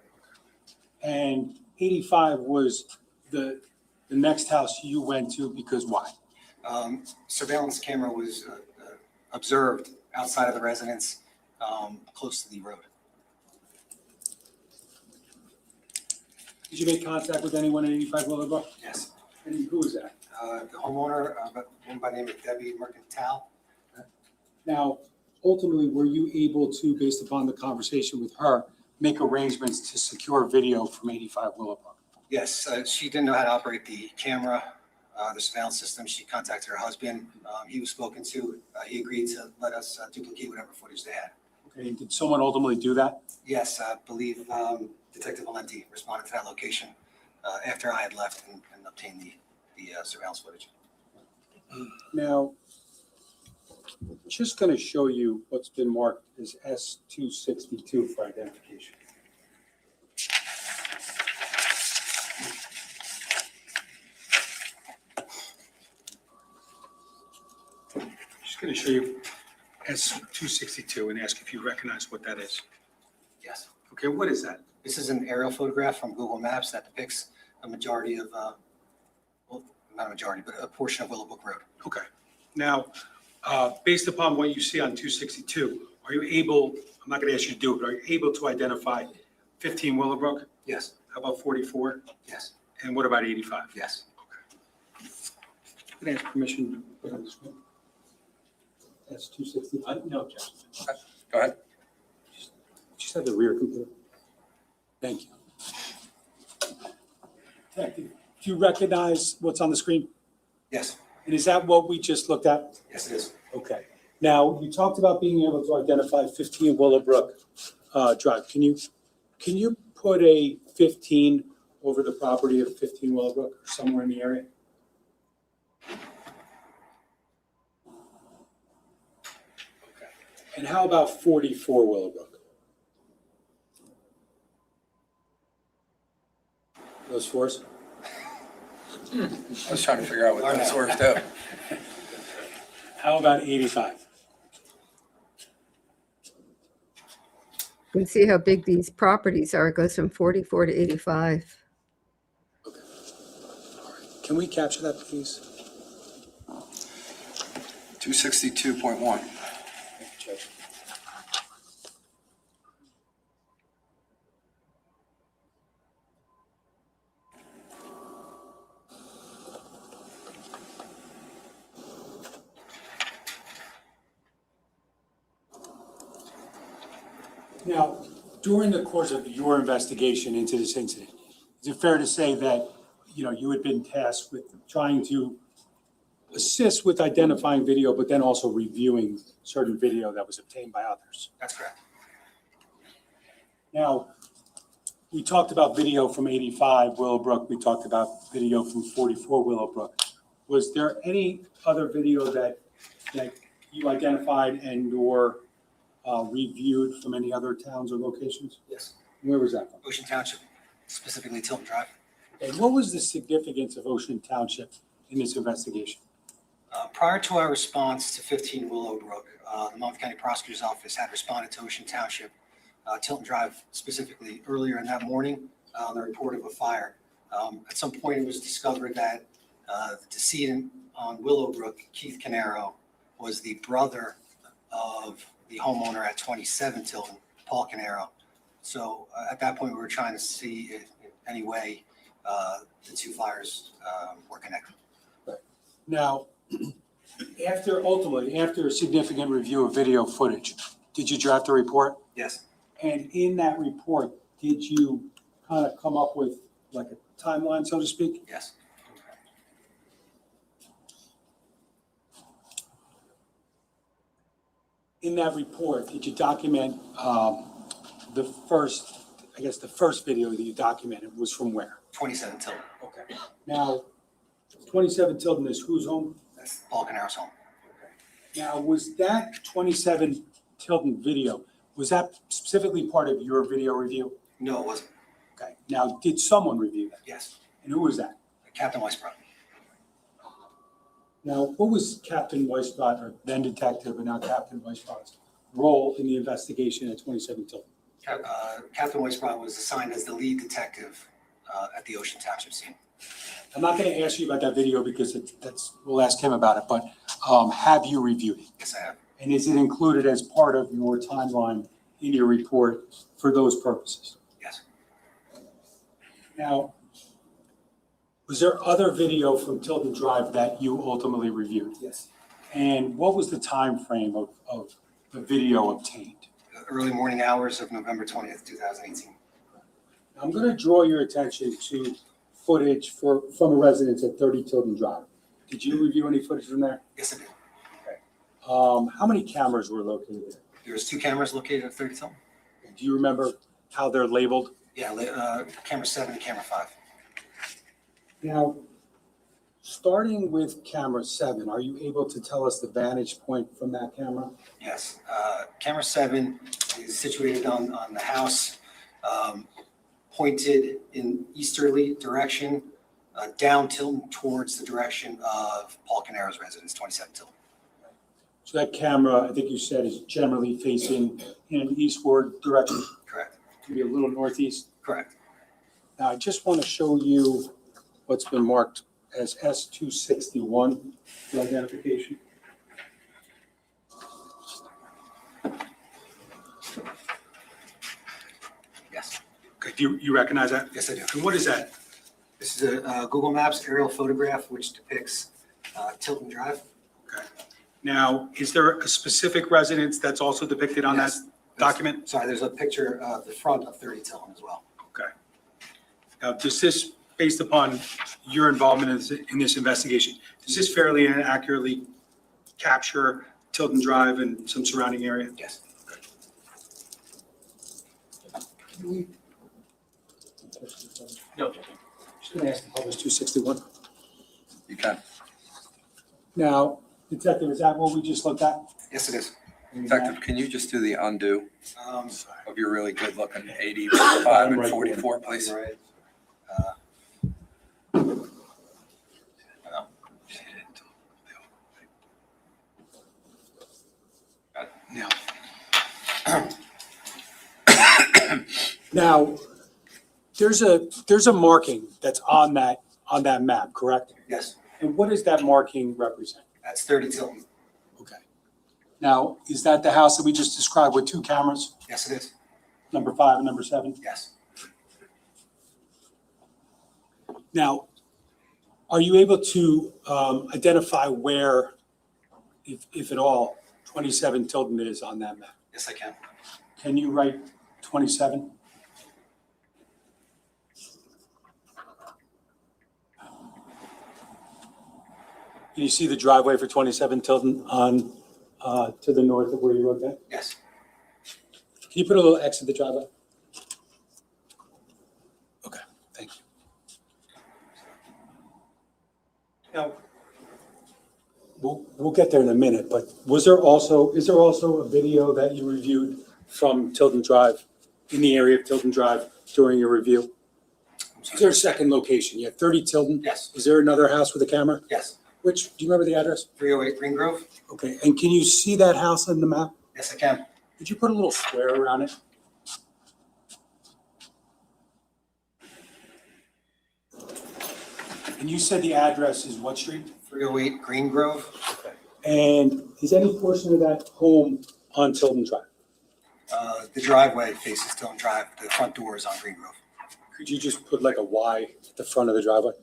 And 85 was the next house you went to because why? Surveillance camera was observed outside of the residence, close to the road. Did you make contact with anyone at 85 Willowbrook? Yes. And who was that? The homeowner, one by the name of Debbie Mercantile. Now, ultimately, were you able to, based upon the conversation with her, make arrangements to secure video from 85 Willowbrook? Yes, she didn't know how to operate the camera, the surveillance system. She contacted her husband. He was spoken to. He agreed to let us duplicate whatever footage they had. Okay, did someone ultimately do that? Yes, I believe Detective Valenti responded to that location after I had left and obtained the surveillance footage. Now, just going to show you what's been marked as S262 for identification. Just going to show you S262 and ask if you recognize what that is. Yes. Okay, what is that? This is an aerial photograph from Google Maps that depicts a majority of, well, not a majority, but a portion of Willowbrook Road. Okay. Now, based upon what you see on 262, are you able, I'm not going to ask you to do it, but are you able to identify 15 Willowbrook? Yes. How about 44? Yes. And what about 85? Yes. Can I ask permission to put on the screen? That's 260. No objection. Okay, go ahead. Just have the rear computer. Thank you. Detective, do you recognize what's on the screen? Yes. And is that what we just looked at? Yes, it is. Okay. Now, you talked about being able to identify 15 Willowbrook Drive. Can you put a 15 over the property of 15 Willowbrook or somewhere in the area? Okay. And how about 44 Willowbrook? Those fours? I was trying to figure out what those were too. How about 85? You can see how big these properties are. It goes from 44 to 85. Okay. All right. Can we capture that, please? 262.1. Now, during the course of your investigation into this incident, is it fair to say that, you had been tasked with trying to assist with identifying video, but then also reviewing certain video that was obtained by others? That's correct. Now, we talked about video from 85 Willowbrook. We talked about video from 44 Willowbrook. Was there any other video that you identified and or reviewed from any other towns or locations? Yes. Where was that from? Ocean Township, specifically Tilton Drive. And what was the significance of Ocean Township in this investigation? Prior to our response to 15 Willowbrook, the Monmouth County Prosecutor's Office had responded to Ocean Township, Tilton Drive specifically, earlier in that morning on the report of a fire. At some point, it was discovered that the decedent on Willowbrook, Keith Caneiro, was the brother of the homeowner at 27 Tilton, Paul Caneiro. So at that point, we were trying to see if in any way the two fires were connected. Now, after a significant review of video footage, did you draft a report? Yes. And in that report, did you kind of come up with like a timeline, so to speak? Yes. In that report, did you document the first video that you documented was from where? 27 Tilton. Okay. Now, 27 Tilton is whose home? That's Paul Caneiro's home. Now, was that 27 Tilton video, was that specifically part of your video review? No, it wasn't. Okay. Now, did someone review that? Yes. And who was that? Captain Weisbrot. Now, what was Captain Weisbrot, or then detective, and now Captain Weisbrot's role in the investigation at 27 Tilton? Captain Weisbrot was assigned as the lead detective at the Ocean Township scene. I'm not going to ask you about that video because we'll ask him about it, but have you reviewed it? Yes, I have. And is it included as part of your timeline in your report for those purposes? Yes. Now, was there other video from Tilton Drive that you ultimately reviewed? Yes. And what was the time frame of the video obtained? Early morning hours of November 20th, 2018. I'm going to draw your attention to footage from a residence at 30 Tilton Drive. Did you review any footage from there? Yes, I did. Okay. How many cameras were located there? There was 2 cameras located at 30 Tilton. Do you remember how they're labeled? Yeah, camera 7 and camera 5. Now, starting with camera 7, are you able to tell us the vantage point from that camera? Yes. Camera 7 is situated on the house, pointed in easterly direction, down Tilton towards the direction of Paul Caneiro's residence, 27 Tilton. So that camera, I think you said, is generally facing in an eastward direction? Correct. Maybe a little northeast? Correct. Now, I just want to show you what's been marked as S261, the identification. Yes. Okay, do you recognize that? Yes, I do. And what is that? This is a Google Maps aerial photograph which depicts Tilton Drive. Okay. Now, is there a specific residence that's also depicted on that Yes. document? Sorry, there's a picture of the front of 30 Tilton as well. Okay. Now, does this, based upon your involvement in this investigation, does this fairly and accurately capture Tilton Drive and some surrounding area? Yes. No. Just going to ask the publish 261. You can. Now, Detective, is that what we just looked at? Yes, it is. Detective, can you just do the undo Sorry. of your really good looking 80, 45, and 44, please? Right. Now, there's a marking that's on that map, correct? Yes, And what does that marking represent? that's 30 Tilton. Okay. Now, is that the house that we just described with 2 cameras, Yes, it is. number 5 and number 7? Yes. Now, are you able to identify where, if at all, 27 Tilton is on that map? Yes, I can. Can you write 27? Can you see the driveway for 27 Tilton on, to the north of where you wrote that? Yes. Can you put a little X at the driveway? Okay, thank you. Now, we'll get there in a minute, but is there also a video that you reviewed from Tilden Drive, in the area of Tilden Drive during your review? Is there a second location? You have 30 Tilden? Yes. Is there another house with a camera? Yes. Do you remember the address? 308 Green Grove? Okay, and can you see that house on the map? Yes, I can. Did you put a little square around it? And you said the address is what street? 308 Green Grove? And is any portion of that home on Tilden Drive? The driveway faces Tilden Drive. The front door is on Green Grove. Could you just put like a Y at the front of the driveway?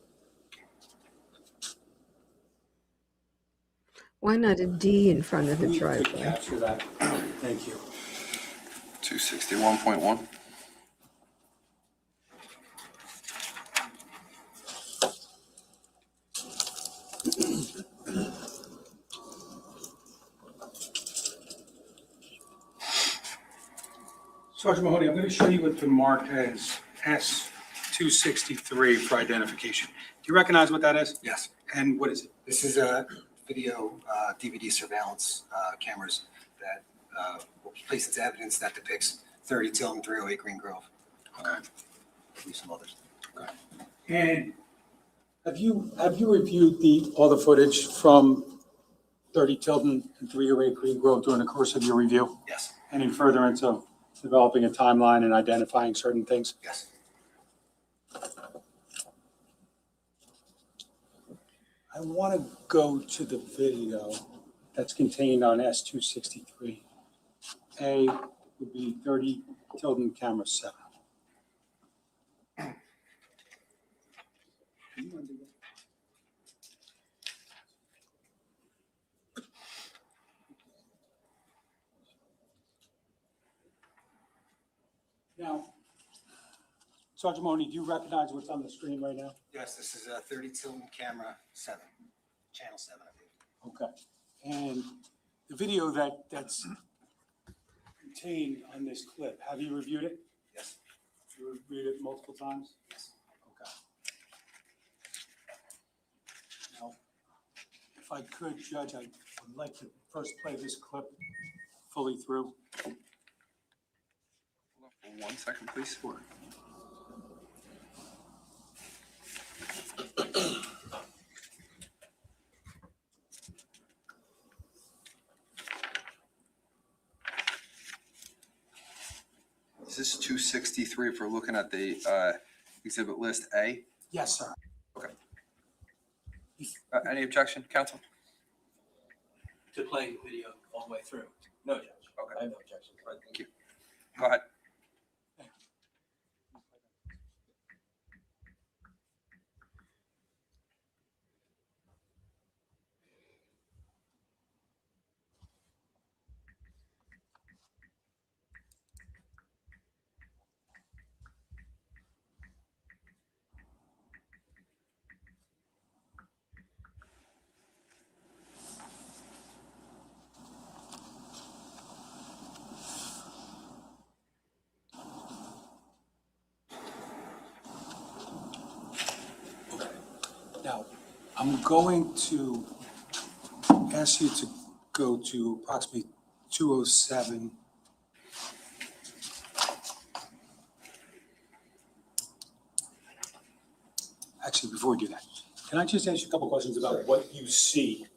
Why not a D in front of the We could driveway? capture that. Thank you. 261.1. Sergeant Mahoney, I'm going to show you what's been marked as S263 for identification. Do you recognize what that is? Yes. And what is it? This is a video DVD surveillance cameras that will be placed as evidence that depicts 30 Tilden 308 Green Grove. Okay. Maybe some others. Okay. And have you reviewed all the footage from 30 Tilden and 308 Green Grove during the course of your review? Yes. And in furtherance of developing a timeline and identifying certain things? Yes. I want to go to the video that's contained on S263. A would be 30 Tilden camera 7. Now, Sergeant Mahoney, do you recognize what's on the screen right now? Yes, this is a 30 Tilden camera 7, channel 7, I believe. Okay. And the video that's contained on this clip, have you reviewed it? Yes. You reviewed it multiple times? Yes. Okay. Now, if I could, Judge, I would like to first play this clip fully through. 1 second, please. Sure. Is this 263 if we're looking at the exhibit list A? Yes, sir. Okay. Any objection, counsel? To playing the video all the way through? No, Judge. Okay. I have no objection. All right, thank you. Go ahead. Now, I'm going to ask you to go to approximately 207. Actually, before we do that, can I just ask you a couple questions about what you see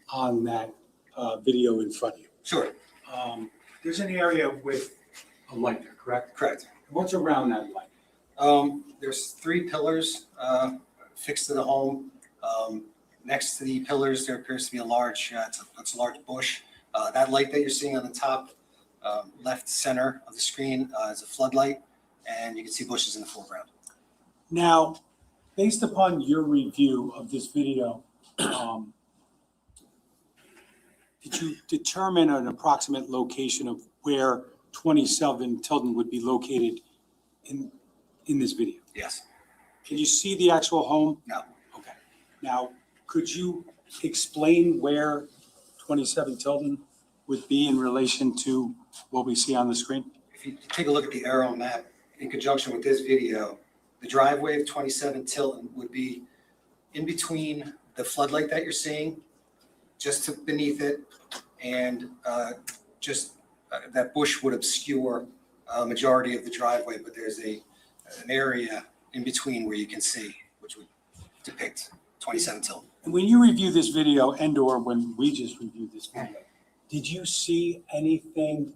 on that video in front of you? Sure. There's an area with a light there, correct? Correct. What's around that light? There's 3 pillars fixed to the home. Next to the pillars, there appears to be a large, it's a large bush. That light that you're seeing on the top left center of the screen is a floodlight, and you can see bushes in the foreground. Now, based upon your review of this video, did you determine an approximate location of where 27 Tilden would be located in this video? Yes. Can you see the actual home? No. Okay. Now, could you explain where 27 Tilden would be in relation to what we see on the screen? If you take a look at the aerial map in conjunction with this video, the driveway of 27 Tilden would be in between the floodlight that you're seeing just to beneath it, and that bush would obscure a majority of the driveway, but there's an area in between where you can see, which would depict 27 Tilton. And when you review this video and/or when we just reviewed this video, did you see anything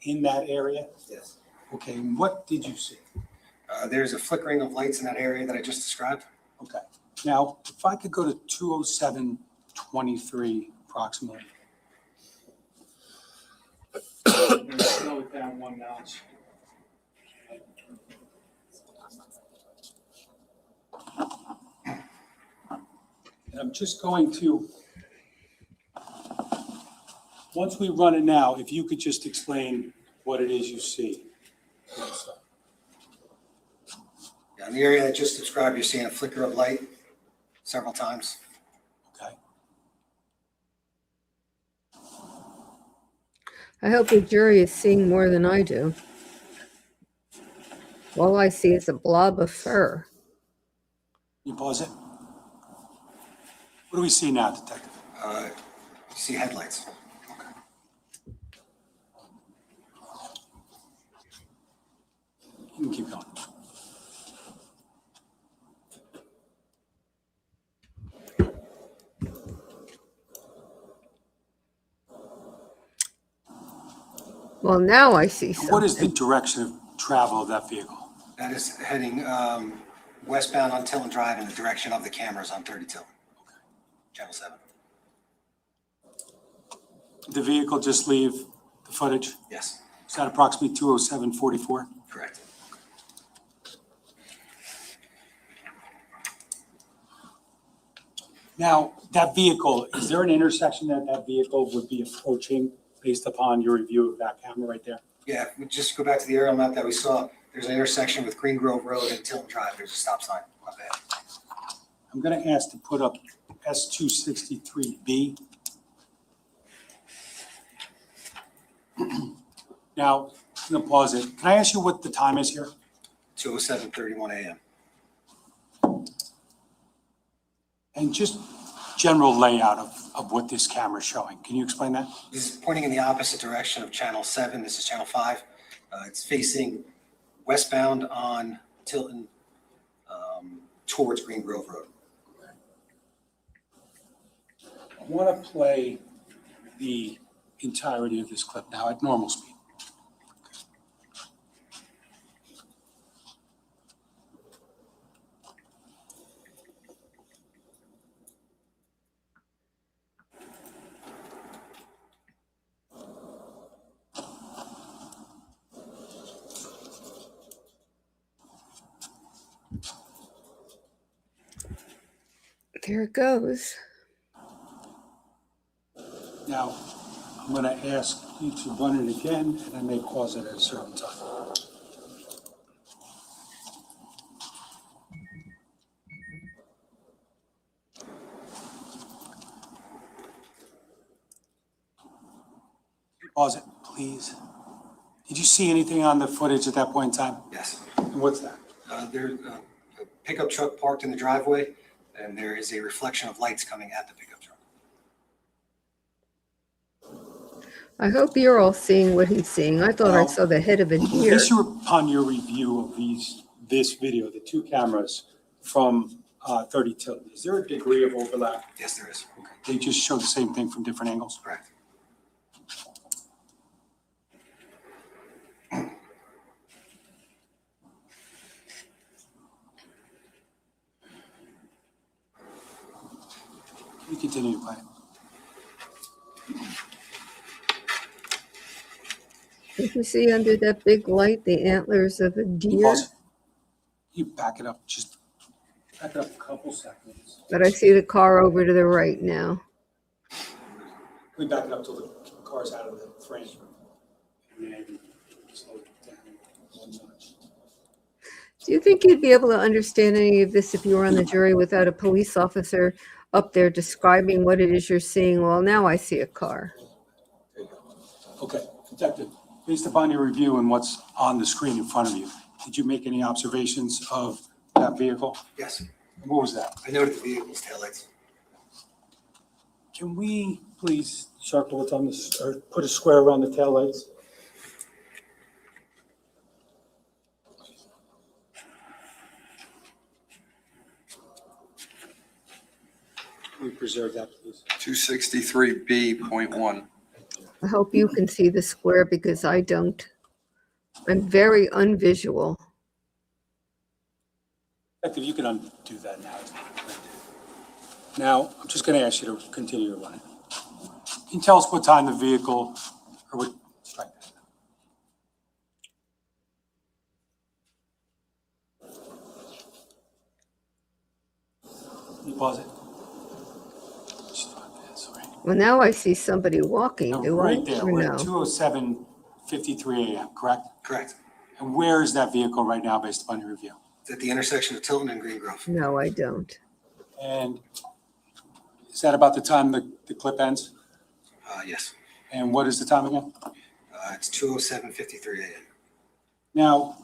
in that area? Yes. Okay, and what did you see? There's a flickering of lights in that area that I just described. Okay, now, if I could go to 207-23 approximately. I'm gonna slow it down one notch. And I'm just going to, once we run it now, if you could just explain what it is you see. Yeah, in the area I just described, you're seeing a flicker of light several times. Okay. I hope the jury is seeing more than I do. All I see is a blob of fur. You pause it. What do we see now, Detective? You see headlights. You can keep going. Well, now I see something. What is the direction of travel of that vehicle? That is heading westbound on Tilton Drive in the direction of the cameras on 30 Tilton. Channel 7. Did the vehicle just leave the footage? Yes. Is that approximately 207-44? Correct. Now, that vehicle, is there an intersection that that vehicle would be approaching based upon your review of that camera right there? Yeah, we just go back to the aerial map that we saw. There's an intersection with Green Grove Road and Tilton Drive. There's a stop sign up ahead. I'm going to ask to put up S263B. Now, I'm going to pause it. Can I ask you what the time is here? 2:07:31 a.m. And just general layout of what this camera is showing. Can you explain that? This is pointing in the opposite direction of Channel 7. This is Channel 5. It's facing westbound on Tilton towards Green Grove Road. I want to play the entirety of this clip now at normal speed. There it goes. Now, I'm going to ask you to run it again, and I may pause it at a certain time. Pause it, please. Did you see anything on the footage at that point in time? Yes. And what's that? There's a pickup truck parked in the driveway, and there is a reflection of lights coming at the pickup truck. I hope you're all seeing what he's seeing. I thought I saw the head of a deer. Based upon your review of this video, the two cameras from 30 Tilton, is there a degree of overlap? Yes, there is. Okay. They just show the same thing from different angles? Correct. We continue to play. Did you see under that big light the antlers of a deer? Pause it. You back it up, just back it up a couple seconds. But I see the car over to the right now. We back it up till the car's out of the frame. And then slow it down one notch. Do you think you'd be able to understand any of this if you were on the jury without a police officer up there describing what it is you're seeing? Well, now I see a car. There you go. Okay, Detective, based upon your review and what's on the screen in front of you, did you make any observations of that vehicle? Yes. And what was that? I noted the vehicle's taillights. Can we please circle what's on this, or put a square around the taillights? Can we preserve that, please? 263B.1. I hope you can see the square because I don't. I'm very unvisual. If you can undo that now. Now, I'm just going to ask you to continue to run it. Can you tell us what time the vehicle, or what, strike that. Can you pause it? Well, now I see somebody walking, No, do I? right there, Or we're no? at 2:07:53 a.m., correct? Correct. And where is that vehicle right now based upon your review? It's at the intersection of Tilton and Green Grove. No, I don't. And is that about the time the clip ends? Yes. And what is the time again? It's 2:07:53 a.m. Now,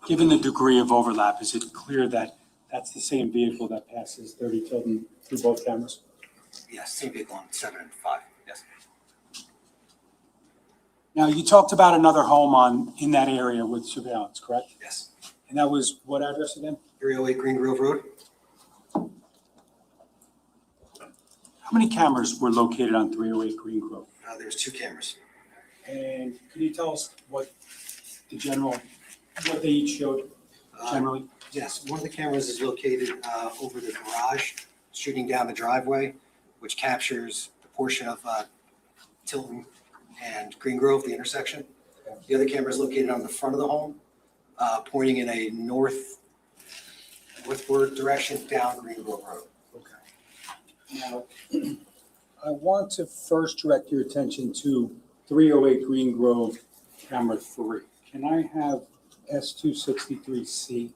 given the degree of overlap, is it clear that that's the same vehicle that passes 30 Tilton through both cameras? Yes, same vehicle on 7 and 5, yes. Now, you talked about another home in that area with surveillance, correct? Yes. And that was what address again? 308 Green Grove Road. How many cameras were located on 308 Green Grove? There's 2 cameras. And can you tell us what they each showed generally? Yes, one of the cameras is located over the garage, shooting down the driveway, which captures the portion of Tilton and Green Grove, the intersection. The other camera is located on the front of the home, pointing in a northward direction down Green Grove Road. Now, I want to first direct your attention to 308 Green Grove, camera 3. Can I have S263C?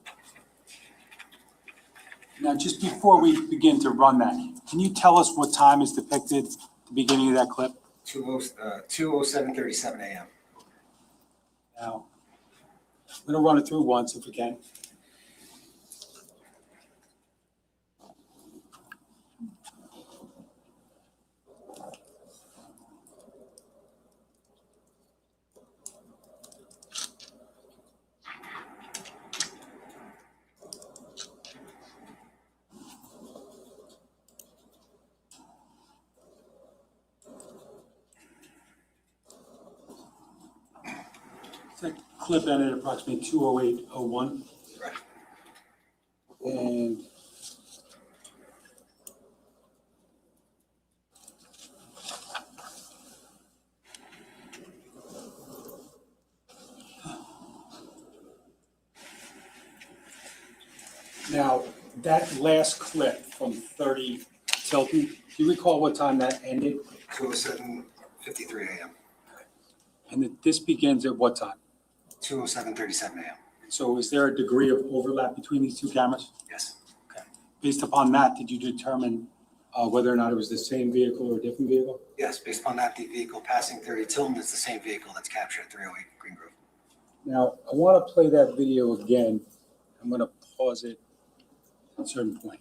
Now, just before we begin to run that, can you tell us what time is depicted at the beginning of that clip? 2:07:37 a.m. Now, I'm going to run it through once if we can. That clip ended at approximately 2:08:01. Right. And now, that last clip from 30 Tilton, do you recall what time that ended? 2:07:53 a.m. And that this begins at what time? 2:07:37 a.m. So is there a degree of overlap between these two cameras? Yes. Based upon that, did you determine whether or not it was the same vehicle or a different vehicle? Yes, based upon that, the vehicle passing 30 Tilton is the same vehicle that's captured at 308 Green Grove. Now, I want to play that video again. I'm going to pause it at a certain point.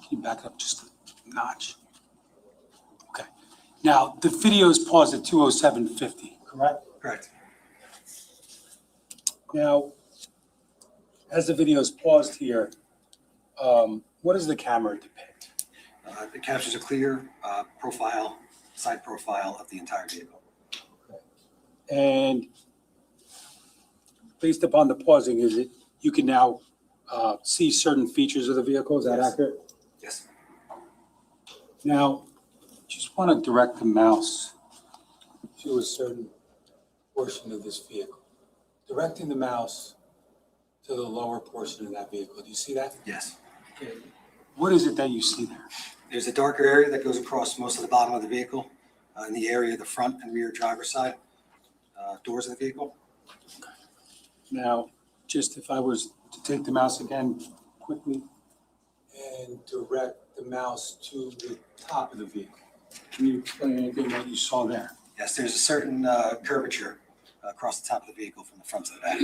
Can you back up just a notch? Okay. Now, the video is paused at 2:07:50, correct? Correct. Now, as the video is paused here, what does the camera depict? It captures a clear side profile of the entire vehicle. And based upon the pausing, is it, you can now see certain features of the vehicle, is that Yes. accurate? Yes. Now, just want to direct the mouse to a certain portion of this vehicle. Directing the mouse to the lower portion of that vehicle. Do you see that? Yes. Okay. What is it that you see there? There's a darker area that goes across most of the bottom of the vehicle, in the area of the front and rear driver's side doors of the vehicle. Now, Just if I was to take the mouse again quickly and direct the mouse to the top of the vehicle. Can you explain anything what you saw there? Yes, there's a certain curvature across the top of the vehicle from the front to the back.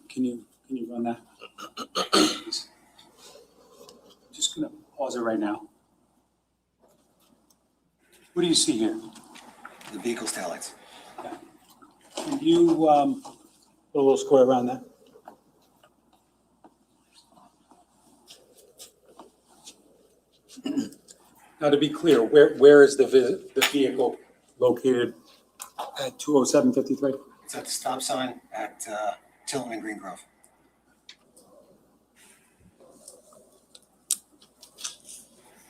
Can you run that? Just gonna pause it right now. What do you see here? The vehicle's taillights. Can you put a little square around that? Now, to be clear, where is the vehicle located at 20753? It's at the stop sign at Tilton and Green Grove.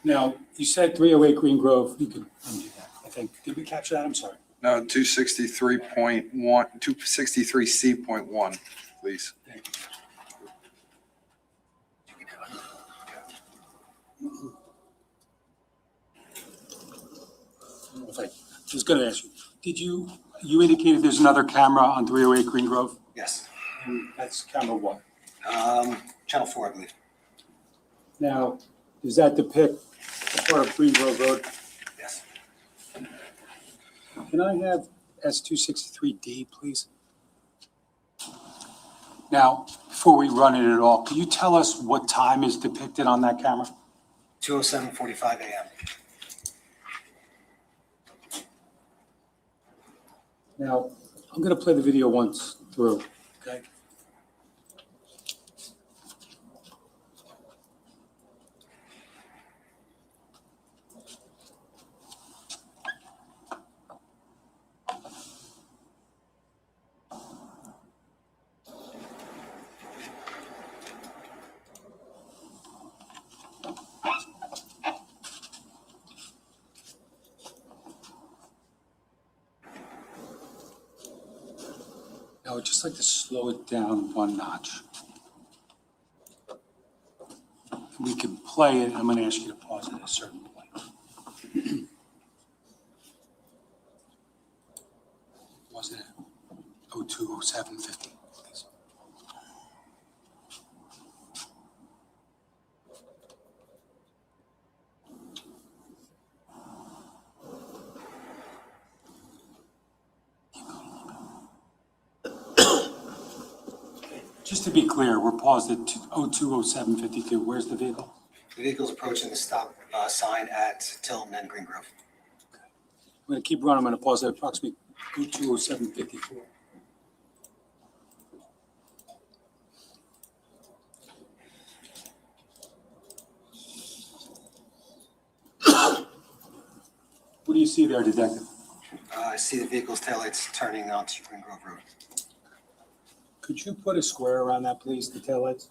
Now, you said 308 Green Grove. You can undo that, I think. Did we capture that? I'm sorry. No, 263.1, 263C.1, please. Thank you. If I was going to ask you, did you indicated there's another camera on 308 Green Grove? Yes. And that's camera what? Channel 4, I believe. Now, does that depict the part of Green Grove Road? Yes. Can I have S263D, please? Now, before we run it at all, can you tell us what time is depicted on that camera? 2:07:45 a.m. Now, I'm going to play the video once through, okay? I would just like to slow it down one notch. We can play it. I'm going to ask you to pause it at a certain point. Was it 020750? Please. Just to be clear, we're paused at 020752. Where's the vehicle? The vehicle's approaching the stop sign at Tilton and Green Grove. I'm going to keep running. I'm going to pause at approximately 020754. What do you see there, Detective? I see the vehicle's taillights turning onto Green Grove Road. Could you put a square around that, please, the taillights?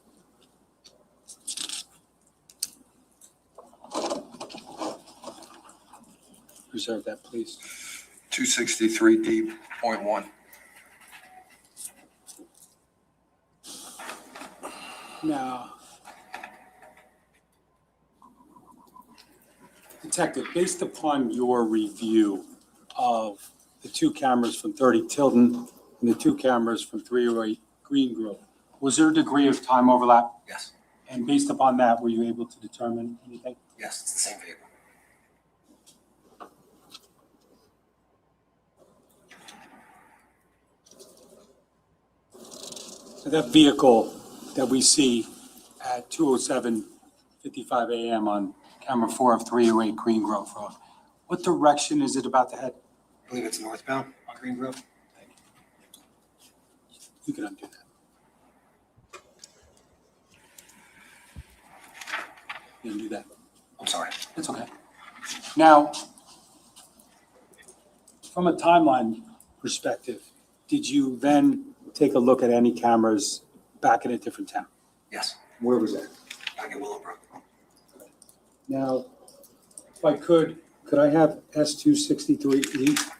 Reserve that, please. 263D.1. Now, Detective, based upon your review of the two cameras from 30 Tilton and the two cameras from 308 Green Grove, was there a degree of time overlap? Yes. And based upon that, were you able to determine anything? Yes, it's the same vehicle. So that vehicle that we see at 2:07:55 a.m. on camera 4 of 308 Green Grove Road, what direction is it about to head? I believe it's northbound on Green Grove. You can undo that. You can do that. I'm sorry. That's okay. Now, from a timeline perspective, did you then take a look at any cameras back in a different town? Yes, Where was that? back at Willowbrook. Now, if I could I have S263E?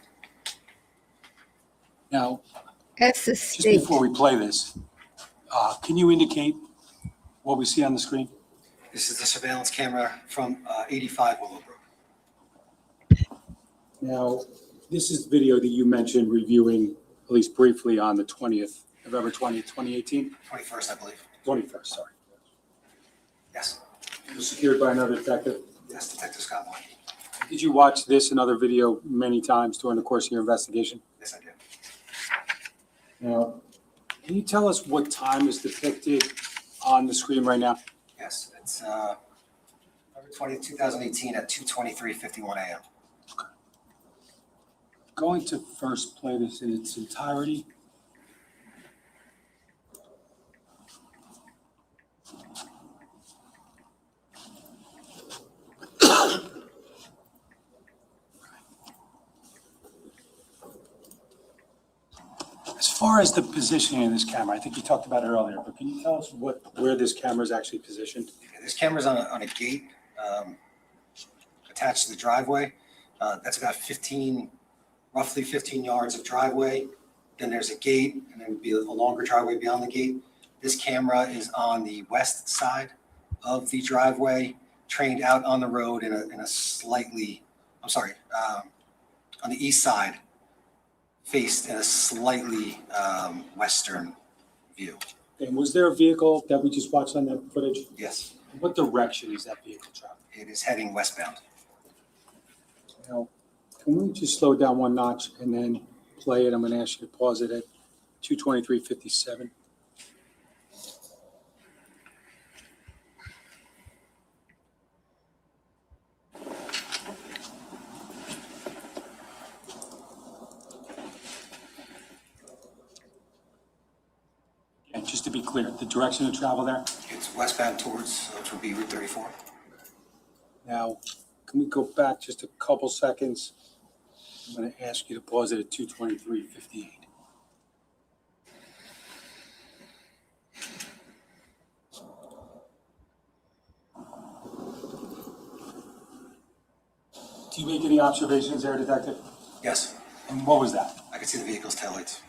Now, S is just state. before we play this, can you indicate what we see on the screen? This is the surveillance camera from 85 Willowbrook. Now, this is video that you mentioned reviewing at least briefly, on the 20th, November 20th, 2018? 21st, I believe. 21st, sorry. Yes. It was secured by another detective. Yes, Detective Scott Moore. Did you watch this and other video many times during the course of your investigation? Yes, I did. Now, can you tell us what time is depicted on the screen right now? Yes, it's November 20th, 2018 at 2:23:51 a.m. Going to first play this in its entirety. As far as the positioning of this camera, I think you talked about it earlier, but can you tell us where this camera is actually positioned? This camera's on a gate attached to the driveway. That's about roughly 15 yards of driveway. Then there's a gate, and then be a longer driveway beyond the gate. This camera is on the west side of the driveway, trained out on the road in a slightly, on the east side, faced in a slightly western view. And was there a vehicle that we just watched on that footage? Yes, What direction is that vehicle traveling? it is heading westbound. Now, can we just slow it down one notch and then play it? I'm going to ask you to pause it at 2:23:57. And just to be clear, the direction of travel there? It's westbound towards, which would be Route 34. Now, can we go back just a couple seconds? I'm going to ask you to pause it at 2:23:58. Do you make any observations there, Detective? Yes, And what was that? I can see the vehicle's taillights.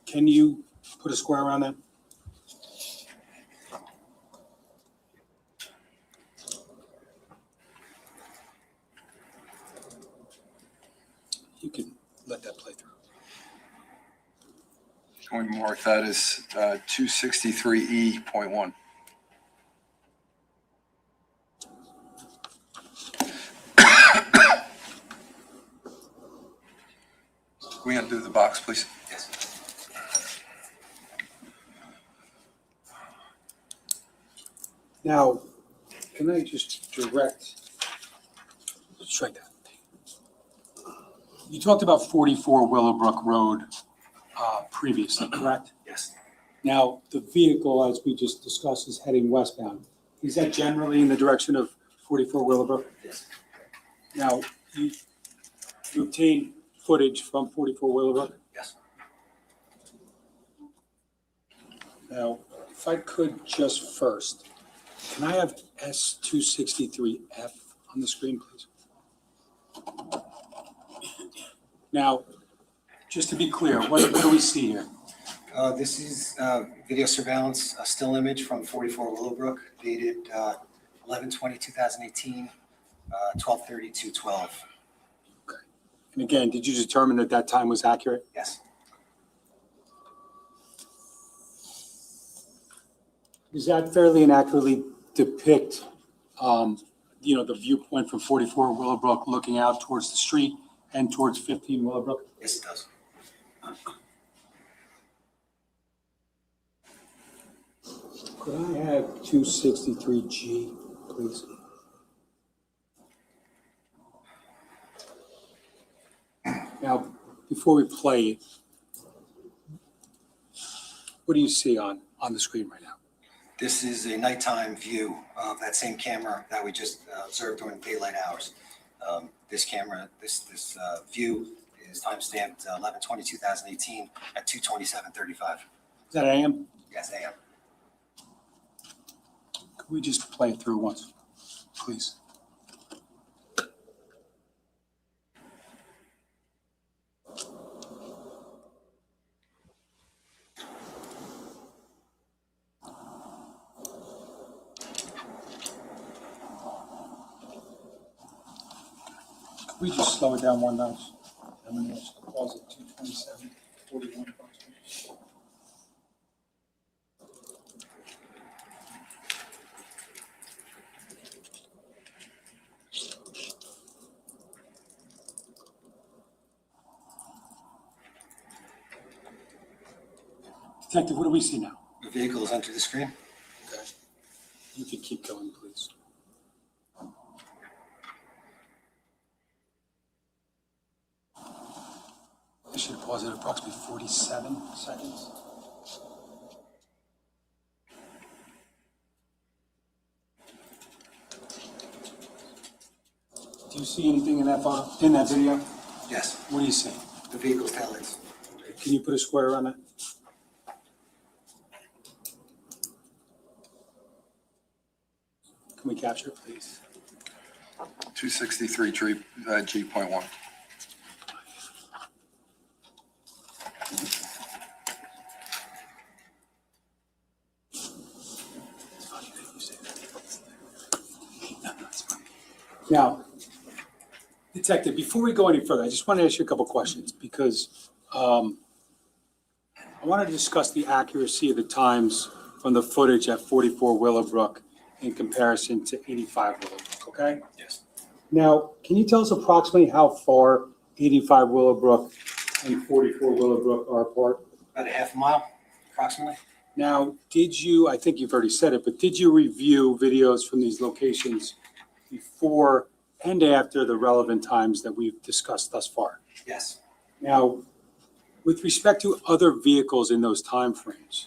Can you put a square around that? You can let that play through. Going to mark that as 263E.1. Can we undo the box, please? Yes. Now, can I just strike that? You talked about 44 Willowbrook Road previously, correct? Yes. Now, the vehicle, as we just discussed, is heading westbound. Is that generally in the direction of 44 Willowbrook? Yes. Now, you obtained footage from 44 Willowbrook? Yes. Now, if I could just first, can I have S263F on the screen, please? Now, just to be clear, what do we see here? This is video surveillance, a still image from 44 Willowbrook, dated 11/20/2018, 12/32/12. Okay. And again, did you determine that that time was accurate? Yes. Does that fairly and accurately depict, the viewpoint from 44 Willowbrook looking out towards the street and towards 15 Willowbrook? Yes, it does. Could I have 263G, please? Now, before we play it, what do you see on the screen right now? This is a nighttime view of that same camera that we just observed during daylight hours. This camera, this view is timestamped 11/20/2018 at 2:27:35. Is that AM? Yes, AM. Could we just play it through once, please? Could we just slow it down one notch? I'm going to pause at 2:27:41. Detective, what do we see now? The vehicle has entered the screen. Okay. You can keep going, please. I should pause at approximately 47 seconds. Do you see anything in that photo, in that video? Yes, What do you see? the vehicle's taillights. Can you put a square around that? Can we capture it, please? 263 G.1. Now, Detective, before we go any further, I just want to ask you a couple questions because I want to discuss the accuracy of the times from the footage at 44 Willowbrook in comparison to 85 Willowbrook, okay? Yes. Now, can you tell us approximately how far 85 Willowbrook and 44 Willowbrook are apart? About a half a mile, approximately. Now, did you, I think you've already said it, but did you review videos from these locations before and after the relevant times that we've discussed thus far? Yes. Now, with respect to other vehicles in those timeframes,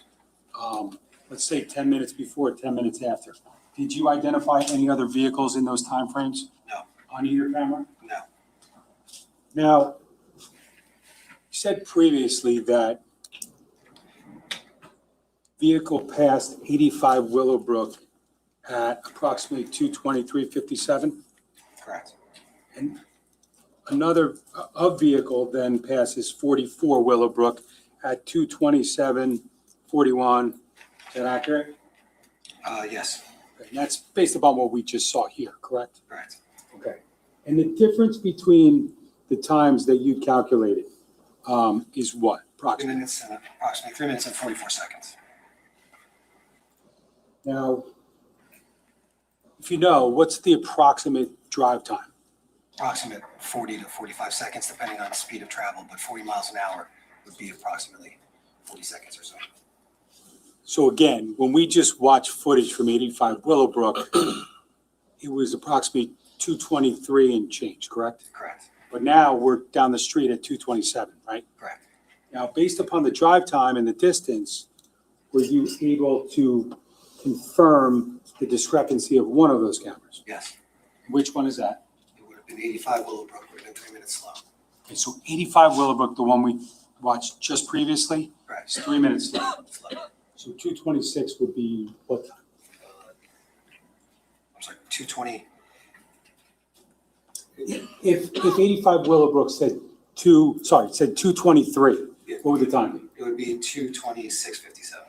let's say 10 minutes before, 10 minutes after, did you identify any other vehicles in those timeframes? No. On either camera? No. Now, you said previously that vehicle passed 85 Willowbrook at approximately 2:23:57, Correct. and another vehicle then passes 44 Willowbrook at 2:27:41. Is that accurate? Yes. Okay, and that's based upon what we just saw here, correct? Correct. Okay. And the difference between the times that you calculated is what, 3 approximately? minutes and approximately 3 minutes and 44 seconds. Now, if you know, what's the approximate drive time? Approximate 40 to 45 seconds, depending on the speed of travel, but 40 miles an hour would be approximately 40 seconds or so. So again, when we just watched footage from 85 Willowbrook, it was approximately 2:23 and change, correct? Correct. But now we're down the street at 2:27, right? Correct. Now, based upon the drive time and the distance, were you able to confirm the discrepancy of one of those cameras? Yes. Which one is that? It would have been 85 Willowbrook, would have been 3 minutes slow. Okay, so 85 Willowbrook, the one we watched just previously, Correct. is 3 minutes slow. Slow. So 2:26 would be what time? I'm sorry, 2:20. If 85 Willowbrook said 2:23, what would the time be? It would be 2:26:57.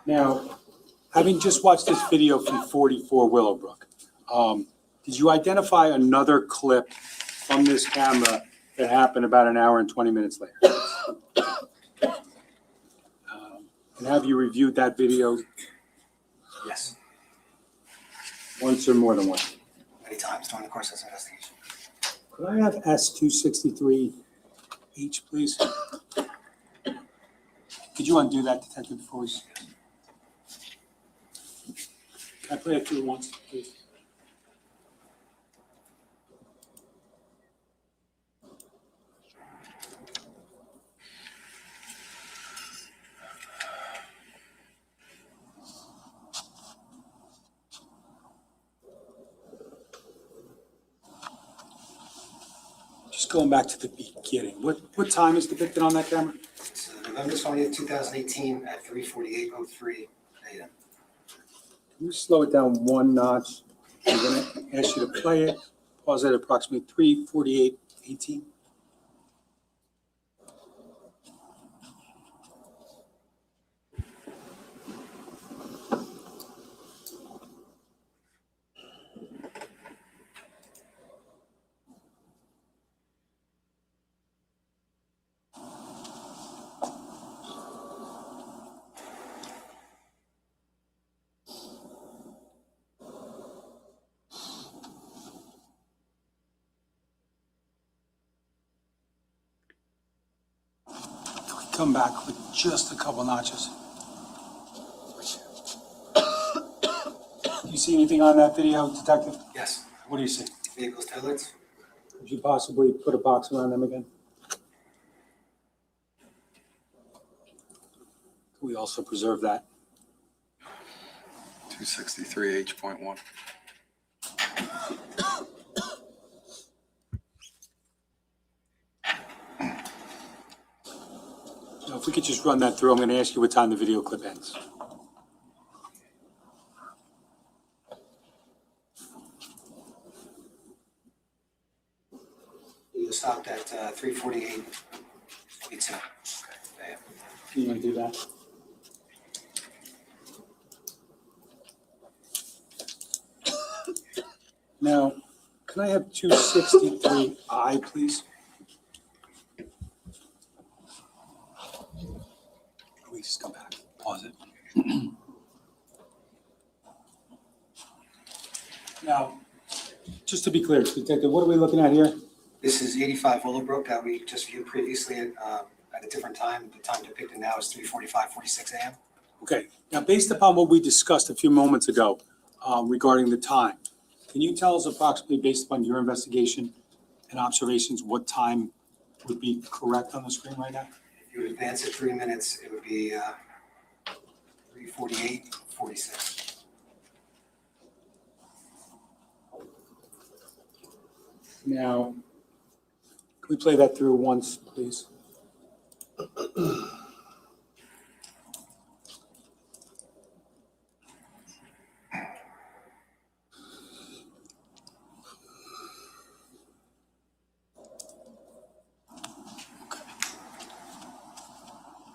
Now, having just watched this video from 44 Willowbrook, did you identify another clip from this camera that happened about an hour and 20 minutes later? And have you reviewed that video Yes. once or more than once? Many times during the course of this investigation. Could I have S263H, please? Could you undo that, Detective, before we? Can I play it through once, please? Just going back to the beginning, what time is depicted on that camera? It's November 20th, 2018 at 3:48:03 a.m. Can you slow it down one notch? I'm going to ask you to play it. Pause at approximately 3:48:18. come back with just a couple notches. You see anything on that video, Detective? Yes. What do you see? Vehicles, taillights. Could you possibly put a box around them again? Can we also preserve that? 263 H.1. Now, if we could just run that through, I'm going to ask you what time the video clip ends. You stopped at 3:48. 22. Okay. You want to do that? Now, can I have 263I, please? We just come back. Pause it. Now, just to be clear, Detective, what are we looking at here? This is 85 Willowbrook that we just viewed previously at a different time. The time depicted now is 3:46 a.m. Okay, now based upon what we discussed a few moments ago regarding the time, can you tell us approximately based upon your investigation and observations, what time would be correct on the screen right now? If you would advance it 3 minutes, it would be 3:48:46. Now, can we play that through once, please?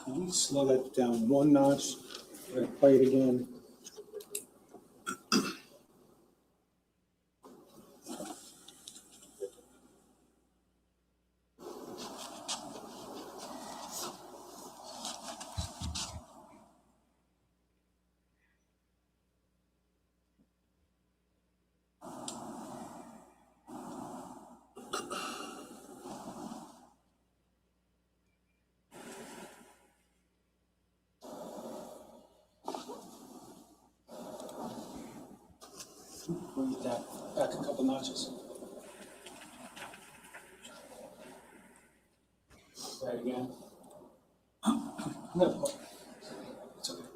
Can we slow that down one notch? We're gonna play it again. Bring it down, back a couple notches. Try it again. No, it's okay.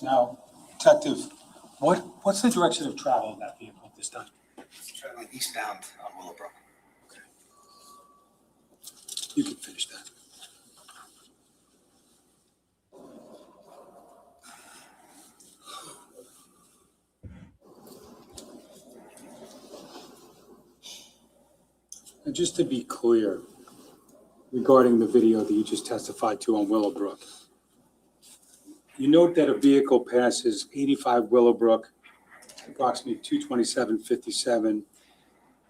Now, Detective, what's the direction of travel of that vehicle at this time? Traveling eastbound on Willowbrook. Okay. You can finish that. And just to be clear, regarding the video that you just testified to on Willowbrook, you note that a vehicle passes 85 Willowbrook at approximately 2:27:57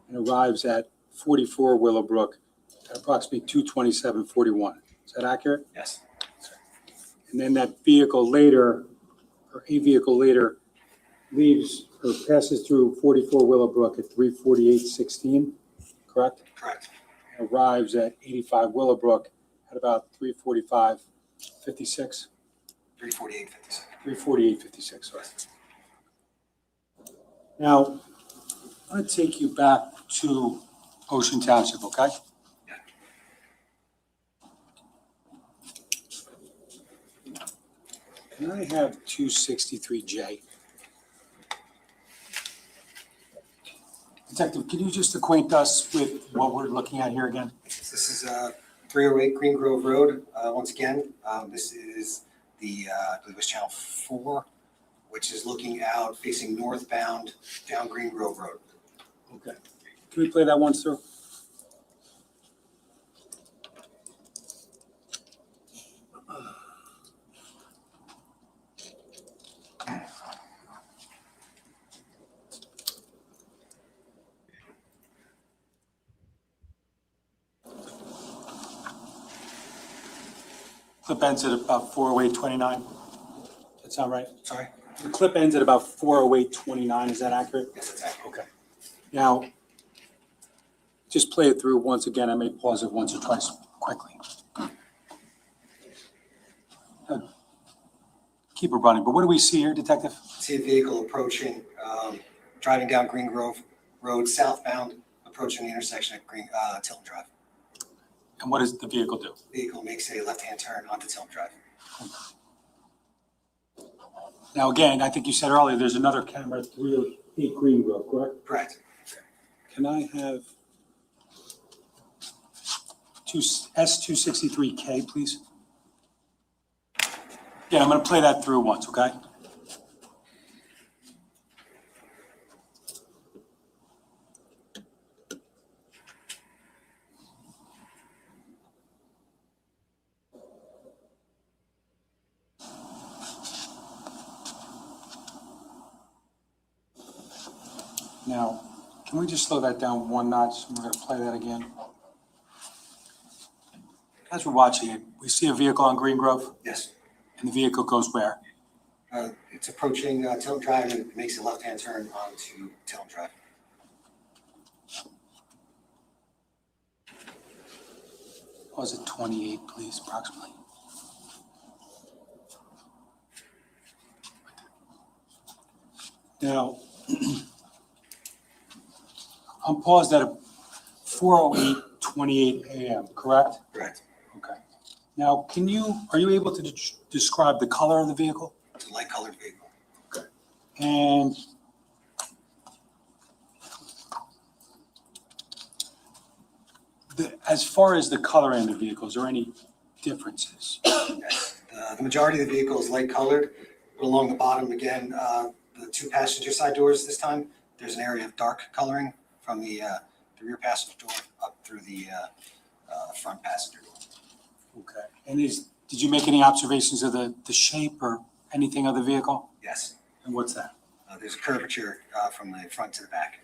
and arrives at 44 Willowbrook at approximately 2:27:41. Is that accurate? Yes. And then that vehicle later, or a vehicle later, leaves or passes through 44 Willowbrook at 3:48:16, correct? Correct. And arrives at 85 Willowbrook at about 3:45:56. 3:48:56. 3:48:56, sorry. Now, I'm going to take you back to Ocean Township, okay? Yeah. Can I have 263J? Detective, can you just acquaint us with what we're looking at here again? This is 308 Green Grove Road. Once again, this is the, I believe it was Channel 4, which is looking out facing northbound down Green Grove Road. Okay. Can we play that once through? Clip ends at about 4:08:29. That sound right? Sorry? The clip ends at about 4:08:29. Is that accurate? Yes, that's accurate. Okay. Now, just play it through once again. I may pause it once or twice quickly. Keep it running, but what do we see here, Detective? See a vehicle approaching, driving down Green Grove Road southbound, approaching the intersection at Tilton Drive. And what does the vehicle do? Vehicle makes a left-hand turn onto Tilton Drive. Now, again, I think you said earlier, there's another camera at 308 Green Grove, correct? Correct. Can I have S263K, please? Yeah, I'm going to play that through once, okay? Now, can we just slow that down one notch? We're going to play that again. As we're watching it, we see a vehicle on Green Grove, Yes. and the vehicle goes where? It's approaching Tilton Drive and it makes a left-hand turn onto Tilton Drive. Was it 28, please, approximately? Now, I'm paused at 4:08:28 a.m., correct? Correct. Okay. Now, are you able to describe the color of the vehicle? It's a light-colored vehicle. Okay. And as far as the color in the vehicle, is there any differences? Yes. The majority of the vehicle is light-colored, but along the bottom, again, the two passenger side doors this time, there's an area of dark coloring from the rear passenger door up through the front passenger door. Okay. And did you make any observations of the shape or anything of the vehicle? Yes. And what's that? There's a curvature from the front to the back.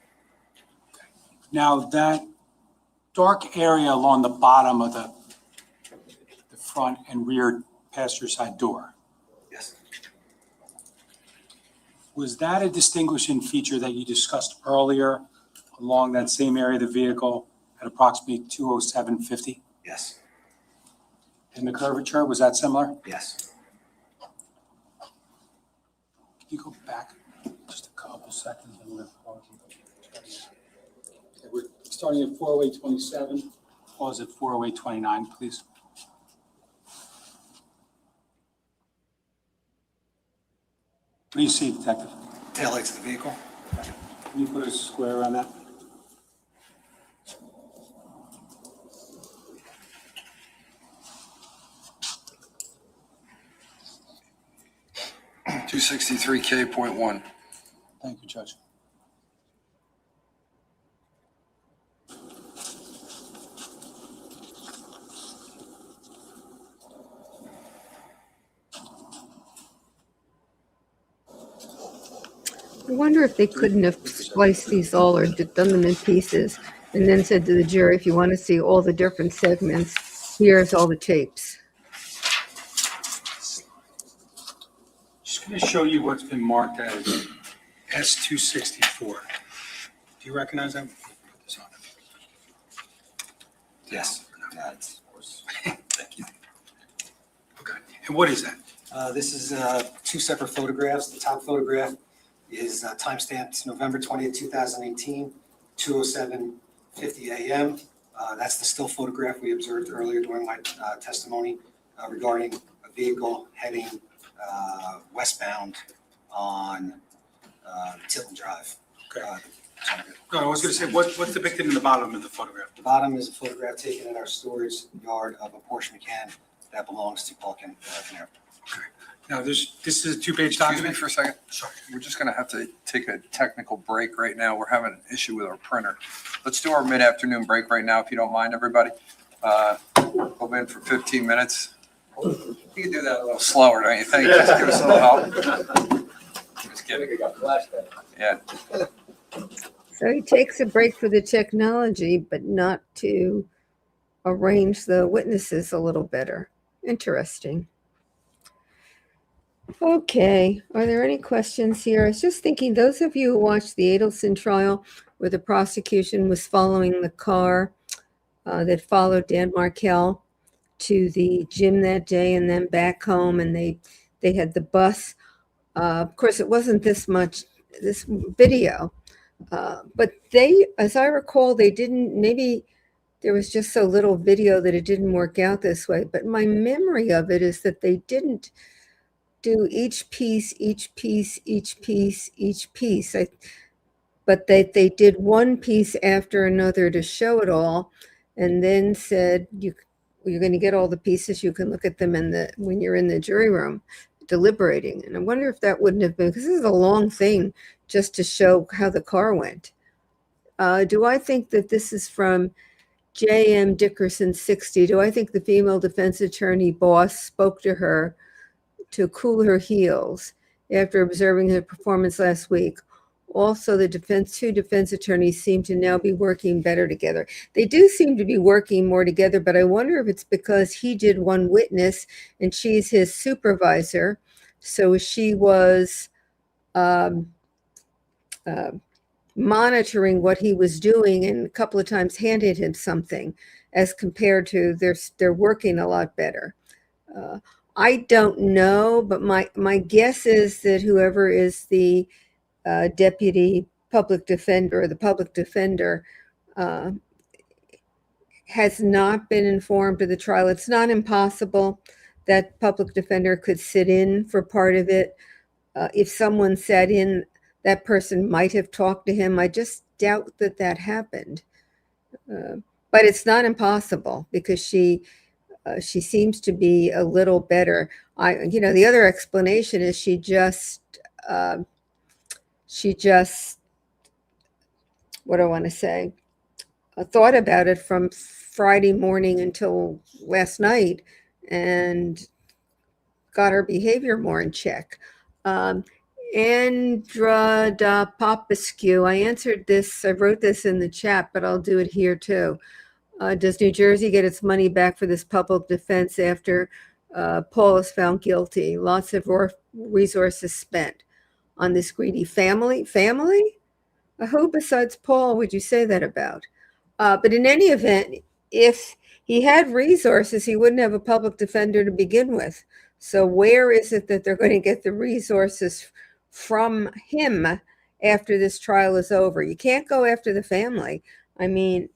Now, that dark area along the bottom of the front and rear passenger side door, Yes. was that a distinguishing feature that you discussed earlier along that same area of the vehicle at approximately 207:50? Yes. And the curvature, was that similar? Yes. Can you go back just a couple seconds? And we're pausing. Okay, we're starting at 408:27. Pause at 408:29, please. What do you see, Detective? Taillights of the vehicle. Can you put a square around that? .263K.1. Thank you, Judge. I wonder if they couldn't have spliced these all or done them in pieces and then said to the jury, if you want to see all the different segments, here's all the tapes. Just going to show you what's been marked as S264. Do you recognize that? Put this on. Yes. That's, of course. Thank you. Okay. And what is that? This is two separate photographs. The top photograph is timestamped November 20th, 2018, 2:07:50 a.m. That's the still photograph we observed earlier during my testimony regarding a vehicle heading westbound on Tilton Drive. Okay. No, I was going to say, what's depicted in the bottom of the photograph? The bottom is a photograph taken in our storage yard of a Porsche Macan that belongs to Paul Caneiro. Okay. Now, this is a two-page Excuse me document? for a second. Sorry. We're just going to have to take a technical break right now. We're having an issue with our printer. Let's do our mid-afternoon break right now, if you don't mind, everybody. We'll be in for 15 minutes. You can do that a little slower, don't you think? Just give us a little help. Just kidding. Yeah. So he takes a break for the technology, but not to arrange the witnesses a little better. Interesting. Okay, are there any questions here? I was just thinking, those of you who watched the Adelson trial where the prosecution was following the car that followed Dan Markell, to the gym that day and then back home, and they had the bus. Of course, it wasn't this video, but they, as I recall, they didn't, maybe there was just so little video that it didn't work out this way. But my memory of it is that they didn't do each piece, but they did one piece after another to show it all, and then said, you're going to get all the pieces. You can look at them when you're in the jury room deliberating. And I wonder if that wouldn't have been, because this is a long thing just to show how the car went. Do I think that this is from J.M. Dickerson 60? Do I think the female defense attorney boss spoke to her to cool her heels after observing her performance last week? Also, the two defense attorneys seem to now be working better together. They do seem to be working more together, but I wonder if it's because he did one witness and she's his supervisor. So she was monitoring what he was doing, and a couple of times handed him something, as compared to they're working a lot better. I don't know, but my guess is that whoever is the deputy public defender, or the public defender, has not been informed of the trial. It's not impossible that public defender could sit in for part of it. If someone sat in, that person might have talked to him. I just doubt that happened. But it's not impossible, because she seems to be a little better. The other explanation is she just, what do I want to say? Thought about it from Friday morning until last night and got her behavior more in check. Andra da Popescu, I answered this, I wrote this in the chat, but I'll do it here too. Does New Jersey get its money back for this public defense after Paul is found guilty? Lots of resources spent on this greedy family? Who besides Paul would you say that about? But in any event, if he had resources, he wouldn't have a public defender to begin with. So where is it that they're going to get the resources from him after this trial is over? You can't go after the family. I mean,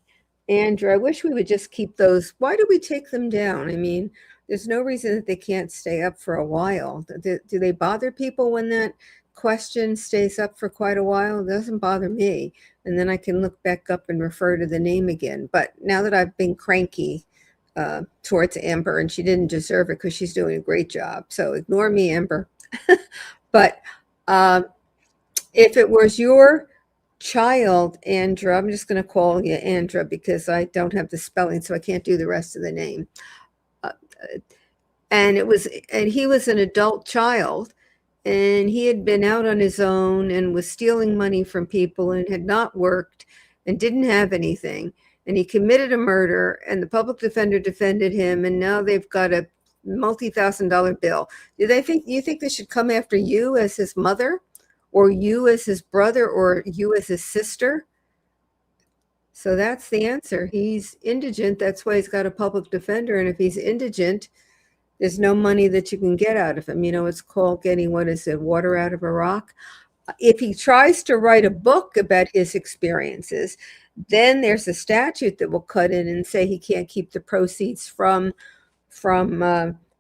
Andrew, I wish we would just keep those. Why do we take them down? I mean, there's no reason that they can't stay up for a while. Do they bother people when that question stays up for quite a while? It doesn't bother me. And then I can look back up and refer to the name again. But now that I've been cranky towards Amber, and she didn't deserve it because she's doing a great job. So ignore me, Amber. But if it was your child, Andra, I'm just going to call you Andra because I don't have the spelling, so I can't do the rest of the name. And he was an adult child, and he had been out on his own and was stealing money from people and had not worked and didn't have anything. And he committed a murder, and the public defender defended him, and now they've got a multi-$1,000 bill. You think they should come after you as his mother, or you as his brother, or you as his sister? So that's the answer. He's indigent. That's why he's got a public defender. And if he's indigent, there's no money that you can get out of him. You know, it's called getting, water out of a rock. If he tries to write a book about his experiences, then there's a statute that will cut in and say he can't keep the proceeds from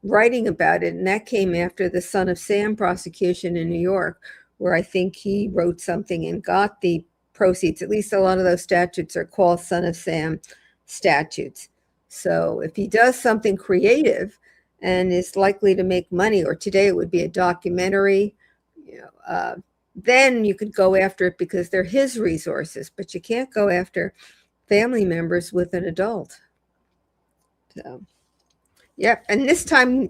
writing about it. And that came after the Son of Sam prosecution in New York, where I think he wrote something and got the proceeds. At least a lot of those statutes are called Son of Sam statutes. So if he does something creative and is likely to make money, or today it would be a documentary, then you could go after it because they're his resources, but you can't go after family members with an adult. So, yeah, and this time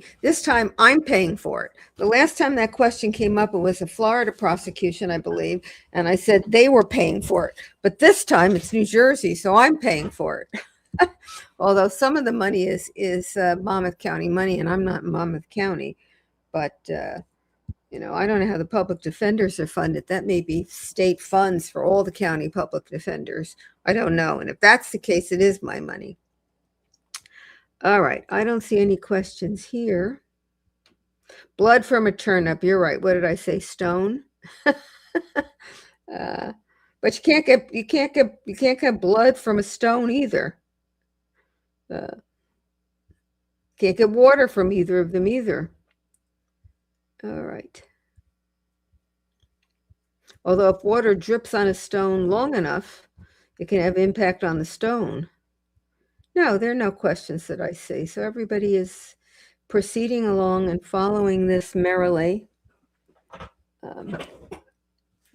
I'm paying for it. The last time that question came up, it was a Florida prosecution, I believe, and I said they were paying for it. But this time it's New Jersey, so I'm paying for it. Although some of the money is Monmouth County money, and I'm not in Monmouth County, but I don't know how the public defenders are funded. That may be state funds for all the county public defenders. I don't know. And if that's the case, it is my money. All right, I don't see any questions here. Blood from a turnip. You're right. What did I say? Stone. But you can't get blood from a stone either. Can't get water from either of them either. All right. Although if water drips on a stone long enough, it can have impact on the stone. No, there are no questions that I see. So everybody is proceeding along and following this merrily.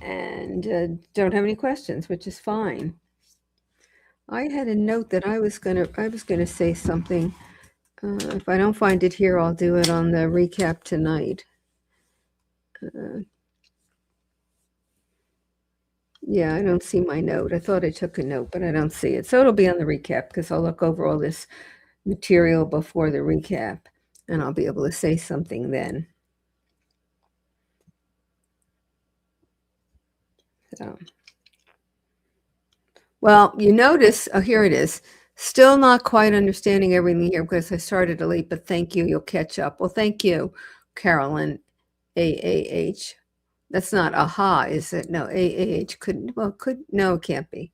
And don't have any questions, which is fine. I had a note that I was gonna say something. If I don't find it here, I'll do it on the recap tonight. Yeah, I don't see my note. I thought I took a note, but I don't see it. So it'll be on the recap because I'll look over all this material before the recap and I'll be able to say something then. So. Well, you notice, oh, here it is. Still not quite understanding everything here because I started late, but thank you. You'll catch up. Well, thank you, Carolyn, AAH. That's not aha, is it? No, AAH couldn't, well, no, it can't be.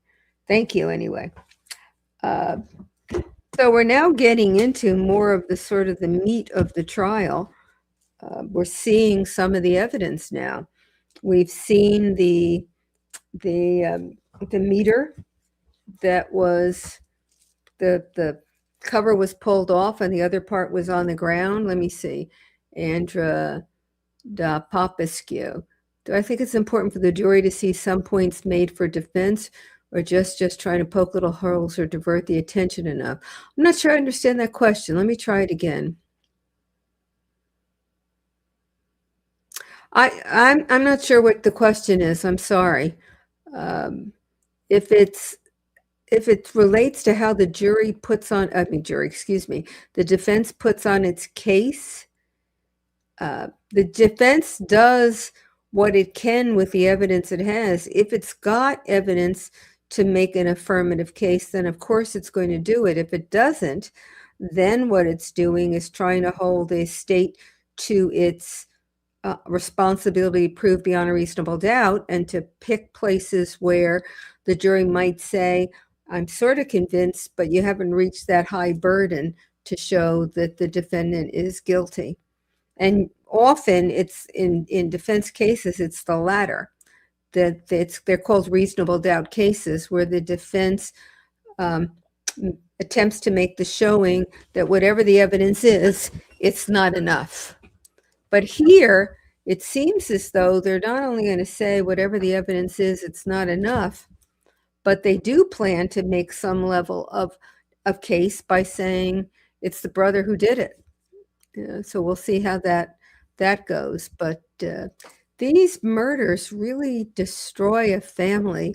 Thank you anyway. So we're now getting into more of the sort of the meat of the trial. We're seeing some of the evidence now. We've seen the meter that was, the cover was pulled off and the other part was on the ground. Let me see. Andra da Popescu. Do I think it's important for the jury to see some points made for defense or just trying to poke little holes or divert the attention enough? I'm not sure I understand that question. Let me try it again. I'm not sure what the question is. I'm sorry. If it relates to how the jury puts on, the defense puts on its case, the defense does what it can with the evidence it has. If it's got evidence to make an affirmative case, then of course it's going to do it. If it doesn't, then what it's doing is trying to hold a state to its responsibility to prove beyond a reasonable doubt and to pick places where the jury might say, I'm sort of convinced, but you haven't reached that high burden to show that the defendant is guilty. And often it's in defense cases, it's the latter, that they're called reasonable doubt cases where the defense attempts to make the showing that whatever the evidence is, it's not enough. But here, it seems as though they're not only going to say whatever the evidence is, it's not enough, but they do plan to make some level of case by saying it's the brother who did it. So we'll see how that goes. But these murders really destroy a family.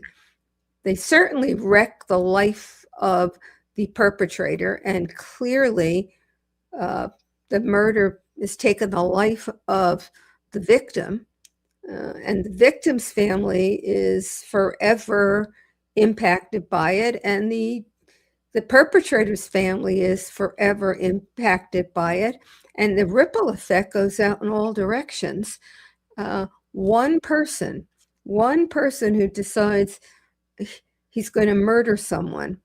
They certainly wreck the life of the perpetrator, and clearly the murder has taken the life of the victim, and the victim's family is forever impacted by it, and the perpetrator's family is forever impacted by it, and the ripple effect goes out in all directions. One person who decides he's going to murder someone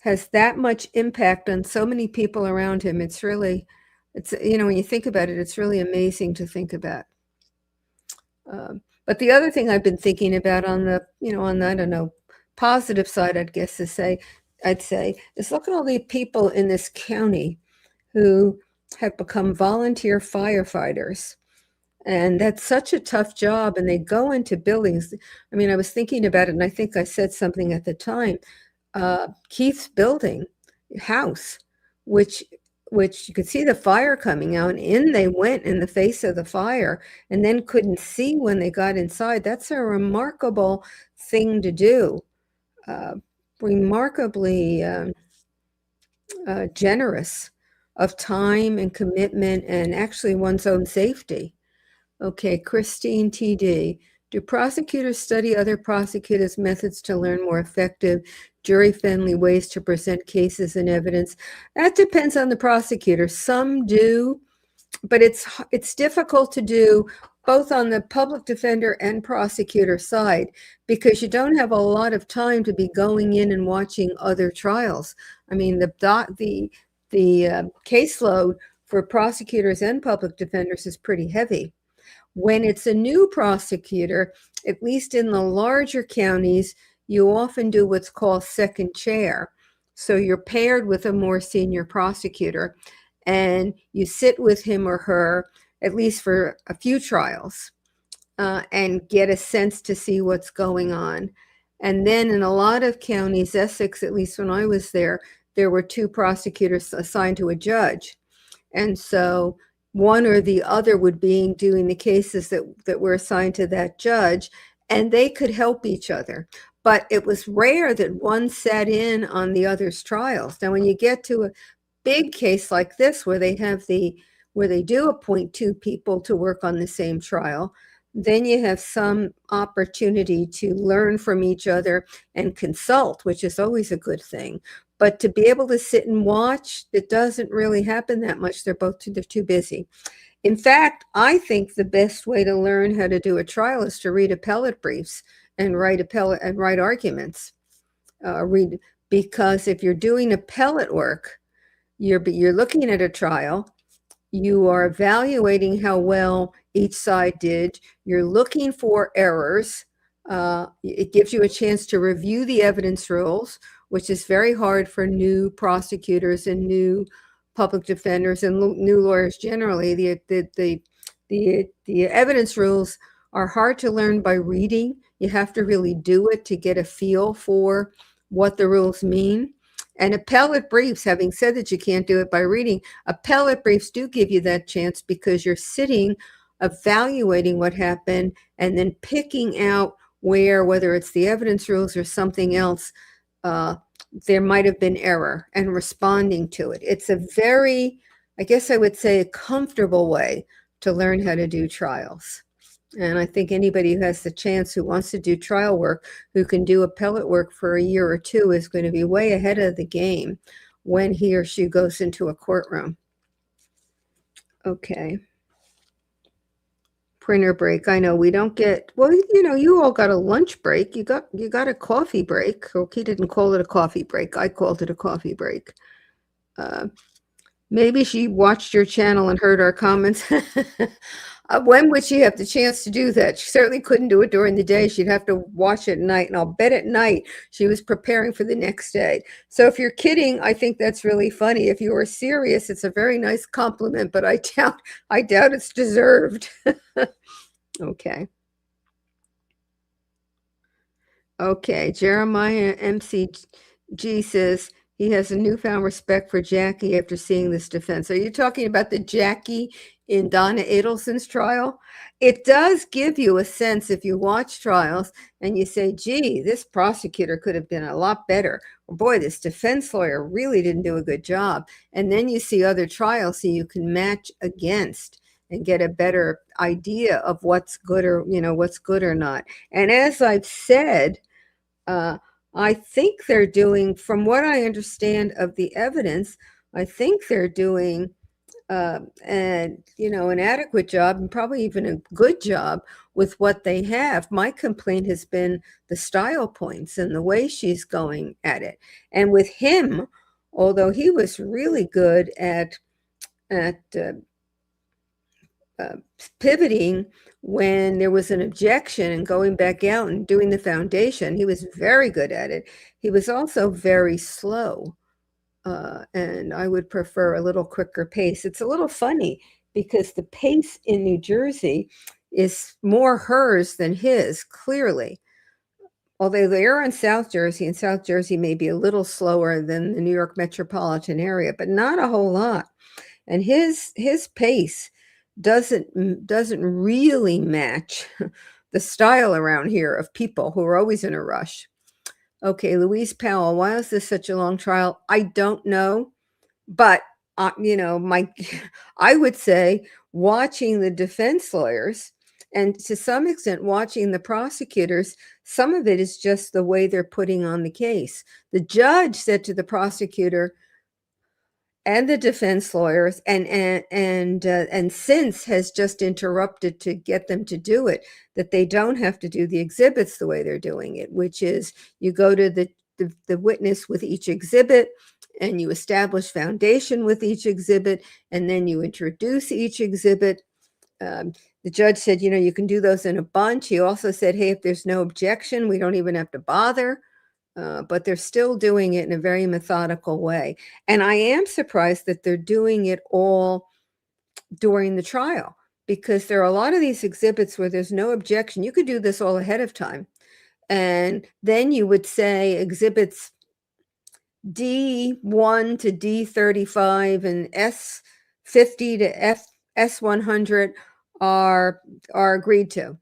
has that much impact on so many people around him. It's when you think about it, it's really amazing to think about. But the other thing I've been thinking about on the, I don't know, positive side, I'd say, is look at all the people in this county who have become volunteer firefighters. And that's such a tough job. And they go into buildings. I mean, I was thinking about it, and I think I said something at the time. Keith's house, which you could see the fire coming out, and in they went in the face of the fire and then couldn't see when they got inside. That's a remarkable thing to do. Remarkably generous of time and commitment and actually one's own safety. Okay, Christine TD. Do prosecutors study other prosecutors' methods to learn more effective, jury-friendly ways to present cases and evidence? That depends on the prosecutor. Some do, but it's difficult to do both on the public defender and prosecutor side because you don't have a lot of time to be going in and watching other trials. I mean, the caseload for prosecutors and public defenders is pretty heavy. When it's a new prosecutor, at least in the larger counties, you often do what's called second chair. So you're paired with a more senior prosecutor and you sit with him or her, at least for a few trials, and get a sense to see what's going on. And then in a lot of counties, Essex, at least when I was there were 2 prosecutors assigned to a judge. And so one or the other would be doing the cases that were assigned to that judge, and they could help each other. But it was rare that one sat in on the other's trials. Now, when you get to a big case like this, where they do appoint 2 people to work on the same trial, then you have some opportunity to learn from each other and consult, which is always a good thing. But to be able to sit and watch, it doesn't really happen that much. They're too busy. In fact, I think the best way to learn how to do a trial is to read appellate briefs and write arguments. Because if you're doing appellate work, you're looking at a trial, you are evaluating how well each side did, you're looking for errors. It gives you a chance to review the evidence rules, which is very hard for new prosecutors and new public defenders and new lawyers generally. The evidence rules are hard to learn by reading. You have to really do it to get a feel for what the rules mean. And appellate briefs, having said that you can't do it by reading, appellate briefs do give you that chance because you're sitting evaluating what happened and then picking out whether it's the evidence rules or something else, there might have been error and responding to it. It's a very, I guess I would say, a comfortable way to learn how to do trials. And I think anybody who has the chance, who wants to do trial work, who can do appellate work for a year or 2 is going to be way ahead of the game when he or she goes into a courtroom. Okay. Printer break. I know we don't get, well, you all got a lunch break. You got a coffee break. Or he didn't call it a coffee break. I called it a coffee break. Maybe she watched your channel and heard our comments. When would she have the chance to do that? She certainly couldn't do it during the day. She'd have to watch it at night. And I'll bet at night she was preparing for the next day. So if you're kidding, I think that's really funny. If you were serious, it's a very nice compliment, but I doubt it's deserved. Okay. Okay. Jeremiah MCG says he has a newfound respect for Jackie after seeing this defense. Are you talking about the Jackie in Donna Adelson's trial? It does give you a sense if you watch trials and you say, gee, this prosecutor could have been a lot better. Or boy, this defense lawyer really didn't do a good job. And then you see other trials so you can match against and get a better idea of what's good or, what's good or not. And as I've said, I think they're doing, from what I understand of the evidence, I think they're doing an adequate job and probably even a good job with what they have. My complaint has been the style points and the way she's going at it. And with him, although he was really good at pivoting when there was an objection and going back out and doing the foundation, he was very good at it. He was also very slow. And I would prefer a little quicker pace. It's a little funny because the pace in New Jersey is more hers than his, clearly. Although they are in South Jersey, and South Jersey may be a little slower than the New York metropolitan area, but not a whole lot. And his pace doesn't really match the style around here of people who are always in a rush. Okay, Louise Powell, why is this such a long trial? I don't know, but I would say watching the defense lawyers And to some extent, watching the prosecutors, some of it is just the way they're putting on the case. The judge said to the prosecutor and the defense lawyers, and since has just interrupted to get them to do it, that they don't have to do the exhibits the way they're doing it, which is you go to the witness with each exhibit, and you establish foundation with each exhibit, and then you introduce each exhibit. The judge said, you can do those in a bunch. He also said, hey, if there's no objection, we don't even have to bother. But they're still doing it in a very methodical way. And I am surprised that they're doing it all during the trial, because there are a lot of these exhibits where there's no objection. You could do this all ahead of time. And then you would say exhibits D1 to D35 and S50 to S100 are agreed to.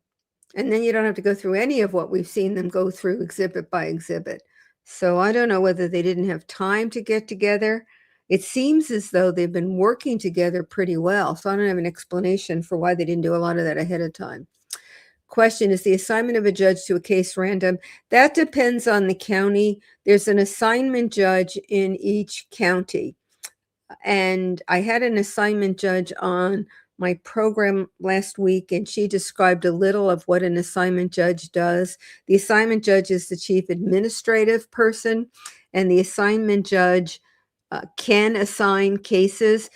And then you don't have to go through any of what we've seen them go through exhibit by exhibit. So I don't know whether they didn't have time to get together. It seems as though they've been working together pretty well. So I don't have an explanation for why they didn't do a lot of that ahead of time. Question, is the assignment of a judge to a case random? That depends on the county. There's an assignment judge in each county. And I had an assignment judge on my program last week, and she described a little of what an assignment judge does. The assignment judge is the chief administrative person, and the assignment judge can assign cases.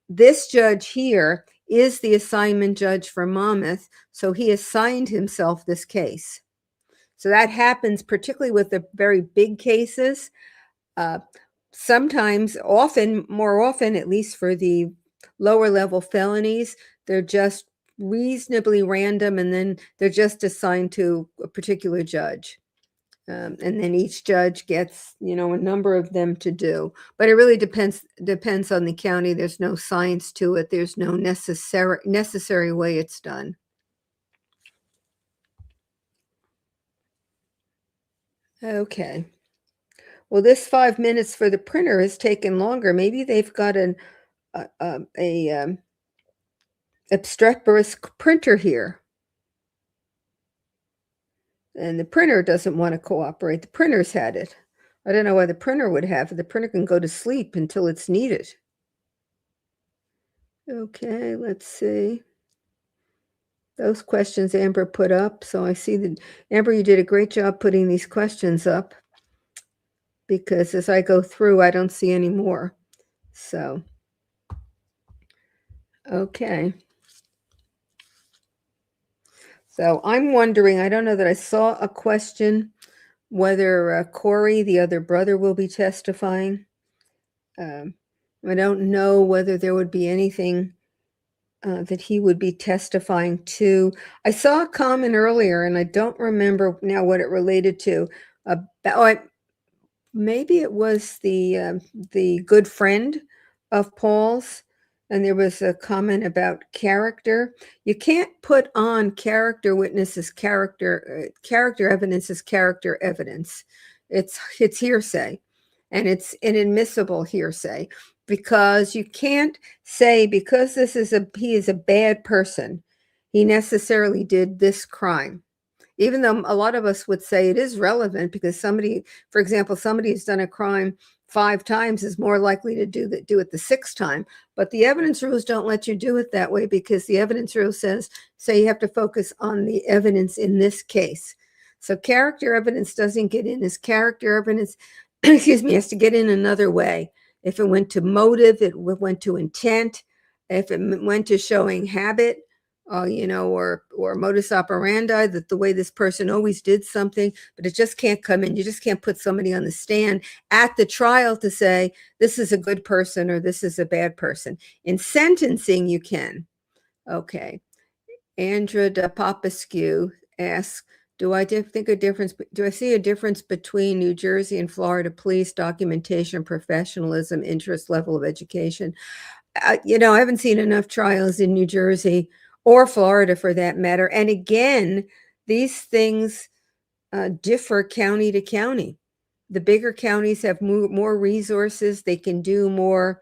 This judge here is the assignment judge for Monmouth, so he assigned himself this case. So that happens particularly with the very big cases. Sometimes, more often, at least for the lower level felonies, they're just reasonably random, and then they're just assigned to a particular judge. And then each judge gets, a number of them to do. But it really depends on the county. There's no science to it. There's no necessary way it's done. Okay. Well, this 5 minutes for the printer has taken longer. Maybe they've got an obstreperous printer here. And the printer doesn't want to cooperate. The printer's had it. I don't know why the printer would have it. The printer can go to sleep until it's needed. Okay, let's see. Those questions Amber put up. So I see that, Amber, you did a great job putting these questions up, because as I go through, I don't see any more. So, okay. So I'm wondering, I don't know that I saw a question, whether Corey, the other brother, will be testifying. I don't know whether there would be anything that he would be testifying to. I saw a comment earlier, and I don't remember now what it related to. Maybe it was the good friend of Paul's, and there was a comment about character. You can't put on character witnesses, character evidence as character evidence. It's hearsay, and it's inadmissible hearsay, because you can't say because he is a bad person, he necessarily did this crime. Even though a lot of us would say it is relevant, because somebody, for example, somebody who's done a crime 5 times is more likely to do it the 6th time. But the evidence rules don't let you do it that way, because the evidence rule says you have to focus on the evidence in this case. So character evidence doesn't get in as character evidence, excuse me, has to get in another way. If it went to motive, it went to intent. If it went to showing habit, or modus operandi, that the way this person always did something, but it just can't come in. You just can't put somebody on the stand at the trial to say, this is a good person or this is a bad person. In sentencing, you can. Okay. Andra Popescu asks, do I see a difference between New Jersey and Florida police documentation, professionalism, interest level of education? I haven't seen enough trials in New Jersey or Florida for that matter. And again, these things differ county to county. The bigger counties have more resources. They can do more,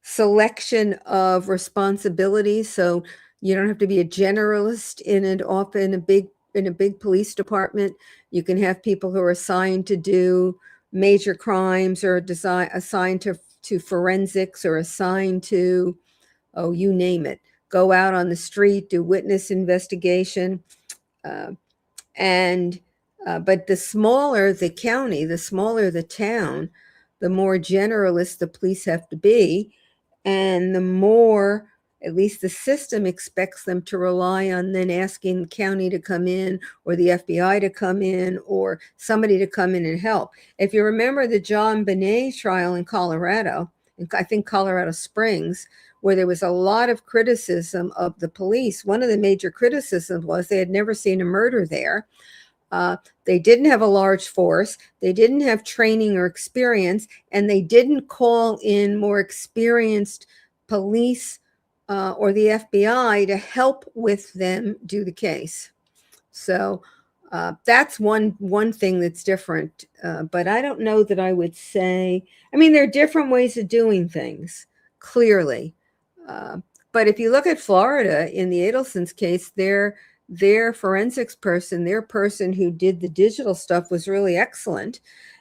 selection of responsibilities. So you don't have to be a generalist in it. Often in a big police department, you can have people who are assigned to do major crimes, or assigned to forensics, or assigned to, oh, you name it, go out on the street, do witness investigation. But the smaller the county, the smaller the town, the more generalist the police have to be, and the more, at least the system expects them to rely on then asking the county to come in, or the FBI to come in, or somebody to come in and help. If you remember the John Bonet trial in Colorado, I think Colorado Springs, where there was a lot of criticism of the police, one of the major criticisms was they had never seen a murder there. They didn't have a large force, they didn't have training or experience, and they didn't call in more experienced police or the FBI to help with them do the case. So that's one thing that's different. But I don't know that I would say, I mean, there are different ways of doing things, clearly. But if you look at Florida, in the Adelson's case, their forensics person, their person who did the digital stuff, was really excellent.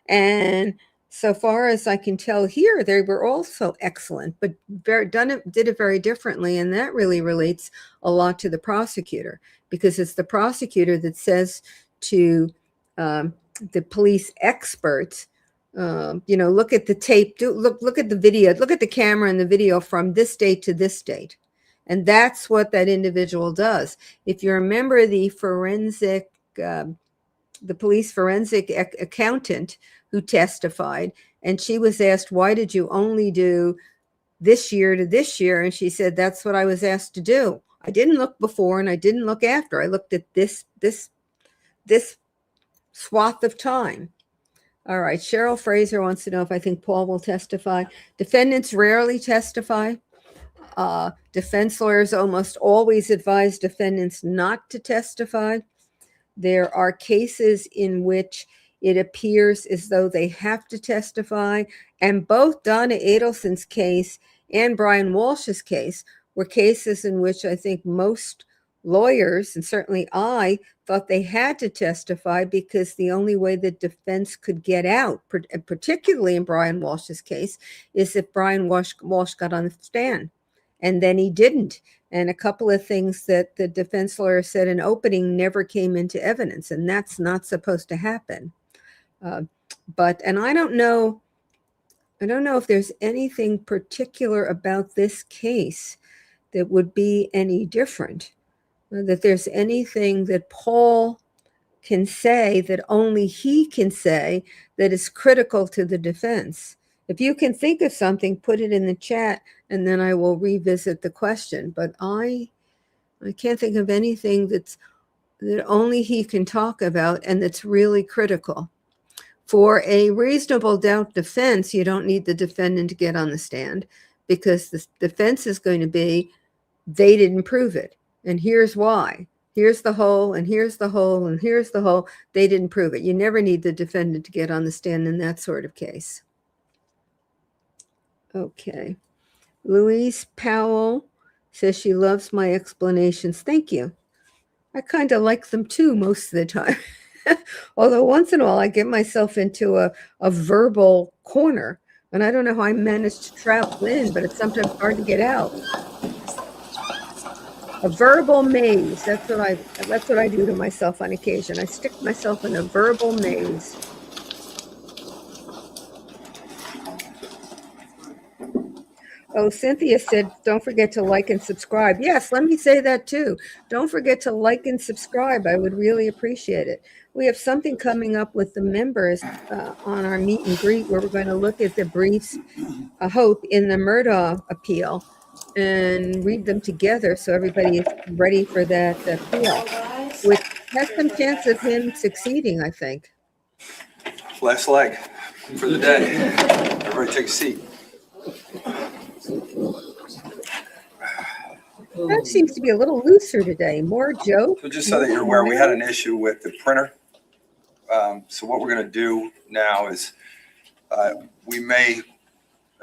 And so far as I can tell here, they were also excellent, but did it very differently. And that really relates a lot to the prosecutor, because it's the prosecutor that says to the police experts, look at the tape, look at the video, look at the camera and the video from this date to this date. And that's what that individual does. If you remember the police forensic accountant who testified, and she was asked, why did you only do this year to this year? And she said, that's what I was asked to do. I didn't look before and I didn't look after. I looked at this swath of time. All right. Cheryl Fraser wants to know if I think Paul will testify. Defendants rarely testify. Defense lawyers almost always advise defendants not to testify. There are cases in which it appears as though they have to testify. And both Donna Adelson's case and Brian Walsh's case were cases in which I think most lawyers, and certainly I, thought they had to testify, because the only way the defense could get out, particularly in Brian Walsh's case, is if Brian Walsh got on the stand. And then he didn't. And a couple of things that the defense lawyer said in opening never came into evidence, and that's not supposed to happen. And I don't know if there's anything particular about this case that would be any different, that there's anything that Paul can say that only he can say that is critical to the defense. If you can think of something, put it in the chat, and then I will revisit the question. But I can't think of anything that only he can talk about and that's really critical. For a reasonable doubt defense, you don't need the defendant to get on the stand, because the defense is going to be, they didn't prove it. And here's why. Here's the hole, and here's the hole, and here's the hole. They didn't prove it. You never need the defendant to get on the stand in that sort of case. Okay. Louise Powell says she loves my explanations. Thank you. I kind of like them too most of the time. Although once in a while I get myself into a verbal corner, and I don't know how I managed to travel in, but it's sometimes hard to get out. A verbal maze. That's what I do to myself on occasion. I stick myself in a verbal maze. Oh, Cynthia said, don't forget to like and subscribe. Yes, let me say that too. Don't forget to like and subscribe. I would really appreciate it. We have something coming up with the members on our meet and greet, where we're going to look at the briefs, I hope, in the Murdaugh appeal and read them together so everybody is ready for that appeal, which has some chance of him succeeding, I think. Last leg for the day. Everybody take a seat. That seems to be a little looser today. More joke. So just so that you're aware, we had an issue with the printer. So what we're going to do now is we may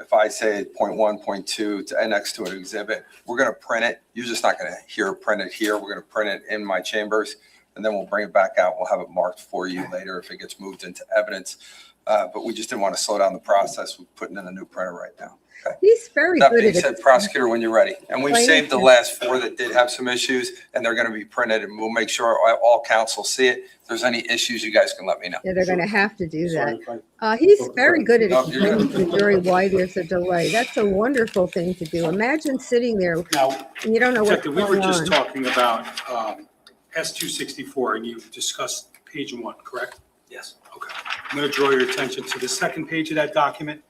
if I say point 1, point 2 to next to an exhibit, we're going to print it. You're just not going to print it here. We're going to print it in my chambers, and then we'll bring it back out. We'll have it marked for you later if it gets moved into evidence. But we just didn't want to slow down the process with putting in a new printer right now. Okay. He's very That good being at said, it. prosecutor, when you're ready. And we've Explain saved it the to- last 4 that did have some issues, and they're going to be printed, and we'll make sure all counsel see it. If there's any issues, you guys can let me know. Yeah, they're going to have to do that. Sorry if I- He's very good at No, you're explaining good. to the jury why there's a delay. That's a wonderful thing to do. Imagine sitting there Now, and you don't know what's Detective, we were going just on. talking about S264, and you discussed page 1, correct? Yes. Okay. I'm going to draw your attention to the second page of that document.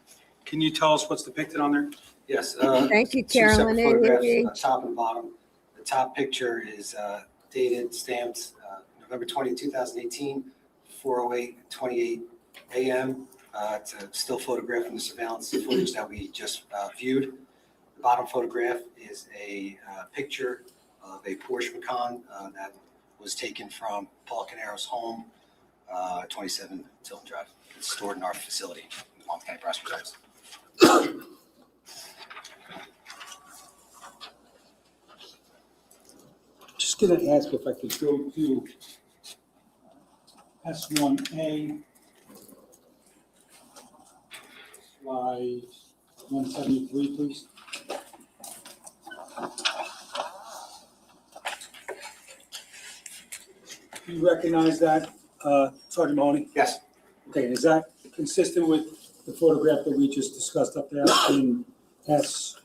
Can you tell us what's depicted on there? Yes. Thank you, two separate Carolyn. photographs, top and bottom. The top picture is dated, stamped November 20, 2018, 4:08:28 a.m. It's a still photograph from the surveillance footage that we just viewed. The bottom photograph is a picture of a Porsche Macan that was taken from Paul Caneiro's home, 27 Tilton Drive. It's stored in our facility, the Monmouth County Prosecutor's Office. Just going to ask if I could go to S1A, slide 173, please. Do you recognize that, Sergeant Mahoney? Yes. Okay, is that consistent with the photograph that we just discussed up there in S264?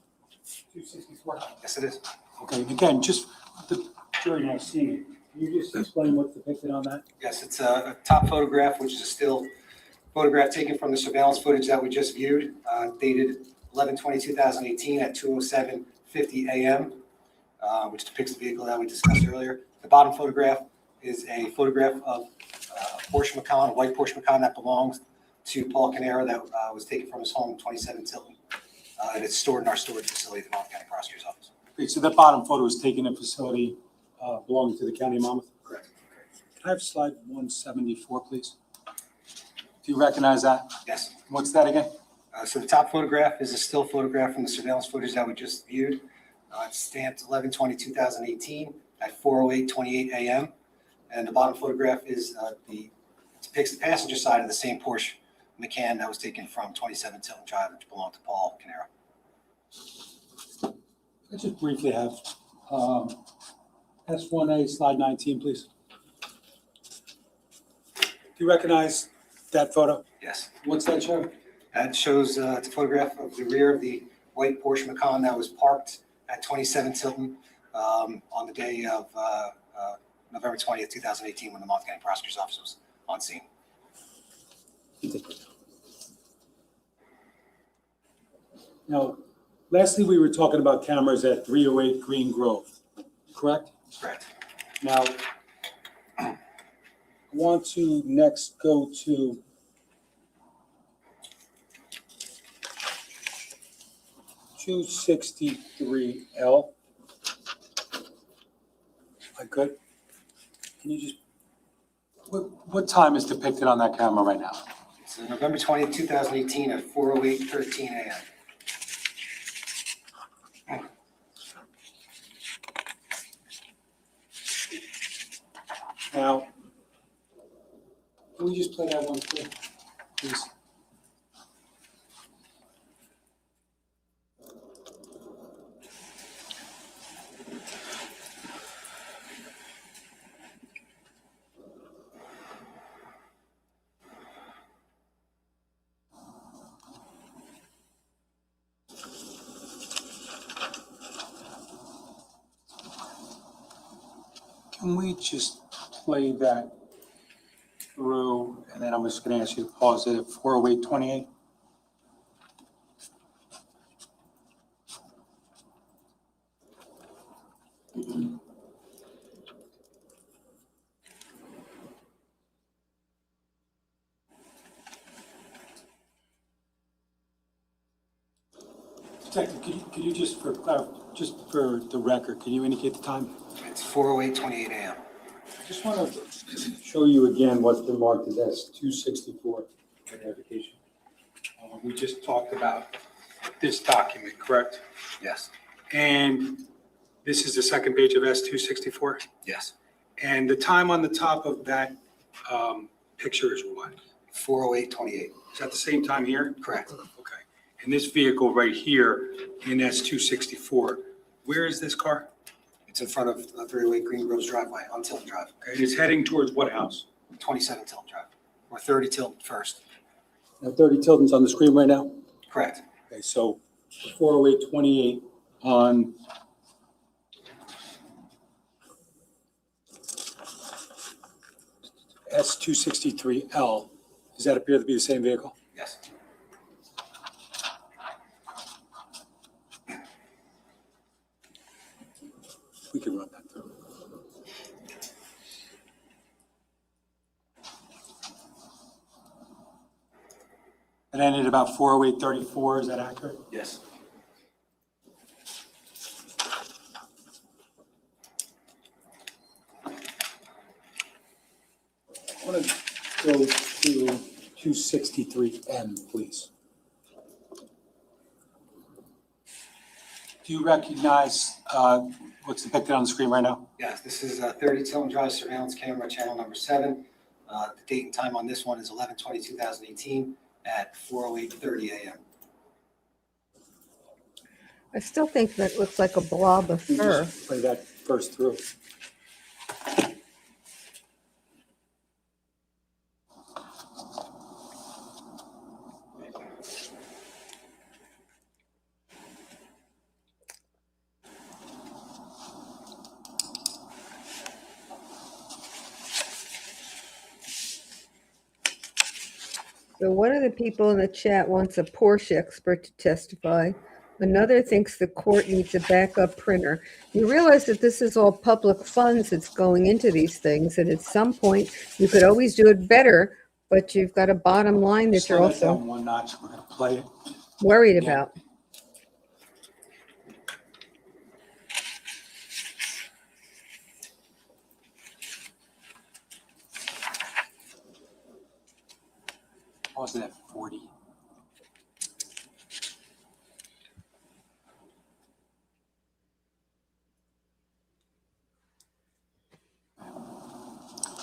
Yes, it is. Okay, and again, just the jury not seeing it, can you just explain what's depicted on that? Yes, it's a top photograph, which is a still photograph taken from the surveillance footage that we just viewed, dated 11/20/2018 at 2:07:50 a.m., which depicts the vehicle that we discussed earlier. The bottom photograph is a photograph of a Porsche Macan, a white Porsche Macan that belongs to Paul Caneiro that was taken from his home, 27 Tilton. And it's stored in our storage facility at the Monmouth County Prosecutor's Office. Okay, so that bottom photo was taken in a facility belonging to the County of Monmouth? Correct. Can I have slide 174, please? Do you recognize that? Yes. What's that again? So the top photograph is a still photograph from the surveillance footage that we just viewed. It's stamped 11/20/2018 at 4:08:28 a.m. And the bottom photograph is depicts the passenger side of the same Porsche Macan that was taken from 27 Tilton Drive, which belonged to Paul Caneiro. I just briefly have S1A, slide 19, please. Do you recognize that photo? Yes. What's that show? That shows it's a photograph of the rear of the white Porsche Macan that was parked at 27 Tilton on the day of November 20th, 2018, when the Monmouth County Prosecutor's Office was on scene. Now, lastly, we were talking about cameras at 308 Green Grove, correct? Correct. Now, I want to next go to (263L). I good? Can you just, what time is depicted on that camera right now? It's November 20th, 2018 at 4:08:13 a.m. Now, can we just play that one quick, please? Can we just play that through, and then I'm just going to ask you to pause it at 4:08:28? Detective, could you just for the record, can you indicate the time? It's 4:08:28 a.m. I just want to show you again what's been marked as S264 for verification. We just talked about this document, correct? Yes, And this is the second page of S-264? yes. And the time on the top of that picture is what? 40828. Is that the same time here? Correct. Okay. And this vehicle right here in S-264, where is this car? It's in front of 308 Green Groves driveway on Tilton Drive, Okay, it's heading towards what house? 27 Tilton Drive, or 30 Tilton first. Now 30 Tilton's on the screen right now? Correct. Okay, so 40828 on S-263L, does that appear to be the same vehicle? Yes. We can run that through. It ended about 40834, is that accurate? Yes. I want to go to 263M, please. Do you recognize what's depicted on the screen right now? Yes, this is 30 Tilton Drive surveillance camera, channel number 7. The date and time on this one is 11/20/2018 at 408:30 a.m. I still think that looks like a blob of You fur. just play that first through. So one of the people in the chat wants a Porsche expert to testify. Another thinks the court needs a backup printer. You realize that this is all public funds that's going into these things, and at some point you could always do it better, but you've got a bottom line that you're Slow that also down one notch, we're going to play it. worried about. Pause it at 40.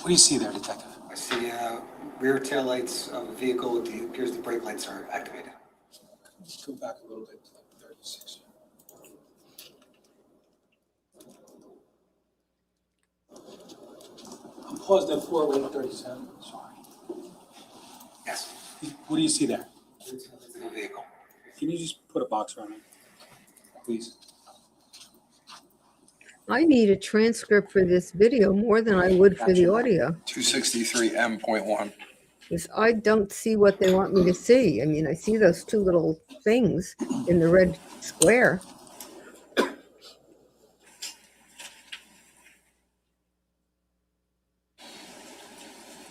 What do you see there, Detective? I see rear taillights of a vehicle. It appears the brake lights are activated. Let's go back a little bit to like 36. I'm paused at 40837. Sorry. Yes. What do you see there? Rear taillights of a vehicle. Can you just put a box around it, please? I need a transcript for this video more than I would for the audio, 263M.1. because I don't see what they want me to see. I mean, I see those two little things in the red square.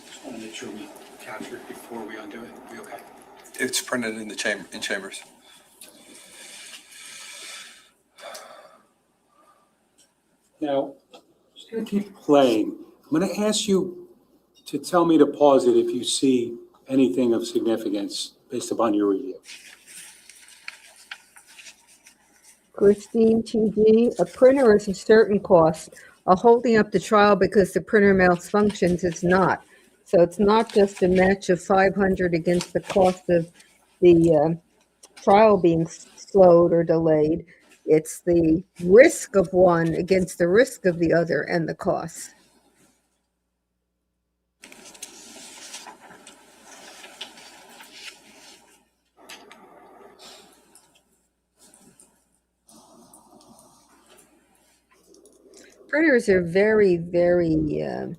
Just want to make sure we capture it before we undo it. We okay? It's printed in the chamber, in chambers. Now, just going to keep playing. I'm going to ask you to tell me to pause it if you see anything of significance based upon your review. Christine TG, a printer is a certain cost. A holding up the trial because the printer malfunctions is not. So it's not just a match of 500 against the cost of the trial being slowed or delayed. It's the risk of one against the risk of the other and the cost. Printers are very, very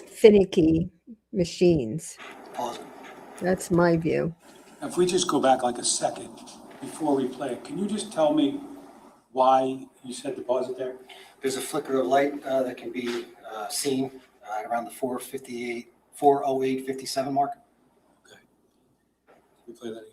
finicky machines. Pause it. That's my view. Now, if we just go back like a second before we play it, can you just tell me why you said to pause it there? There's a flicker of light that can be seen at around the 408:57 mark. Okay. Can we play that again?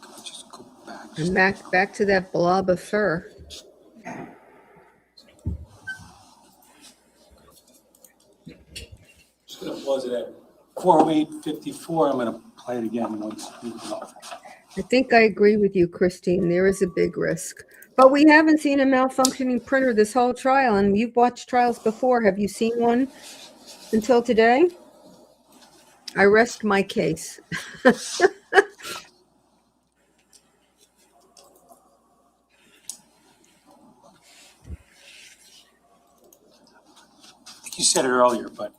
Can we just go back? And back to that blob of fur. gonna pause it at 4:08:54. I'm gonna play it again once. I think I agree with you, Christine. There is a big risk. But we haven't seen a malfunctioning printer this whole trial, and you've watched trials before. Have you seen one until today? I rest my case. You said it earlier, but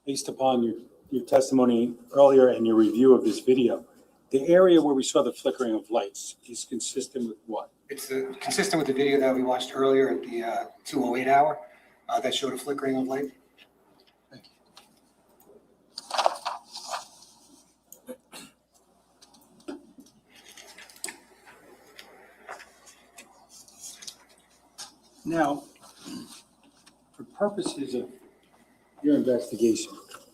based upon your testimony earlier and your review of this video, the area where we saw the flickering of lights is consistent with what? It's consistent with the video that we watched earlier at the 2:08 hour that showed a flickering of light. Now, for purposes of your investigation,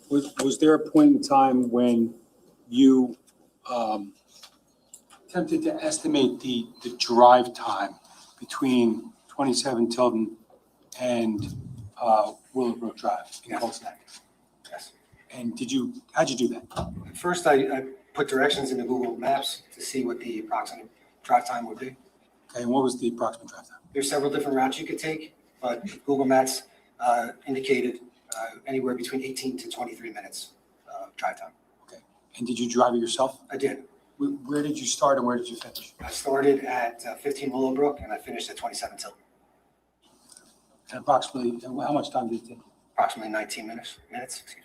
was there a point in time when you attempted to estimate the drive time between 27 Tilton and Willowbrook Drive in Colts Neck? Yes. And how'd you do that? First, I put directions into Google Maps to see what the approximate drive time would be. Okay, and what was the approximate drive time? There's several different routes you could take, but Google Maps indicated anywhere between 18 to 23 minutes drive time. Okay, and did you drive it yourself? I did. Where did you start and where did you finish? I started at 15 Willowbrook and I finished at 27 Tilton. And approximately, how much time did it take? Approximately 19 minutes. Excuse me.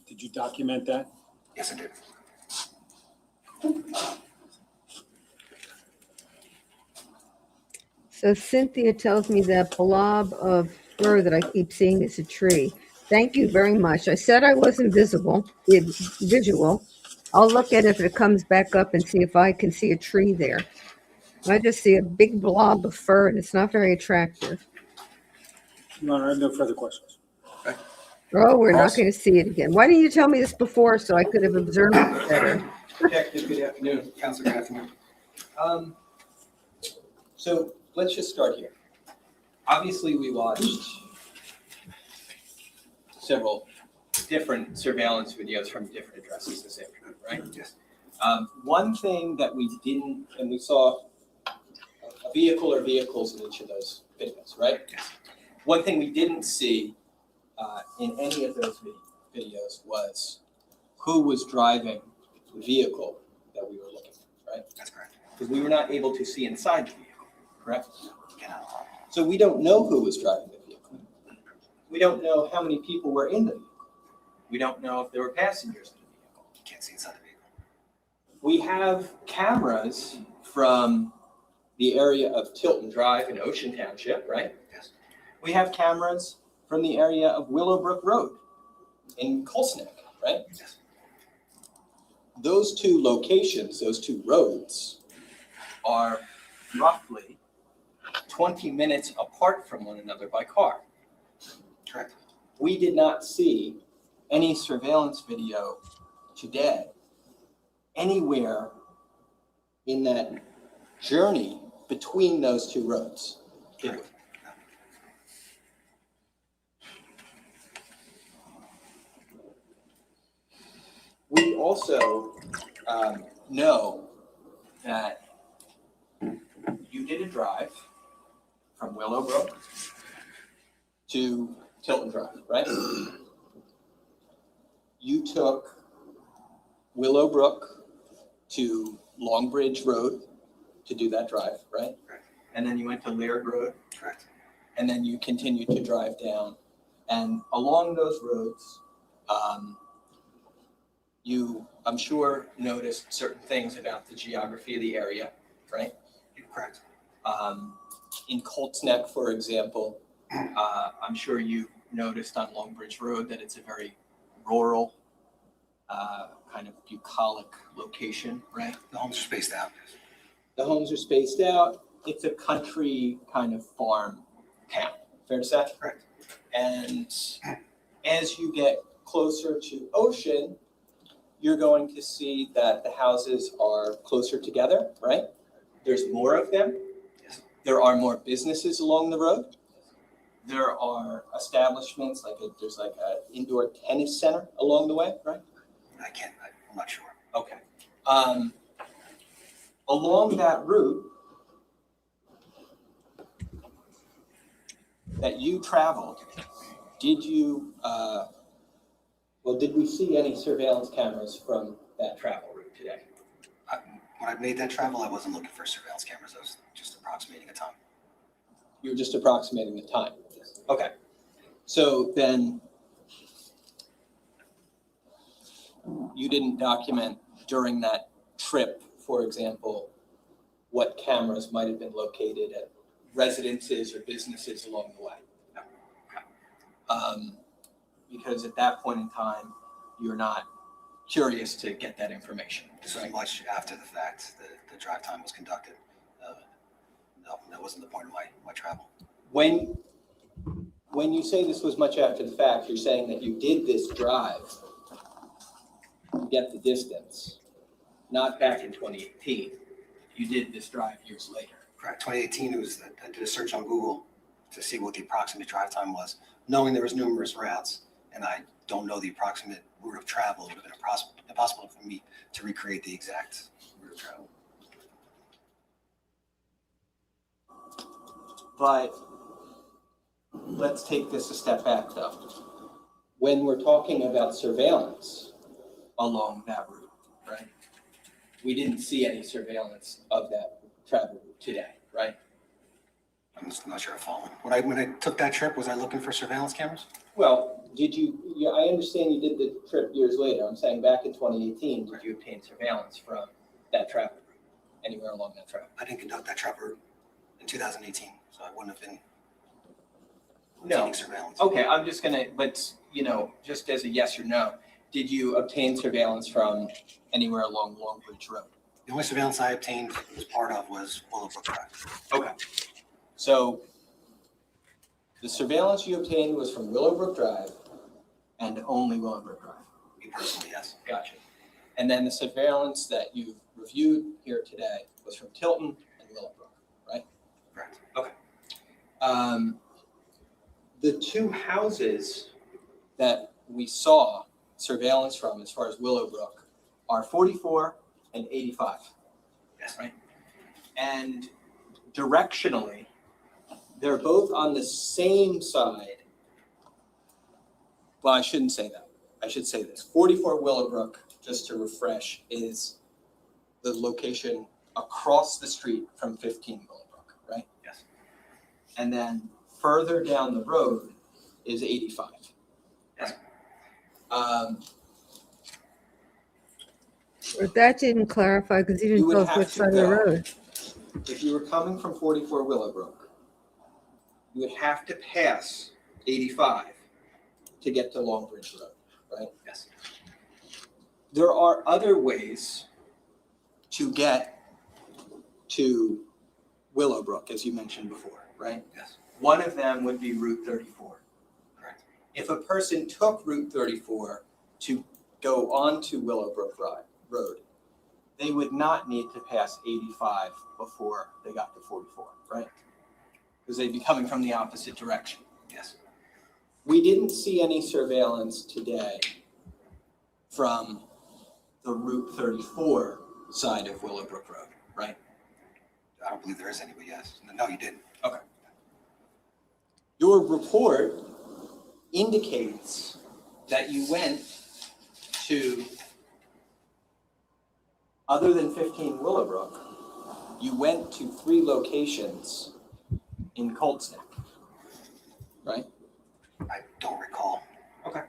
Did you document that? Yes, I did. So Cynthia tells me that blob of fur that I keep seeing is a tree. Thank you very much. I said I wasn't visual. I'll look at it if it comes back up and see if I can see a tree there. I just see a big blob of fur and it's not very attractive. Your Honor, I have no further questions. Oh, we're not going to see it again. Why didn't you tell me this before so I could have observed it better? Detective, good afternoon. Counselor, good afternoon. So let's just start here. Obviously, we watched several different surveillance videos from different addresses this afternoon, right? Yes. One thing that we didn't, and we saw a vehicle or vehicles in each of those videos, right? Yes. One thing we didn't see in any of those videos was who was driving the vehicle that we were looking at, right? That's correct. Because we were not able to see inside the vehicle, correct? So we don't know who was driving the vehicle. We don't know how many people were in the vehicle. We don't know if there were passengers in the vehicle. You can't see inside the vehicle. We have cameras from the area of Tilton Drive in Ocean Township, right? Yes. We have cameras from the area of Willowbrook Road in Colts Neck, right? Yes. Those two locations, those two roads, are roughly 20 minutes apart from one another by car. Correct. We did not see any surveillance video today anywhere in that journey between those two roads. Did we? We also know that you did a drive from Willowbrook to Tilton Drive, right? You took Willowbrook to Longbridge Road to do that drive, right? Correct. And then you went to Laird Road. Correct. And then you continued to drive down. And along those roads, you, I'm sure, noticed certain things about the geography of the area, right? Correct. In Colts Neck, for example, I'm sure you noticed on Longbridge Road that it's a very rural, kind of bucolic location, right? The homes are spaced out. The homes are spaced out. It's a country kind of farm town. Fair to say? Correct. And as you get closer to Ocean, you're going to see that the houses are closer together, right? There's more of them. Yes. There are more businesses along the road. there are establishments, there's like an indoor tennis center along the way, right? I'm not sure. Okay. Along that route that you traveled, did we see any surveillance cameras from that travel route today? When I made that travel, I wasn't looking for surveillance cameras. I was just approximating a time. You were just approximating the time? Yes. Okay. So then you didn't document during that trip, for example, what cameras might have been located at residences or businesses along the way? No. Because at that point in time, you're not curious to get that information. This was much after the fact that the drive time was conducted. No, that wasn't the point of my travel. When you say this was much after the fact, you're saying that you did this drive to get the distance, not back in 2018. You did this drive years later. Correct. 2018, I did a search on Google to see what the approximate drive time was, knowing there was numerous routes, and I don't know the approximate route of travel. It would have been impossible for me to recreate the exact route of travel. But let's take this a step back, though. When we're talking about surveillance along that route, right? We didn't see any surveillance of that travel route today, right? I'm just not sure I'm following. When I took that trip, was I looking for surveillance cameras? Well, I understand you did the trip years later. I'm saying back in 2018, did you obtain surveillance from that travel route, anywhere along that travel? I didn't conduct that travel route in 2018, so I wouldn't have been No. surveillance. Okay, I'm just gonna, but, just as a yes or no, did you obtain surveillance from anywhere along Long Bridge Road? The only surveillance I obtained as part of was Willowbrook Drive. Okay. So the surveillance you obtained was from Willowbrook Drive and only Willowbrook Drive? Me personally, yes. Gotcha. And then the surveillance that you've reviewed here today was from Tilton and Willowbrook, right? Correct. Okay. The two houses that we saw surveillance from as far as Willowbrook are 44 and 85. Yes. Right? And directionally, they're both on the same side. Well, I shouldn't say that. I should say this. 44 Willowbrook, just to refresh, is the location across the street from 15 Willowbrook, right? Yes. And then further down the road is 85. Yes. But that didn't clarify because you You didn't would tell us have which to side of the go. road. If you were coming from 44 Willowbrook, you would have to pass 85 to get to Long Bridge Road, right? Yes. There are other ways to get to Willowbrook, as you mentioned before, right? Yes. One of them would be Route 34. Correct. If a person took Route 34 to go onto Willowbrook Road, they would not need to pass 85 before they got to 44, right? Because they'd be coming from the opposite direction. Yes. We didn't see any surveillance today from the Route 34 side of Willowbrook Road, right? I don't believe there is any, but yes. No, you didn't. Okay. Your report indicates that you went to, other than 15 Willowbrook, you went to 3 locations in Colts Neck, right? I don't recall. Okay.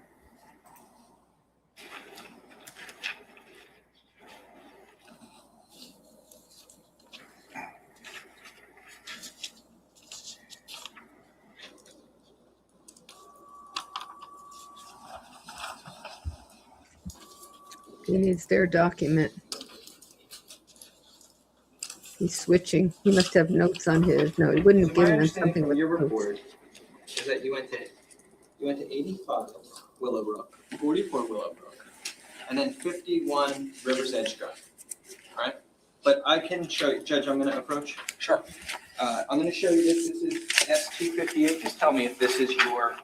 He needs their document. He's switching. He must have notes on his. No, he wouldn't have My given them understanding something from with your notes. report is that you went to 85 Willowbrook, 44 Willowbrook, and then 51 River's Edge Drive, all right? But I can show you, Judge, I'm gonna approach. Sure. I'm going to show you this. This is S258. Just tell me if this is your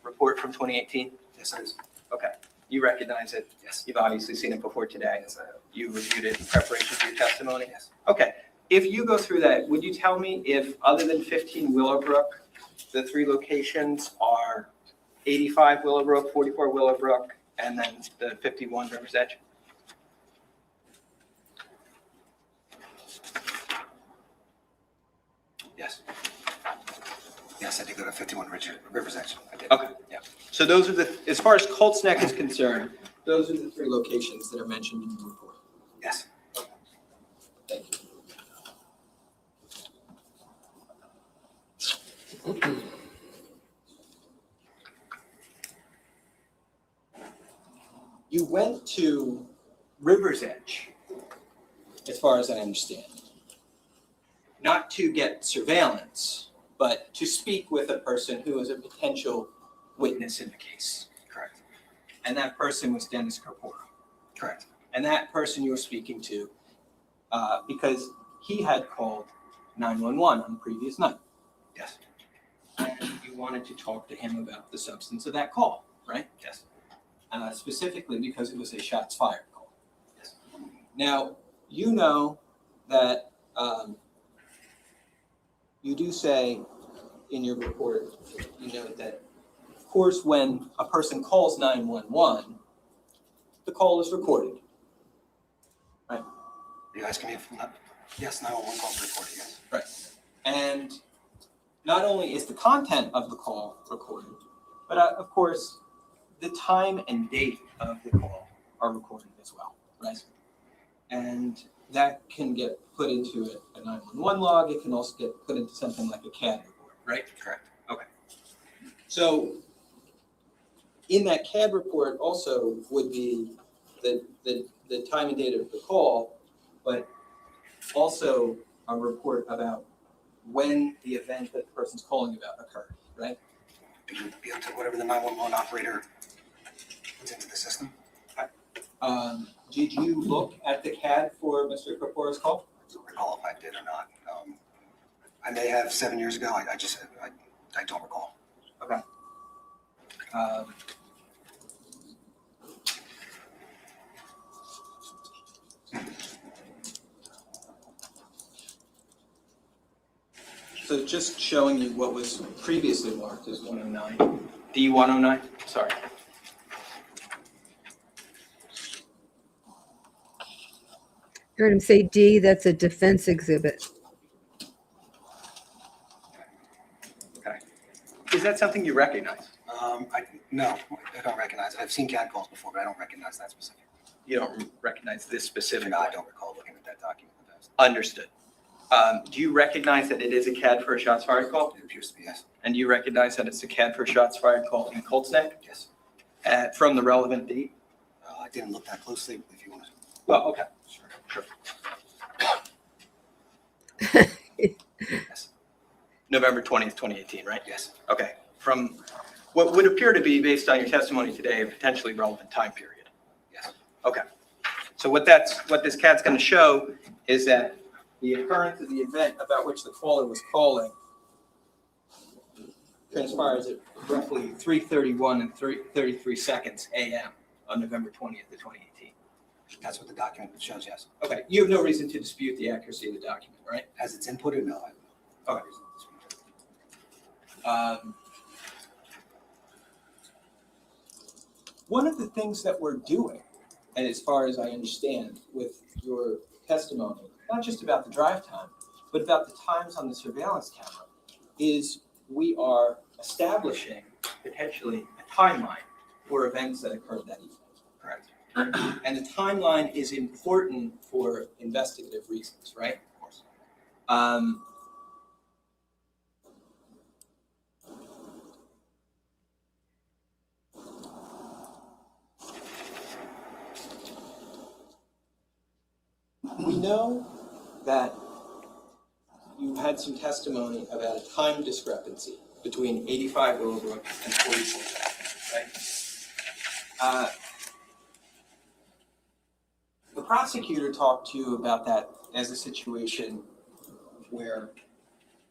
report from 2018. Yes, it is. Okay. You recognize it? Yes. You've obviously seen it before today. Yes, I have. You reviewed it in preparation for your testimony? Yes. Okay. If you go through that, would you tell me if, other than 15 Willowbrook, the three locations are 85 Willowbrook, 44 Willowbrook, and then the 51 River's Edge? Yes. Yes, I did go to 51 River's Edge. I did. Okay. Yeah. So those are the, as far as Colts Neck is concerned, those are the three locations that are mentioned in the report. Yes. Thank you. You went to River's Edge, as far as I understand, not to get surveillance, but to speak with a person who is a potential witness in the case. Correct. And that person was Dennis Corpora. Correct. And that person you were speaking to, because he had called 911 on the previous night. Yes. And you wanted to talk to him about the substance of that call, right? Yes. Specifically because it was a shots fired call. Yes. Now, you know that you do say in your report, you know that, of course, when a person calls 911, the call is recorded. Right? Are you asking me if, yes, 911 calls are recorded, yes. Right. And not only is the content of the call recorded, but of course, the time and date of the call are recorded as well, right? And that can get put into a 911 log. It can also get put into something like a CAD report, right? Correct. Okay. So in that CAD report also would be the time and date of the call, but also a report about when the event that the person's calling about occurred, right? It would be up to whatever the 911 operator puts into the system. Did you look at the CAD for Mr. Corpora's call? I don't recall if I did or not. I may have 7 years ago. I don't recall. Okay. So just showing you what was previously marked as 109. D109, sorry. Heard him say D, that's a defense exhibit. Okay. Is that something you recognize? No, I don't recognize it. I've seen CAD calls before, but I don't recognize that specific. You don't recognize this specific? No, I don't recall looking at that document in the past. Understood. Do you recognize that it is a CAD for a shots fired call? It appears to be, yes. And do you recognize that it's a CAD for a shots fired call in Colts Neck? Yes. From the relevant date? I didn't look that closely, if you want to. Well, okay. Sure. Yes. November 20th, 2018, right? Yes. Okay. From what would appear to be, based on your testimony today, a potentially relevant time period. Yes. Okay. So what this CAD's going to show is that the occurrence of the event about which the caller was calling transpires at roughly 3:31 and 33 seconds a.m. on November 20th of 2018. That's what the document shows, yes. Okay. You have no reason to dispute the accuracy of the document, right? As it's inputted, no. Okay. One of the things that we're doing, and as far as I understand with your testimony, not just about the drive time, but about the times on the surveillance camera, is we are establishing potentially a timeline for events that occurred that evening. Correct. And the timeline is important for investigative reasons, right? Of course. We know that you had some testimony about a time discrepancy between 85 Willowbrook and 44, right? The prosecutor talked to you about that as a situation where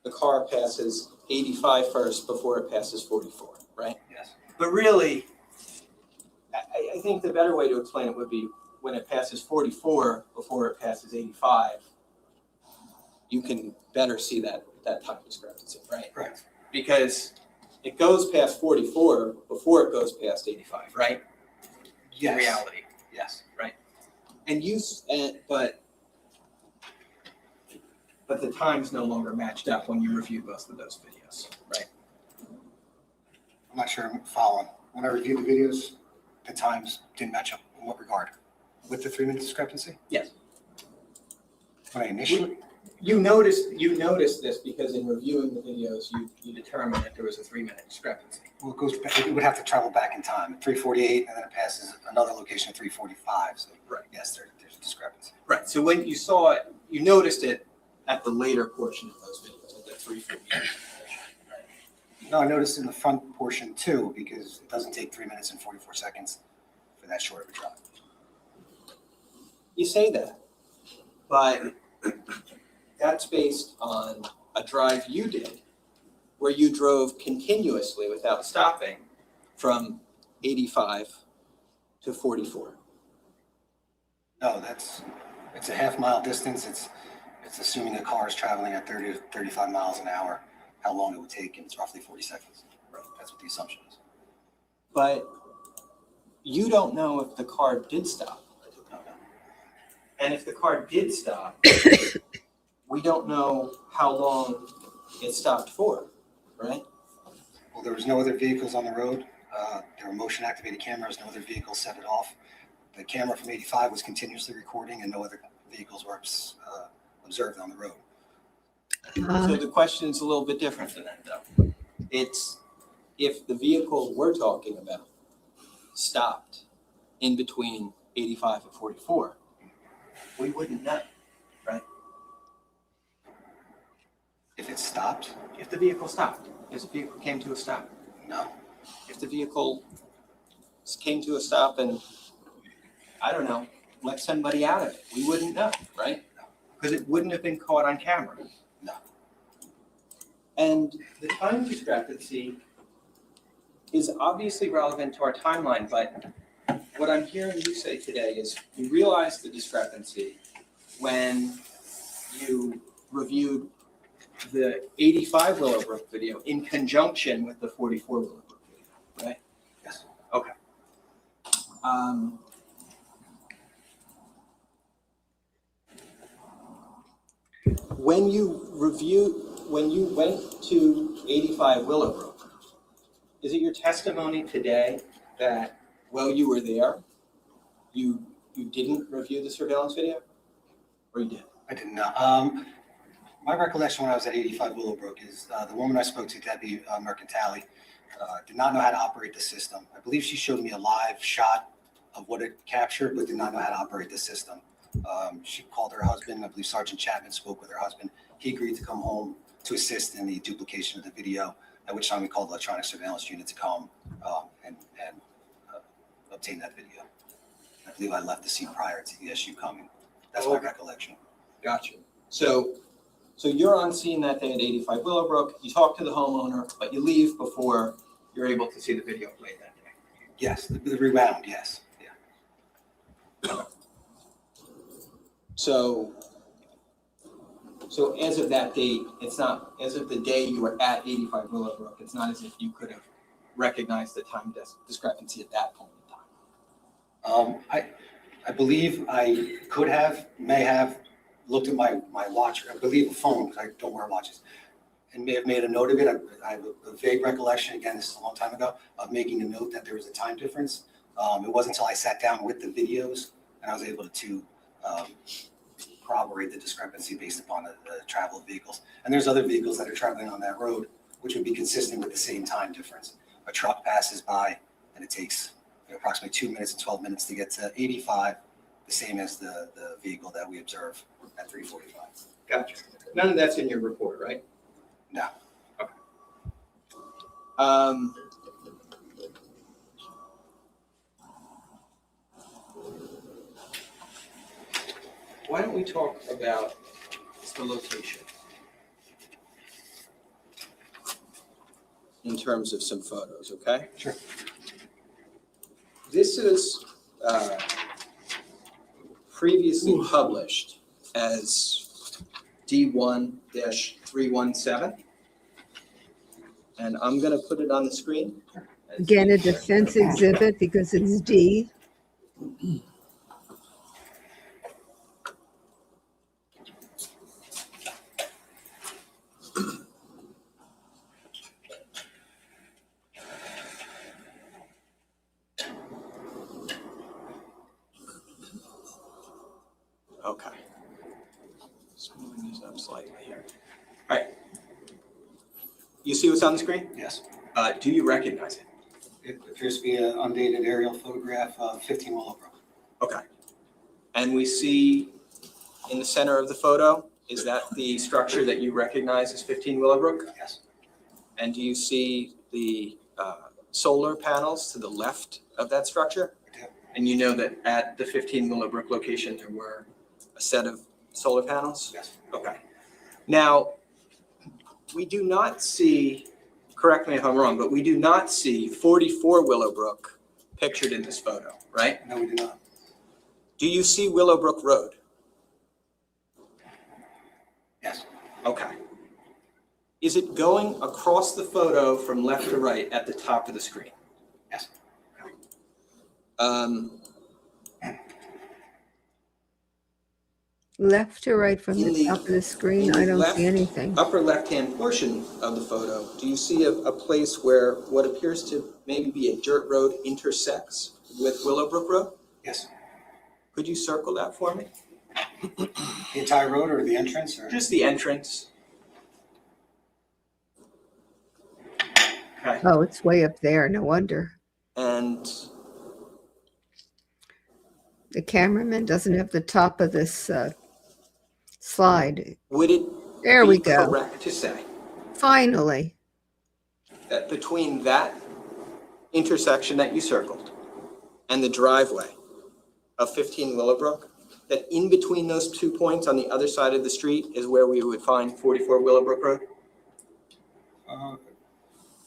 the car passes 85 first before it passes 44, right? Yes. But really, I think the better way to explain it would be when it passes 44 before it passes 85, you can better see that time discrepancy, right? Correct. Because it goes past 44 before it goes past 85, right? Yes. In reality. Yes. Right. And but the time's no longer matched up when you review both of those videos, right? I'm not sure I'm following. When I reviewed the videos, the times didn't match up. In what regard? With the 3-minute discrepancy? Yes. When I initially, You noticed this because in reviewing the videos, you determined that there was a 3-minute discrepancy. well, it goes back, it would have to travel back in time, 3:48, and then it passes another location at 3:45. So Right. yes, there's a discrepancy. Right. So when you saw it, you noticed it at the later portion of those videos, at the 3:48. No, I noticed in the front portion too, because it doesn't take 3 minutes and 44 seconds for that short of a drive. You say that, but that's based on a drive you did where you drove continuously without stopping from 85 to 44. No, it's a half-mile distance. It's assuming a car is traveling at 30 to 35 miles an hour, how long it would take, and it's roughly 40 seconds. Right. That's what the assumption is. But you don't know if the car did stop. And if the car did stop, we don't know how long it stopped for, right? Well, there was no other vehicles on the road. There were motion-activated cameras. No other vehicles set it off. The camera from 85 was continuously recording, and no other vehicles were observed on the road. So the question is a little bit different than that, though. It's if the vehicle we're talking about stopped in between 85 and 44, we wouldn't know, right? If it stopped? If the vehicle stopped, if the vehicle came to a stop. No. If the vehicle came to a stop and, I don't know, let somebody out of it, we wouldn't know, right? Because it wouldn't have been caught on camera. No. And the time discrepancy is obviously relevant to our timeline, but what I'm hearing you say today is you realized the discrepancy when you reviewed the 85 Willowbrook video in conjunction with the 44 Willowbrook video, right? Yes. Okay. When you went to 85 Willowbrook, is it your testimony today that while you were there, you didn't review the surveillance video? Or you did? I did not. My recollection when I was at 85 Willowbrook is the woman I spoke to, Debbie Mercantali, did not know how to operate the system. I believe she showed me a live shot of what it captured, but did not know how to operate the system. She called her husband. I believe Sergeant Chapman spoke with her husband. He agreed to come home to assist in the duplication of the video, at which time we called electronic surveillance unit to come and obtain that video. I believe I left the scene prior to the SU coming. That's my recollection. Gotcha. So you're on scene that day at 85 Willowbrook. You talk to the homeowner, but you leave before you're able to see the video played that day. Yes, the rewound, yes. Yeah. So as of that date, it's not, as of the day you were at 85 Willowbrook, it's not as if you could have recognized the time discrepancy at that point in time. I believe I could have, may have looked at my watch, I believe a phone, because I don't wear watches, and may have made a note of it. I have a vague recollection, again, this is a long time ago, of making a note that there was a time difference. It wasn't until I sat down with the videos and I was able to corroborate the discrepancy based upon the travel of vehicles. And there's other vehicles that are traveling on that road, which would be consistent with the same time difference. A truck passes by and it takes approximately 2 minutes and 12 minutes to get to 85, the same as the vehicle that we observe at 345. Gotcha. None of that's in your report, right? No. Okay. Why don't we talk about the location? in terms of some photos, okay? Sure. This is previously published as D1-317. And I'm going to put it on the screen. Again, a defense exhibit because it's D. Okay. Just moving these up slightly here. All right. You see what's on the screen? Yes. Do you recognize it? It appears to be an undated aerial photograph of 15 Willowbrook. Okay. And we see in the center of the photo, is that the structure that you recognize as 15 Willowbrook? Yes. And do you see the solar panels to the left of that structure? I do. And you know that at the 15 Willowbrook location, there were a set of solar panels? Yes. Okay. Now, we do not see, correct me if I'm wrong, but we do not see 44 Willowbrook pictured in this photo, right? No, we do not. Do you see Willowbrook Road? Yes. Okay. Is it going across the photo from left to right at the top of the screen? Yes. Left to right from In the top of the screen, in I the don't left see anything. Upper left-hand portion of the photo, do you see a place where what appears to maybe be a dirt road intersects with Willowbrook Road? Yes. Could you circle that for me? The entire road or the entrance or? Just the entrance. Okay. Oh, it's way up there, no wonder. And The cameraman doesn't have the top of this slide. would it There we be go. correct to say Finally. that between that intersection that you circled and the driveway of 15 Willowbrook, that in between those 2 points on the other side of the street is where we would find 44 Willowbrook Road?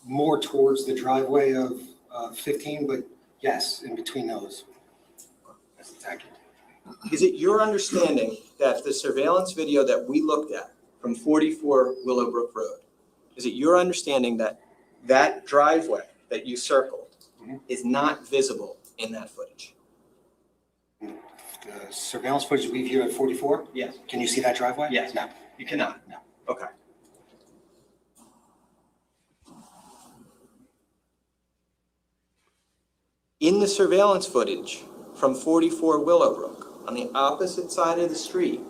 More towards the driveway of 15, but yes, in between those. That's exactly. Is it your understanding that the surveillance video that we looked at from 44 Willowbrook Road, is it your understanding that that driveway that you circled is not visible in that footage? The surveillance footage we viewed at 44? Yes. Can you see that driveway? Yes. No. You cannot? No. Okay. In the surveillance footage from 44 Willowbrook, on the opposite side of the street,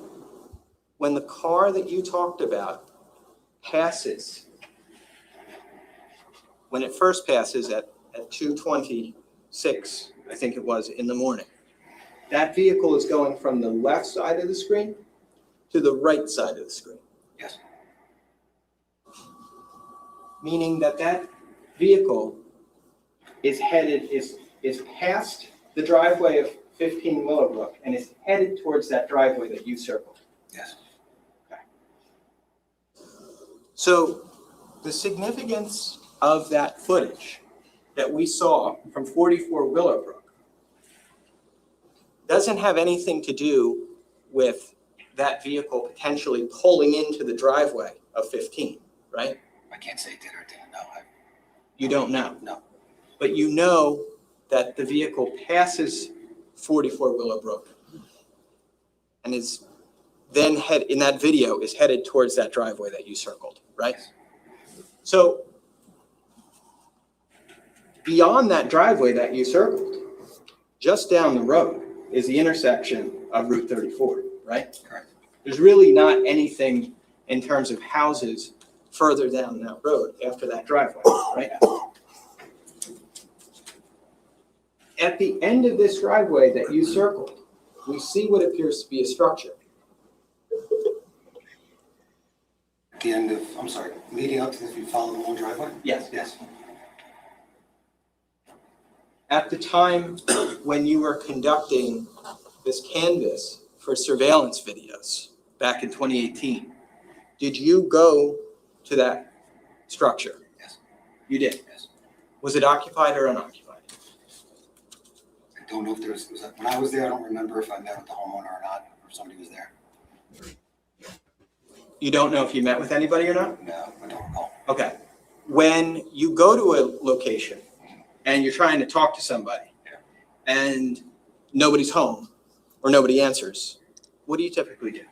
when the car that you talked about passes, when it first passes at 2:26, I think it was, in the morning, that vehicle is going from the left side of the screen to the right side of the screen. Yes. Meaning that that vehicle is headed, is past the driveway of 15 Willowbrook and is headed towards that driveway that you circled. Yes. Okay. So the significance of that footage that we saw from 44 Willowbrook doesn't have anything to do with that vehicle potentially pulling into the driveway of 15, right? I can't say it did or didn't know. You don't know. No. But you know that the vehicle passes 44 Willowbrook and is then in that video is headed towards that driveway that you circled, right? So beyond that driveway that you circled, just down the road is the intersection of Route 34, right? Correct. There's really not anything in terms of houses further down that road after that driveway, right? At the end of this driveway that you circled, we see what appears to be a structure. At the end of, I'm sorry, leading up to this, you follow the long driveway? Yes. Yes. At the time when you were conducting this canvas for surveillance videos back in 2018, did you go to that structure? Yes. You did? Yes. Was it occupied or unoccupied? I don't know if when I was there, I don't remember if I met with the homeowner or not, or if somebody was there. You don't know if you met with anybody or not? No, I don't recall. Okay. When you go to a location and you're trying to talk to somebody and nobody's home or nobody answers, what do you typically do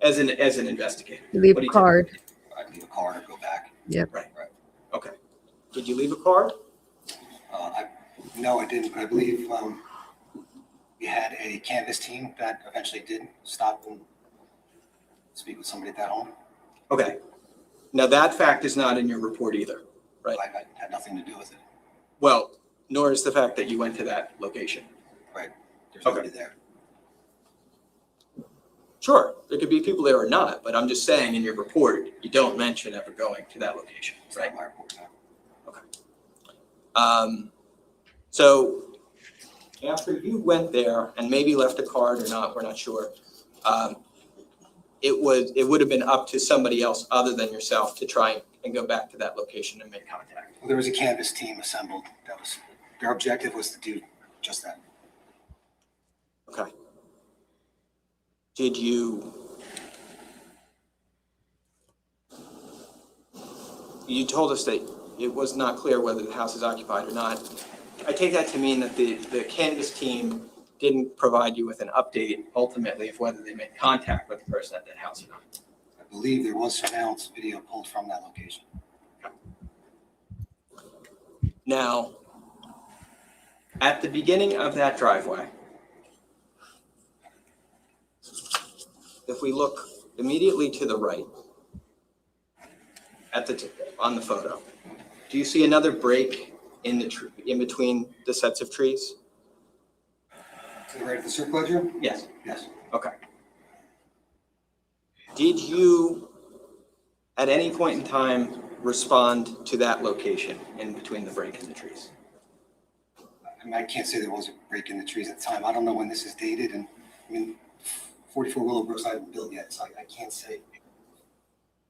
as an investigator? Leave What a do you card. I'd leave a card or go back. Yep. Right. Okay. Did you leave a card? No, I didn't, but I believe we had a canvas team that eventually did stop and speak with somebody at that home. Okay. Now that fact is not in your report either, right? I had nothing to do with it. Well, nor is the fact that you went to that location. Right. There's nobody there. Sure, there could be people there or not, but I'm just saying in your report, you don't mention ever going to that location, right? My report, no. So after you went there and maybe left a card or not, we're not sure. It would have been up to somebody else other than yourself to try and go back to that location and make contact. Well, there was a canvas team assembled. Their objective was to do just that. Okay. Did you told us that it was not clear whether the house is occupied or not. I take that to mean that the canvas team didn't provide you with an update ultimately of whether they made contact with the person at that house or not. I believe there was surveillance video pulled from that location. Now, at the beginning of that driveway, if we look immediately to the right on the photo, do you see another break in between the sets of trees? To the right of the circulator? Yes. Yes. Okay. Did you, at any point in time, respond to that location in between the break in the trees? I mean, I can't say there was a break in the trees at the time. I don't know when this is dated, and I mean, 44 Willowbrook's not even built yet, so I can't say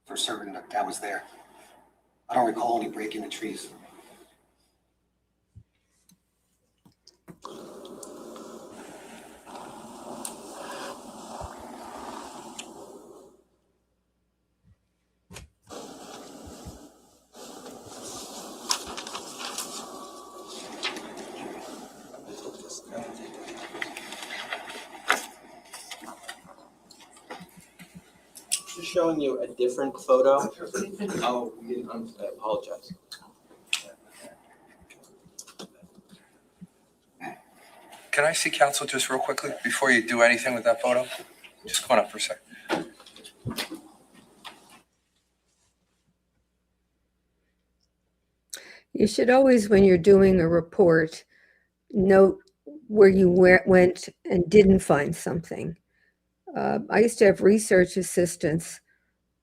for certain that was there. I don't recall any break in the trees. Just showing you a different photo. Oh, I apologize. Can I see counsel just real quickly before you do anything with that photo? Just come on up for a second. You should always, when you're doing a report, note where you went and didn't find something. I used to have research assistants,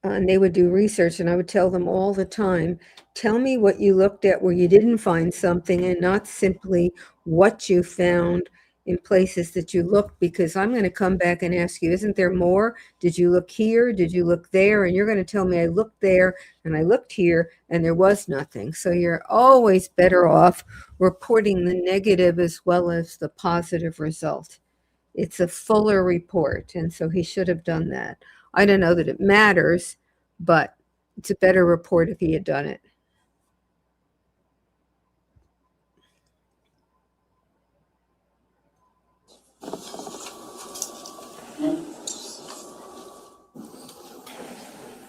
and they would do research, and I would tell them all the time, tell me what you looked at where you didn't find something and not simply what you found in places that you looked, because I'm going to come back and ask you, isn't there more? Did you look here? Did you look there? And you're going to tell me I looked there and I looked here and there was nothing. So you're always better off reporting the negative as well as the positive result. It's a fuller report, and so he should have done that. I don't know that it matters, but it's a better report if he had done it.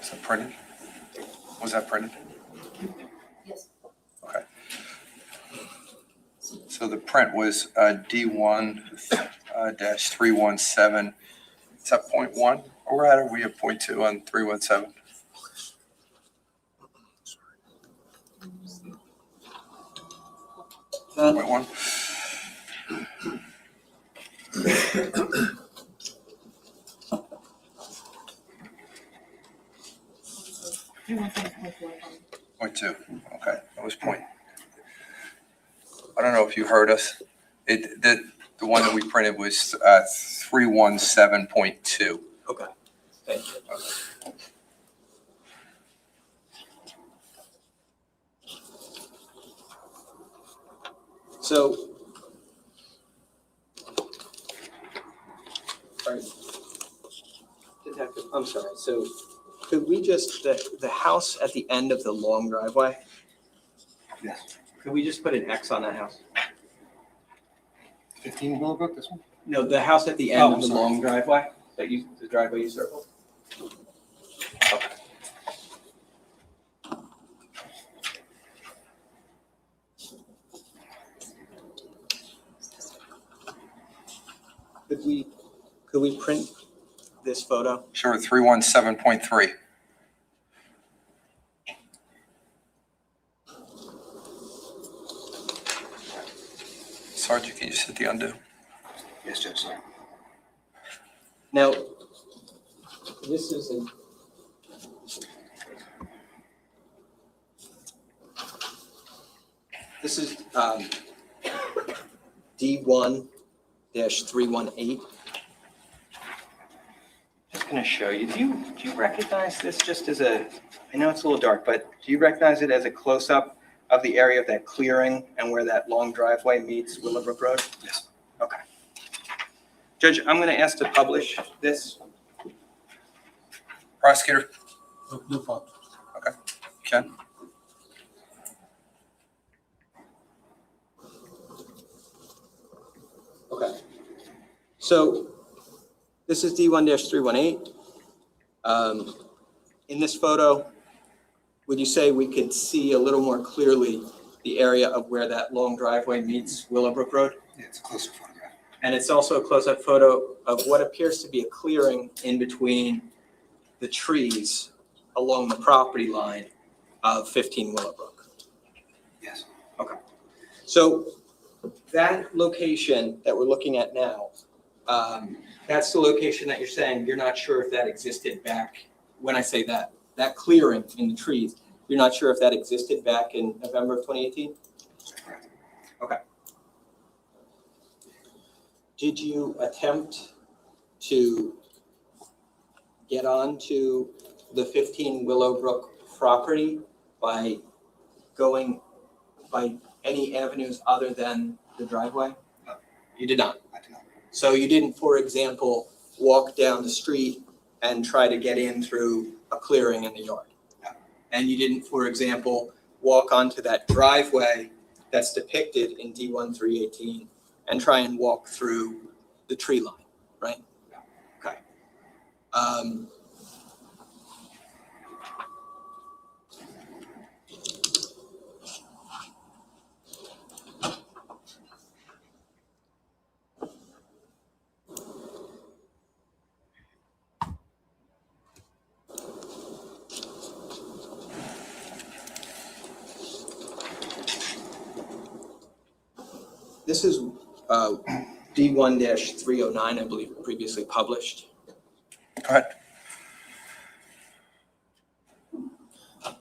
Is that printed? Was that printed? Yes. Okay. So the print was D1-317. Is that .1? Or we're at, are we at .2 on 317? .1? .2, okay, that was point. I don't know if you heard us. The one that we printed was 317.2. Okay, thank you. So, sorry, Detective, I'm sorry, so could we just, the house at the end of the long driveway, Yes. could we just put an X on that house? 15 Willowbrook, this one? No, the house at the Oh, end I'm of the sorry. long driveway, the driveway you circled? Okay. Could we print this photo? Sure, 317.3. Sergeant, can you just hit the undo? Yes, Judge, sorry. Now, this is a, this is D1-318. Just going to show you. Do you recognize this just as a, I know it's a little dark, but do you recognize it as a close-up of the area of that clearing and where that long driveway meets Willowbrook Road? Yes. Okay. Judge, I'm going to ask to publish this. Prosecutor? No problem. Okay. Ken? Okay. So this is D1-318. In this photo, would you say we could see a little more clearly the area of where that long driveway meets Willowbrook Road? Yeah, it's a closer photograph. And it's also a close-up photo of what appears to be a clearing in between the trees along the property line of 15 Willowbrook. Yes. Okay. So that location that we're looking at now, that's the location that you're saying you're not sure if that existed back, when I say that clearing in the trees, you're not sure if that existed back in November of 2018? Correct. Okay. Did you attempt to get onto the 15 Willowbrook property by going by any avenues other than the driveway? No. You did not? I do not. So you didn't, for example, walk down the street and try to get in through a clearing in the yard? No. And you didn't, for example, walk onto that driveway that's depicted in D1-318 and try and walk through the tree line, right? No. Okay. This is D1-309, I believe, previously published. Go ahead. Do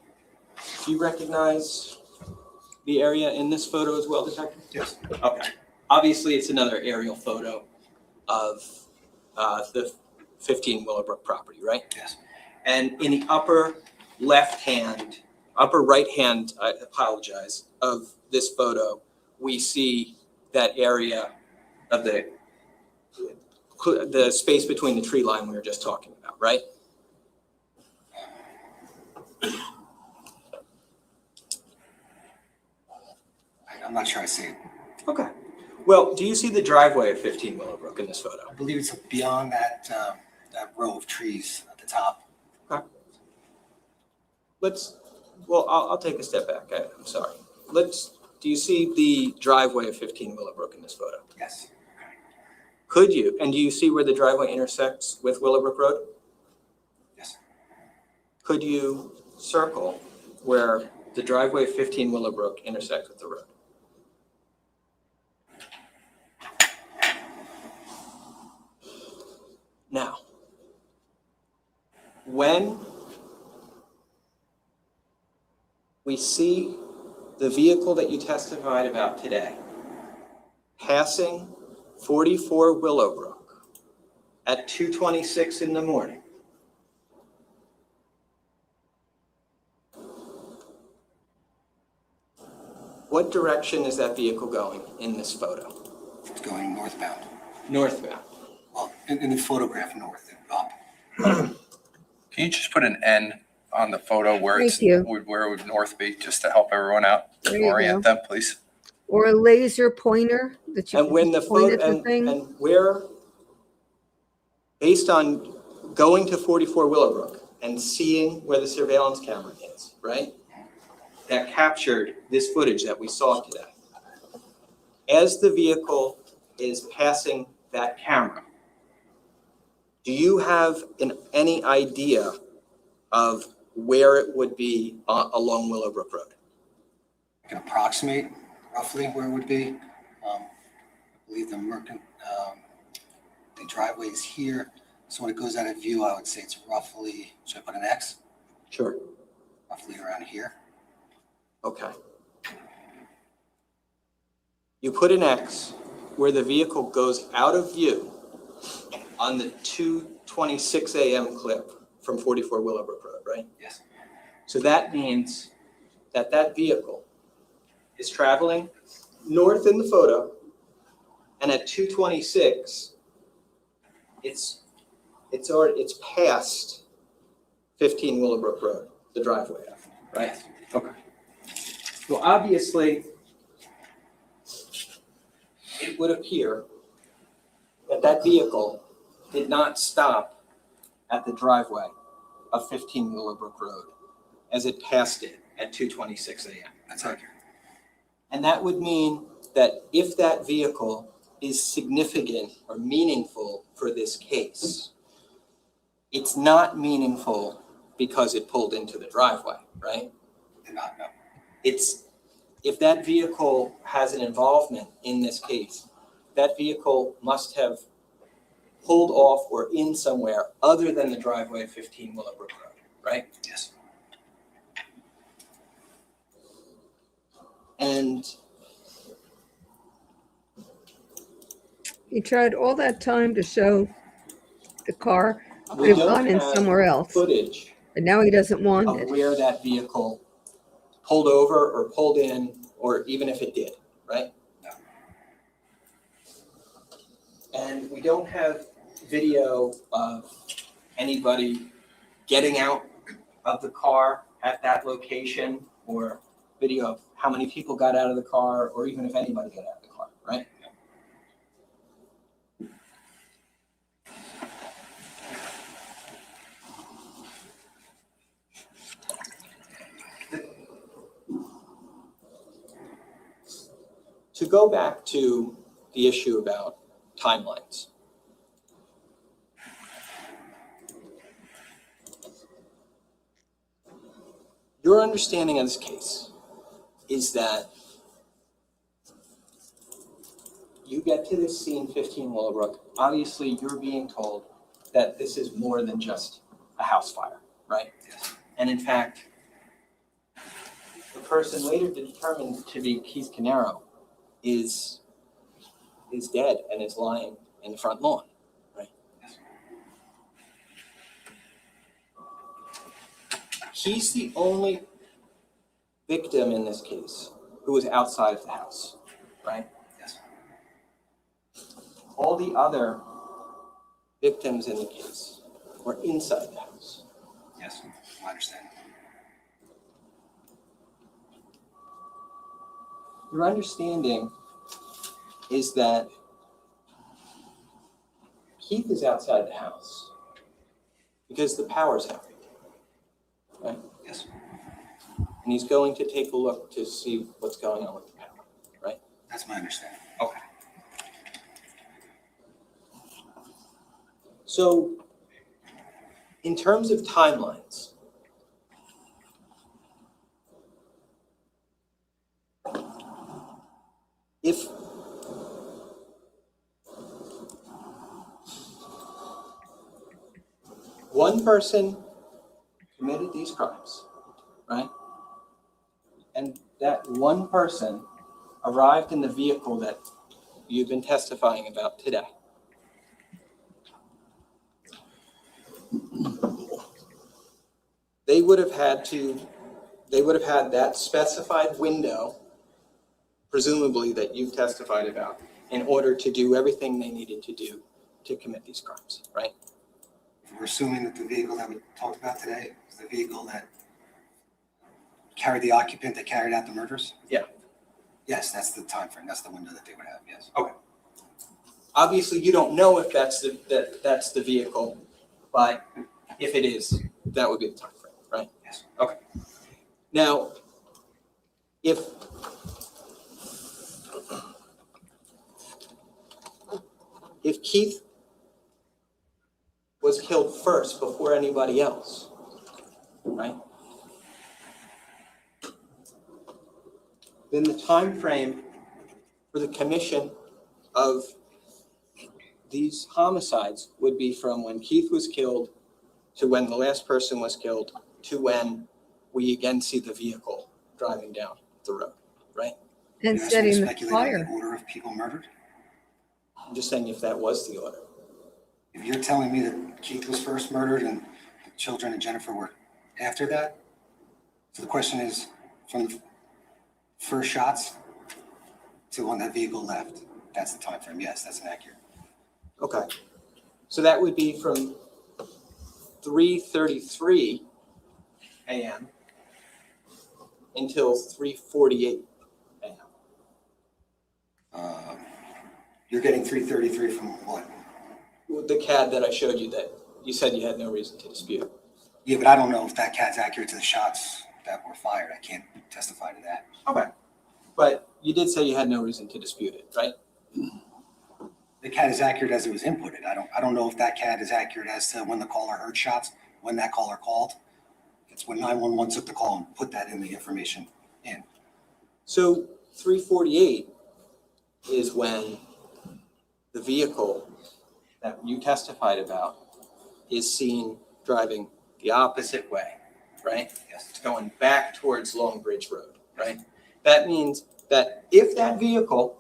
you recognize the area in this photo as well, Detective? Yes. Okay. Obviously, it's another aerial photo of the 15 Willowbrook property, right? Yes. And in the upper right hand, I apologize, of this photo, we see that area of the space between the tree line we were just talking about, right? I'm not sure I see it. Okay. Well, do you see the driveway of 15 Willowbrook in this photo? I believe it's beyond that row of trees at the top. Okay. I'll take a step back. I'm sorry. Do you see the driveway of 15 Willowbrook in this photo? Yes. Could you, and do you see where the driveway intersects with Willowbrook Road? Yes. Could you circle where the driveway of 15 Willowbrook intersects with the road? Now, when we see the vehicle that you testified about today passing 44 Willowbrook at 2:26 in the morning, What direction is that vehicle going in this photo? It's going northbound. Northbound. Well, in the photograph, north and up. Can you just put an N on the photo where Thank it's, you. where it would north be, just to help everyone out, There to you orient them, please? Or a laser pointer that you And when the can point photo, at the thing. and where, based on going to 44 Willowbrook and seeing where the surveillance camera is, right? That captured this footage that we saw today. As the vehicle is passing that camera, do you have any idea of where it would be along Willowbrook Road? I can approximate roughly where it would be. I believe the driveway is here. So when it goes out of view, I would say it's roughly, should I put an X? Sure. Roughly around here. Okay. You put an X where the vehicle goes out of view on the 2:26 a.m. clip from 44 Willowbrook Road, right? Yes. So that means that that vehicle is traveling north in the photo, and at 2:26, it's past 15 Willowbrook Road, the driveway, right? Okay. Well, obviously, it would appear that that vehicle did not stop at the driveway of 15 Willowbrook Road as it passed it at 2:26 a.m. That's accurate. And that would mean that if that vehicle is significant or meaningful for this case, it's not meaningful because it pulled into the driveway, right? Did not know. It's, if that vehicle has an involvement in this case, that vehicle must have pulled off or in somewhere other than the driveway of 15 Willowbrook Road, right? Yes. And He tried all that time to show the car we would have don't gone in have somewhere else, footage and now he doesn't want of it. where that vehicle pulled over or pulled in, or even if it did, right? No. And we don't have video of anybody getting out of the car at that location, or video of how many people got out of the car, or even if anybody got out of the car, right? To go back to the issue about timelines. Your understanding of this case is that you get to this scene 15 Willowbrook. Obviously, you're being told that this is more than just a house fire, right? Yes. And in fact, the person later determined to be Keith Caneiro is dead and is lying in the front lawn, right? Yes. He's the only victim in this case who was outside of the house, right? Yes. All the other victims in the case were inside the house. Yes. I understand. Your understanding is that Keith is outside the house because the power's out, right? Yes. And he's going to take a look to see what's going on with the power, right? That's my understanding. Okay. So, in terms of timelines, if one person committed these crimes, right? And that one person arrived in the vehicle that you've been testifying about today. They would have had that specified window presumably that you've testified about, in order to do everything they needed to do to commit these crimes, right? We're assuming that the vehicle that we talked about today is the vehicle that carried the occupant that carried out the murders? Yeah. Yes, that's the time frame. That's the window that they would have, yes. Okay. Obviously, you don't know if that's the vehicle, but if it is, that would be the time frame, right? Yes. Okay. Now, if Keith was killed first before anybody else, right? Then the time frame for the commission of these homicides would be from when Keith was killed to when the last person was killed to when we again see the vehicle driving down the road, right? And You guys setting wanna the speculate on fire. the order of people murdered? I'm just saying if that was the order. If you're telling me that Keith was first murdered and the children and Jennifer were after that, so the question is, from the first shots to when that vehicle left, that's the time frame. Yes, that's inaccurate. Okay. So that would be from 3:33 a.m. until 3:48 a.m. You're getting 333 from what? The CAD that I showed you that you said you had no reason to dispute. Yeah, but I don't know if that CAD's accurate to the shots that were fired. I can't testify to that. Okay. But you did say you had no reason to dispute it, right? The CAD is accurate as it was inputted. I don't know if that CAD is accurate as to when the caller heard shots, when that caller called. It's when 911 took the call and put that in the information in. So 3:48 is when the vehicle that you testified about is seen driving the opposite way, right? Yes. It's going back towards Long Bridge Road, right? That means that if that vehicle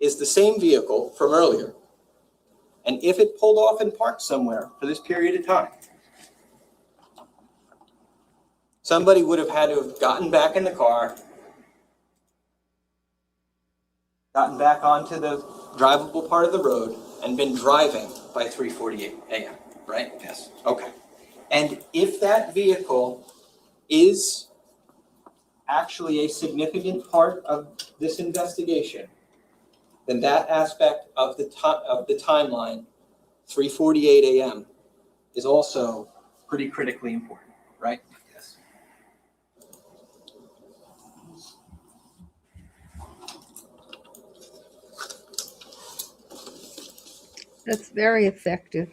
is the same vehicle from earlier, and if it pulled off and parked somewhere for this period of time, somebody would have had to have gotten back in the car, gotten back onto the drivable part of the road, and been driving by 3:48 a.m., right? Yes. Okay. And if that vehicle is actually a significant part of this investigation, then that aspect of the timeline, 3:48 a.m., is also pretty critically important, right? Yes. That's very effective.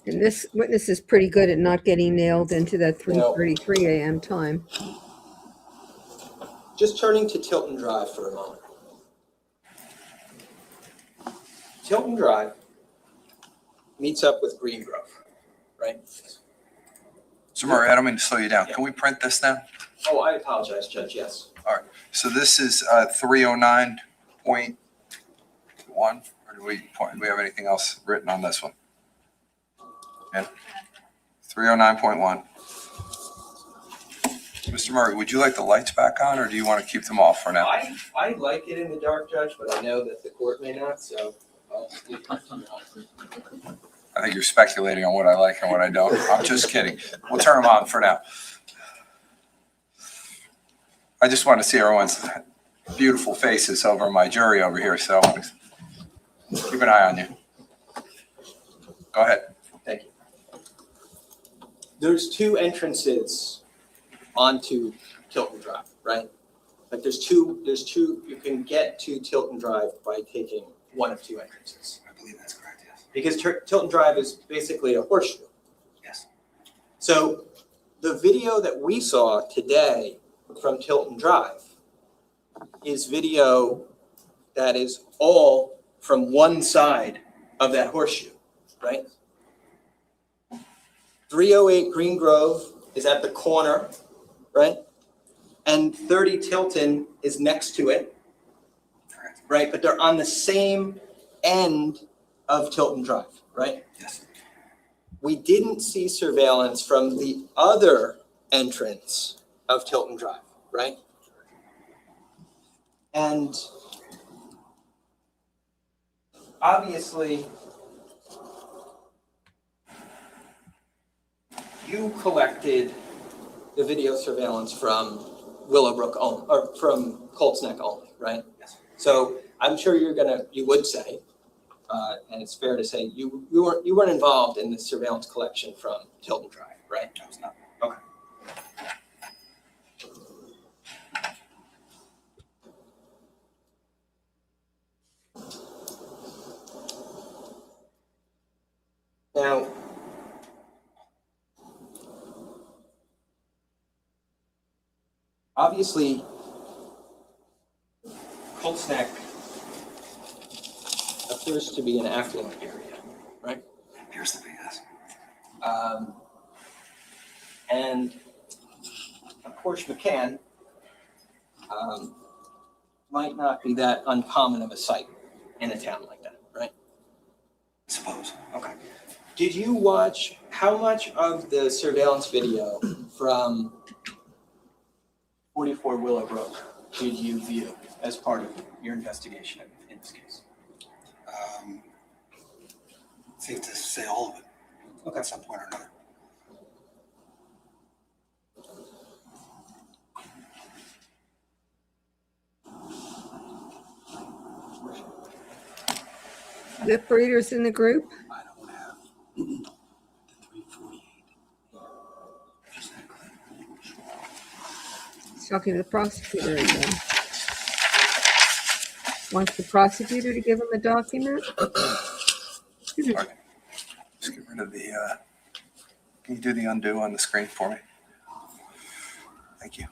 And this witness is pretty good at not getting nailed into that 3:33 a.m. time. Just turning to Tilton Drive for a moment. Tilton Drive meets up with Green Grove, right? So Murray, I don't mean to slow you down. Can we print this now? Oh, I apologize, Judge, yes. All right. So this is 309.1, or do we have anything else written on this one? Yeah. 309.1. Mr. Murray, would you like the lights back on, or do you want to keep them off for now? I like it in the dark, Judge, but I know that the court may not, so I'll leave it to you. I think you're speculating on what I like and what I don't. I'm just kidding. We'll turn them on for now. I just want to see everyone's beautiful faces over my jury over here, so keep an eye on you. Go ahead. Thank you. There's two entrances onto Tilton Drive, right? Like there's two, you can get to Tilton Drive by taking one of two entrances. I believe that's correct, yes. Because Tilton Drive is basically a horseshoe. Yes. So the video that we saw today from Tilton Drive is video that is all from one side of that horseshoe, right? 308 Green Grove is at the corner, right? And 30 Tilton is next to it, right? But they're on the same end of Tilton Drive, right? Yes. We didn't see surveillance from the other entrance of Tilton Drive, right? And obviously, you collected the video surveillance from Willowbrook only, or from Colts Neck only, right? Yes. So I'm sure you would say, and it's fair to say, you weren't involved in the surveillance collection from Tilton Drive, right? I was not. Okay. Now, obviously, Colts Neck appears to be an affluent area, right? Appears to be, yes. And of course, McCann might not be that uncommon of a sight in a town like that, right? I suppose. Okay. Did you watch, how much of the surveillance video from 44 Willowbrook did you view as part of your investigation in this case? Safe to say all of it. Okay. At some point or another. Lip readers in the group? I don't have the 348. He's talking to the prosecutor again. Wants the prosecutor to give him a document? Sorry. Just get rid of the, can you do the undo on the screen for me? Thank you.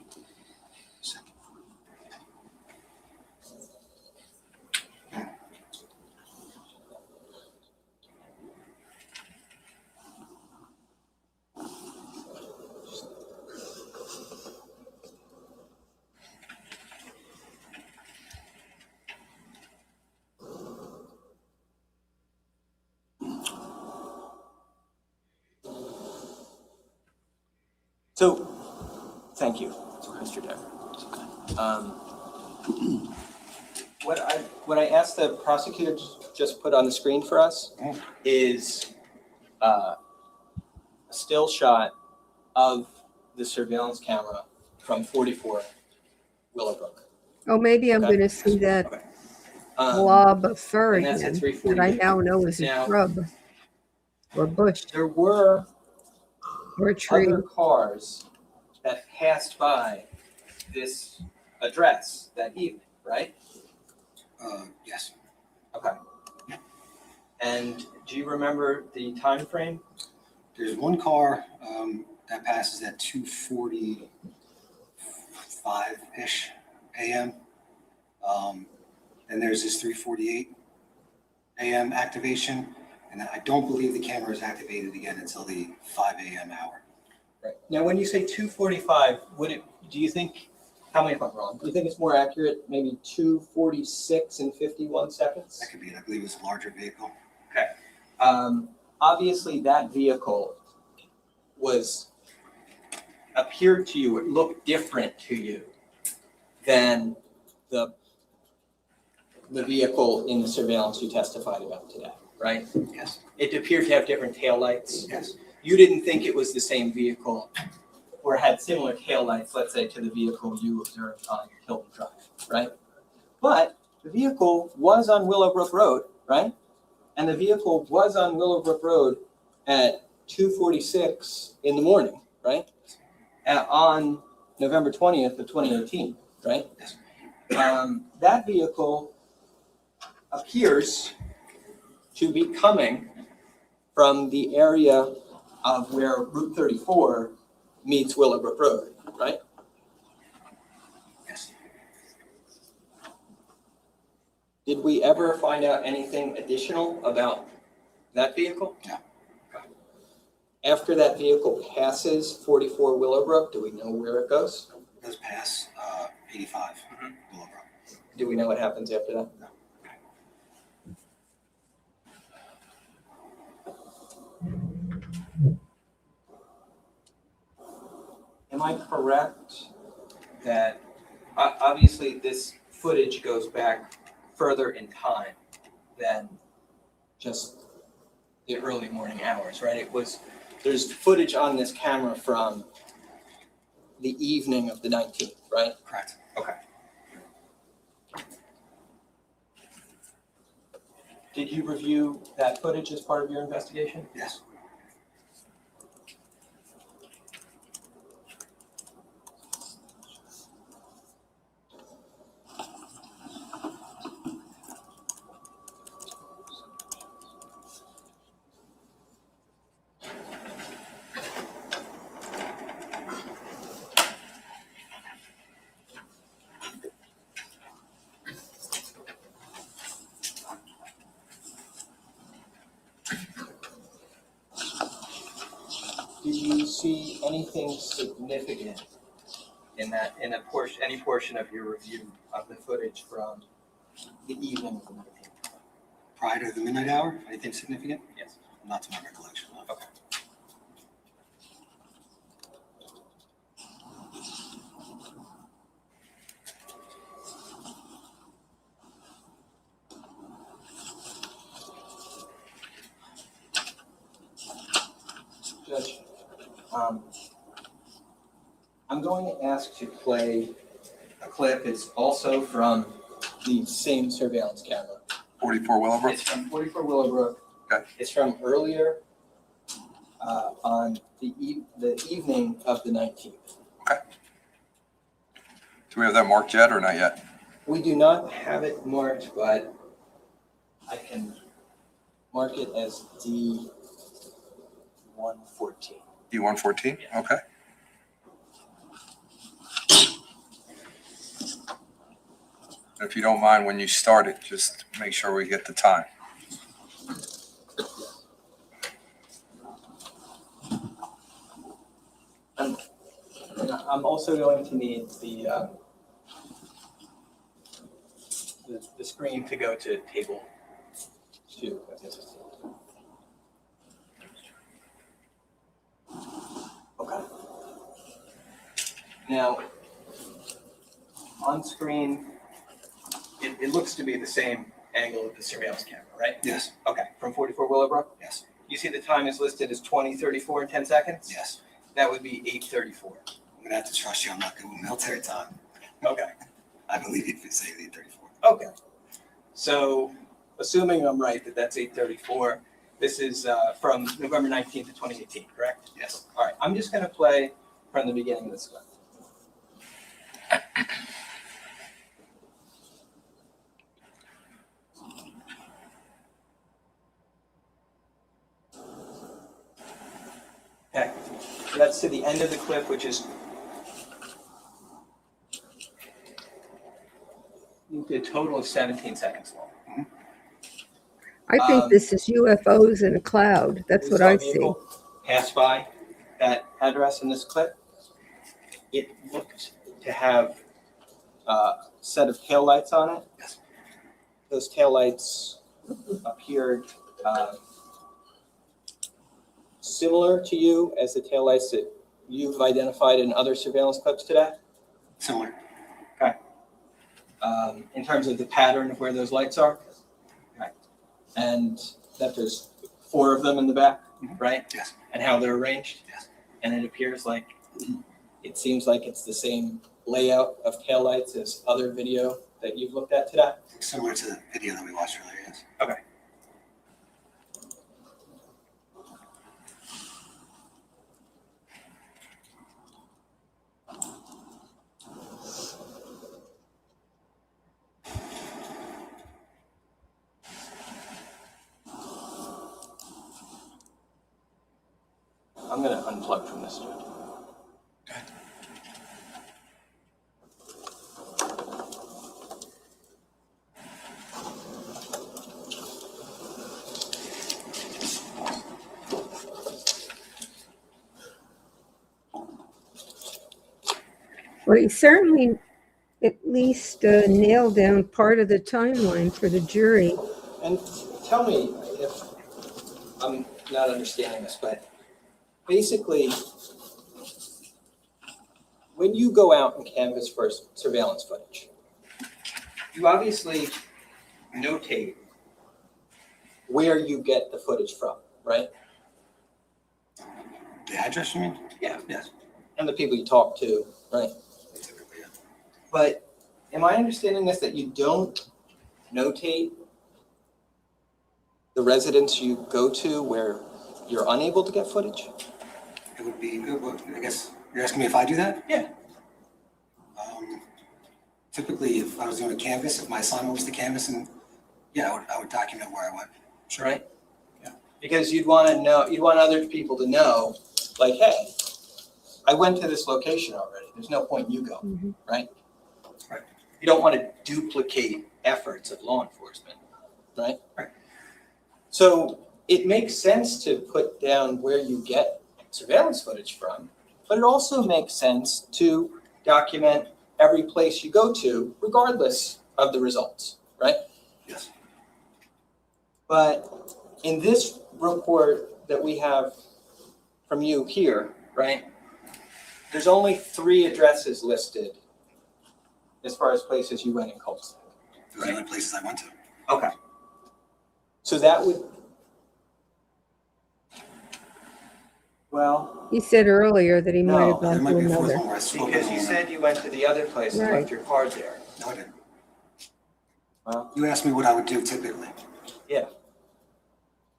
So, thank you, Mr. Dever. What I asked the prosecutor to just put on the screen for us is a still shot of the surveillance camera from 44 Willowbrook. Oh, maybe I'm Okay. going to see that Okay. blob of fur and that's at again that 348. I now know is a Now- shrub or bush There were or a tree. other cars that passed by this address that evening, right? Yes. Okay. And do you remember the time frame? There's one car that passes at 2:45-ish a.m. Then there's this 3:48 a.m. activation, and I don't believe the camera is activated again until the 5 a.m. hour. Right. Now, when you say 2:45, do you think, tell me if I'm wrong, do you think it's more accurate, maybe 2:46 and 51 seconds? That could be it. I believe it's a larger vehicle. Okay. Obviously, that vehicle appeared to you, it looked different to you than the vehicle in the surveillance you testified about today, right? Yes. It appeared to have different taillights. Yes. You didn't think it was the same vehicle or had similar taillights, let's say, to the vehicle you observed on Hilton Drive, right? But the vehicle was on Willowbrook Road, right? And the vehicle was on Willowbrook Road at 2:46 in the morning, right? On November 20th of 2018, right? Yes. That vehicle appears to be coming from the area of where Route 34 meets Willowbrook Road, right? Yes. Did we ever find out anything additional about that vehicle? No. Okay. After that vehicle passes 44 Willowbrook, do we know where it goes? It goes past 85 Willowbrook. Do we know what happens after that? No. Am I correct that obviously this footage goes back further in time than just the early morning hours, right? There's footage on this camera from the evening of the 19th, right? Correct. Okay. Did you review that footage as part of your investigation? Yes. Did you see anything significant in any portion of your review of the footage from the evening of the 19th? Prior to the midnight hour, anything significant? Yes. Not to my recollection. No. Okay. Judge, I'm going to ask to play a clip. It's also from the same surveillance camera. 44 Willowbrook? It's from 44 Willowbrook. Okay. It's from earlier on the evening of the 19th. Okay. Do we have that marked yet or not yet? We do not have it marked, but I can mark it as D114. D114? Okay. If you don't mind, when you start it, just make sure we get the time. And I'm also going to need the screen to go to table 2. Okay. Now, on screen, it looks to be the same angle of the surveillance camera, right? Yes. Okay, from 44 Willowbrook? Yes. You see the time is listed as 20:34 and 10 seconds? Yes. That would be 8:34. I'm gonna have to trust you. I'm not good with military time. Okay. I believe you if you say 8:34. Okay. So, assuming I'm right that that's 8:34, this is from November 19th of 2018, correct? Yes. All right, I'm just going to play from the beginning of this clip. Okay, so that's to the end of the clip, which is a total of 17 seconds long. I think this is UFOs in a cloud. That's We what saw I a see. vehicle pass by that address in this clip. It looked to have a set of taillights on it. Yes. Those taillights appeared similar to you as the taillights that you've identified in other surveillance clips today? Similar. Okay. In terms of the pattern of where those lights are? Right. And that there's 4 of them in the back, right? Yes. And how they're arranged? Yes. And it appears like, it seems like it's the same layout of taillights as other video that you've looked at today? Similar to the video that we watched earlier, yes. Okay. I'm going to unplug from this, Judge. Well, he certainly at least nailed down part of the timeline for the jury. And tell me if I'm not understanding this, but basically, when you go out and canvass for surveillance footage, you obviously notate where you get the footage from, right? The address, you mean? Yeah. Yes. And the people you talk to, right? Typically, yeah. But am I understanding this, that you don't notate the residence you go to where you're unable to get footage? It would be, I guess, you're asking me if I do that? Yeah. Typically, if I was doing a canvas, if my assignment was to canvas, and yeah, I would document where I went. Sure. Right? Yeah. Because you'd want to know, you'd want other people to know, like, hey, I went to this location already. There's no point you go, right? Right. You don't want to duplicate efforts of law enforcement, right? Right. So it makes sense to put down where you get surveillance footage from, but it also makes sense to document every place you go to, regardless of the results, right? Yes. But in this report that we have from you here, right, there's only 3 addresses listed as far as places you went in Colts. Those are the only places I went to. Okay. So that would, well, He said earlier that he might No, have gone There might to be a fourth another. one where I spoke because with you someone. said you went to the other place and Right. left your card there. No, I didn't. Well, You asked me what I would do typically. yeah.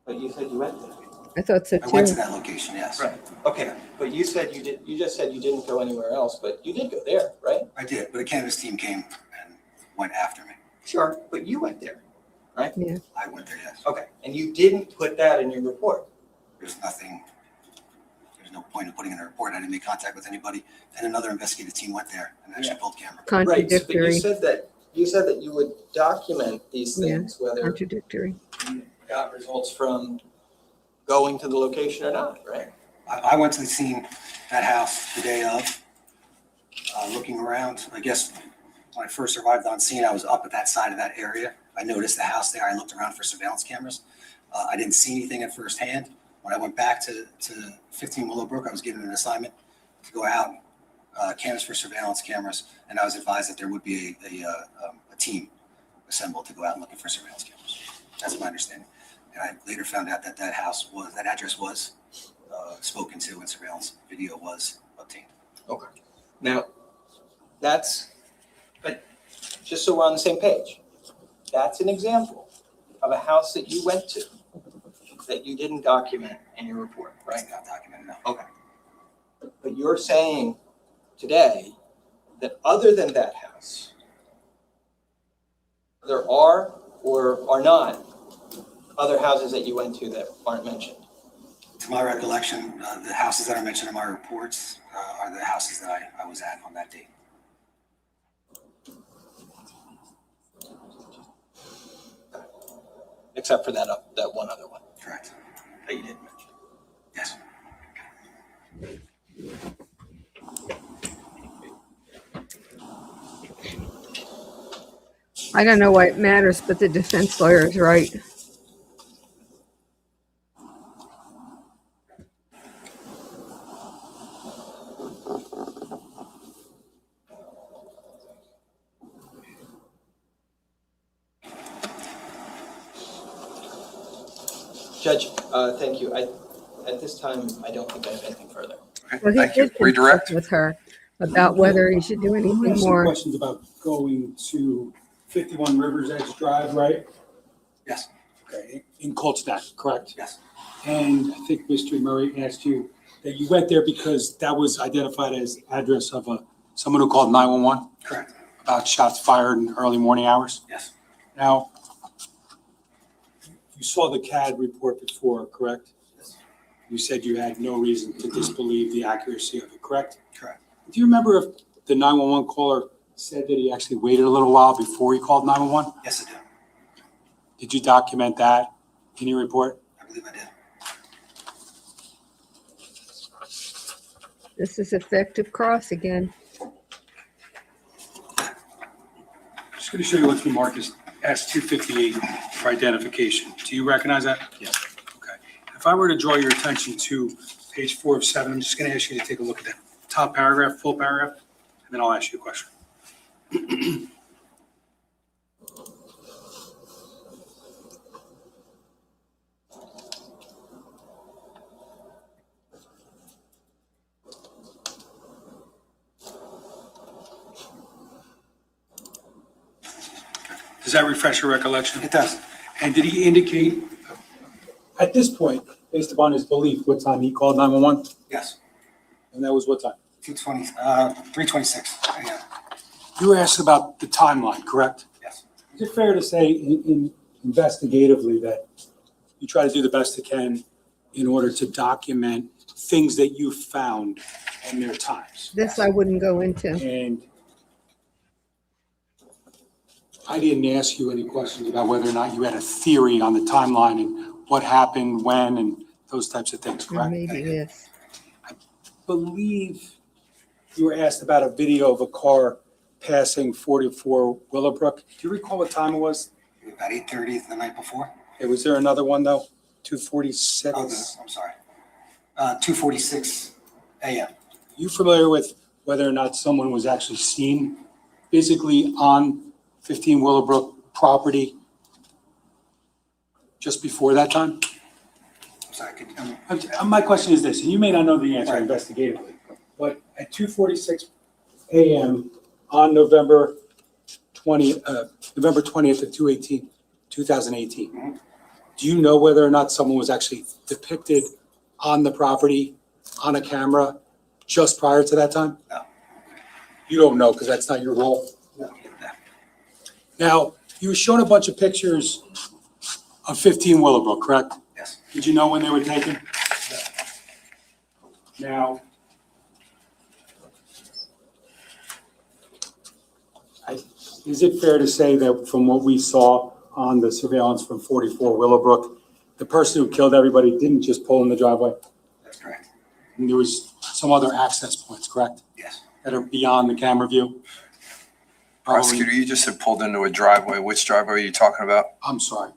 But you said you went there. I thought so I went to too. that location, yes. Right. Okay. But you said you did, you just said you didn't go anywhere else, but you did go there, right? I did, but a canvas team came and went after me. Sure. But you went there, right? Yeah. I went there, yes. Okay. And you didn't put that in your report. There's no point in putting in a report. I didn't make contact with anybody. And another investigative team went there and actually pulled camera. Right. But Contradictory. you said that you would document these Yeah. things, whether Contradictory. you got results from going to the location or not, right? I went to the scene, that house, the day of, looking around. I guess when I first arrived on scene, I was up at that side of that area. I noticed the house there. I looked around for surveillance cameras. I didn't see anything at first hand. When I went back to 15 Willowbrook, I was given an assignment to go out, canvas for surveillance cameras, and I was advised that there would be a team assembled to go out and looking for surveillance cameras. That's my understanding. And I later found out that that address was spoken to and surveillance video was obtained. Okay. Now, but just so we're on the same page, that's an example of a house that you went to that you didn't document in your report, right? It's not documented, no. Okay. But you're saying today that other than that house, there are or are not other houses that you went to that aren't mentioned? To my recollection, the houses that are mentioned in my reports are the houses that I was at on that date. Except for that one other one Correct. that you didn't mention. Yes. I don't know why it matters, but the defense lawyer is right. Judge, thank you. At this time, I don't think I have anything further. Well, he did Redirect. consult with her about whether he should do I anything have some more. questions about going to 51 Rivers Edge Drive, right? Yes. Okay, in Coltsnack, correct? Yes. And I think Mr. Murray asked you that you went there because that was identified as address of someone who called 911 Correct. about shots fired in early morning hours. Yes. Now, you saw the CAD report before, correct? Yes. You said you had no reason to disbelieve the accuracy of it, correct? Correct. Do you remember if the 911 caller said that he actually waited a little while before he called 911? Yes, I do. Did you document that in your report? I believe I did. This is effective cross again. Just going to show you what's been marked as S-258 for identification. Do you recognize that? Yes. Okay. If I were to draw your attention to page 4 of 7, I'm just going to ask you to take a look at that top paragraph, full paragraph. and then I'll ask you a question. Does that refresh your recollection? It does. And did he indicate, at this point, based upon his belief, what time he called 911? Yes. And that was what time? 3:26 a.m. You were asked about the timeline, correct? Yes. Is it fair to say investigatively that you try to do the best you can in order to document things that you found and their times? This I wouldn't go into. And I didn't ask you any questions about whether or not you had a theory on the timeline and what happened, when, and those types of things, Or correct? maybe this. Believe you were asked about a video of a car passing 44 Willowbrook. Do you recall what time it was? About 8:30 the night before. Hey, was there another one though? 2:46? Oh, no, I'm sorry. 2:46 a.m. You familiar with whether or not someone was actually seen physically on 15 Willowbrook property just before that time? I'm sorry. My question is this, and you may not know the answer Right. investigatively, but at 2:46 a.m. on November 20th of 2018, do you know whether or not someone was actually depicted on the property on a camera just prior to that time? No. You don't know because that's not your role? No. Now, you were shown a bunch of pictures of 15 Willowbrook, correct? Yes. Did you know when they were taken? Now, is it fair to say that from what we saw on the surveillance from 44 Willowbrook, the person who killed everybody didn't just pull in the driveway? That's correct. And there was some other access points, correct? Yes. That are beyond the camera view? Prosecutor, you just said pulled into a driveway. Which driveway are you talking about? I'm sorry.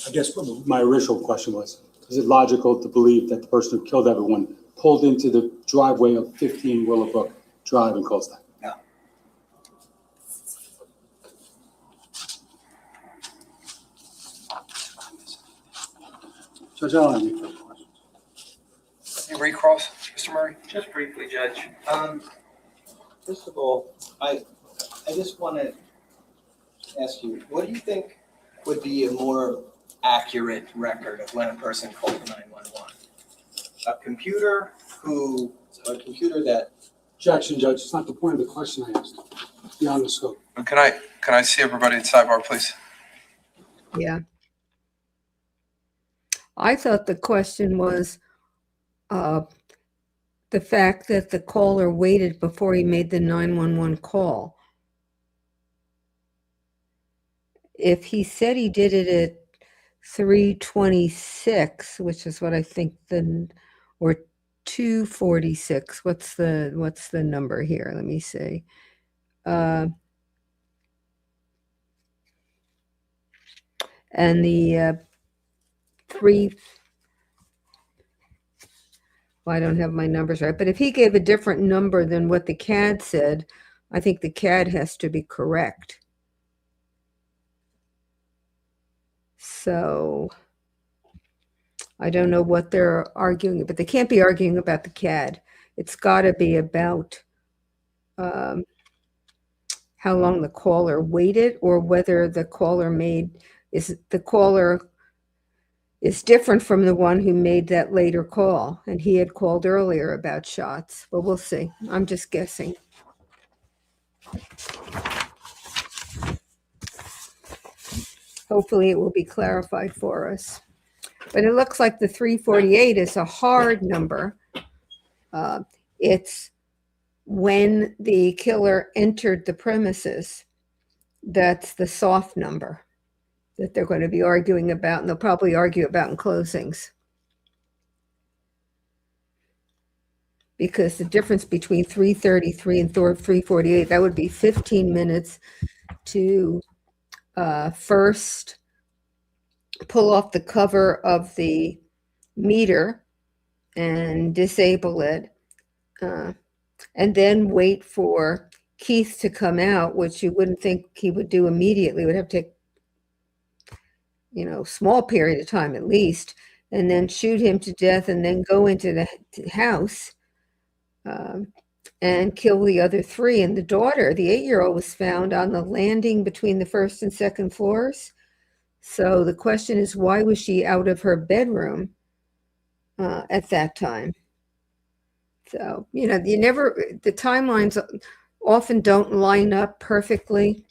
I guess my original question was, is it logical to believe that the person who killed everyone pulled into the driveway of 15 Willowbrook Drive in Colstein? No. Judge, I don't have any further questions. Any recalls, Mr. Murray? Just briefly, Judge. First of all, I just want to ask you, what do you think would be a more accurate record of when a person called 911? A computer that Objection, Judge. It's not the point of the question I asked. It's beyond the scope. Can I see everybody at sidebar, please? Yeah. I thought the question was the fact that the caller waited before he made the 911 call. If he said he did it at 3:26, which is what I think or 2:46, what's the number here? Let me see. And the well, I don't have my numbers right, but if he gave a different number than what the CAD said, I think the CAD has to be correct. So I don't know what they're arguing, but they can't be arguing about the CAD. It's got to be about how long the caller waited, or whether the caller is different from the one who made that later call, and he had called earlier about shots. But we'll see. I'm just guessing. Hopefully it will be clarified for us. But it looks like the 348 is a hard number. It's when the killer entered the premises. That's the soft number that they're going to be arguing about, and they'll probably argue about in closings. Because the difference between 333 and 348, that would be 15 minutes to first pull off the cover of the meter and disable it, and then wait for Keith to come out, which you wouldn't think he would do immediately. It would have to take, small period of time at least, and then shoot him to death and then go into the house and kill the other three. And the daughter, the 8-year-old, was found on the landing between the first and second floors. So the question is, why was she out of her bedroom at that time? So, the timelines often don't line up perfectly.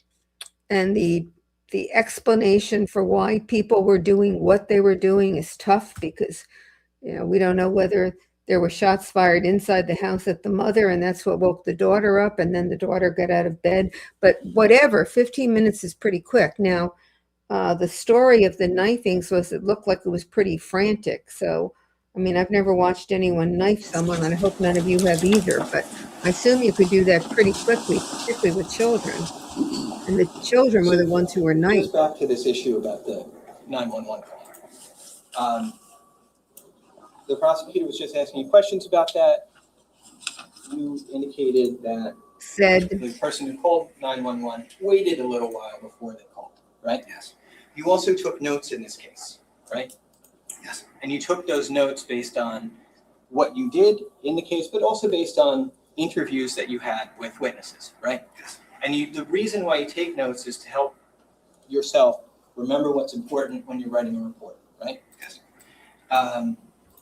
And the explanation for why people were doing what they were doing is tough because, we don't know whether there were shots fired inside the house at the mother and that's what woke the daughter up and then the daughter got out of bed. But whatever, 15 minutes is pretty quick. Now, the story of the knifings was it looked like it was pretty frantic. So, I've never watched anyone knife someone, and I hope none of you have either, but I assume you could do that pretty quickly, particularly with children. And the children were the ones who were knifed. Back to this issue about the 911 call. The prosecutor was just asking you questions about that. You indicated that the person who called 911 waited a little while before they called, right? Yes. You also took notes in this case, right? Yes. And you took those notes based on what you did in the case, but also based on interviews that you had with witnesses, right? Yes. And the reason why you take notes is to help yourself remember what's important when you're writing a report, right? Yes.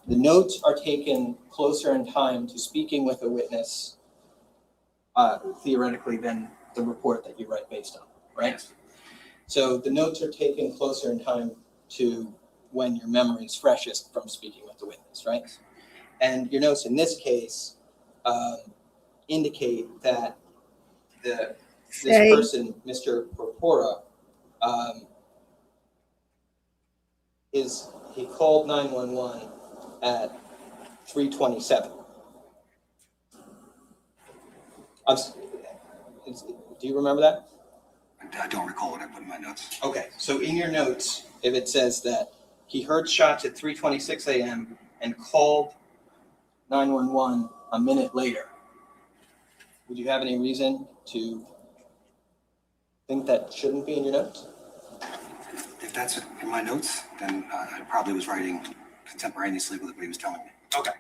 The notes are taken closer in time to speaking with a witness, theoretically, than the report that you write based on, right? Yes. So the notes are taken closer in time to when your memory is freshest from speaking with the witness, right? And your notes in this case indicate that this person, Mr. Porpora, he called 911 at 3:27. Do you remember that? I don't recall what I put in my notes. Okay, so in your notes, if it says that he heard shots at 3:26 a.m. and called 911 a minute later, would you have any reason to think that shouldn't be in your notes? If that's in my notes, then I probably was writing contemporaneously with what he was telling me. Okay.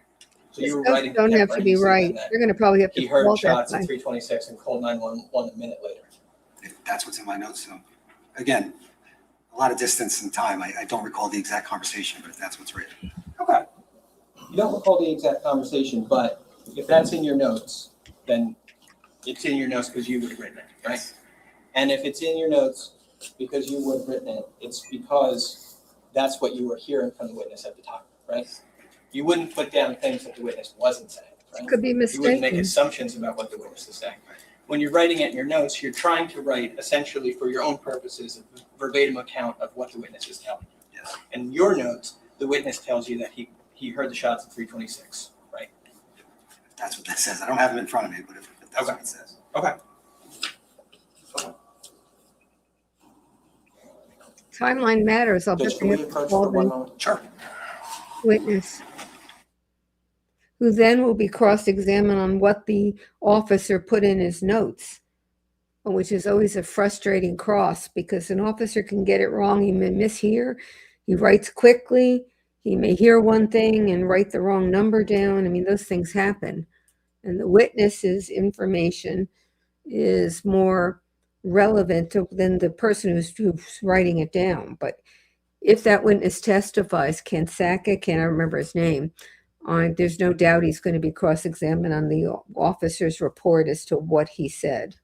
So you were Those writing. don't have to be right. You're going to probably have to He heard call shots that at guy. 3:26 and called 911 a minute later. If that's what's in my notes. So again, a lot of distance and time. I don't recall the exact conversation, but if that's what's written. Okay. You don't recall the exact conversation, but if that's in your notes, then it's in your notes because you would have written it, right? Yes. And if it's in your notes because you would have written it, it's because that's what you were hearing from the witness at the time, right? You wouldn't put down things that the witness wasn't saying, right? Could be You wouldn't make mistaken. assumptions about what the witness is saying. When you're writing it in your notes, you're trying to write essentially for your own purposes a verbatim account of what the witness is telling you. Yes. In your notes, the witness tells you that he heard the shots at 3:26, right? If that's what that says. I don't have them in front of me, but if that's what it says. Okay. Timeline matters. I'll Judge, just can we have to approach call for one the moment? Sure. witness, who then will be cross-examined on what the officer put in his notes, which is always a frustrating cross because an officer can get it wrong. He may mishear. He writes quickly. He may hear one thing and write the wrong number down. Those things happen. And the witness's information is more relevant than the person who's writing it down. But if that witness testifies, Kansaka, can't I remember his name, there's no doubt he's going to be cross-examined on the officer's report as to what he said.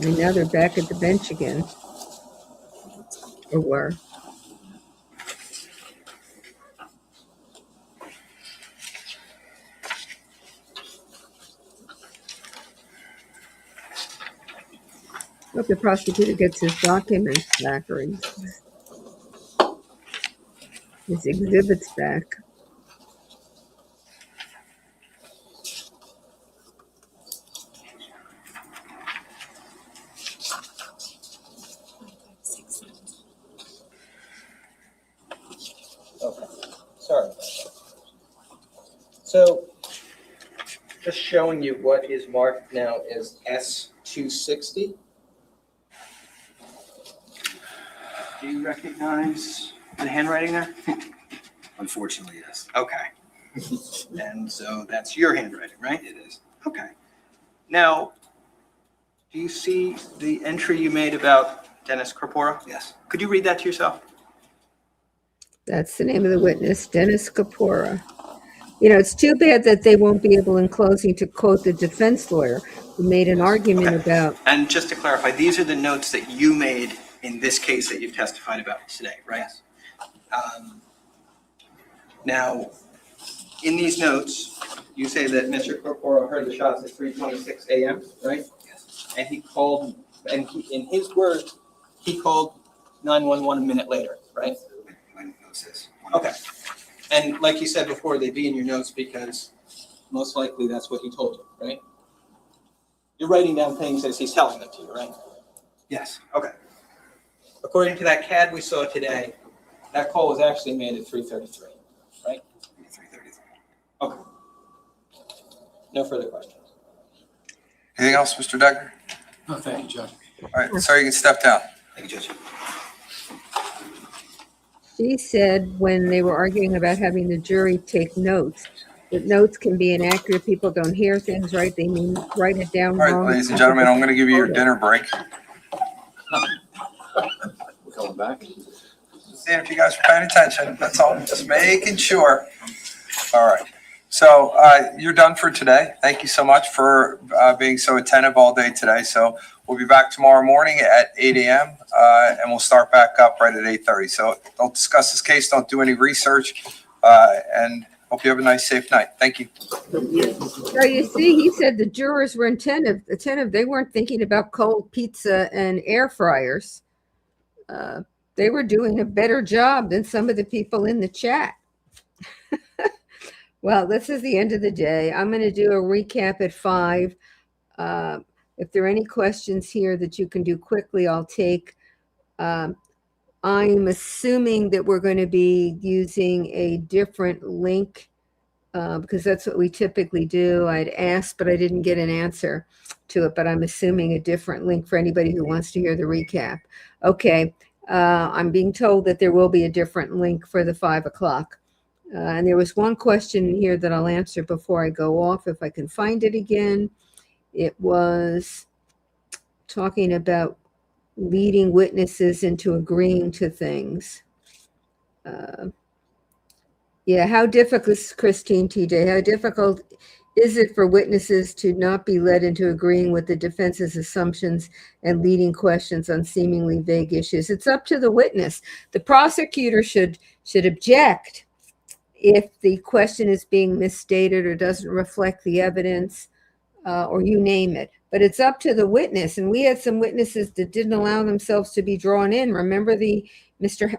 And now they're back at the bench again. Or were. Hope the prosecutor gets his documents back or his exhibits back. So just showing you what is marked now as S260. Do you recognize the handwriting there? Unfortunately, yes. Okay. And so that's your handwriting, right? It is. Okay. Now, do you see the entry you made about Dennis Corpora? Yes. Could you read that to yourself? That's the name of the witness, Dennis Kapora. You know, it's too bad that they won't be able in closing to quote the defense lawyer who made an argument about. And just to clarify, these are the notes that you made in this case that you've testified about today, right? Now, in these notes, you say that Mr. Corpora heard the shots at 3:26 a.m., right? Yes. And he called, and in his words, he called 911 a minute later, right? My note says. Okay. And like you said before, they'd be in your notes because most likely that's what he told you, right? You're writing down things as he's telling them to you, right? Yes. Okay. According to that CAD we saw today, that call was actually made at 3:33, right? 3:33. Okay. No further questions. Anything else, Mr. Decker? No, thank you, Judge. All right, sir, you can step down. Thank you, Judge. She said when they were arguing about having the jury take notes, that notes can be inaccurate. People don't hear things right. They mean write it down All right, wrong. ladies and gentlemen, I'm going to give you your dinner break. We're coming back. Seeing if you guys are paying attention. That's all. Just making sure. All right. So you're done for today. Thank you so much for being so attentive all day today. So we'll be back tomorrow morning at 8 a.m. And we'll start back up right at 8:30. So don't discuss this case. Don't do any research. And hope you have a nice, safe night. Thank you. So you see, he said the jurors were attentive. They weren't thinking about cold pizza and air fryers. They were doing a better job than some of the people in the chat. Well, this is the end of the day. I'm going to do a recap at 5. If there are any questions here that you can do quickly, I'll take. I'm assuming that we're going to be using a different link because that's what we typically do. I'd asked, but I didn't get an answer to it, but I'm assuming a different link for anybody who wants to hear the recap. Okay. I'm being told that there will be a different link for the 5 o'clock. And there was one question in here that I'll answer before I go off, if I can find it again. It was talking about leading witnesses into agreeing to things. Yeah, how difficult, Christine TJ, how difficult is it for witnesses to not be led into agreeing with the defense's assumptions and leading questions on seemingly vague issues? It's up to the witness. The prosecutor should object if the question is being misstated or doesn't reflect the evidence, or you name it. But it's up to the witness. And we had some witnesses that didn't allow themselves to be drawn in. Remember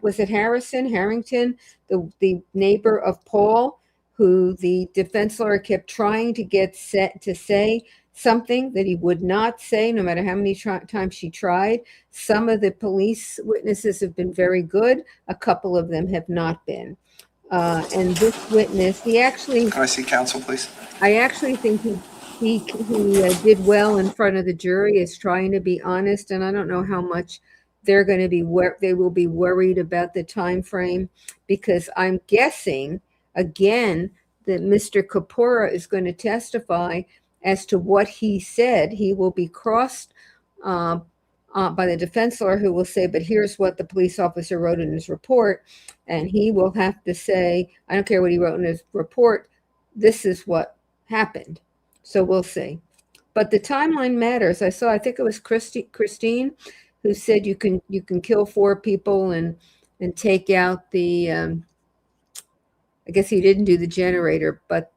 was it Harrington, the neighbor of Paul, who the defense lawyer kept trying to get set to say something that he would not say, no matter how many times she tried. Some of the police witnesses have been very good. A couple of them have not been. And this witness, he actually... Can I see counsel, please? I actually think he did well in front of the jury, is trying to be honest, and I don't know how much they're going to be they will be worried about the time frame, because I'm guessing again that Mr. Kapora is going to testify as to what he said. He will be crossed by the defense lawyer, who will say, but here's what the police officer wrote in his report. And he will have to say, I don't care what he wrote in his report, this is what happened. So we'll see. But the timeline matters. I think it was Christine who said you can kill 4 people and take out the, I guess he didn't do the generator, but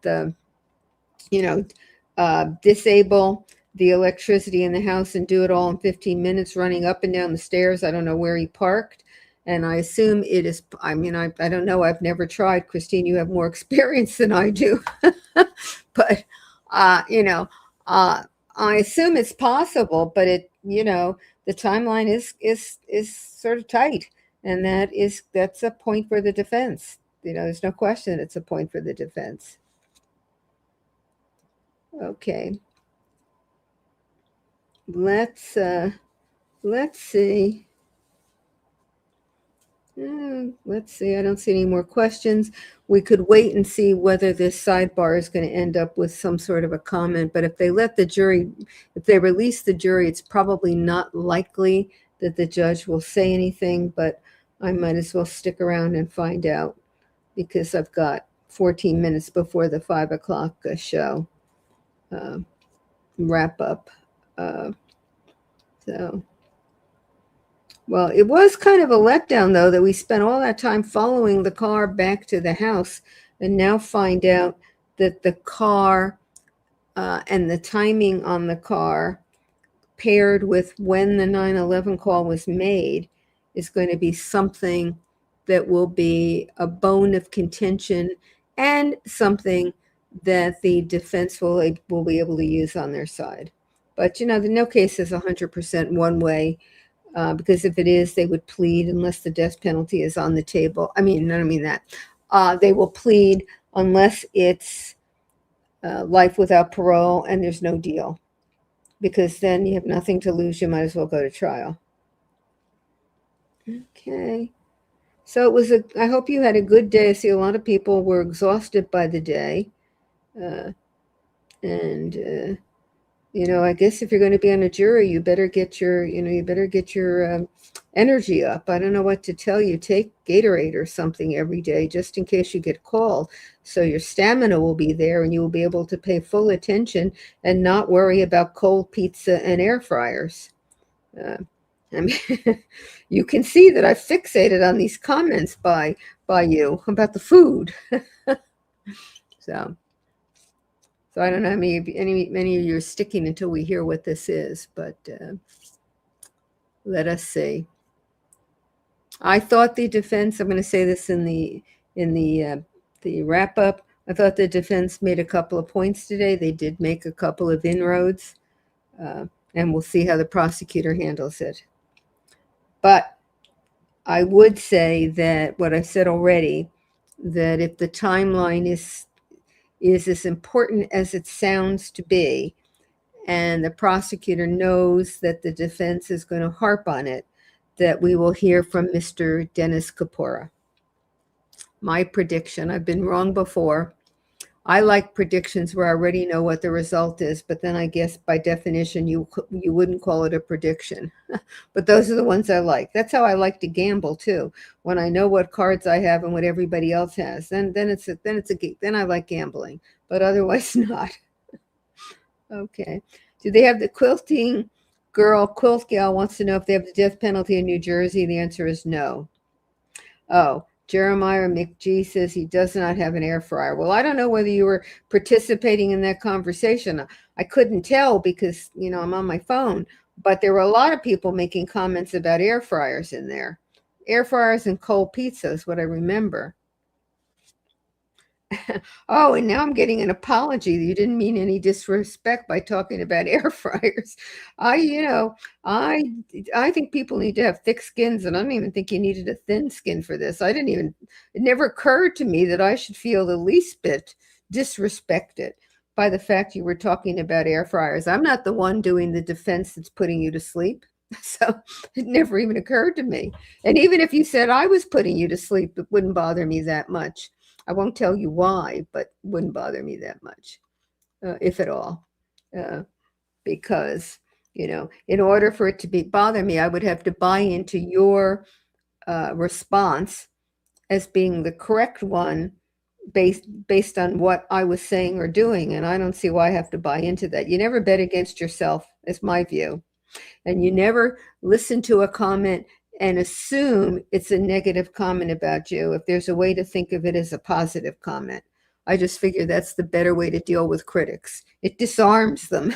disable the electricity in the house and do it all in 15 minutes running up and down the stairs. I don't know where he parked. And I assume it is, I don't know. I've never tried. Christine, you have more experience than I do. But, I assume it's possible, but the timeline is sort of tight. And that's a point for the defense. There's no question it's a point for the defense. Okay. Let's see. Let's see. I don't see any more questions. We could wait and see whether this sidebar is going to end up with some sort of a comment. But if they let the jury, if they release the jury, it's probably not likely that the judge will say anything. But I might as well stick around and find out because I've got 14 minutes before the 5 o'clock show wrap up. Well, it was kind of a letdown, though, that we spent all that time following the car back to the house and now find out that the car and the timing on the car paired with when the 9/11 call was made is going to be something that will be a bone of contention and something that the defense will be able to use on their side. But, no case is 100% one way. Because if it is, they would plead unless the death penalty is on the table. I don't mean that. They will plead unless it's life without parole and there's no deal. Because then you have nothing to lose. You might as well go to trial. Okay. So I hope you had a good day. I see a lot of people were exhausted by the day. I guess if you're going to be on a jury, you better get your energy up. I don't know what to tell you. Take Gatorade or something every day just in case you get called. So your stamina will be there and you will be able to pay full attention and not worry about cold pizza and air fryers. You can see that I fixated on these comments by you about the food. So I don't know how many of you are sticking until we hear what this is, but let us see. I thought the defense, I'm going to say this in the wrap up, I thought the defense made a couple of points today. They did make a couple of inroads, and we'll see how the prosecutor handles it. But I would say that what I've said already, that if the timeline is as important as it sounds to be, and the prosecutor knows that the defense is going to harp on it, that we will hear from Mr. Dennis Kapora. My prediction, I've been wrong before. I like predictions where I already know what the result is, but then I guess by definition, you wouldn't call it a prediction. But those are the ones I like. That's how I like to gamble too. When I know what cards I have and what everybody else has, then I like gambling, but otherwise not. Okay. Do they have the quilting girl? Quilt gal wants to know if they have the death penalty in New Jersey. The answer is no. Oh. Jeremiah McGee says he does not have an air fryer. Well, I don't know whether you were participating in that conversation. I couldn't tell because, I'm on my phone. But there were a lot of people making comments about air fryers in there. Air fryers and cold pizza is what I remember. Oh, and now I'm getting an apology. You didn't mean any disrespect by talking about air fryers. I think people need to have thick skins, and I don't even think you needed a thin skin for this. It never occurred to me that I should feel the least bit disrespected by the fact you were talking about air fryers. I'm not the one doing the defense that's putting you to sleep. So it never even occurred to me. And even if you said I was putting you to sleep, it wouldn't bother me that much. I won't tell you why, but it wouldn't bother me that much, if at all, because, in order for it to bother me, I would have to buy into your response as being the correct one based on what I was saying or doing, and I don't see why I have to buy into that. You never bet against yourself, is my view, and you never listen to a comment and assume it's a negative comment about you if there's a way to think of it as a positive comment. I just figure that's the better way to deal with critics. It disarms them.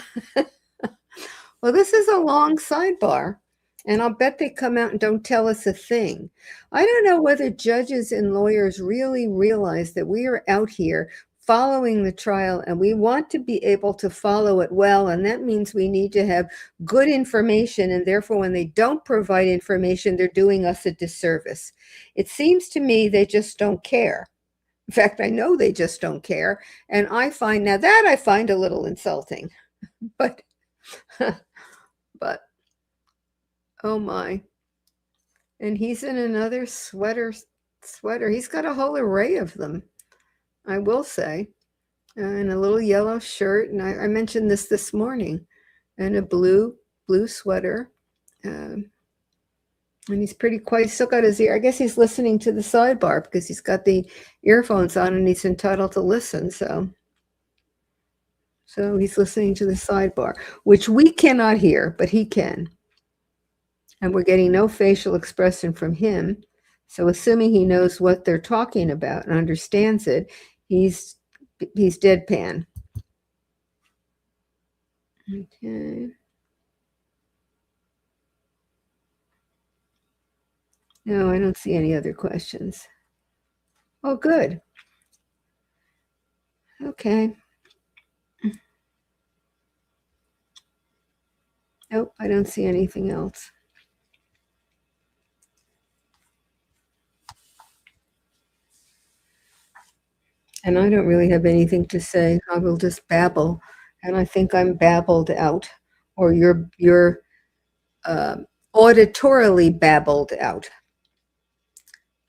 Well, this is a long sidebar, and I'll bet they come out and don't tell us a thing. I don't know whether judges and lawyers really realize that we are out here following the trial, and we want to be able to follow it well, and that means we need to have good information, and therefore when they don't provide information, they're doing us a disservice. It seems to me they just don't care. In fact, I know they just don't care. And I find a little insulting, but, but, oh my. And he's in another sweater. He's got a whole array of them, I will say. And a little yellow shirt. And I mentioned this morning. And a blue sweater. And he's pretty quiet. He's still got his ear. I guess he's listening to the sidebar because he's got the earphones on and he's entitled to listen. So he's listening to the sidebar, which we cannot hear, but he can. And we're getting no facial expression from him. So assuming he knows what they're talking about and understands it, he's deadpan. Okay. No, I don't see any other questions. Oh, good. Okay. Nope, I don't see anything else. And I don't really have anything to say. I will just babble. And I think I'm babbled out, or you're auditorily babbled out.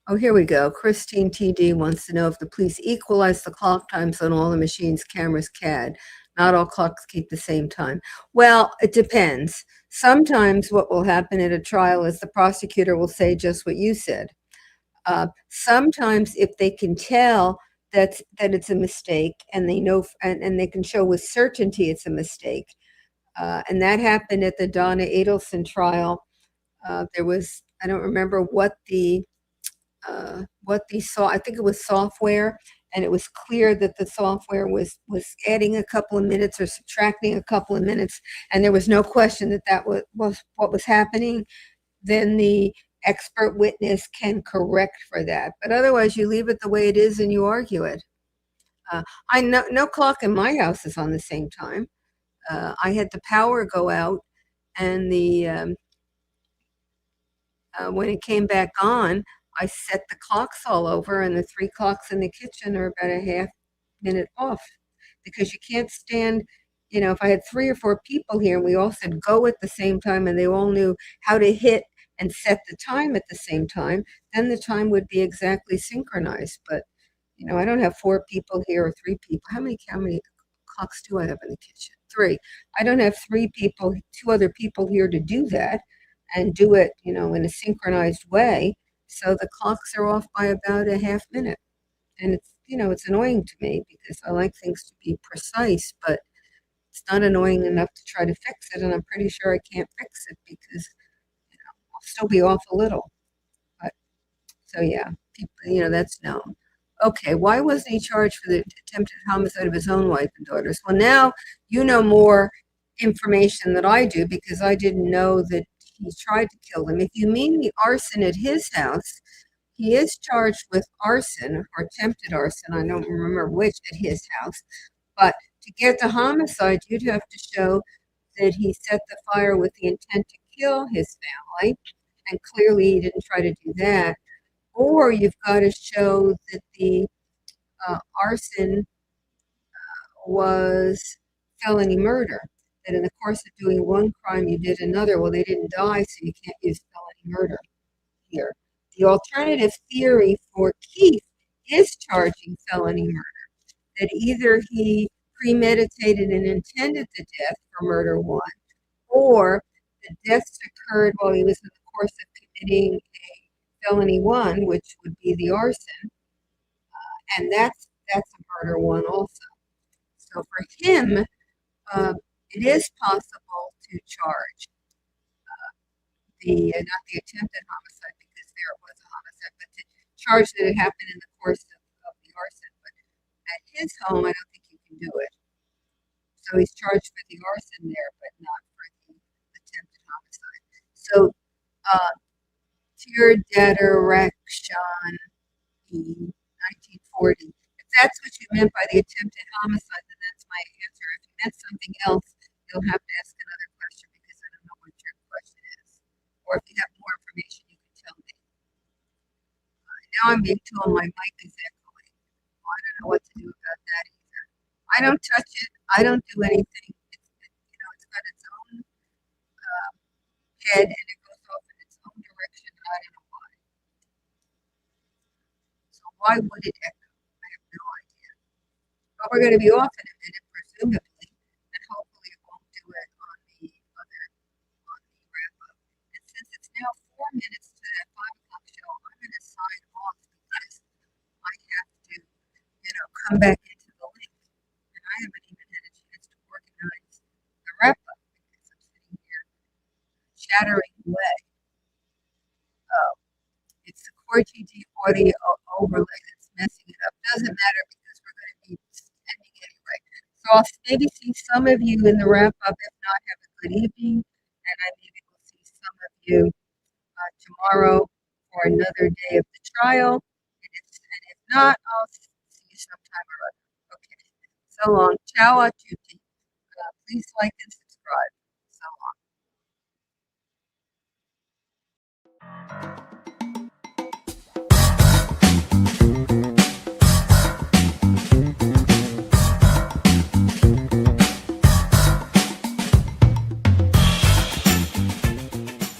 Oh, here we go. Christine TD wants to know if the police equalize the clock times on all the machines, cameras, CAD. Not all clocks keep the same time. Well, it depends. Sometimes what will happen at a trial is the prosecutor will say just what you said. Sometimes if they can tell that it's a mistake and they know and they can show with certainty it's a mistake. And that happened at the Donna Adelson trial. There was, I don't remember what the I think it was software, and it was clear that the software was adding a couple of minutes or subtracting a couple of minutes, and there was no question that was what was happening. Then the expert witness can correct for that, but otherwise you leave it the way it is and you argue it. I know no clock in my house is on the same time. I had the power go out, and the when it came back on, I set the clocks all over, and the 3 clocks in the kitchen are about a half minute off, because you can't stand, if I had 3 or 4 people here and we all said go at the same time and they all knew how to hit and set the time at the same time, then the time would be exactly synchronized. But, I don't have 4 people here or 3 people. How many clocks do I have in the kitchen? 3. I don't have 3 people, 2 other people here to do that and do it, in a synchronized way. So the clocks are off by about a half minute. And it's, it's annoying to me because I like things to be precise, but it's not annoying enough to try to fix it. And I'm pretty sure I can't fix it because, I'll still be off a little. But so yeah, people, that's known. Okay, why wasn't he charged for the attempted homicide of his own wife and daughters? Well, now you know more information than I do because I didn't know that he tried to kill them. If you mean the arson at his house, he is charged with arson or attempted arson. I don't remember which at his house. But to get the homicide, you'd have to show that he set the fire with the intent to kill his family. And clearly he didn't try to do that. Or you've got to show that the arson was felony murder. That in the course of doing one crime, you did another. Well, they didn't die, so you can't use felony murder here. The alternative theory for Keith is charging felony murder, that either he premeditated and intended the death for murder 1, or the deaths occurred while he was in the course of committing a felony 1, which would be the arson, and that's a murder 1 also. So for him, it is possible to charge not the attempted homicide, because there was a homicide, but to charge that it happened in the course of the arson. But at his home, I don't think you can do it. So he's charged for the arson there, but not for the attempted homicide. So, Dear Dederection, 1940. If that's what you meant by the attempted homicide, then that's my answer. If you meant something else, you'll have to ask another question because I don't know what your question is. Or if you have more information, you can tell me. Now I'm being told my mic is echoing. I don't touch it. I don't do anything. It's got its own head and it goes off in its own direction. I don't know why. So why would it echo? I have no idea. But we're going to be off in a minute, presumably, and hopefully it won't do it on the wrap up. And since it's now 4 minutes to that 5 o'clock show, I'm going to sign off because I have to, come back into the link. And I haven't even had a chance to organize the wrap up because I'm sitting here chattering away. Oh, it's the Core GG audio overlay that's messing it up. Doesn't matter because we're going to be ending anyway. So I'll maybe see some of you in the wrap up. If not, have a good evening. And I maybe will see some of you tomorrow for another day of the trial. And if not, I'll see you sometime or other. Okay. So long. Ciao a tutti. Please like and subscribe. So long.